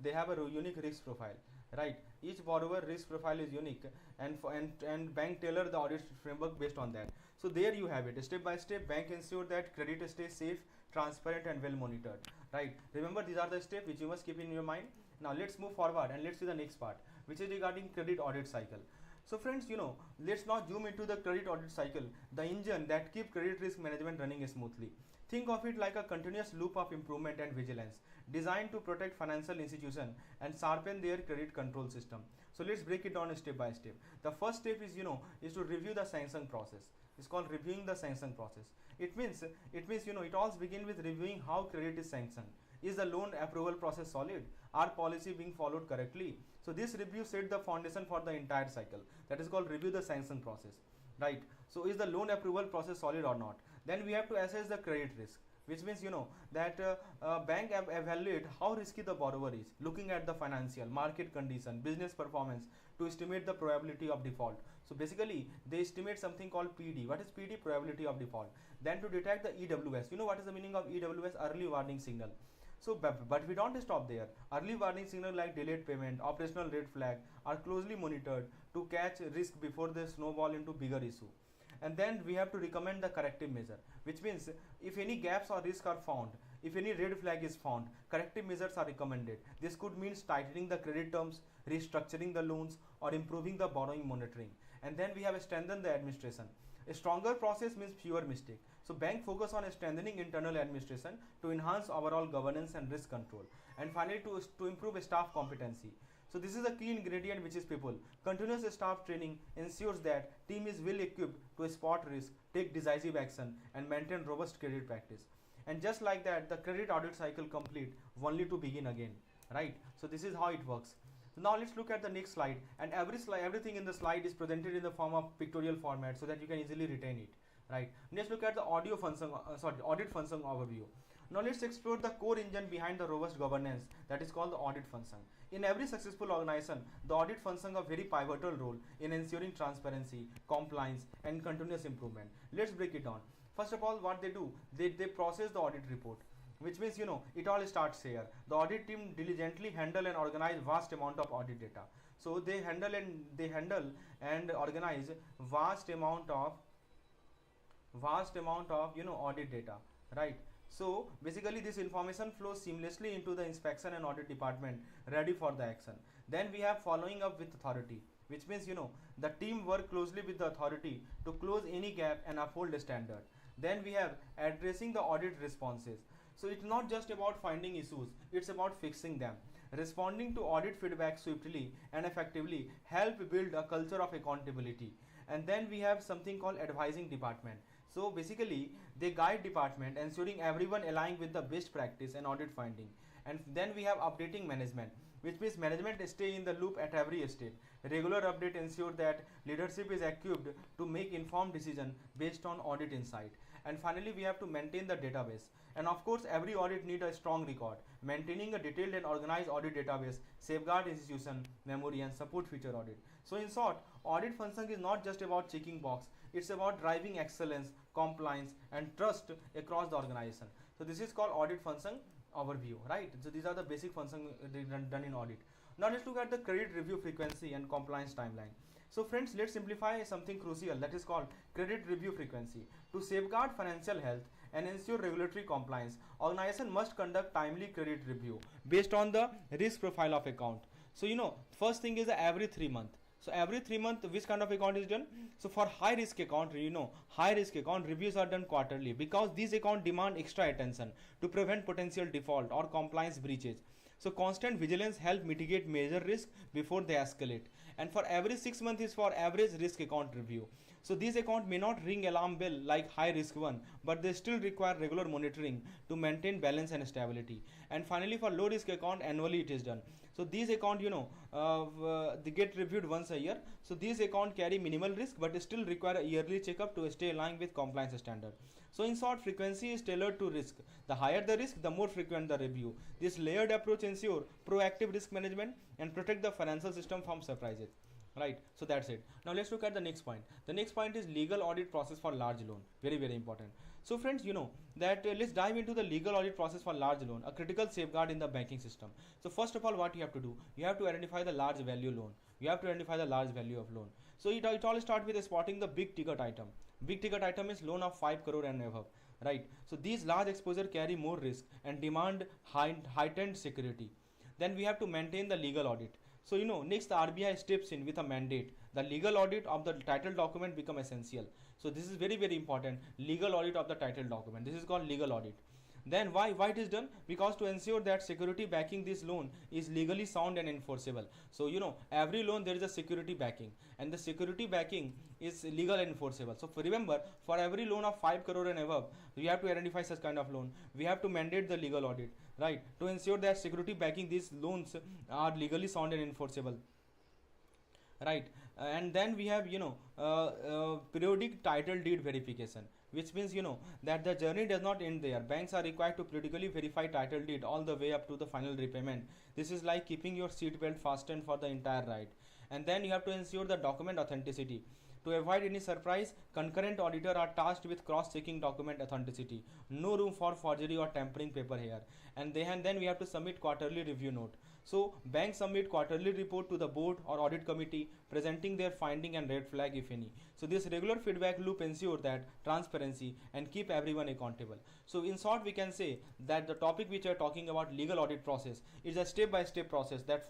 they have a unique risk profile, right? Each borrower risk profile is unique, and bank tailor the audit framework based on that. So there you have it. Step by step, bank ensure that credit stays safe, transparent, and well monitored. Right? Remember, these are the steps which you must keep in your mind. Now let's move forward and let's see the next part, which is regarding credit audit cycle. So friends, let's now zoom into the credit audit cycle, the engine that keep credit risk management running smoothly. Think of it like a continuous loop of improvement and vigilance, designed to protect financial institutions and sharpen their credit control system. So let's break it down step by step. The first step is, is to review the sanction process. It's called reviewing the sanction process. It means, it all begins with reviewing how credit is sanctioned. Is the loan approval process solid? Are policy being followed correctly? So this review set the foundation for the entire cycle. That is called review the sanction process, right? So is the loan approval process solid or not? Then we have to assess the credit risk, which means that bank evaluate how risky the borrower is, looking at the financial, market condition, business performance to estimate the probability of default. So basically they estimate something called PD. What is PD? Probability of default. Then to detect the EWS, what is the meaning of EWS? Early warning signal. So, but we don't stop there. Early warning signal like delayed payment, operational red flag are closely monitored to catch risk before they snowball into bigger issue. And then we have to recommend the corrective measure, which means if any gaps or risk are found, if any red flag is found, corrective measures are recommended. This could mean tightening the credit terms, restructuring the loans, or improving the borrowing monitoring. And then we have strengthened the administration. A stronger process means fewer mistakes. So bank focus on strengthening internal administration to enhance overall governance and risk control. And finally, to improve staff competency. So this is a key ingredient, which is people. Continuous staff training ensures that team is well equipped to spot risk, take decisive action, and maintain robust credit practice. And just like that, the credit audit cycle complete, only to begin again, right? So this is how it works. So now let's look at the next slide, and everything in the slide is presented in the form of pictorial format so that you can easily retain it, right? Let's look at the audit function overview. Now let's explore the core engine behind the robust governance, that is called the audit function. In every successful organization, the audit function a very pivotal role in ensuring transparency, compliance, and continuous improvement. Let's break it down. First of all, what they do, they process the audit report, which means it all starts here. The audit team diligently handle and organize vast amount of audit data. So they handle and organize vast amount of audit data, right? So basically this information flows seamlessly into the inspection and audit department, ready for the action. Then we have following up with authority, which means the team work closely with the authority to close any gap and uphold the standard. Then we have addressing the audit responses. So it's not just about finding issues, it's about fixing them. Responding to audit feedback swiftly and effectively help build a culture of accountability. And then we have something called advising department. So basically they guide department, ensuring everyone aligning with the best practice and audit finding. And then we have updating management, which means management stay in the loop at every step. Regular update ensure that leadership is equipped to make informed decision based on audit insight. And finally, we have to maintain the database. And of course, every audit needs a strong record. Maintaining a detailed and organized audit database safeguard institution memory and support future audit. So in short, audit function is not just about checking box. It's about driving excellence, compliance, and trust across the organization. So this is called audit function overview, right? So these are the basic functions done in audit. Now let's look at the credit review frequency and compliance timeline. So friends, let's simplify something crucial, that is called credit review frequency. To safeguard financial health and ensure regulatory compliance, organization must conduct timely credit review based on the risk profile of account. So first thing is every 3 months. So every 3 months, which kind of account is done? So for high risk account, high risk account reviews are done quarterly, because these account demand extra attention to prevent potential default or compliance breaches. So constant vigilance help mitigate major risk before they escalate. And for every 6 months is for average risk account review. So these account may not ring alarm bell like high risk one, but they still require regular monitoring to maintain balance and stability. And finally, for low risk account, annually it is done. So these account, they get reviewed once a year. So these account carry minimal risk but still require a yearly checkup to stay aligned with compliance standard. So in short, frequency is tailored to risk. The higher the risk, the more frequent the review. This layered approach ensure proactive risk management and protect the financial system from surprises. Right, so that's it. Now let's look at the next point. The next point is legal audit process for large loan. Very, very important. So friends, that let's dive into the legal audit process for large loan, a critical safeguard in the banking system. So first of all, what you have to do, you have to identify the large value loan. You have to identify the large value of loan. So it all starts with spotting the big ticket item. Big ticket item is loan of 5 crore and above, right? So these large exposure carry more risk and demand heightened security. Then we have to maintain the legal audit. So next the RBI steps in with a mandate. The legal audit of the title document become essential. So this is very, very important. Legal audit of the title document. This is called legal audit. Then why it is done? Because to ensure that security backing this loan is legally sound and enforceable. So every loan there is a security backing, and the security backing is legal and enforceable. So remember, for every loan of 5 crore and above, we have to identify such kind of loan. We have to mandate the legal audit, right, to ensure that security backing these loans are legally sound and enforceable, right? And then we have periodic title deed verification, which means that the journey does not end there. Banks are required to periodically verify title deed all the way up to the final repayment. This is like keeping your seat belt fastened for the entire ride. And then you have to ensure the document authenticity. To avoid any surprise, concurrent auditor are tasked with cross-checking document authenticity. No room for forgery or tampering paper here. And then we have to submit quarterly review note. So banks submit quarterly report to the board or audit committee, presenting their finding and red flag if any. So this regular feedback loop ensure that transparency and keep everyone accountable. So in short, we can say that the topic which we are talking about, legal audit process, is a step-by-step process that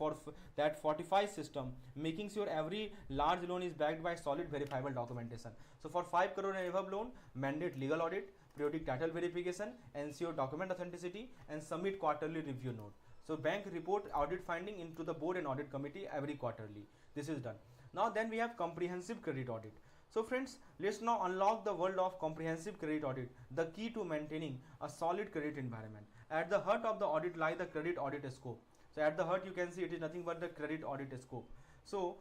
fortifies system, making sure every large loan is backed by solid verifiable documentation. So for 5 crore and above loan, mandate legal audit, periodic title verification, ensure document authenticity, and submit quarterly review note. So bank report audit finding into the board and audit committee every quarterly. This is done. Now then we have comprehensive credit audit. So friends, let's now unlock the world of comprehensive credit audit, the key to maintaining a solid credit environment. At the heart of the audit lies the credit audit scope. So at the heart you can see it is nothing but the credit audit scope. So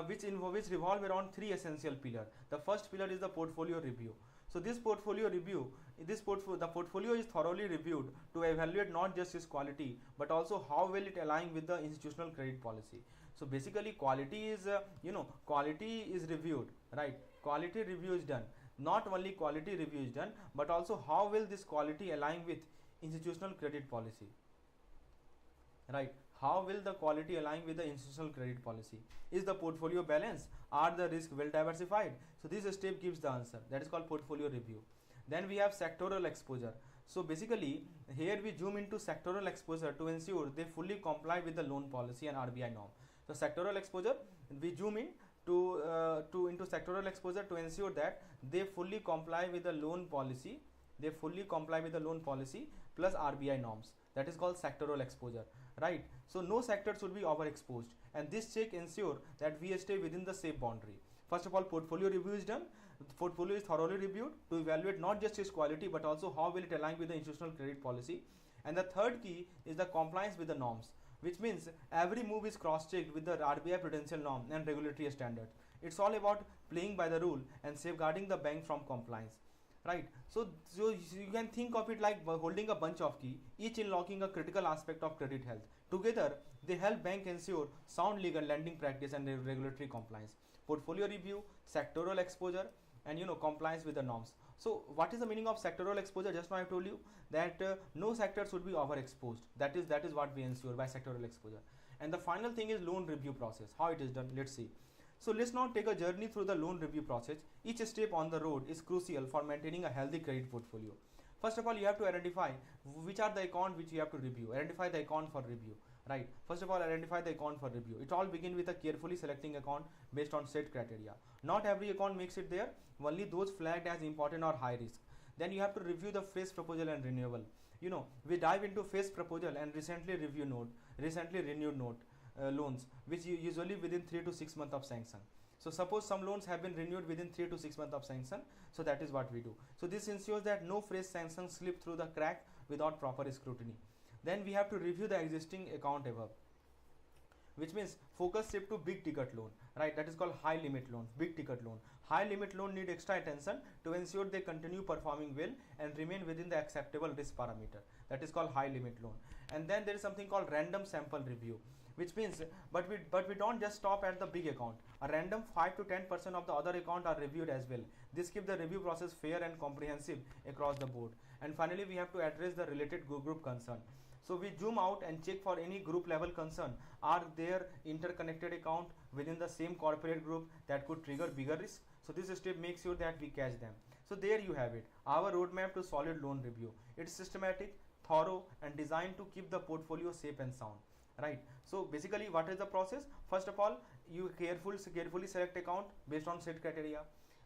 which revolve around 3 essential pillars. The first pillar is the portfolio review. So this portfolio review, the portfolio is thoroughly reviewed to evaluate not just its quality but also how well it aligns with the institutional credit policy. So basically quality is reviewed, right? Quality review is done. Not only quality review is done, but also how will this quality align with institutional credit policy, right? How will the quality align with the institutional credit policy? Is the portfolio balanced? Are the risks well diversified? So this step gives the answer. That is called portfolio review. Then we have sectoral exposure. So basically here we zoom into sectoral exposure to ensure they fully comply with the loan policy and RBI norm. So sectoral exposure, we zoom in into sectoral exposure to ensure that they fully comply with the loan policy. They fully comply with the loan policy plus RBI norms. That is called sectoral exposure, right? So no sector should be overexposed, and this check ensure that we stay within the safe boundary. First of all, portfolio review is done. The portfolio is thoroughly reviewed to evaluate not just its quality but also how will it align with the institutional credit policy. And the third key is the compliance with the norms, which means every move is cross-checked with the RBI prudential norm and regulatory standards. It's all about playing by the rule and safeguarding the bank from compliance, right? So you can think of it like holding a bunch of keys, each unlocking a critical aspect of credit health. Together, they help bank ensure sound legal lending practice and regulatory compliance. Portfolio review, sectoral exposure, and compliance with the norms. So what is the meaning of sectoral exposure? Just now I told you that no sector should be overexposed. That is what we ensure by sectoral exposure. And the final thing is loan review process. How it is done? Let's see. So let's now take a journey through the loan review process. Each step on the road is crucial for maintaining a healthy credit portfolio. First of all, you have to identify which are the account which you have to review. Identify the account for review. Right. First of all, identify the account for review. It all begins with a carefully selecting account based on set criteria. Not every account makes it there. Only those flagged as important or high risk. Then you have to review the fresh proposal and renewal. We dive into fresh proposal and recently renewed note loans, which usually within 3 to 6 months of sanction. So suppose some loans have been renewed within 3 to 6 months of sanction. So that is what we do. So this ensures that no fresh sanctions slip through the crack without proper scrutiny. Then we have to review the existing account above, which means focus shift to big ticket loan, right? That is called high limit loan, big ticket loan. High limit loan need extra attention to ensure they continue performing well and remain within the acceptable risk parameter. That is called high limit loan. And then there is something called random sample review, which means but we don't just stop at the big account. A random 5 to 10% of the other account are reviewed as well. This keeps the review process fair and comprehensive across the board. And finally, we have to address the related group concern. So we zoom out and check for any group level concern. Are there interconnected account within the same corporate group that could trigger bigger risk? So this step makes sure that we catch them. So there you have it, our roadmap to solid loan review. It's systematic, thorough, and designed to keep the portfolio safe and sound. Right. So basically, what is the process? First of all, you carefully select account based on set criteria.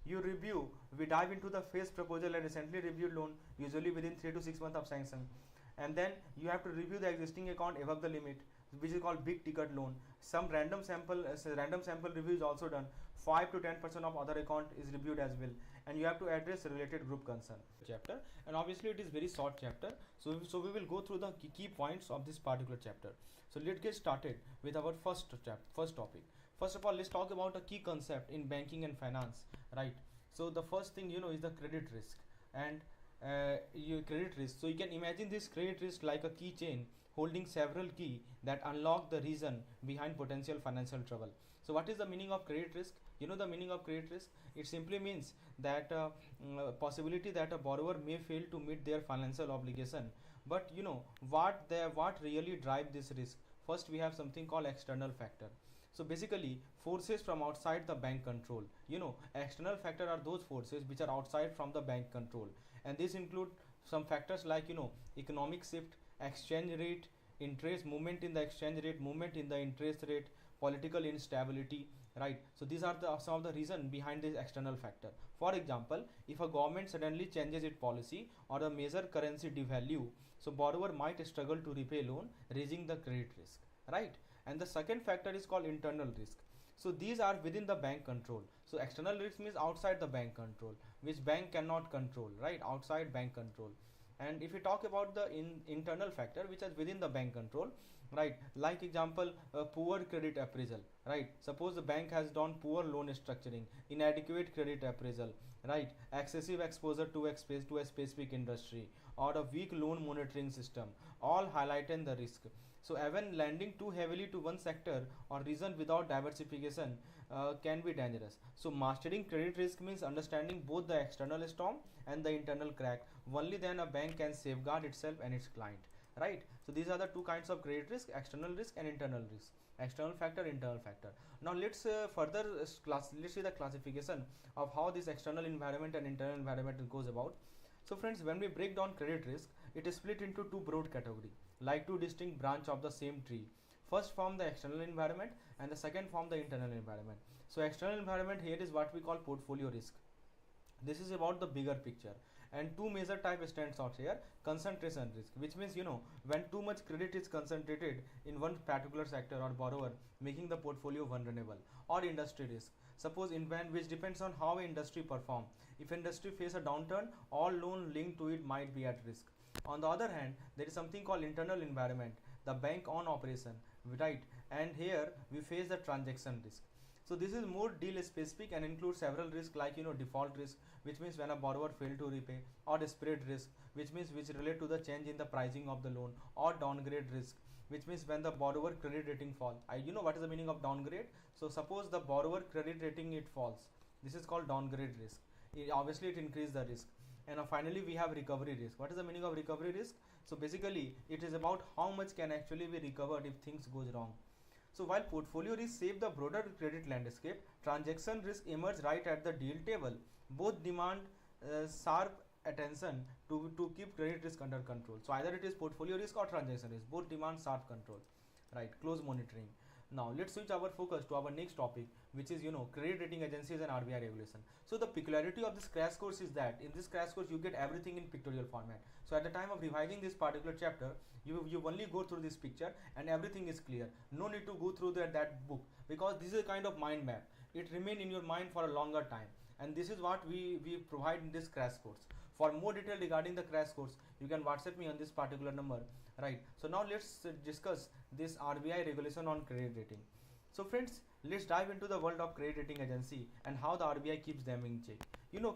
You review. We dive into the phase proposal and recently reviewed loan, usually within 3 to 6 months of sanction. And then you have to review the existing account above the limit, which is called big ticket loan. Some random sample review is also done. 5 to 10% of other account is reviewed as well, and you have to address related group concern chapter. And obviously it is very short chapter, so we will go through the key points of this particular chapter. So let's get started with our first topic. First of all, let's talk about a key concept in banking and finance, right? So the first thing is the credit risk. And your credit risk. So you can imagine this credit risk like a keychain holding several keys that unlock the reason behind potential financial trouble. So what is the meaning of credit risk? The meaning of credit risk? It simply means that possibility that a borrower may fail to meet their financial obligation. But what really drive this risk? First, we have something called external factor. So basically, forces from outside the bank control. External factor are those forces which are outside from the bank control. And these include some factors like economic shift, exchange rate, interest, movement in the exchange rate, movement in the interest rate, political instability, right? So these are some of the reasons behind this external factor. For example, if a government suddenly changes its policy or a major currency devalue, so borrower might struggle to repay loan, raising the credit risk, right? And the second factor is called internal risk. So these are within the bank control. So external risk means outside the bank control, which bank cannot control, right? Outside bank control. And if we talk about the internal factor, which is within the bank control, right? Like example, poor credit appraisal, right? Suppose the bank has done poor loan structuring, inadequate credit appraisal, right? Excessive exposure to a specific industry, or a weak loan monitoring system, all highlighting the risk. So even lending too heavily to one sector or region without diversification can be dangerous. So mastering credit risk means understanding both the external storm and the internal crack. Only then a bank can safeguard itself and its client, right? So these are the two kinds of credit risk: external risk and internal risk. External factor, internal factor. Now let's let's see the classification of how this external environment and internal environment goes about. So friends, when we break down credit risk, it is split into two broad categories, like two distinct branches of the same tree. First form the external environment, and the second form the internal environment. So external environment here is what we call portfolio risk. This is about the bigger picture, and two major type stands out here. Concentration risk, which means when too much credit is concentrated in one particular sector or borrower, making the portfolio vulnerable. Or industry risk, suppose which depends on how industry perform. If industry face a downturn, all loan linked to it might be at risk. On the other hand, there is something called internal environment, the bank on operation, right? And here we face the transaction risk. So this is more deal specific and includes several risks like default risk, which means when a borrower fail to repay, or spread risk, which relate to the change in the pricing of the loan, or downgrade risk, which means when the borrower credit rating fall. What is the meaning of downgrade? So suppose the borrower credit rating it falls. This is called downgrade risk. Obviously it increases the risk. And finally we have recovery risk. What is the meaning of recovery risk? So basically it is about how much can actually be recovered if things goes wrong. So while portfolio risk shape the broader credit landscape, transaction risk emerge right at the deal table. Both demand sharp attention to keep credit risk under control. So either it is portfolio risk or transaction risk, both demand sharp control, right? Close monitoring. Now let's switch our focus to our next topic, which is credit rating agencies and RBI regulation. So the peculiarity of this crash course is that in this crash course you get everything in pictorial format. So at the time of revising this particular chapter, you only go through this picture and everything is clear. No need to go through that book, because this is a kind of mind map. It remain in your mind for a longer time, and this is what we provide in this crash course. For more detail regarding the crash course, you can WhatsApp me on this particular number, right? So now let's discuss this RBI regulation on credit rating. So friends, let's dive into the world of credit rating agency and how the RBI keeps them in check.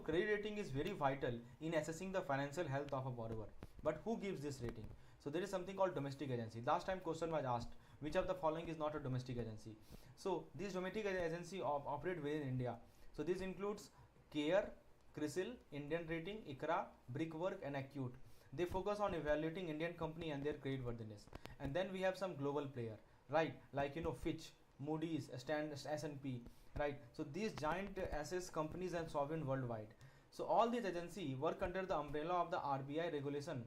Credit rating is very vital in assessing the financial health of a borrower. But who gives this rating? So there is something called domestic agency. Last time question was asked, which of the following is not a domestic agency? So these domestic agency operate within India. So this includes CAIIB, CRISIL, Indian Rating, ICRA, Brickwork and Acute. They focus on evaluating Indian company and their creditworthiness. And then we have some global player, right? Like Fitch, Moody's, S&P, right? So these giant assess companies and sovereign worldwide. So all these agencies work under the umbrella of the RBI regulation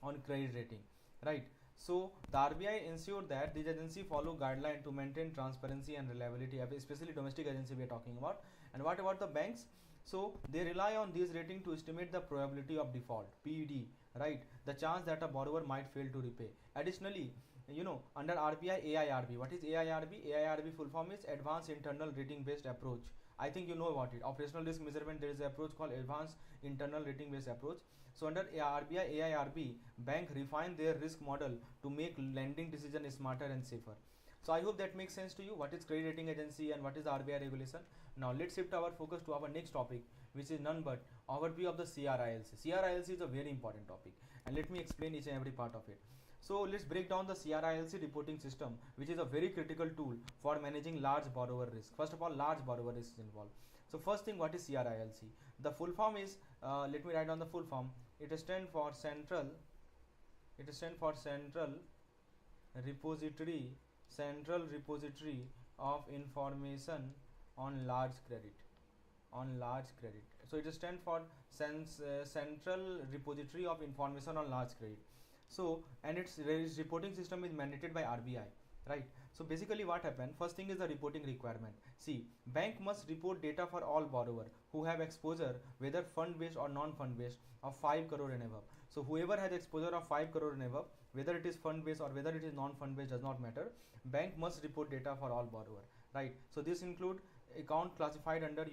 on credit rating, right? So the RBI ensure that these agencies follow guidelines to maintain transparency and reliability, especially domestic agency we are talking about. And what about the banks? So they rely on these rating to estimate the probability of default, PED, right? The chance that a borrower might fail to repay. Additionally, under RBI AIRB, what is AIRB? AIRB full form is Advanced Internal Rating Based Approach. I think you know about it. Operational risk measurement, there is an approach called Advanced Internal Rating Based Approach. So under RBI AIRB, bank refine their risk model to make lending decision smarter and safer. So I hope that makes sense to you. What is credit rating agency and what is the RBI regulation? Now let's shift our focus to our next topic, which is none but overview of the CRILC. CRILC is a very important topic, and let me explain each and every part of it. So let's break down the CRILC reporting system, which is a very critical tool for managing large borrower risk. First of all, large borrower risk is involved. So first thing, what is CRILC? The full form is, let me write down the full form. It stands for Central Repository of Information on Large Credit. So it stands for Central Repository of Information on Large Credit. So, and its reporting system is mandated by RBI, right? So basically what happened, first thing is the reporting requirement. See, bank must report data for all borrower who have exposure, whether fund based or non-fund based, of 5 crore and above. So whoever has exposure of 5 crore and above, whether it is fund based or whether it is non-fund based, does not matter. Bank must report data for all borrower, right? So this include account classified under,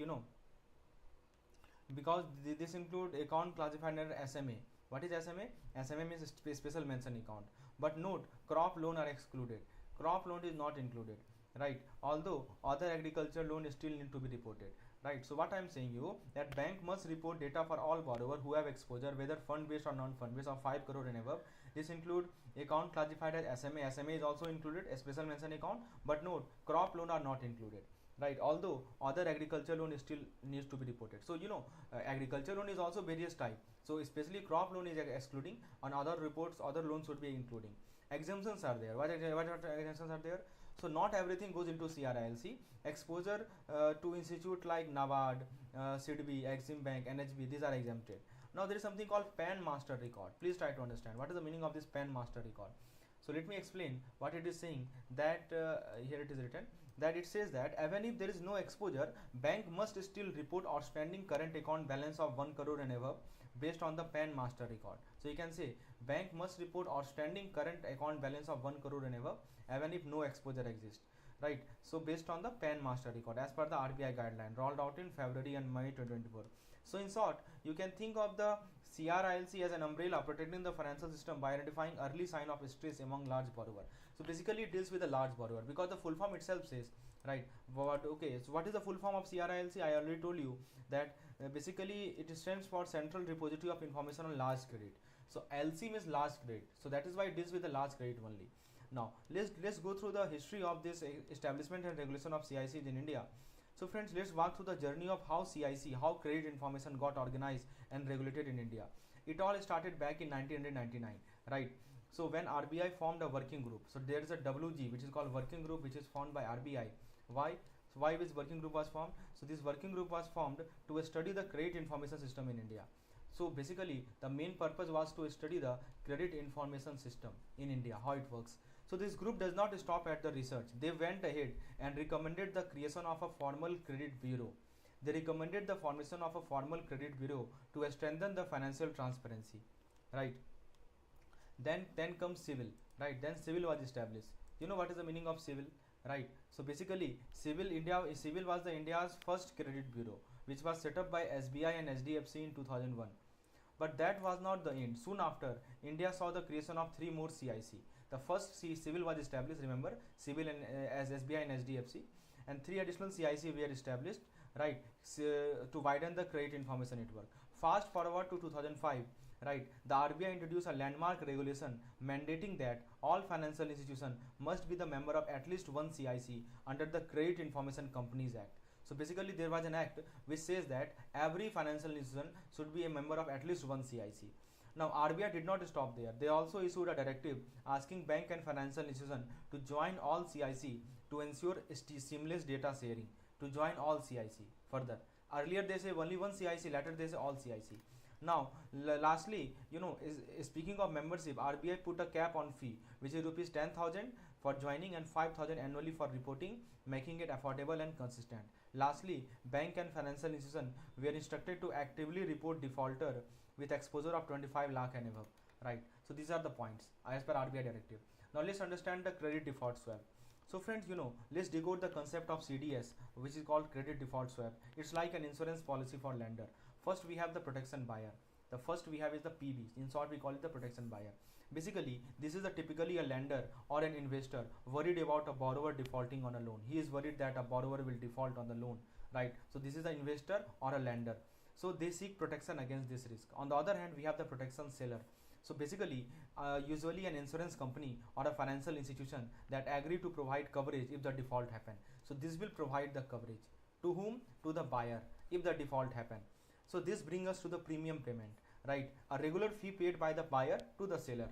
because this include account classified under SMA. What is SMA? SMA means special mention account. But note, crop loan are excluded. Crop loan is not included, right? Although other agriculture loan still need to be reported, right? So what I am saying you, that bank must report data for all borrower who have exposure, whether fund based or non-fund based, of 5 crore and above. This include account classified as SMA. SMA is also included, a special mention account. But note, crop loan are not included, right? Although other agriculture loan still needs to be reported. So agriculture loan is also various type. So especially crop loan is excluding, and other reports, other loans should be including. Exemptions are there. What exemptions are there? So not everything goes into CRILC. Exposure to institute like NABARD, SIDBI, Exim Bank, NHB, these are exempted. Now there is something called PAN master record. Please try to understand what is the meaning of this PAN master record. So let me explain what it is saying. That here it is written that it says that even if there is no exposure, bank must still report outstanding current account balance of 1 crore and above based on the PAN master record. So you can say bank must report outstanding current account balance of 1 crore and above even if no exposure exists, right? So based on the PAN master record as per the RBI guideline rolled out in February and May 2024. So in short, you can think of the CRILC as an umbrella protecting the financial system by identifying early sign of stress among large borrower. So basically it deals with a large borrower because the full form itself says, right? But okay, so what is the full form of CRILC? I already told you that basically it stands for Central Repository of Information on Large Credit. So LC means large credit. So that is why it deals with the large credit only. Now let's go through the history of this establishment and regulation of CICs in India. So friends, let's walk through the journey of how CIC, how credit information got organized and regulated in India. It all started back in 1999, right? So when RBI formed a working group, so there is a WG which is called working group, which is formed by RBI. Why? So why this working group was formed? So this working group was formed to study the credit information system in India. So basically the main purpose was to study the credit information system in India, how it works. So this group does not stop at the research. They went ahead and recommended the creation of a formal credit bureau. They recommended the formation of a formal credit bureau to strengthen the financial transparency, right? Then comes civil, right? Then civil was established. You know what is the meaning of civil, right? So basically civil was the India's first credit bureau, which was set up by SBI and HDFC in 2001. But that was not the end. Soon after, India saw the creation of three more CIC. The first civil was established, remember, civil and as SBI and HDFC, and three additional CIC were established, right, to widen the credit information network. Fast forward to 2005, right, the RBI introduced a landmark regulation mandating that all financial institutions must be the member of at least one CIC under the Credit Information Companies Act. So basically there was an act which says that every financial institution should be a member of at least one CIC. Now RBI did not stop there. They also issued a directive asking bank and financial institutions to join all CIC to ensure seamless data sharing. To join all CIC further. Earlier they say only one CIC, later they say all CIC. Now lastly, speaking of membership, RBI put a cap on fee, which is rupees 10,000 for joining and 5,000 annually for reporting, making it affordable and consistent. Lastly, bank and financial institutions were instructed to actively report defaulter with exposure of 25 lakh and above, right? So these are the points as per RBI directive. Now let's understand the credit default swap. So friends, let's decode the concept of CDS, which is called credit default swap. It's like an insurance policy for lender. First we have the protection buyer. The first we have is the PB. In short, we call it the protection buyer. Basically, this is typically a lender or an investor worried about a borrower defaulting on a loan. He is worried that a borrower will default on the loan, right? So this is an investor or a lender. So they seek protection against this risk. On the other hand, we have the protection seller. So basically, usually an insurance company or a financial institution that agree to provide coverage if the default happen. So this will provide the coverage. To whom? To the buyer if the default happen. So this brings us to the premium payment, right? A regular fee paid by the buyer to the seller,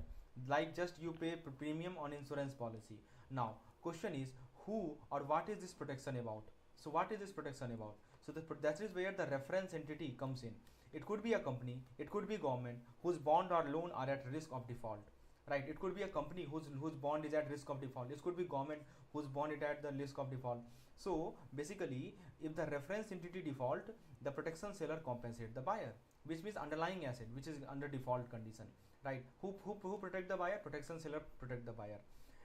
like just you pay premium on insurance policy. Now question is, who or what is this protection about? So what is this protection about? So that is where the reference entity comes in. It could be a company, it could be government whose bond or loan are at risk of default, right? It could be a company whose bond is at risk of default. It could be government whose bond is at the risk of default. So basically, if the reference entity default, the protection seller compensate the buyer, which means underlying asset which is under default condition, right? Who protect the buyer? Protection seller protect the buyer.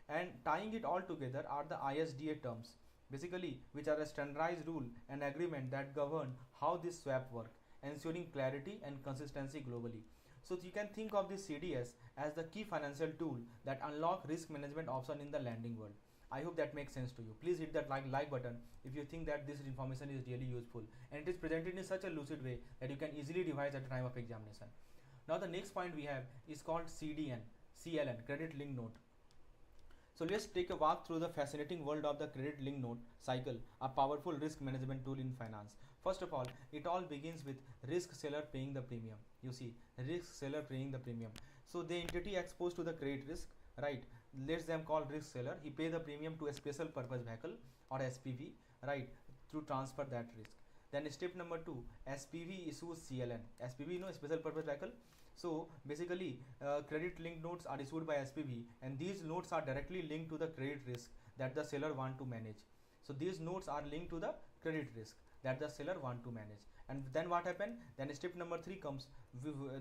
And tying it all together are the ISDA terms, basically, which are a standardized rule and agreement that govern how this swap work, ensuring clarity and consistency globally. So you can think of this CDS as the key financial tool that unlock risk management option in the lending world. I hope that makes sense to you. Please hit that like button if you think that this information is really useful and it is presented in such a lucid way that you can easily revise at the time of examination. Now the next point we have is called CLN, credit link note. So let's take a walk through the fascinating world of the credit link note cycle, a powerful risk management tool in finance. First of all, it all begins with risk seller paying the premium. You see, risk seller paying the premium. So the entity exposed to the credit risk, right? Let's them call risk seller. He pay the premium to a special purpose vehicle or SPV, right, to transfer that risk. Then step number 2, SPV issues CLN. SPV, special purpose vehicle. So basically, credit linked notes are issued by SPV, and these notes are directly linked to the credit risk that the seller want to manage. So these notes are linked to the credit risk that the seller want to manage. And then what happened? Then step number 3 comes.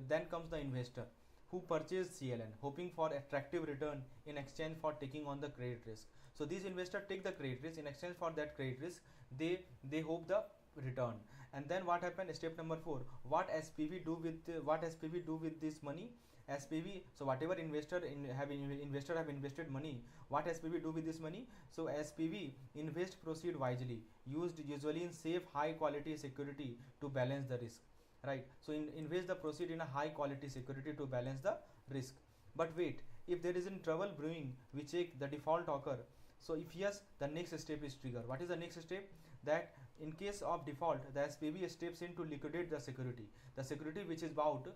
Then comes the investor who purchased CLN, hoping for attractive return in exchange for taking on the credit risk. So these investors take the credit risk. In exchange for that credit risk, they hope the return. And then what happened? Step number 4. What SPV do with this money? SPV. So whatever investor have invested money, what SPV do with this money? So SPV invest proceed wisely, used usually in safe, high quality security to balance the risk. Right, so invest the proceed in a high quality security to balance the risk. But wait, if there is in trouble brewing, we check the default occur. So if yes, the next step is trigger. What is the next step? That in case of default, the SPV steps in to liquidate the security which is bought,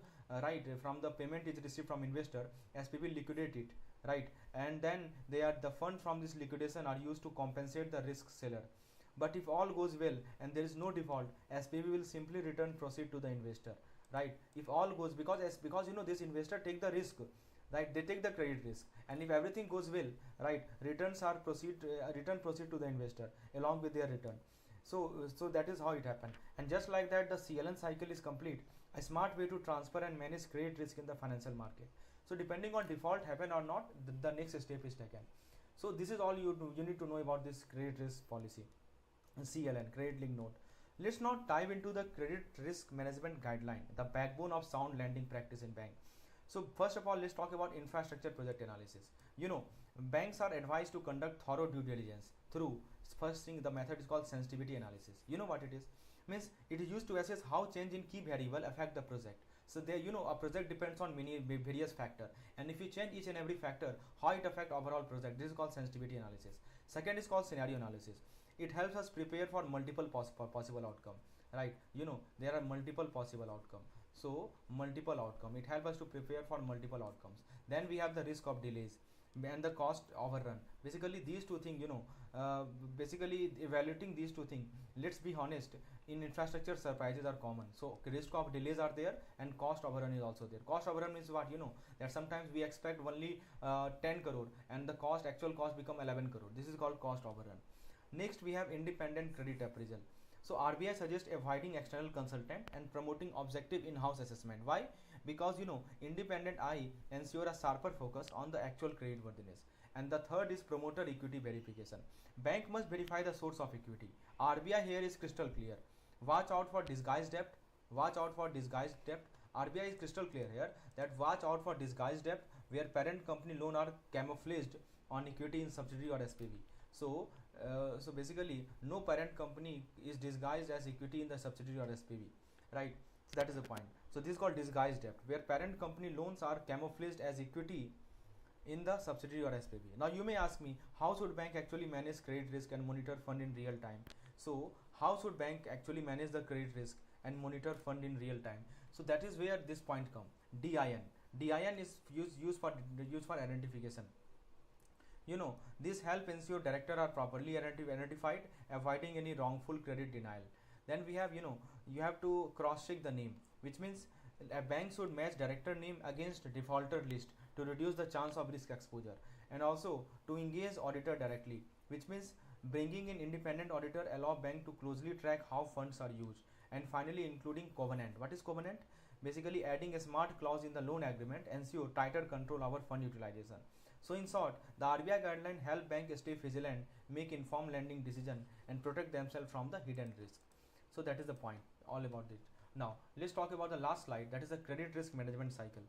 right, from the payment is received from investor. SPV liquidate it, right, and then the fund from this liquidation are used to compensate the risk seller. But if all goes well and there is no default, SPV will simply return proceed to the investor, right? If all goes, because this investor take the risk, right, they take the credit risk, and if everything goes well, right, return proceed to the investor along with their return. So that is how it happened. And just like that, the CLN cycle is complete, a smart way to transfer and manage credit risk in the financial market. So depending on default happen or not, the next step is taken. So this is all you need to know about this credit risk policy, CLN, credit link note. Let's now dive into the credit risk management guideline, the backbone of sound lending practice in bank. So first of all, let's talk about infrastructure project analysis. Banks are advised to conduct thorough due diligence through, first thing, the method is called sensitivity analysis. You know what it is? Means it is used to assess how change in key variable affect the project. So there, a project depends on many various factor, and if you change each and every factor, how it affect overall project, this is called sensitivity analysis. Second is called scenario analysis. It helps us prepare for multiple possible outcome, right? There are multiple possible outcome. So multiple outcome, it helps us to prepare for multiple outcomes. Then we have the risk of delays and the cost overrun. Basically these two things, basically evaluating these two things, let's be honest, in infrastructure surprises are common. So risk of delays are there and cost overrun is also there. Cost overrun means what? That sometimes we expect only 10 crore and the actual cost become 11 crore. This is called cost overrun. Next we have independent credit appraisal. So RBI suggests avoiding external consultant and promoting objective in-house assessment. Why? Because independent eye ensure a sharper focus on the actual credit worthiness. And the third is promoter equity verification. Bank must verify the source of equity. RBI here is crystal clear. Watch out for disguised debt. Watch out for disguised debt. RBI is crystal clear here that watch out for disguised debt where parent company loan are camouflaged on equity in subsidiary or SPV. So basically no parent company is disguised as equity in the subsidiary or SPV, right? So that is the point. So this is called disguised debt where parent company loans are camouflaged as equity in the subsidiary or SPV. Now you may ask me, how should bank actually manage credit risk and monitor fund in real time? So how should bank actually manage the credit risk and monitor fund in real time? So that is where this point comes. DIN is used for identification. This help ensure director are properly identified, avoiding any wrongful credit denial. Then we have, you have to cross check the name, which means a bank should match director name against defaulter list to reduce the chance of risk exposure, and also to engage auditor directly, which means bringing in independent auditor allow bank to closely track how funds are used. And finally, including covenant. What is covenant? Basically adding a smart clause in the loan agreement ensure tighter control over fund utilization. So in short, the RBI guideline help banks stay vigilant, make informed lending decision, and protect themselves from the hidden risk. So that is the point all about it. Now let's talk about the last slide, that is the credit risk management cycle.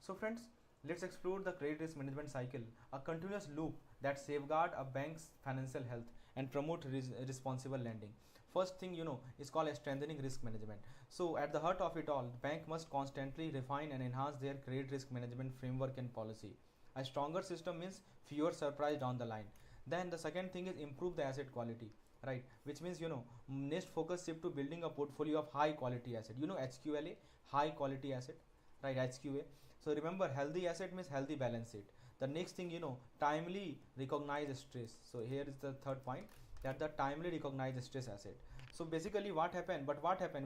So friends, let's explore the credit risk management cycle, a continuous loop that safeguard a bank's financial health and promote responsible lending. First thing is called strengthening risk management. So at the heart of it all, the bank must constantly refine and enhance their credit risk management framework and policy. A stronger system means fewer surprise down the line. Then the second thing is improve the asset quality, right? Which means next focus shift to building a portfolio of high quality asset. HQLA, high quality asset, right? HQA. So remember, healthy asset means healthy balance sheet. The next thing timely recognize stress. So here is the third point, that the timely recognize stress asset. So basically what happened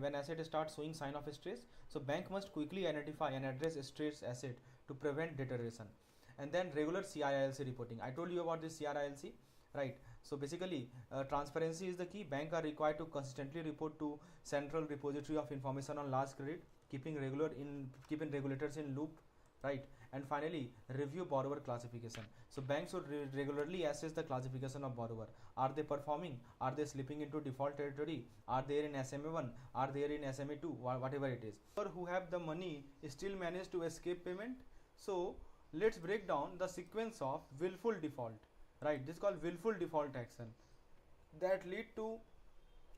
when asset starts showing sign of stress? So bank must quickly identify and address stress asset to prevent deterioration. And then regular CAIIB reporting. I told you about this CAIIB, right? So basically transparency is the key. Banks are required to consistently report to central repository of information on large credit, keeping regulators in loop, right? And finally, review borrower classification. So banks should regularly assess the classification of borrower. Are they performing? Are they slipping into default territory? Are they in SMA1? Are they in SMA2? Whatever it is. Or who have the money still manage to escape payment? So let's break down the sequence of willful default, right? This is called willful default action that lead to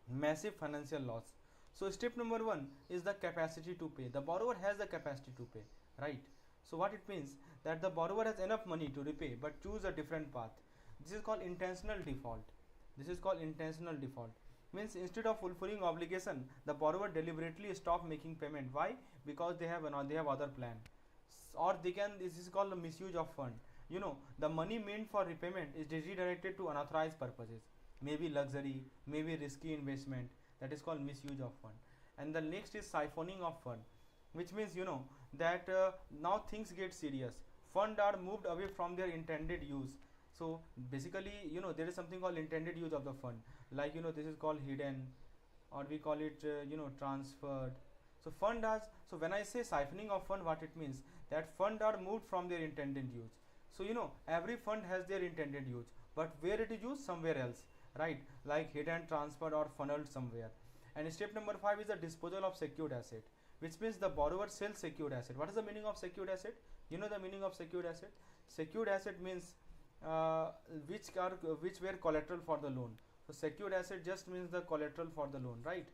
massive financial loss. So step number 1 is the capacity to pay. The borrower has the capacity to pay, right? So what it means, that the borrower has enough money to repay but choose a different path. This is called intentional default. This is called intentional default. Means instead of fulfilling obligation, the borrower deliberately stop making payment. Why? Because they have other plan. Or they can, this is called the misuse of fund. You know, the money meant for repayment is redirected to unauthorized purposes, maybe luxury, maybe risky investment. That is called misuse of fund. And the next is siphoning of fund, which means, you know, that now things get serious. Fund are moved away from their intended use. So basically, you know, there is something called intended use of the fund, like, you know, this is called hidden, or we call it you know, transferred. So fund has, so when I say siphoning of fund, what it means, that fund are moved from their intended use. So you know, every fund has their intended use, but where it is used, somewhere else, right? Like hidden, transferred, or funneled somewhere. And step number 5 is the disposal of secured asset, which means the borrower sells secured asset. What is the meaning of secured asset? You know the meaning of secured asset? Secured asset means which were collateral for the loan. So secured asset just means the collateral for the loan, right?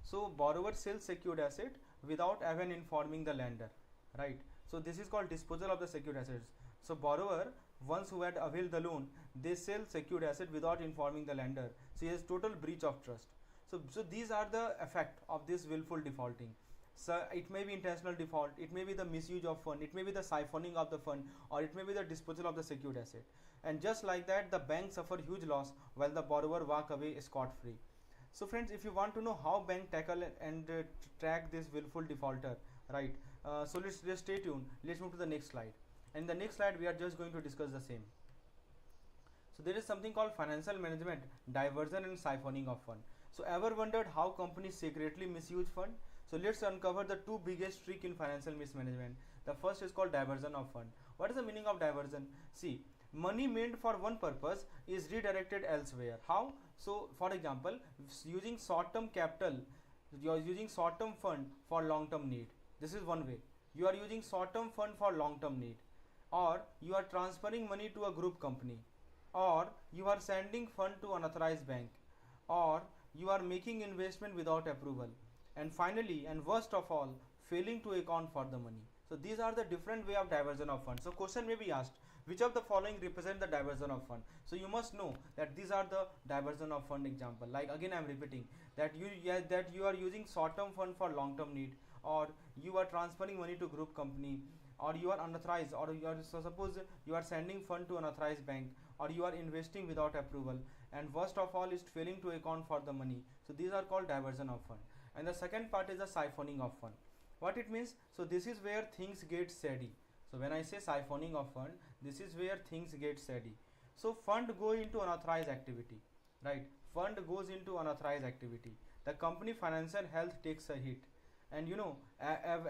So borrower sells secured asset without even informing the lender, right? So this is called disposal of the secured assets. So borrower, once who had availed the loan, they sell secured asset without informing the lender. So he has total breach of trust. So these are the effect of this willful defaulting. So it may be intentional default, it may be the misuse of fund, it may be the siphoning of the fund, or it may be the disposal of the secured asset. And just like that, the bank suffer huge loss while the borrower walk away scot free. So friends, if you want to know how bank tackle and track this willful defaulter, right? So let's stay tuned. Let's move to the next slide. And the next slide we are just going to discuss the same. So there is something called financial management, diversion and siphoning of fund. So ever wondered how companies secretly misuse fund? So let's uncover the two biggest trick in financial mismanagement. The first is called diversion of fund. What is the meaning of diversion? See, money meant for one purpose is redirected elsewhere. How? So for example, using short-term capital, you are using short-term fund for long-term need. This is one way. You are using short-term fund for long-term need, or you are transferring money to a group company, or you are sending fund to unauthorized bank, or you are making investment without approval, and finally, and worst of all, failing to account for the money. So these are the different way of diversion of funds. So question may be asked, which of the following represent the diversion of fund? So you must know that these are the diversion of fund example. Like again I am repeating that you are using short term fund for long term need, or you are transferring money to group company, or you are unauthorized, or you are, so suppose you are sending fund to unauthorized bank, or you are investing without approval, and worst of all is failing to account for the money. So these are called diversion of fund. And the second part is the siphoning of fund. What it means? So this is where things get shady. So when I say siphoning of fund, this is where things get shady. So fund go into unauthorized activity, right? Fund goes into unauthorized activity. The company financial health takes a hit, and you know,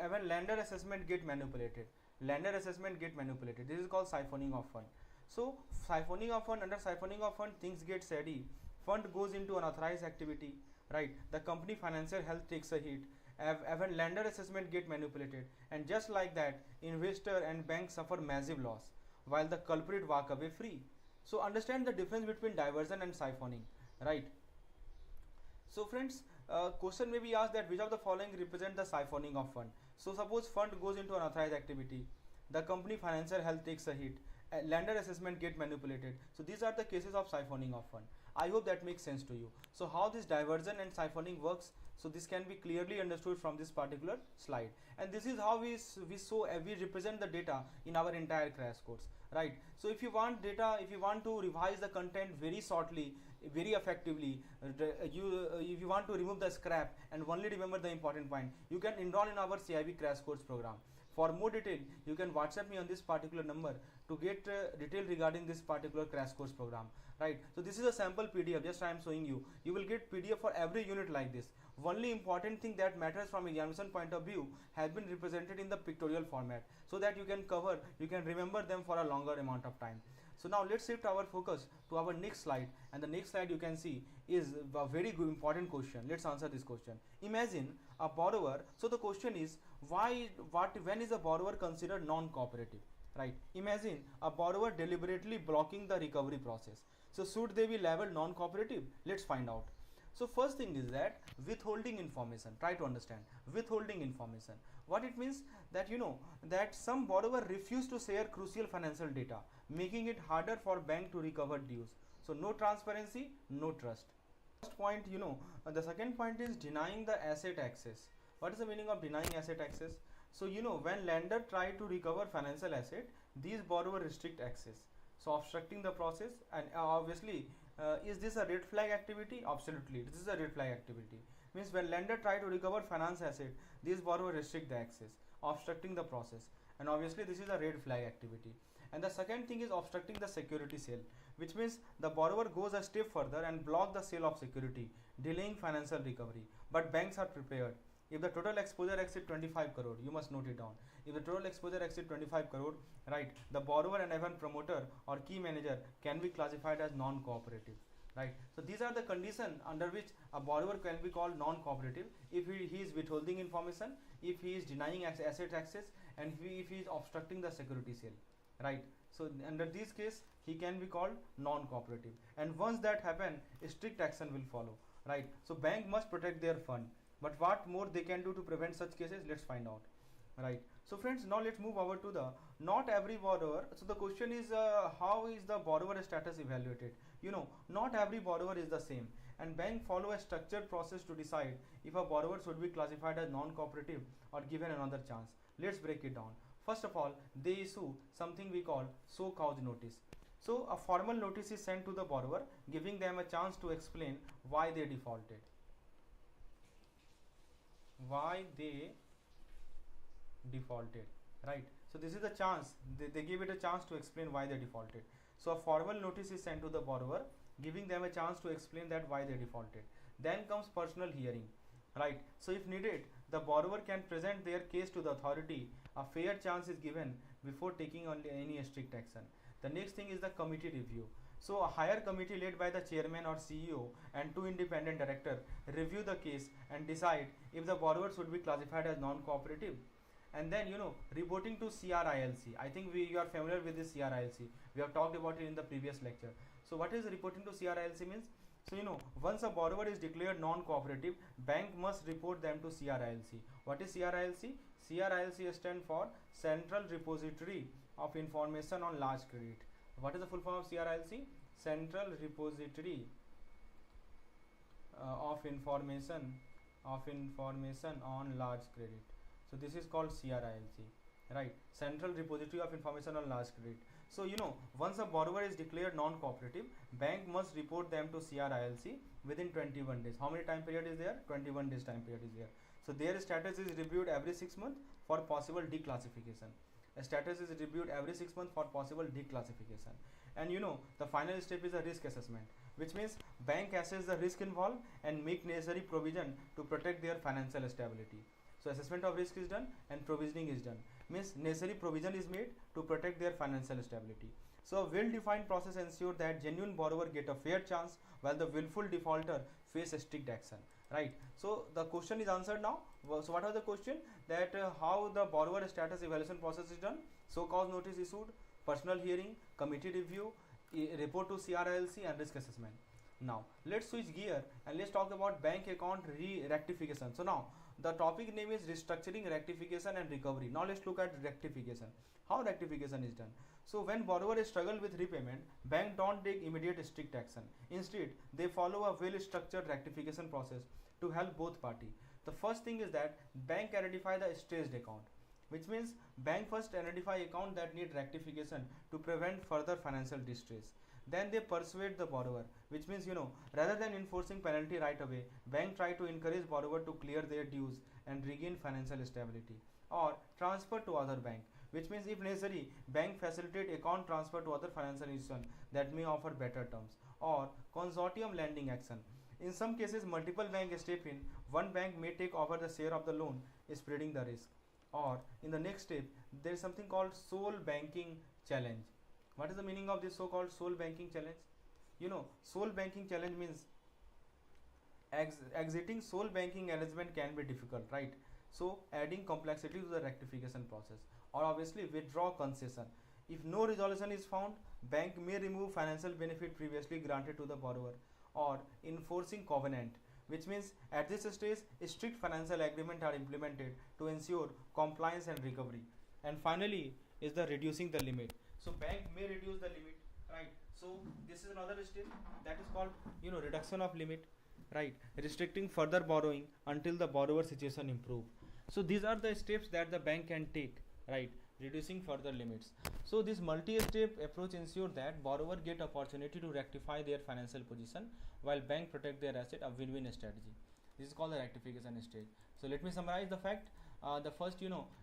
even lender assessment get manipulated. Lender assessment get manipulated. This is called siphoning of fund. So siphoning of fund, under siphoning of fund, things get shady. Fund goes into unauthorized activity, right? The company financial health takes a hit. Even lender assessment get manipulated, and just like that, investor and bank suffer massive loss while the culprit walk away free. So understand the difference between diversion and siphoning, right? So friends, question may be asked that which of the following represent the siphoning of fund? So suppose fund goes into unauthorized activity, the company financial health takes a hit, lender assessment get manipulated. So these are the cases of siphoning of fund. I hope that makes sense to you. So how this diversion and siphoning works, so this can be clearly understood from this particular slide, and this is how we represent the data in our entire crash course, right? So if you want data, if you want to revise the content very shortly, very effectively, if you want to remove the scrap and only remember the important point, you can enroll in our CAIIB crash course program. For more detail, you can WhatsApp me on this particular number to get detail regarding this particular crash course program, right? So this is a sample PDF, just I am showing you. You will get PDF for every unit like this. Only important thing that matters from examination point of view has been represented in the pictorial format, so that you can cover, you can remember them for a longer amount of time. So now let's shift our focus to our next slide, and the next slide you can see is a very good important question. Let's answer this question. Imagine a borrower. So the question is, when is a borrower considered non-cooperative, right? Imagine a borrower deliberately blocking the recovery process. So should they be labeled non-cooperative? Let's find out. So first thing is that withholding information. Try to understand withholding information. What it means, that you know that some borrower refuse to share crucial financial data, making it harder for bank to recover dues. So no transparency, no trust. First point, the second point is denying the asset access. What is the meaning of denying asset access? So when lender try to recover financial asset, these borrower restrict access, so obstructing the process. And obviously, is this a red flag activity? Absolutely, this is a red flag activity. Means when lender try to recover finance asset, these borrower restrict the access, obstructing the process, and obviously this is a red flag activity. And the second thing is obstructing the security sale, which means the borrower goes a step further and block the sale of security, delaying financial recovery. But banks are prepared. If the total exposure exceeds 25 crore, you must note it down. If the total exposure exceeds 25 crore, right, the borrower and even promoter or key manager can be classified as non-cooperative, right. So these are the conditions under which a borrower can be called non-cooperative: if he is withholding information, if he is denying asset access, and if he is obstructing the security sale, right. So under this case, he can be called non-cooperative, and once that happen, strict action will follow, right. So bank must protect their fund. But what more they can do to prevent such cases? Let's find out, right. So friends, now let's move over to the not every borrower. So the question is, how is the borrower status evaluated? Not every borrower is the same, and bank follow a structured process to decide if a borrower should be classified as non-cooperative or given another chance. Let's break it down. First of all, they issue something we call show cause notice. So a formal notice is sent to the borrower, giving them a chance to explain why they defaulted. Right. So this is a chance, they give it a chance to explain why they defaulted. So a formal notice is sent to the borrower, giving them a chance to explain that why they defaulted. Then comes personal hearing, right. So if needed, the borrower can present their case to the authority. A fair chance is given before taking on any strict action. The next thing is the committee review. So a higher committee led by the chairman or CEO and 2 independent directors review the case and decide if the borrower should be classified as non-cooperative. And then reporting to CRILC. I think you are familiar with this CRILC. We have talked about it in the previous lecture. So what is reporting to CRILC means? So once a borrower is declared non-cooperative, bank must report them to CRILC. What is CRILC? CRILC stands for Central Repository of Information on Large Credit. What is the full form of CRILC? Central Repository of Information on Large Credit. So this is called CRILC, right. Central Repository of Information on Large Credit. So once a borrower is declared non-cooperative, bank must report them to CRILC within 21 days. How many time period is there? 21 days time period is there. So their status is reviewed every 6 months for possible declassification. A status is reviewed every 6 months for possible declassification. And the final step is a risk assessment, which means bank assess the risk involved and make necessary provision to protect their financial stability. So assessment of risk is done and provisioning is done. Means necessary provision is made to protect their financial stability. So a well-defined process ensures that genuine borrower get a fair chance while the willful defaulter face a strict action. Right. So the question is answered now. So what was the question? That how the borrower status evaluation process is done? So cause notice issued, personal hearing, committee review, report to CRILC, and risk assessment. Now let's switch gear and let's talk about bank account rectification. So now the topic name is restructuring, rectification, and recovery. Now let's look at rectification. How rectification is done? So when borrower struggle with repayment, bank don't take immediate strict action. Instead, they follow a well-structured rectification process to help both parties. The first thing is that bank identify the stressed account, which means bank first identify account that need rectification to prevent further financial distress. Then they persuade the borrower, which means rather than enforcing penalty right away, bank try to encourage borrower to clear their dues and regain financial stability, or transfer to other bank, which means if necessary, bank facilitate account transfer to other financial institution that may offer better terms, or consortium lending action. In some cases, multiple banks step in. One bank may take over the share of the loan, spreading the risk. Or in the next step, there is something called sole banking challenge. What is the meaning of this so-called sole banking challenge? Sole banking challenge means exiting sole banking arrangement can be difficult, right? So adding complexity to the rectification process, or obviously withdraw concession. If no resolution is found, bank may remove financial benefit previously granted to the borrower, or enforcing covenant, which means at this stage strict financial agreement are implemented to ensure compliance and recovery. And finally is the reducing the limit. So bank may reduce the limit, right? So this is another step that is called reduction of limit, right? Restricting further borrowing until the borrower situation improve. So these are the steps that the bank can take, right? Reducing further limits. So this multi-step approach ensures that borrower get opportunity to rectify their financial position while bank protect their asset, a win-win strategy. This is called the rectification stage. So let me summarize the fact. The first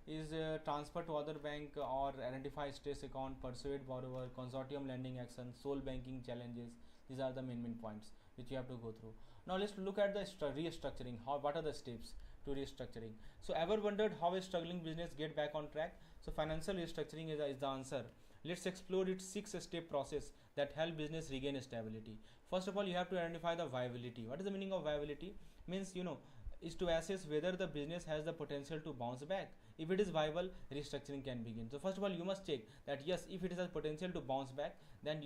is transfer to other bank or identify stress account, persuade borrower, consortium lending action, sole banking challenges. These are the main points which you have to go through. Now let's look at the restructuring. What are the steps to restructuring? So ever wondered how a struggling business get back on track? So financial restructuring is the answer. Let's explore its 6-step process that help business regain stability. First of all, you have to identify the viability. What is the meaning of viability? Means is to assess whether the business has the potential to bounce back. If it is viable, restructuring can begin. So first of all, you must check that yes, if it has potential to bounce back, then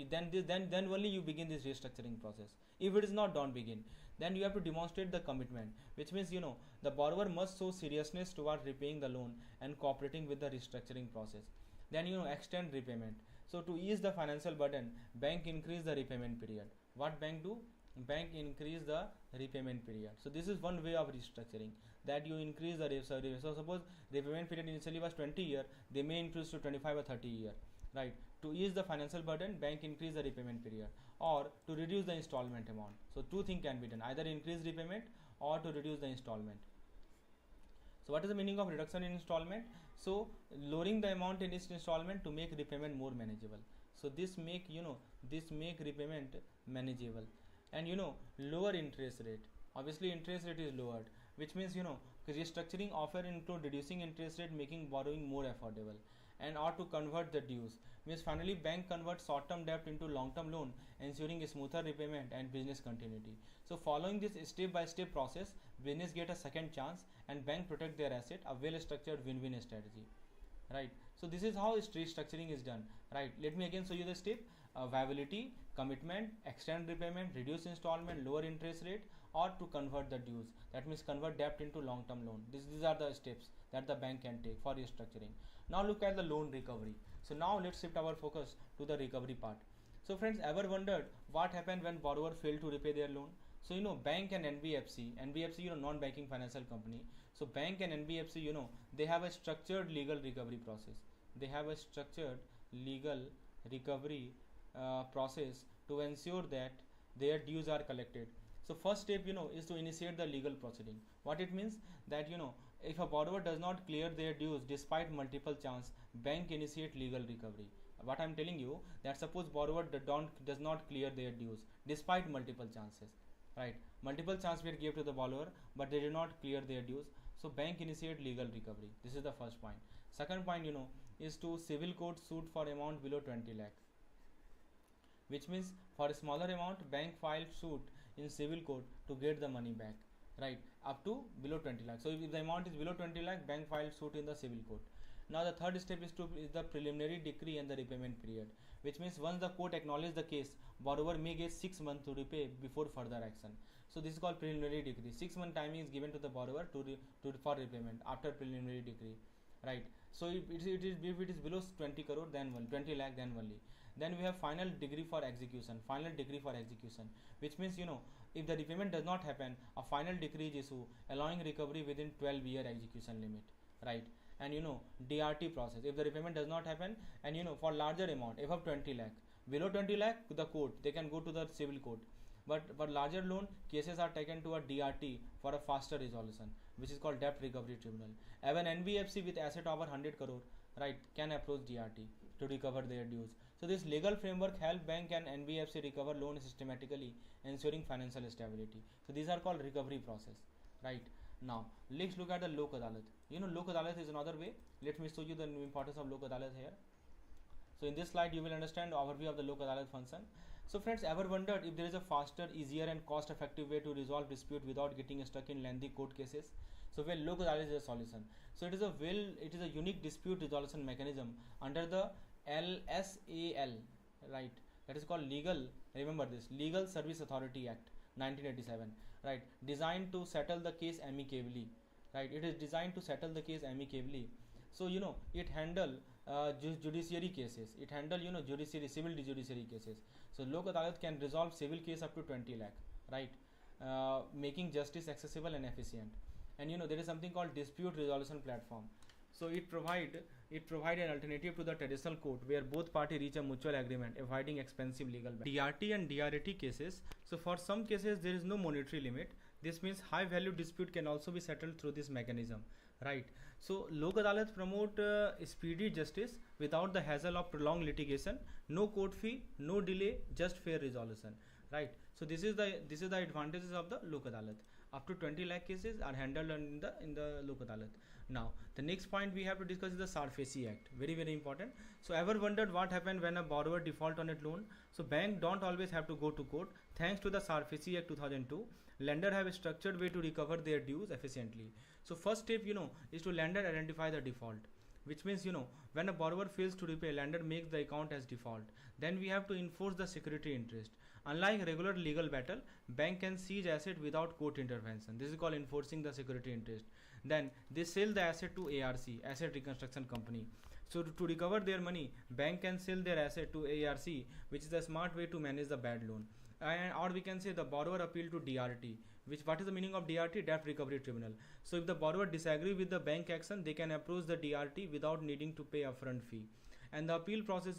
only you begin this restructuring process. If it is not, don't begin. Then you have to demonstrate the commitment, which means the borrower must show seriousness toward repaying the loan and cooperating with the restructuring process. Then extend repayment. So to ease the financial burden, bank increase the repayment period. What bank do? Bank increase the repayment period. So this is one way of restructuring, that you increase the so suppose repayment period initially was 20 year, they may increase to 25 or 30 year, right? To ease the financial burden, bank increase the repayment period or to reduce the installment amount. So two things can be done, either increase repayment or to reduce the installment. So what is the meaning of reduction in installment? So lowering the amount in each installment to make repayment more manageable. So this make repayment manageable. And lower interest rate. Obviously interest rate is lowered, which means restructuring offer include reducing interest rate, making borrowing more affordable, and or to convert the dues. Means finally bank converts short-term debt into long-term loan, ensuring a smoother repayment and business continuity. So following this step-by-step process, business get a second chance and bank protect their asset, a well-structured win-win strategy, right? So this is how restructuring is done, right? Let me again show you the step. Viability, commitment, extend repayment, reduce installment, lower interest rate, or to convert the dues. That means convert debt into long-term loan. These are the steps that the bank can take for restructuring. Now look at the loan recovery. So now let's shift our focus to the recovery part. So friends, ever wondered what happened when borrower failed to repay their loan? So bank and NBFC, non-banking financial company. So bank and NBFC, they have a structured legal recovery process. They have a structured legal recovery process to ensure that their dues are collected. So first step is to initiate the legal proceeding. What it means that if a borrower does not clear their dues despite multiple chance, bank initiate legal recovery. What I'm telling you, that suppose borrower does not clear their dues despite multiple chances, right? Multiple chance were given to the borrower, but they did not clear their dues, so bank initiate legal recovery. This is the first point. Second point is to civil court suit for amount below 20 lakh, which means for a smaller amount bank filed suit in civil court to get the money back, right, up to below 20 lakh. So if the amount is below 20 lakh, bank filed suit in the civil court. Now the third step is the preliminary decree and the repayment period, which means once the court acknowledges the case, borrower may get 6 months to repay before further action. So this is called preliminary decree. 6 month timing is given to the borrower for repayment after preliminary decree, right? So if it is below 20 crore, then 20 lakh, then only. Then we have final degree for execution. Which means if the repayment does not happen, a final decree is issued allowing recovery within 12-year execution limit, right? And DRT process, if the repayment does not happen, and for larger amount above 20 lakh, below 20 lakh to the court, they can go to the civil court, but for larger loan cases are taken to a DRT for a faster resolution, which is called debt recovery tribunal. Even NBFC with asset over 100 crore, right, can approach DRT to recover their dues. So this legal framework help bank and NBFC recover loan systematically, ensuring financial stability. So these are called recovery process, right? Now let's look at the Lok Adalat. Lok Adalat is another way. Let me show you the importance of Lok Adalat here. So in this slide you will understand the overview of the Lok Adalat function. So friends, ever wondered if there is a faster, easier and cost effective way to resolve dispute without getting stuck in lengthy court cases? So well, Lok Adalat is a solution. So it is a unique dispute resolution mechanism under the LSAL, right? That is called Legal Service Authority Act 1987, right? Designed to settle the case amicably, right? It is designed to settle the case amicably. So it handle judiciary cases. It handle judiciary, civil judiciary cases. So Lok Adalat can resolve civil case up to 20 lakh, right? Making justice accessible and efficient. And there is something called dispute resolution platform. So it provide an alternative to the traditional court where both parties reach a mutual agreement, avoiding expensive legal battles. DRT and DRAT cases. So for some cases there is no monetary limit. This means high value dispute can also be settled through this mechanism, right? So Lok Adalat promote speedy justice without the hassle of prolonged litigation, no court fee, no delay, just fair resolution, right? So this is the advantages of the Lok Adalat. Up to 20 lakh cases are handled in the Lok Adalat. Now the next point we have to discuss is the SARFAESI Act. Very very important. So ever wondered what happened when a borrower default on a loan? So bank don't always have to go to court. Thanks to the SARFAESI Act 2002, lender have a structured way to recover their dues efficiently. So first step is to lender identify the default, which means when a borrower fails to repay, lender makes the account as default. Then we have to enforce the security interest. Unlike regular legal battle, bank can seize asset without court intervention. This is called enforcing the security interest. Then they sell the asset to ARC, asset reconstruction company. So to recover their money, bank can sell their asset to ARC, which is a smart way to manage the bad loan. Or we can say the borrower appeal to DRT. What is the meaning of DRT? Debt Recovery Tribunal. So if the borrower disagree with the bank action, they can approach the DRT without needing to pay upfront fee. And the appeal process,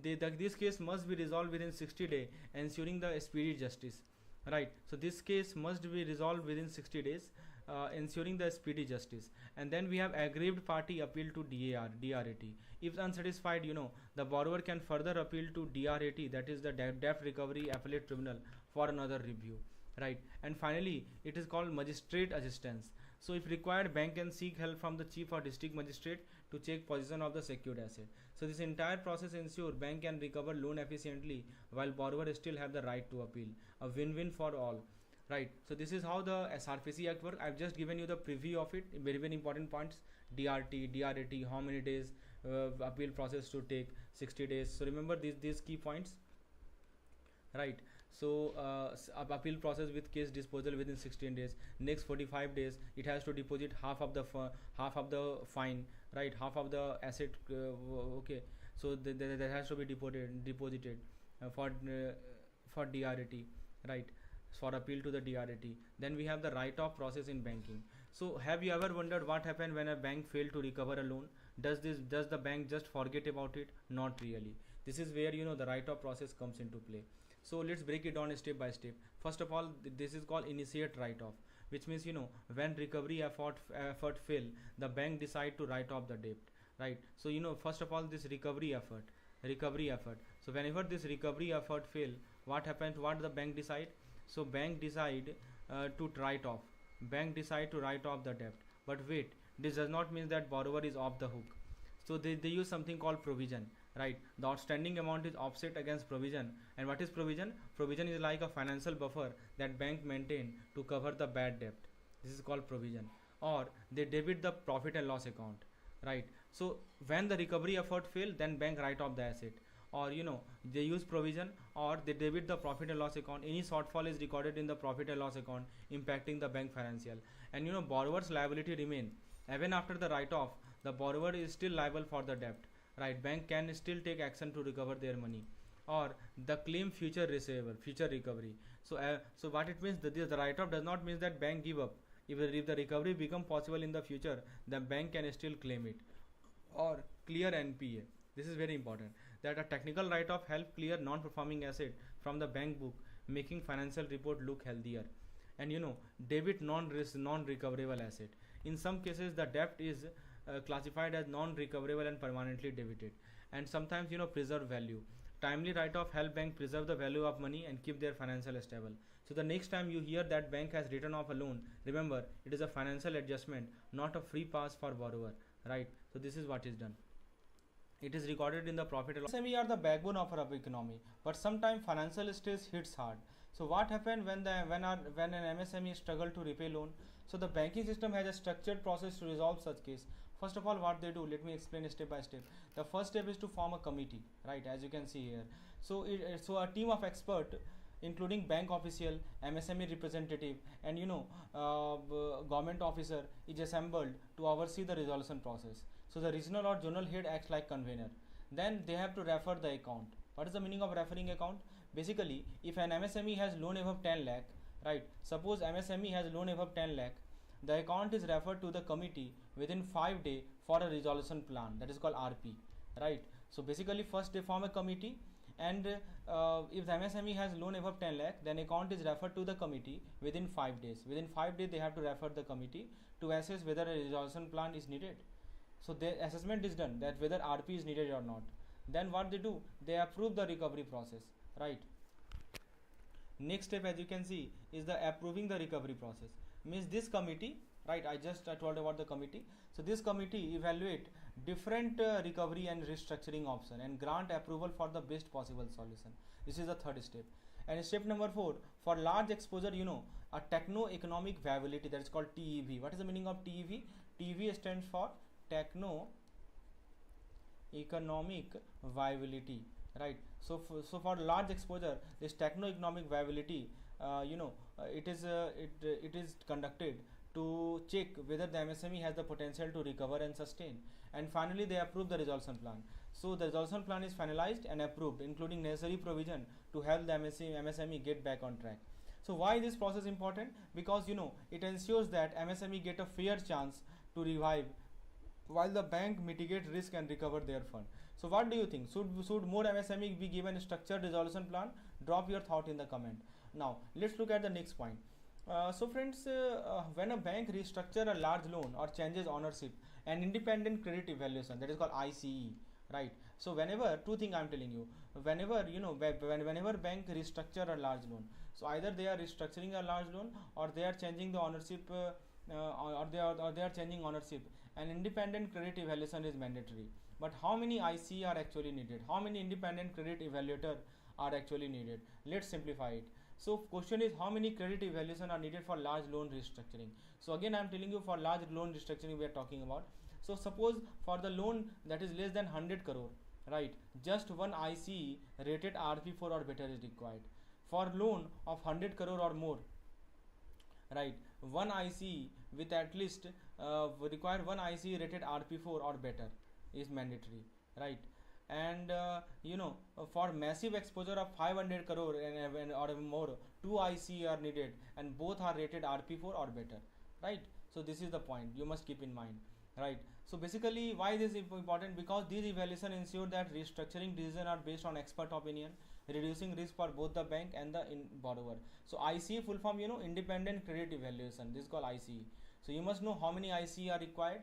this case must be resolved within 60 days, ensuring the speedy justice, right? So this case must be resolved within 60 days, ensuring the speedy justice. And then we have aggrieved party appeal to DRAT. If unsatisfied, the borrower can further appeal to DRAT, that is the Debt Recovery Appellate Tribunal, for another review, right? And finally, it is called magistrate assistance. So if required, bank can seek help from the chief or district magistrate to check position of the secured asset. So this entire process ensures bank can recover loan efficiently while borrower still have the right to appeal. A win-win for all, right? So this is how the SARFAESI Act works. I've just given you the preview of it. Very very important points: DRT, DRAT, how many days appeal process to take, 60 days. So remember these key points, right? So appeal process with case disposal within 16 days. Next 45 days it has to deposit half of the fine, right? Half of the asset. Okay, so that has to be deposited for DRAT, right? For appeal to the DRAT. Then we have the write-off process in banking. So have you ever wondered what happened when a bank failed to recover a loan? Does the bank just forget about it? Not really. This is where the write-off process comes into play. So let's break it down step by step. First of all, this is called initiate write-off, which means when recovery effort fail, the bank decide to write off the debt, right? So first of all, this recovery effort. So whenever this recovery effort fail, what happens? What the bank decide? So bank decide to write off. Bank decide to write off the debt. But wait, this does not mean that borrower is off the hook. So they use something called provision, right? The outstanding amount is offset against provision. And what is provision? Provision is like a financial buffer that bank maintain to cover the bad debt. This is called provision. Or they debit the profit and loss account, right? So when the recovery effort fail, then bank write off the asset. Or they use provision, or they debit the profit and loss account. Any shortfall is recorded in the profit and loss account, impacting the bank financial. And borrower's liability remain even after the write off. The borrower is still liable for the debt, right? Bank can still take action to recover their money. Or the claim future recovery. So what it means, that the write-off does not mean that bank give up. If the recovery become possible in the future, the bank can still claim it. Or clear NPA. This is very important. That a technical write-off help clear non-performing asset from the bank book, making financial report look healthier. And debit non-recoverable asset. In some cases, the debt is classified as non-recoverable and permanently debited. And sometimes preserve value. Timely write-off help bank preserve the value of money and keep their financial stable. So the next time you hear that bank has written off a loan, remember it is a financial adjustment, not a free pass for borrower, right? So this is what is done. It is recorded in the profit and loss. SME are the backbone of our economy, but sometimes financial stress hits hard. So what happens when an MSME struggle to repay loan? So the banking system has a structured process to resolve such case. First of all, what they do, let me explain step by step. The first step is to form a committee, right? As you can see here. So a team of experts, including bank official, MSME representative, and government officer, is assembled to oversee the resolution process. So the regional or zonal head acts like convener. Then they have to refer the account. What is the meaning of referring account? Basically, if an MSME has loan above 10 lakh, right? Suppose MSME has loan above 10 lakh, the account is referred to the committee within 5 days for a resolution plan, that is called RP, right? So basically, first they form a committee, and if the MSME has loan above 10 lakh, then account is referred to the committee within 5 days. Within 5 days, they have to refer the committee to assess whether a resolution plan is needed. So the assessment is done that whether RP is needed or not. Then what they do, they approve the recovery process, right? Next step, as you can see, is the approving the recovery process. Means this committee, right? I told about the committee. So this committee evaluate different recovery and restructuring option and grant approval for the best possible solution. This is the third step. And step number 4, for large exposure, a techno-economic viability, that is called TEV. What is the meaning of TEV? TEV stands for techno-economic viability, right? So for large exposure, this techno-economic viability, it is conducted to check whether the MSME has the potential to recover and sustain. And finally, they approve the resolution plan. So the resolution plan is finalized and approved, including necessary provision to help the MSME get back on track. So why this process important? Because it ensures that MSME get a fair chance to revive, while the bank mitigate risk and recover their fund. So what do you think? Should more MSME be given a structured resolution plan? Drop your thought in the comment. Now let's look at the next point. So friends, when a bank restructure a large loan or changes ownership, an independent credit evaluation, that is called ICE, right? So whenever, two things I'm telling you, whenever whenever bank restructure a large loan, so either they are restructuring a large loan or they are changing the ownership, or they are changing ownership, an independent credit evaluation is mandatory. But how many ICE are actually needed? How many independent credit evaluator are actually needed? Let's simplify it. So question is, how many credit evaluation are needed for large loan restructuring? So again, I'm telling you, for large loan restructuring we are talking about. So suppose for the loan that is less than 100 crore, right, just one ICE rated RP4 or better is required. For loan of 100 crore or more, right, one ICE with at least require one ICE rated RP4 or better is mandatory, right? And for massive exposure of 500 crore and or more, 2 IC are needed and both are rated RP4 or better, right? So this is the point you must keep in mind, right? So basically, why this is important? Because these evaluation ensure that restructuring decisions are based on expert opinion, reducing risk for both the bank and the borrower. So ICE full form, independent credit evaluation. This is called ICE. So you must know how many ICE are required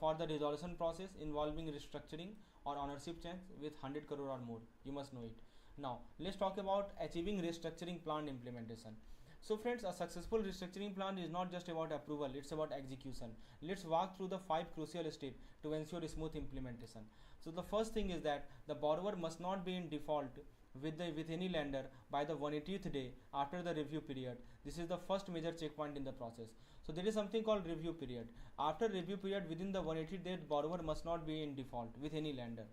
for the resolution process involving restructuring or ownership change with 100 crore or more. You must know it. Now let's talk about achieving restructuring plan implementation. So friends, a successful restructuring plan is not just about approval, it's about execution. Let's walk through the 5 crucial steps to ensure smooth implementation. So the first thing is that the borrower must not be in default with any lender by the 180th day after the review period. This is the first major checkpoint in the process. So there is something called review period. After review period, within the 180th day, borrower must not be in default with any lender.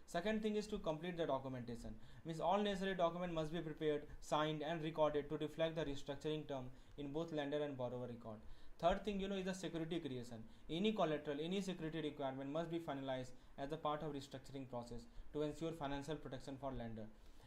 Second thing is to complete the documentation. Means all necessary document must be prepared, signed and recorded to reflect the restructuring term in both lender and borrower record. Third thing is the security creation. Any collateral, any security requirement must be finalized as a part of restructuring process to ensure financial protection for lender.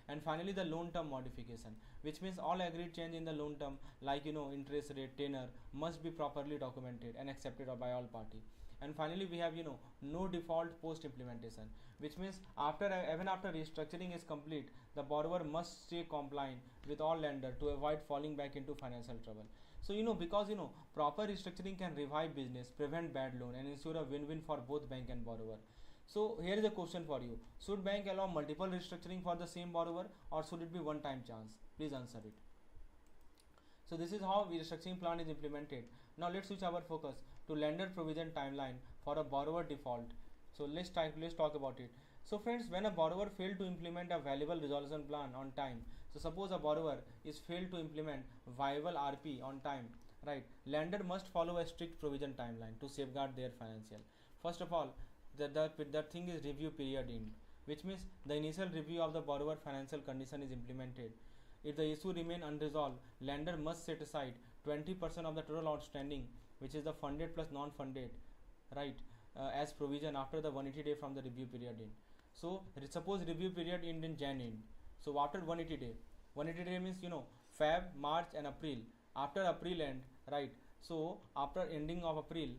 And finally, the loan term modification, which means all agreed change in the loan term like interest rate, tenor must be properly documented and accepted by all party. And finally, we have no default post implementation, which means even after restructuring is complete, the borrower must stay compliant with all lender to avoid falling back into financial trouble. So because proper restructuring can revive business, prevent bad loan and ensure a win-win for both bank and borrower. So here is a question for you. Should bank allow multiple restructuring for the same borrower, or should it be one time chance? Please answer it. So this is how restructuring plan is implemented. Now let's switch our focus to lender provision timeline for a borrower default. So let's talk about it. So friends, when a borrower failed to implement a valuable resolution plan on time, so suppose a borrower is failed to implement viable RP on time, right? Lender must follow a strict provision timeline to safeguard their financial. First of all, the thing is review period end, which means the initial review of the borrower financial condition is implemented. If the issue remain unresolved, lender must set aside 20% of the total outstanding, which is the funded plus non-funded, right? as provision after the 180 day from the review period end. So suppose review period end in Jan end. So after 180 day, 180 day means Feb, March and April. After April end, right? So after ending of April,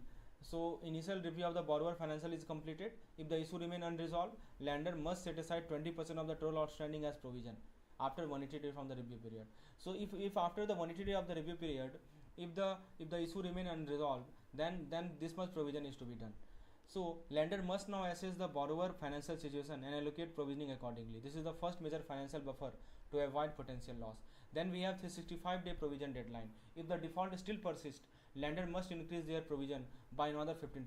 so initial review of the borrower financial is completed. If the issue remain unresolved, lender must set aside 20% of the total outstanding as provision after 180 day from the review period. So if after the 180 day of the review period, if the issue remain unresolved, then this much provision is to be done. So lender must now assess the borrower financial situation and allocate provisioning accordingly. This is the first major financial buffer to avoid potential loss. Then we have 365 day provision deadline. If the default still persists, lender must increase their provision by another 15%.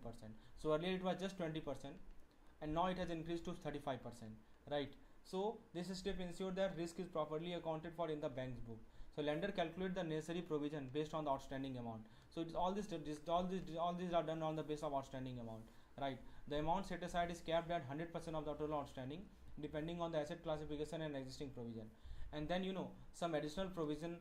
So earlier it was just 20% and now it has increased to 35%, right? So this step ensures that risk is properly accounted for in the bank's book. So lender calculate the necessary provision based on the outstanding amount. So it's all these are done on the basis of outstanding amount, right? The amount set aside is capped at 100% of the total outstanding, depending on the asset classification and existing provision. And then some additional provision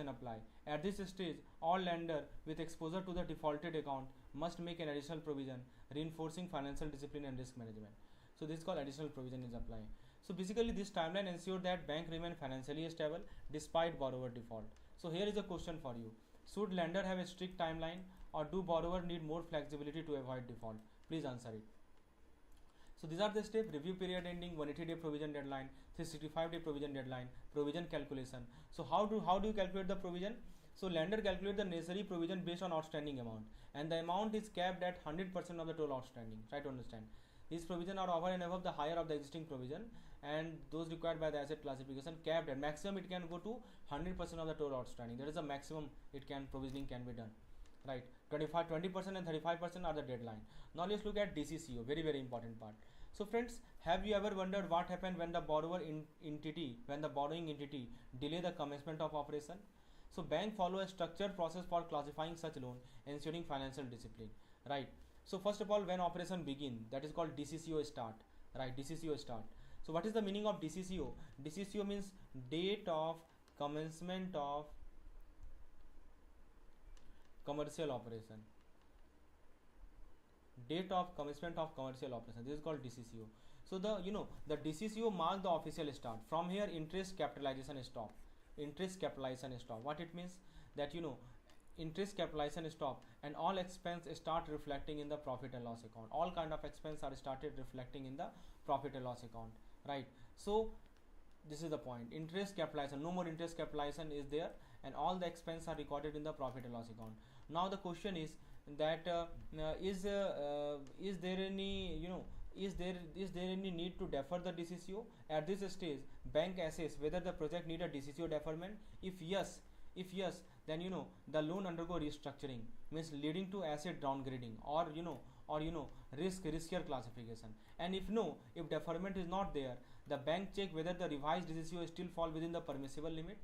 apply. At this stage, all lender with exposure to the defaulted account must make an additional provision, reinforcing financial discipline and risk management. So this is called additional provision is applied. So basically this timeline ensures that bank remain financially stable despite borrower default. So here is a question for you. Should lender have a strict timeline, or do borrower need more flexibility to avoid default? Please answer it. So these are the steps: review period ending, 180 day provision deadline, 365 day provision deadline, provision calculation. So how do you calculate the provision? So lender calculate the necessary provision based on outstanding amount, and the amount is capped at 100% of the total outstanding. Try to understand. These provisions are over and above the higher of the existing provision, and those required by the asset classification capped at maximum it can go to 100% of the total outstanding. That is the maximum provisioning can be done, right? 20% and 35% are the deadline. Now let's look at DCCO, very important part. So friends, have you ever wondered what happened when the borrowing entity delay the commencement of operation? So bank follow a structured process for classifying such loan, ensuring financial discipline, right? So first of all, when operation begin, that is called DCCO start, right? DCCO start. So what is the meaning of DCCO? DCCO means date of commencement of commercial operation. Date of commencement of commercial operation. This is called DCCO. So the DCCO marks the official start. From here, interest capitalization stop. Interest capitalization stop. What it means? That interest capitalization stop and all expense start reflecting in the profit and loss account. All kind of expense are started reflecting in the profit and loss account, right? So this is the point. Interest capitalization, no more interest capitalization is there, and all the expense are recorded in the profit and loss account. Now the question is that is there any need to defer the DCCO? At this stage, bank assess whether the project need a DCCO deferment. If yes, then the loan undergo restructuring, means leading to asset downgrading or riskier classification. And if no, if deferment is not there, the bank check whether the revised DCCO still fall within the permissible limit.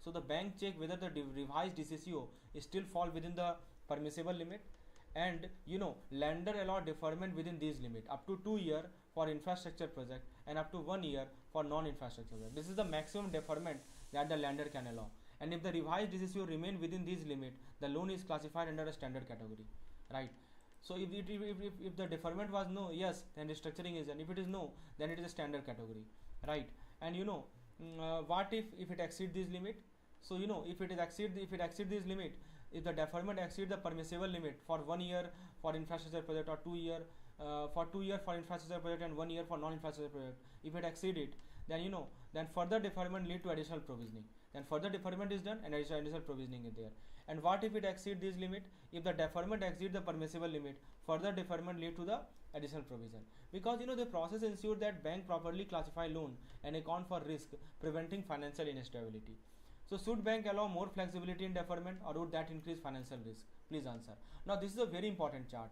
So the bank check whether the revised DCCO still fall within the permissible limit, and lender allow deferment within these limit up to 2 years for infrastructure project and up to 1 year for non-infrastructure project. This is the maximum deferment that the lender can allow. And if the revised DCCO remain within these limit, the loan is classified under a standard category, right? So if the deferment was no, yes, then restructuring is done. If it is no, then it is a standard category, right? And what if it exceed this limit? So if it exceed this limit, if the deferment exceed the permissible limit for 1 year for infrastructure project, or 2 year for 2 year for infrastructure project and 1 year for non-infrastructure project, if it exceed it, then then further deferment lead to additional provisioning. Then further deferment is done and additional provisioning is there. And what if it exceed this limit? If the deferment exceed the permissible limit, further deferment lead to the additional provision. Because the process ensures that bank properly classify loan and account for risk, preventing financial instability. So should bank allow more flexibility in deferment, or would that increase financial risk? Please answer. Now this is a very important chart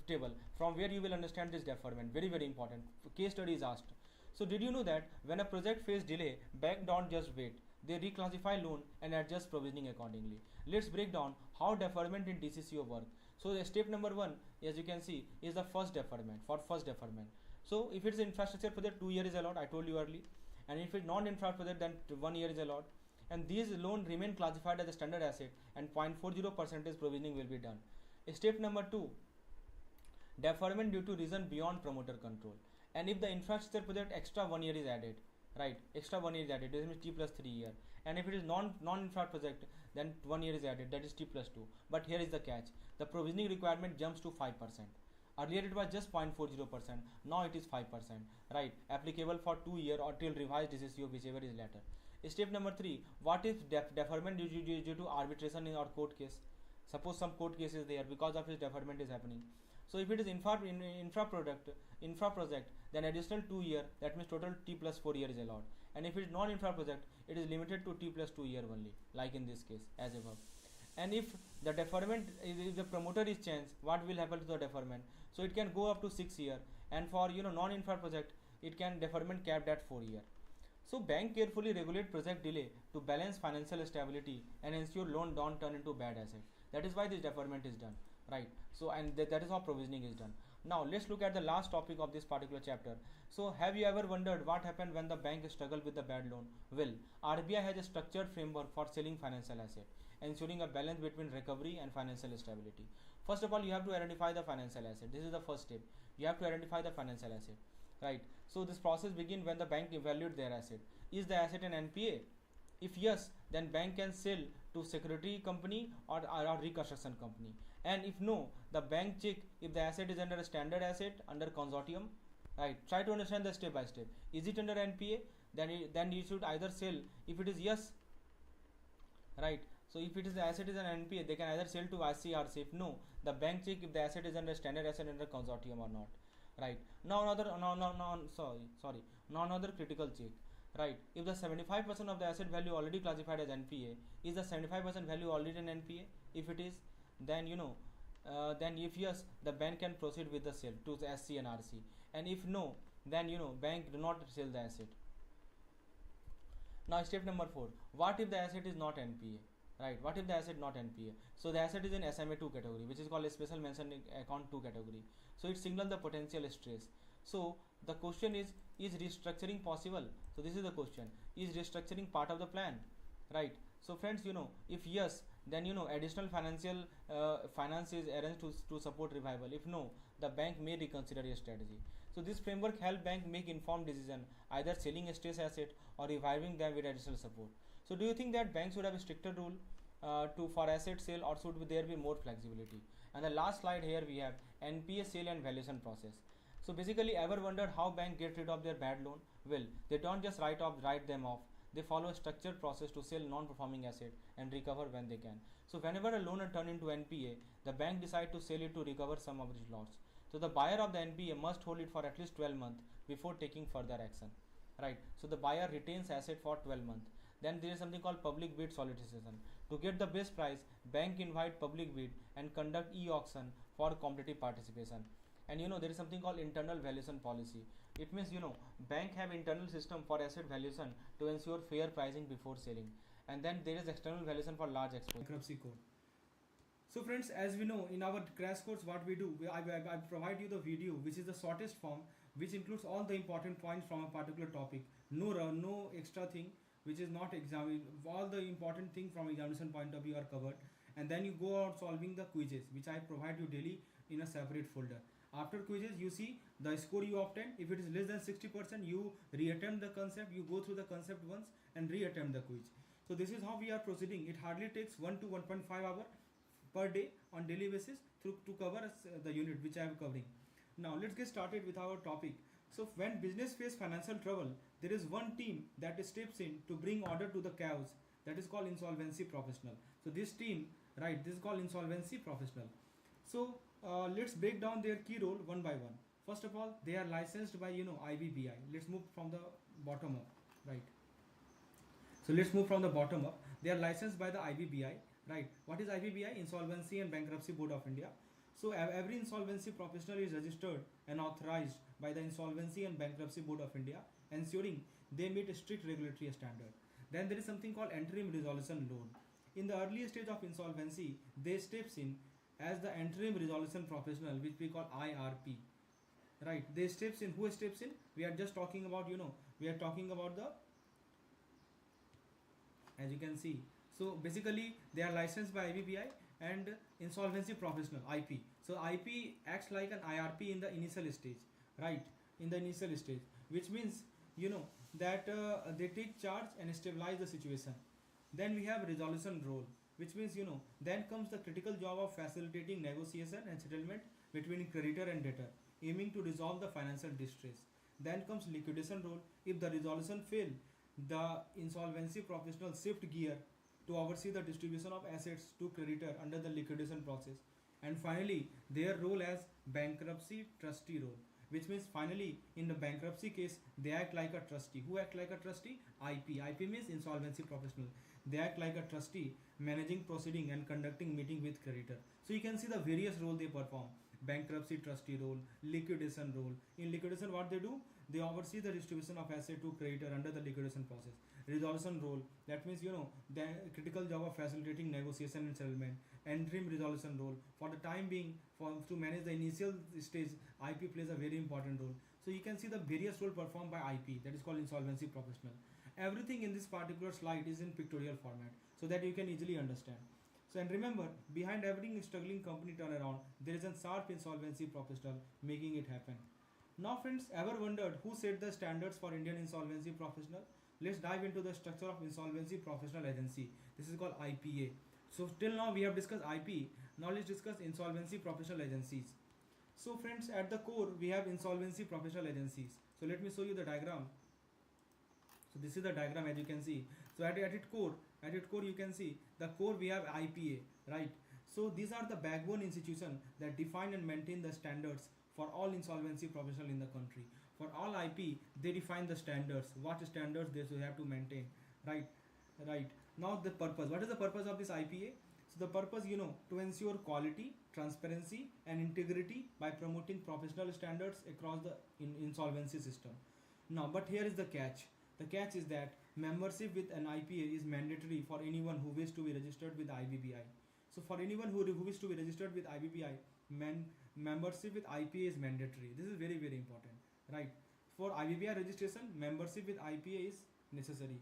table from where you will understand this deferment. Very important. Case study is asked. So did you know that when a project face delay, bank don't just wait. They reclassify loan and adjust provisioning accordingly. Let's break down how deferment in DCCO work. So the step number 1, as you can see, is the first deferment. For first deferment, so if it's infrastructure project, 2 years is allowed, I told you earlier. And if it's non-infra project, then 1 year is allowed. And these loan remain classified as a standard asset, and 0.40% provisioning will be done. Step number 2, deferment due to reason beyond promoter control. And if the infrastructure project extra 1 year is added, right, extra 1 year is added, this means T plus 3 year. And if it is non-infra project, then 1 year is added, that is T plus 2. But here is the catch, the provisioning requirement jumps to 5%. Earlier it was just 0.40%, now it is 5%, right, applicable for 2 year or till revised DCCO, whichever is later. Step number 3, what if deferment due to arbitration in or court case? Suppose some court case is there, because of which deferment is happening. So if it is infra project, then additional 2 year, that means total T plus 4 year is allowed. And if it is non-infra project, it is limited to T plus 2 year only, like in this case as above. And if the deferment, if the promoter is changed, what will happen to the deferment? So it can go up to 6 year, and for non-infra project, it can deferment capped at 4 year. So bank carefully regulate project delay to balance financial stability and ensure loan don't turn into bad asset. That is why this deferment is done, right? So and that is how provisioning is done. Now let's look at the last topic of this particular chapter. So have you ever wondered what happened when the bank struggled with the bad loan? Well, RBI has a structured framework for selling financial asset, ensuring a balance between recovery and financial stability. First of all, you have to identify the financial asset. This is the first step. You have to identify the financial asset, right? So this process begins when the bank evaluates their asset. Is the asset an NPA? If yes, then bank can sell to security company or reconstruction company. And if no, the bank check if the asset is under a standard asset under consortium, right? Try to understand the step by step. Is it under NPA? Then you should either sell. If it is yes, right? So if it is the asset is an NPA, they can either sell to IC or if no, the bank check if the asset is under standard asset under consortium or not, right? Now another critical check, right? If the 75% of the asset value already classified as NPA, is the 75% value already an NPA? If it is, then then if yes, the bank can proceed with the sale to the SC and RC, and if no, then bank do not sell the asset. Now step number 4, what if the asset is not NPA? Right, what if the asset not NPA? So the asset is in SMA 2 category, which is called a special mention account 2 category. So it signals the potential stress. So the question is restructuring possible? So this is the question, is restructuring part of the plan, right? So friends, if yes, then additional financial finance is arranged to support revival. If no, the bank may reconsider a strategy. So this framework help bank make informed decision, either selling a stress asset or reviving them with additional support. So do you think that banks should have a stricter rule for asset sale, or should there be more flexibility? And the last slide here we have NPA sale and valuation process. So basically, ever wondered how bank get rid of their bad loan? Well, they don't just write them off. They follow a structured process to sell non-performing asset and recover when they can. So whenever a loan turn into NPA, the bank decide to sell it to recover some of its loss. So the buyer of the NPA must hold it for at least 12 months before taking further action, right? So the buyer retains asset for 12 months. Then there is something called public bid solicitation. To get the best price, bank invite public bid and conduct e-auction for competitive participation. And there is something called internal valuation policy. It means bank have internal system for asset valuation to ensure fair pricing before selling. And then there is external valuation for large exposure. Bankruptcy code. So friends, as we know in our crash course, what we do, I provide you the video, which is the shortest form, which includes all the important points from a particular topic. No extra thing which is not examined. All the important things from examination point of view are covered. And then you go out solving the quizzes, which I provide you daily in a separate folder. After quizzes, you see the score you obtain. If it is less than 60%, you reattempt the concept. You go through the concept once and reattempt the quiz. So this is how we are proceeding. It hardly takes 1 to 1.5 hours per day on daily basis to cover the unit which I am covering. Now let's get started with our topic. So when business face financial trouble, there is one team that steps in to bring order to the chaos. That is called insolvency professional. So this team, right, this is called insolvency professional. So let's break down their key role one by one. First of all, they are licensed by IBBI. Let's move from the bottom up, right? So let's move from the bottom up. They are licensed by the IBBI, right? What is IBBI? Insolvency and Bankruptcy Board of India. So every insolvency professional is registered and authorized by the Insolvency and Bankruptcy Board of India, ensuring they meet a strict regulatory standard. Then there is something called interim resolution loan. In the early stage of insolvency, they steps in as the interim resolution professional, which we call IRP, right? They steps in. Who steps in? We are just talking about, we are talking about the, as you can see. So basically they are licensed by IBBI and insolvency professional, IP. So IP acts like an IRP in the initial stage, right? In the initial stage, which means that they take charge and stabilize the situation. Then we have resolution role, which means then comes the critical job of facilitating negotiation and settlement between creditor and debtor, aiming to resolve the financial distress. Then comes liquidation role. If the resolution fail, the insolvency professional shift gear to oversee the distribution of assets to creditor under the liquidation process. And finally, their role as bankruptcy trustee role, which means finally in the bankruptcy case they act like a trustee. Who act like a trustee? IP means insolvency professional. They act like a trustee, managing proceeding and conducting meeting with creditor. So you can see the various role they perform: bankruptcy trustee role, liquidation role. In liquidation, what they do? They oversee the distribution of asset to creditor under the liquidation process. Resolution role, that means the critical job of facilitating negotiation and settlement. Interim resolution role, for the time being, for to manage the initial stage, IP plays a very important role. So you can see the various role performed by IP, that is called insolvency professional. Everything in this particular slide is in pictorial format so that you can easily understand. So, and remember, behind every struggling company turnaround, there is a sharp insolvency professional making it happen. Now friends, ever wondered who set the standards for Indian insolvency professional? Let's dive into the structure of insolvency professional agency. This is called IPA. So till now we have discussed IP. Now let's discuss insolvency professional agencies. So friends, at the core we have insolvency professional agencies. So let me show you the diagram. So this is the diagram, as you can see. So at its core you can see the core we have IPA, right? So these are the backbone institution that define and maintain the standards for all insolvency professional in the country. For all IP, they define the standards, what standards they should have to maintain, right? Right. Now the purpose. What is the purpose of this IPA? So the purpose, to ensure quality, transparency, and integrity by promoting professional standards across the insolvency system. Now, but here is the catch. The catch is that membership with an IPA is mandatory for anyone who wishes to be registered with IBBI. So for anyone who wishes to be registered with IBBI, membership with IPA is mandatory. This is very, very important, right? For IBBI registration, membership with IPA is necessary.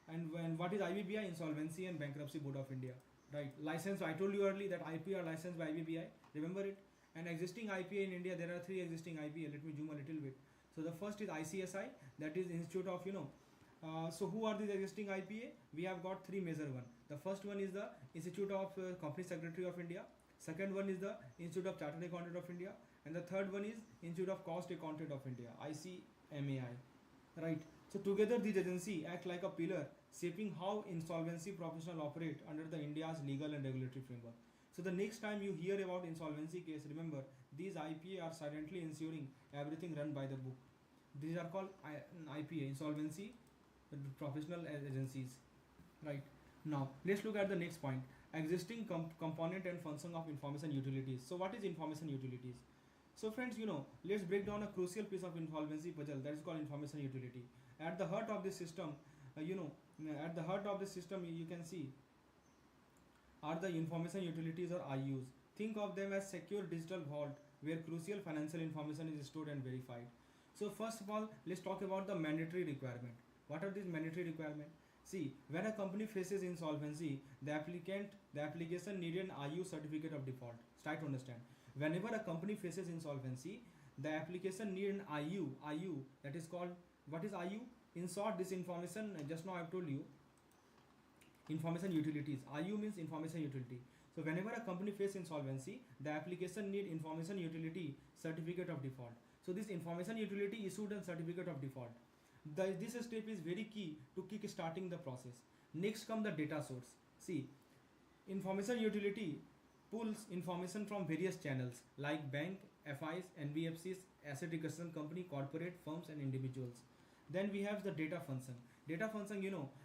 And what is IBBI? Insolvency and Bankruptcy Board of India, right? License, I told you earlier that IPA are licensed by IBBI, remember it? And existing IPA in India, there are 3 existing IPA. Let me zoom a little bit. So the first is ICSI, that is Institute of, so who are these existing IPA? We have got 3 major one. The first one is the Institute of Company Secretary of India. Second one is the Institute of Chartered Accountant of India. And the third one is Institute of Cost Accountant of India, ICMAI, right? So together these agencies act like a pillar shaping how insolvency professionals operate under the India's legal and regulatory framework. So the next time you hear about insolvency case, remember these IPA are silently ensuring everything run by the book. These are called IPA, insolvency professional agencies, right? Now let's look at the next point: existing component and function of information utilities. So what is information utilities? So friends, let's break down a crucial piece of insolvency puzzle, that is called information utility. At the heart of this system, at the heart of the system, you can see are the information utilities, or IUs. Think of them as secure digital vault where crucial financial information is stored and verified. So first of all, let's talk about the mandatory requirement. What are these mandatory requirements? See, when a company faces insolvency, the application needed an IU certificate of default. Try to understand. Whenever a company faces insolvency, the application needs an IU, that is called, what is IU? In short, this information, just now I have told you, information utilities. IU means information utility. So whenever a company faces insolvency, the application needs information utility certificate of default. So this information utility issued a certificate of default. This step is very key to kick starting the process. Next come the data source. See, information utility pulls information from various channels like bank, FIs, NBFCs, asset reconstruction company, corporate, firms and individuals. Then we have the data function. Data function,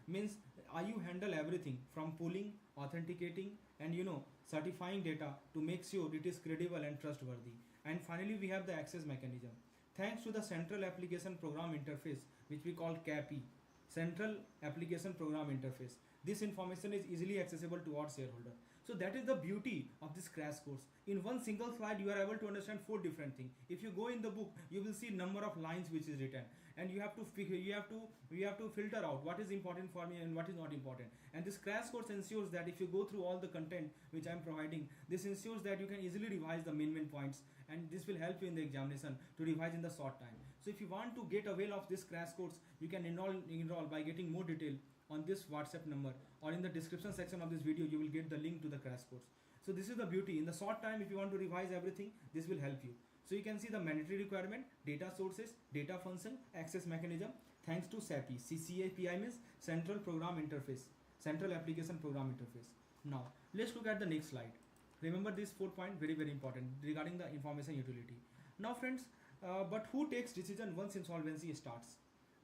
means IU handle everything from pulling, authenticating and certifying data to make sure it is credible and trustworthy. And finally we have the access mechanism. Thanks to the central application program interface, which we call CAIIB, Central Application Program Interface. This information is easily accessible to our shareholder. So that is the beauty of this crash course. In one single slide, you are able to understand 4 different things. If you go in the book, you will see number of lines which is written, and you have to filter out what is important for me and what is not important. And this crash course ensures that if you go through all the content which I am providing, this ensures that you can easily revise the main points, and this will help you in the examination to revise in the short time. So if you want to get avail of this crash course, you can enroll by getting more detail on this WhatsApp number, or in the description section of this video you will get the link to the crash course. So this is the beauty. In the short time, if you want to revise everything, this will help you. So you can see the mandatory requirement, data sources, data function, access mechanism. Thanks to CAIIB. CAIIB means Central Program Interface, Central Application Program Interface. Now let's look at the next slide. Remember this 4 point, very important regarding the information utility. Now friends, but who takes decision once insolvency starts?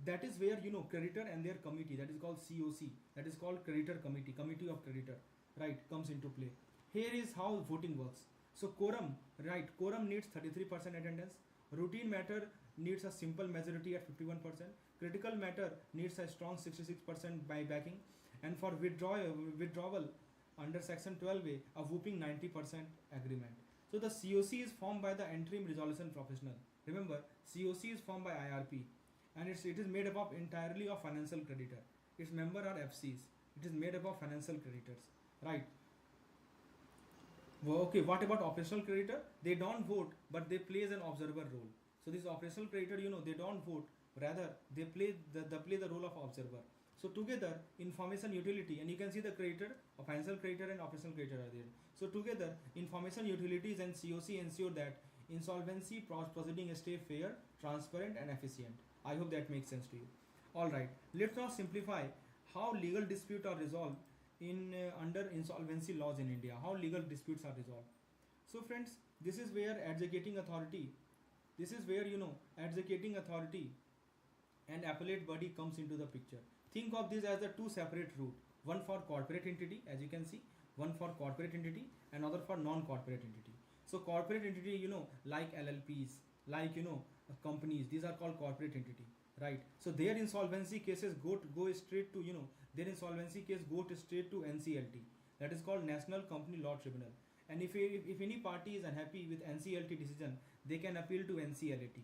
That is where, you know, creditor and their committee, that is called COC, that is called creditor committee, committee of creditor, right, comes into play. Here is how voting works. So quorum, right, quorum needs 33% attendance. Routine matter needs a simple majority at 51%. Critical matter needs a strong 66% by backing. And for withdrawal under section 12A, a whooping 90% agreement. So the COC is formed by the interim resolution professional. Remember, COC is formed by IRP, and it is made up of entirely of financial creditor. Its member are FCs. It is made up of financial creditors, right? Okay, what about operational creditor? They don't vote, but they play an observer role. So this operational creditor, you know, they don't vote, rather they play the role of observer. So together, information utility, and you can see the creditor, a financial creditor and operational creditor are there. So together, information utilities and COC ensure that insolvency proceeding stay fair, transparent and efficient. I hope that makes sense to you. Alright, let's now simplify how legal disputes are resolved in under insolvency laws in India. How legal disputes are resolved. So friends, this is where adjudicating authority, adjudicating authority and appellate body comes into the picture. Think of this as the two separate route. One for corporate entity, as you can see, one for corporate entity, another for non-corporate entity. So corporate entity, you know, like LLPs, like, you know, companies, these are called corporate entity, right? So their insolvency cases go straight to, you know, their insolvency case go straight to NCLT, that is called National Company Law Tribunal. And if any party is unhappy with NCLT decision, they can appeal to NCLAT,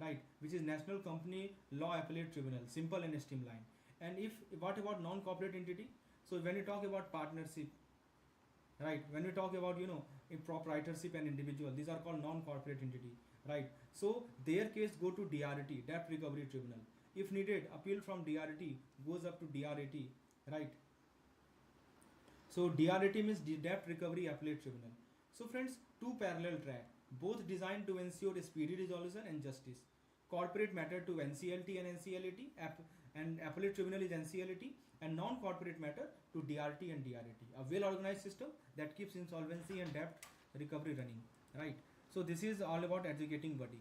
right, which is National Company Law Appellate Tribunal, simple and streamlined. And what about non-corporate entity? So when you talk about partnership, right, when we talk about, you know, a proprietorship and individual, these are called non-corporate entity, right? So their case go to DRT, Debt Recovery Tribunal. If needed, appeal from DRT goes up to DRAT, right? So DRAT means Debt Recovery Appellate Tribunal. So friends, two parallel track, both designed to ensure speedy resolution and justice. Corporate matter to NCLT and NCLAT, and Appellate Tribunal is NCLAT, and non-corporate matter to DRT and DRAT. A well-organized system that keeps insolvency and debt recovery running, right? So this is all about adjudicating body.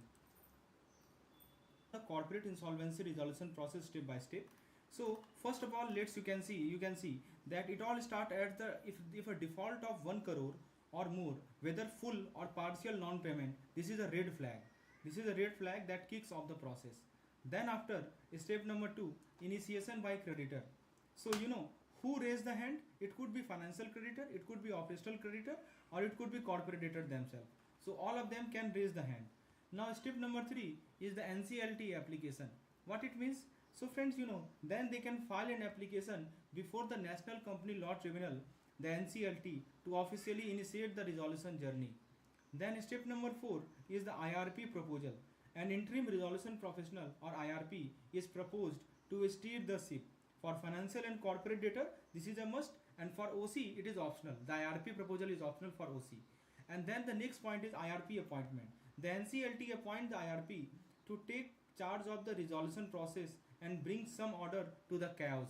The corporate insolvency resolution process step by step. So first of all, you can see that it all start at the if a default of 1 crore or more, whether full or partial non-payment, this is a red flag. This is a red flag that kicks off the process. Then after step number 2, initiation by creditor. So you know who raised the hand? It could be financial creditor, it could be operational creditor, or it could be corporate debtor themselves. So all of them can raise the hand. Now step number 3 is the NCLT application. What it means? So friends, you know, then they can file an application before the National Company Law Tribunal, the NCLT, to officially initiate the resolution journey. Then step number 4 is the IRP proposal. An interim resolution professional or IRP is proposed to steer the ship. For financial and corporate debtor, this is a must, and for OC it is optional. The IRP proposal is optional for OC. And then the next point is IRP appointment. The NCLT appoints the IRP to take charge of the resolution process and bring some order to the chaos.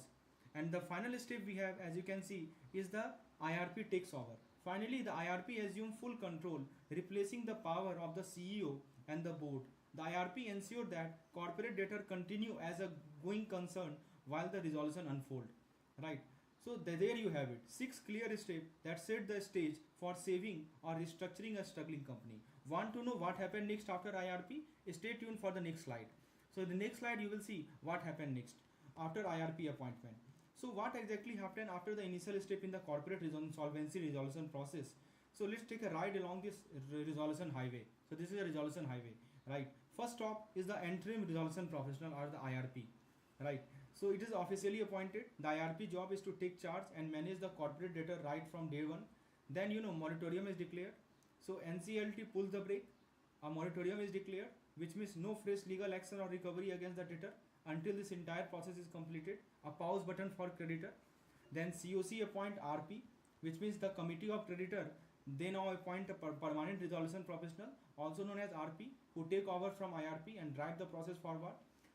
And the final step we have, as you can see, is the IRP takes over. Finally, the IRP assumes full control, replacing the power of the CEO and the board. The IRP ensures that corporate debtor continue as a going concern while the resolution unfolds, right? So there you have it, 6 clear steps that set the stage for saving or restructuring a struggling company. Want to know what happened next after IRP? Stay tuned for the next slide. So in the next slide you will see what happened next. after IRP appointment. So what exactly happened after the initial step in the corporate insolvency resolution process? So let's take a ride along this resolution highway. So this is a resolution highway, right? First stop is the interim resolution professional or the IRP, right? So it is officially appointed. The IRP job is to take charge and manage the corporate debtor right from day one. Then moratorium is declared. So NCLT pulls the brake. A moratorium is declared, which means no fresh legal action or recovery against the debtor until this entire process is completed. A pause button for creditor. Then COC appoint RP, which means the committee of creditor. They now appoint a permanent resolution professional, also known as RP, who take over from IRP and drive the process forward.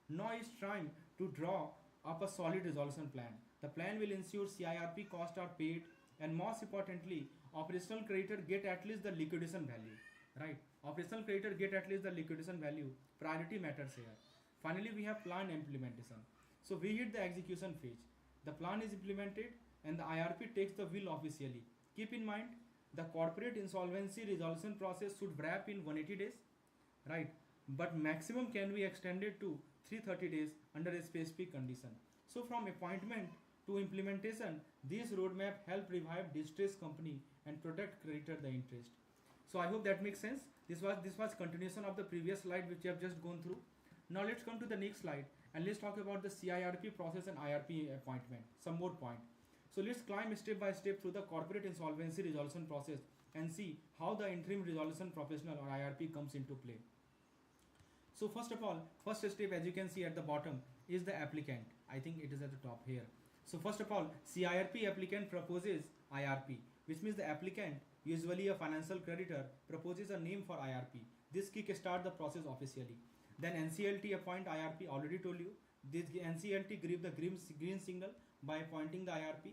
Now it's time to draw up a solid resolution plan. The plan will ensure CIRP costs are paid, and most importantly, operational creditor get at least the liquidation value. Right? Operational creditor get at least the liquidation value. Priority matters here. Finally, we have plan implementation. So we hit the execution phase. The plan is implemented and the IRP takes the wheel officially. Keep in mind, the corporate insolvency resolution process should wrap in 180 days, right? But maximum can be extended to 330 days under a specific condition. So from appointment to implementation, this roadmap help revive distressed company and protect creditor the interest. So I hope that makes sense. This was continuation of the previous slide which we have just gone through. Now let's come to the next slide and let's talk about the CIRP process and IRP appointment. Some more point. So let's climb step by step through the corporate insolvency resolution process and see how the interim resolution professional or IRP comes into play. So first of all, first step, as you can see at the bottom, is the applicant. I think it is at the top here. So first of all, CIRP applicant proposes IRP, which means the applicant, usually a financial creditor, proposes a name for IRP. This kick-start the process officially. Then NCLT appoint IRP, already told you. This NCLT give the green signal by appointing the IRP.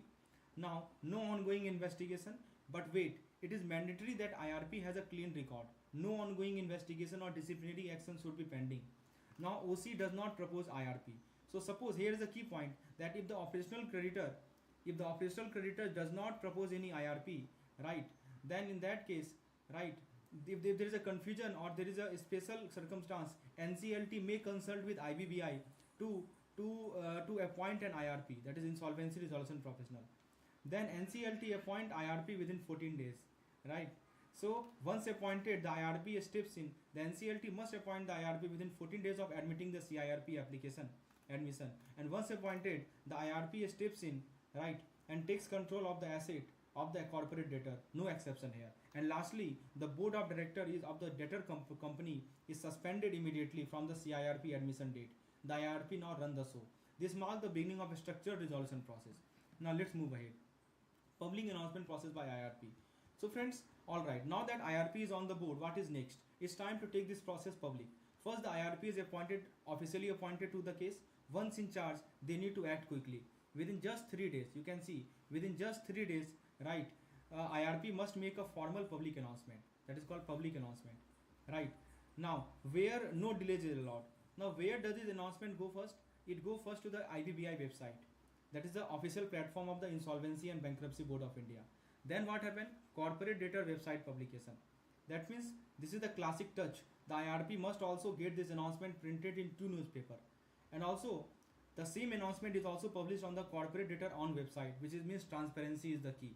Now, no ongoing investigation, but wait, it is mandatory that IRP has a clean record. No ongoing investigation or disciplinary action should be pending. Now, OC does not propose IRP. So suppose here is a key point that if the operational creditor does not propose any IRP, right, then in that case, right, if there is a confusion or there is a special circumstance, NCLT may consult with IBBI to appoint an IRP, that is insolvency resolution professional. Then NCLT appoint IRP within 14 days, right? So once appointed, the IRP steps in. The NCLT must appoint the IRP within 14 days of admitting the CIRP application admission. And once appointed, the IRP steps in, right, and takes control of the asset of the corporate debtor. No exception here. And lastly, the board of directors of the debtor company is suspended immediately from the CIRP admission date. The IRP now run the show. This marks the beginning of a structured resolution process. Now let's move ahead. Public announcement process by IRP. So friends, alright, now that IRP is on the board, what is next? It's time to take this process public. First, the IRP is officially appointed to the case. Once in charge, they need to act quickly. Within just 3 days, you can see, within just 3 days, right, IRP must make a formal public announcement. That is called public announcement, right? Now, where no delays is allowed. Now, where does this announcement go first? It goes first to the IBBI website. That is the official platform of the Insolvency and Bankruptcy Board of India. Then what happened? Corporate debtor website publication. That means this is the classic touch. The IRP must also get this announcement printed in 2 newspapers. And also, the same announcement is also published on the corporate debtor on website, which means transparency is the key.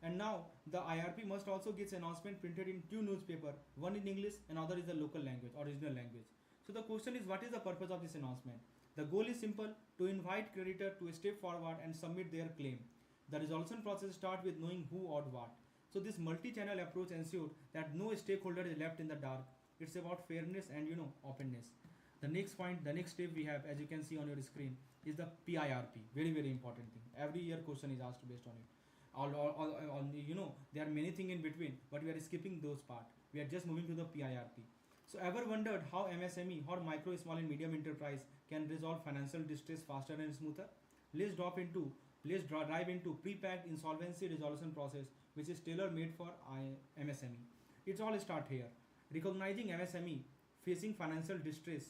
And now, the IRP must also get announcement printed in 2 newspapers, one in English, another is the local language, original language. So the question is, what is the purpose of this announcement? The goal is simple, to invite creditor to step forward and submit their claim. The resolution process starts with knowing who or what. So this multi-channel approach ensures that no stakeholder is left in the dark. It's about fairness and openness. The next point, the next step we have, as you can see on your screen, is the PIRP. Very, very important thing. Every year question is asked based on it. There are many things in between, but we are skipping those part. We are just moving to the PIRP. So ever wondered how MSME or micro, small and medium enterprise can resolve financial distress faster and smoother? Let's dive into pre-packed insolvency resolution process, which is tailor-made for MSME. It's all start here. Recognizing MSME facing financial distress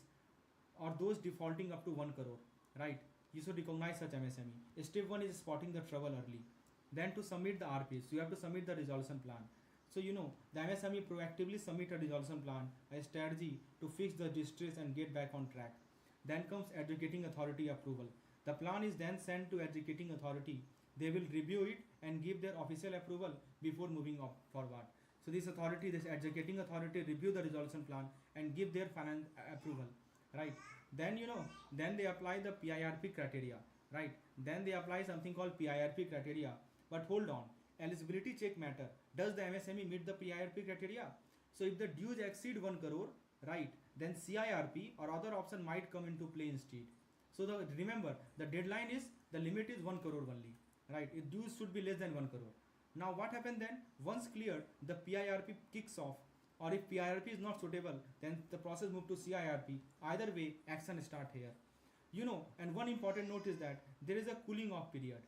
or those defaulting up to 1 crore, right? You should recognize such MSME. Step 1 is spotting the trouble early. Then to submit the RPs, you have to submit the resolution plan. So the MSME proactively submit a resolution plan, a strategy to fix the distress and get back on track. Then comes adjudicating authority approval. The plan is then sent to executing authority. They will review it and give their official approval before moving forward. So this authority, this executing authority, review the resolution plan and give their finance approval, right? Then then they apply the PIRP criteria, right? Then they apply something called PIRP criteria. But hold on, eligibility check matter. Does the MSME meet the PIRP criteria? So if the dues exceed 1 crore, right, then CIRP or other option might come into play instead. So remember, the deadline is, the limit is 1 crore only, right? If dues should be less than 1 crore. Now what happened then? Once cleared, the PIRP kicks off, or if PIRP is not suitable, then the process move to CIRP. Either way, action start here. And one important note is that there is a cooling off period,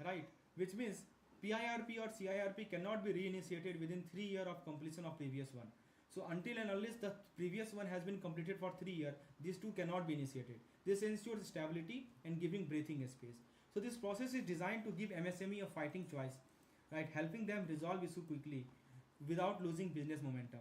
right? Which means PIRP or CIRP cannot be reinitiated within 3 years of completion of previous one. So until and unless the previous one has been completed for 3 years, these two cannot be initiated. This ensures stability and giving breathing space. So this process is designed to give MSME a fighting choice, right? Helping them resolve issue quickly without losing business momentum.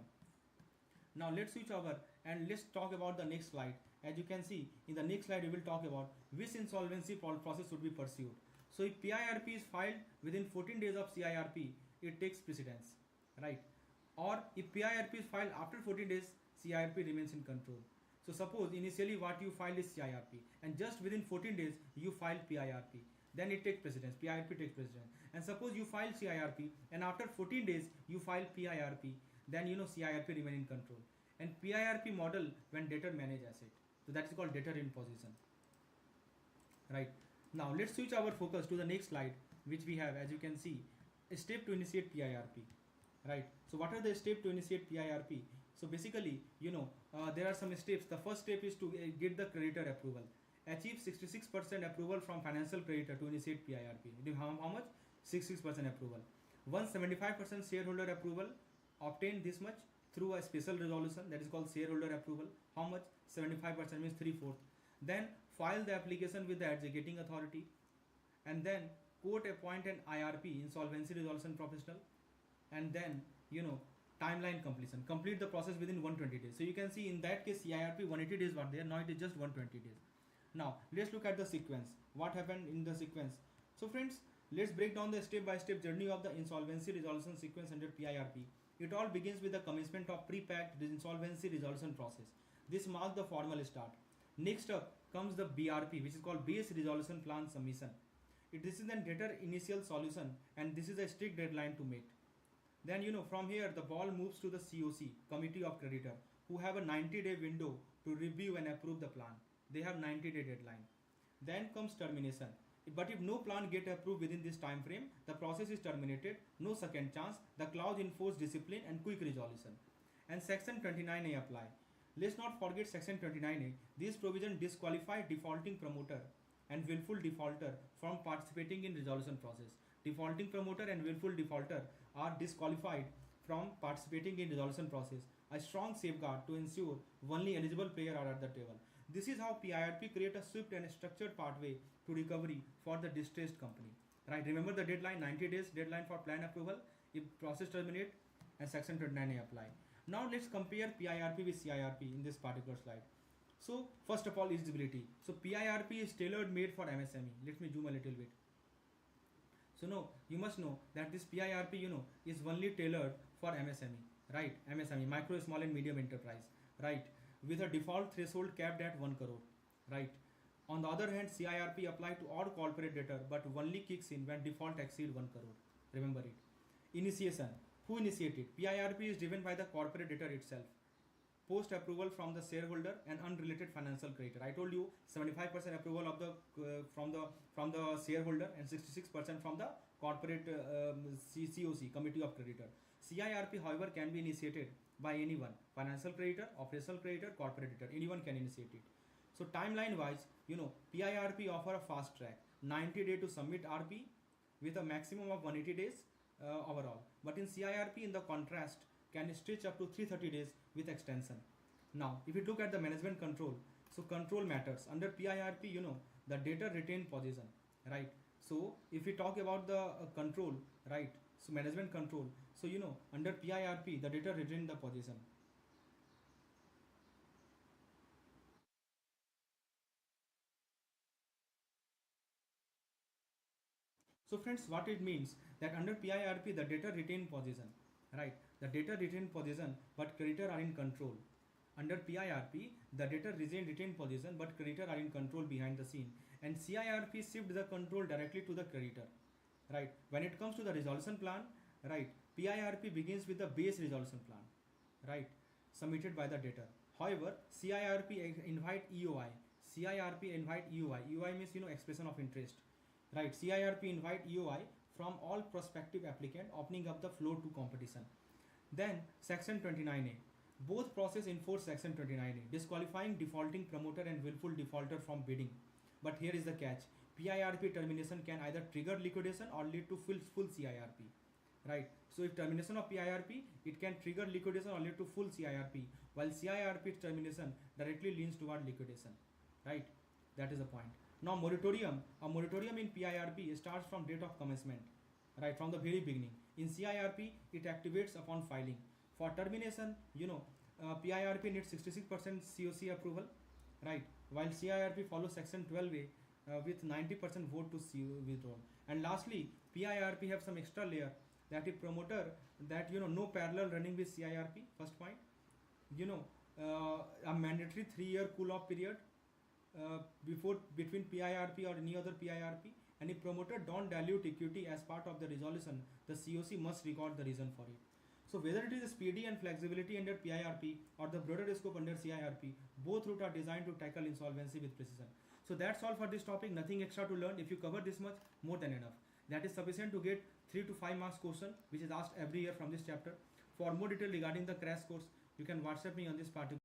Now let's switch over and let's talk about the next slide. As you can see, in the next slide we will talk about which insolvency process should be pursued. So if PIRP is filed within 14 days of CIRP, it takes precedence, right? Or if PIRP is filed after 14 days, CIRP remains in control. So suppose initially what you filed is CIRP and just within 14 days you file PIRP, then it takes precedence, PIRP takes precedence. And suppose you file CIRP and after 14 days you file PIRP, then CIRP remain in control. And PIRP model when debtor manage asset. So that is called debtor in possession, right? Now let's switch our focus to the next slide, which we have, as you can see, a step to initiate PIRP, right? So what are the steps to initiate PIRP? So basically, there are some steps. The first step is to get the creditor approval. Achieve 66% approval from financial creditor to initiate PIRP. How much? 66% approval. Once 75% shareholder approval, obtain this much through a special resolution, that is called shareholder approval. How much? 75% means 3/4. Then file the application with the executing authority, and then court appoint an IRP, insolvency resolution professional, and then timeline completion. Complete the process within 120 days. So you can see in that case CIRP 180 days were there. Now it is just 120 days. Now let's look at the sequence. What happened in the sequence? So friends, let's break down the step-by-step journey of the insolvency resolution sequence under PIRP. It all begins with the commencement of pre-packed insolvency resolution process. This marks the formal start. Next up comes the BRP, which is called base resolution plan submission. This is the debtor initial solution, and this is a strict deadline to meet. Then from here the ball moves to the COC, committee of creditor, who have a 90-day window to review and approve the plan. They have 90-day deadline. Then comes termination. But if no plan get approved within this time frame, the process is terminated. No second chance. The clause enforce discipline and quick resolution. And section 29A apply. Let's not forget section 29A. This provision disqualify defaulting promoter and willful defaulter from participating in resolution process. Defaulting promoter and willful defaulter are disqualified from participating in resolution process. A strong safeguard to ensure only eligible players are at the table. This is how PIRP create a swift and structured pathway to recovery for the distressed company. Right? Remember the deadline, 90 days deadline for plan approval. If process terminate, and section 29A apply. Now let's compare PIRP with CIRP in this particular slide. So first of all, eligibility. So PIRP is tailor made for MSME. Let me zoom a little bit. So no, you must know that this PIRP is only tailored for MSME, right? MSME, micro, small and medium enterprise, right? With a default threshold capped at 1 crore, right? On the other hand, CIRP apply to all corporate debtor but only kicks in when default exceed 1 crore. Remember it. Initiation. Who initiated? PIRP is driven by the corporate debtor itself. Post approval from the shareholder and unrelated financial creditor. I told you 75% approval of the from the shareholder and 66% from the corporate COC, committee of creditor. CIRP, however, can be initiated by anyone: financial creditor, operational creditor, corporate debtor. Anyone can initiate it. So timeline wise, PIRP offer a fast track, 90 days to submit RP with a maximum of 180 days overall. But in CIRP, in the contrast, can stretch up to 330 days with extension. Now, if you look at the management control, so control matters. Under PIRP, the debtor retain possession, right? So if we talk about the control, right? So management control. So under PIRP, the debtor retain the possession. So friends, what it means that under PIRP the debtor retain possession, right? The debtor retain possession but creditor are in control. Under PIRP the debtor retain possession but creditor are in control behind the scene, and CAIRP shift the control directly to the creditor, right? When it comes to the resolution plan, right, PIRP begins with the base resolution plan, right, submitted by the debtor. However, CAIRP invite EOI. CAIRP invite EOI. EOI means expression of interest, right? CAIRP invite EOI from all prospective applicant, opening up the floor to competition. Then section 29A. Both process enforce section 29A, disqualifying defaulting promoter and willful defaulter from bidding. But here is the catch. PIRP termination can either trigger liquidation or lead to full CIRP, right? So if termination of PIRP, it can trigger liquidation or lead to full CIRP, while CIRP termination directly leans toward liquidation, right? That is the point. Now moratorium, a moratorium in PIRP starts from date of commencement, right, from the very beginning. In CIRP, it activates upon filing. For termination, PIRP needs 66% COC approval, right, while CIRP follows section 12A with 90% vote to withdraw. And lastly, PIRP have some extra layer, that if promoter that no parallel running with CIRP, first point, a mandatory 3-year cool off period between PIRP or any other PIRP, and if promoter don't dilute equity as part of the resolution, the COC must record the reason for it. So whether it is speedy and flexibility under PIRP or the broader scope under CIRP, both routes are designed to tackle insolvency with precision. So that's all for this topic. Nothing extra to learn. If you cover this much, more than enough. That is sufficient to get 3 to 5 marks question, which is asked every year from this chapter. For more detail regarding the crash course, you can WhatsApp me on this particular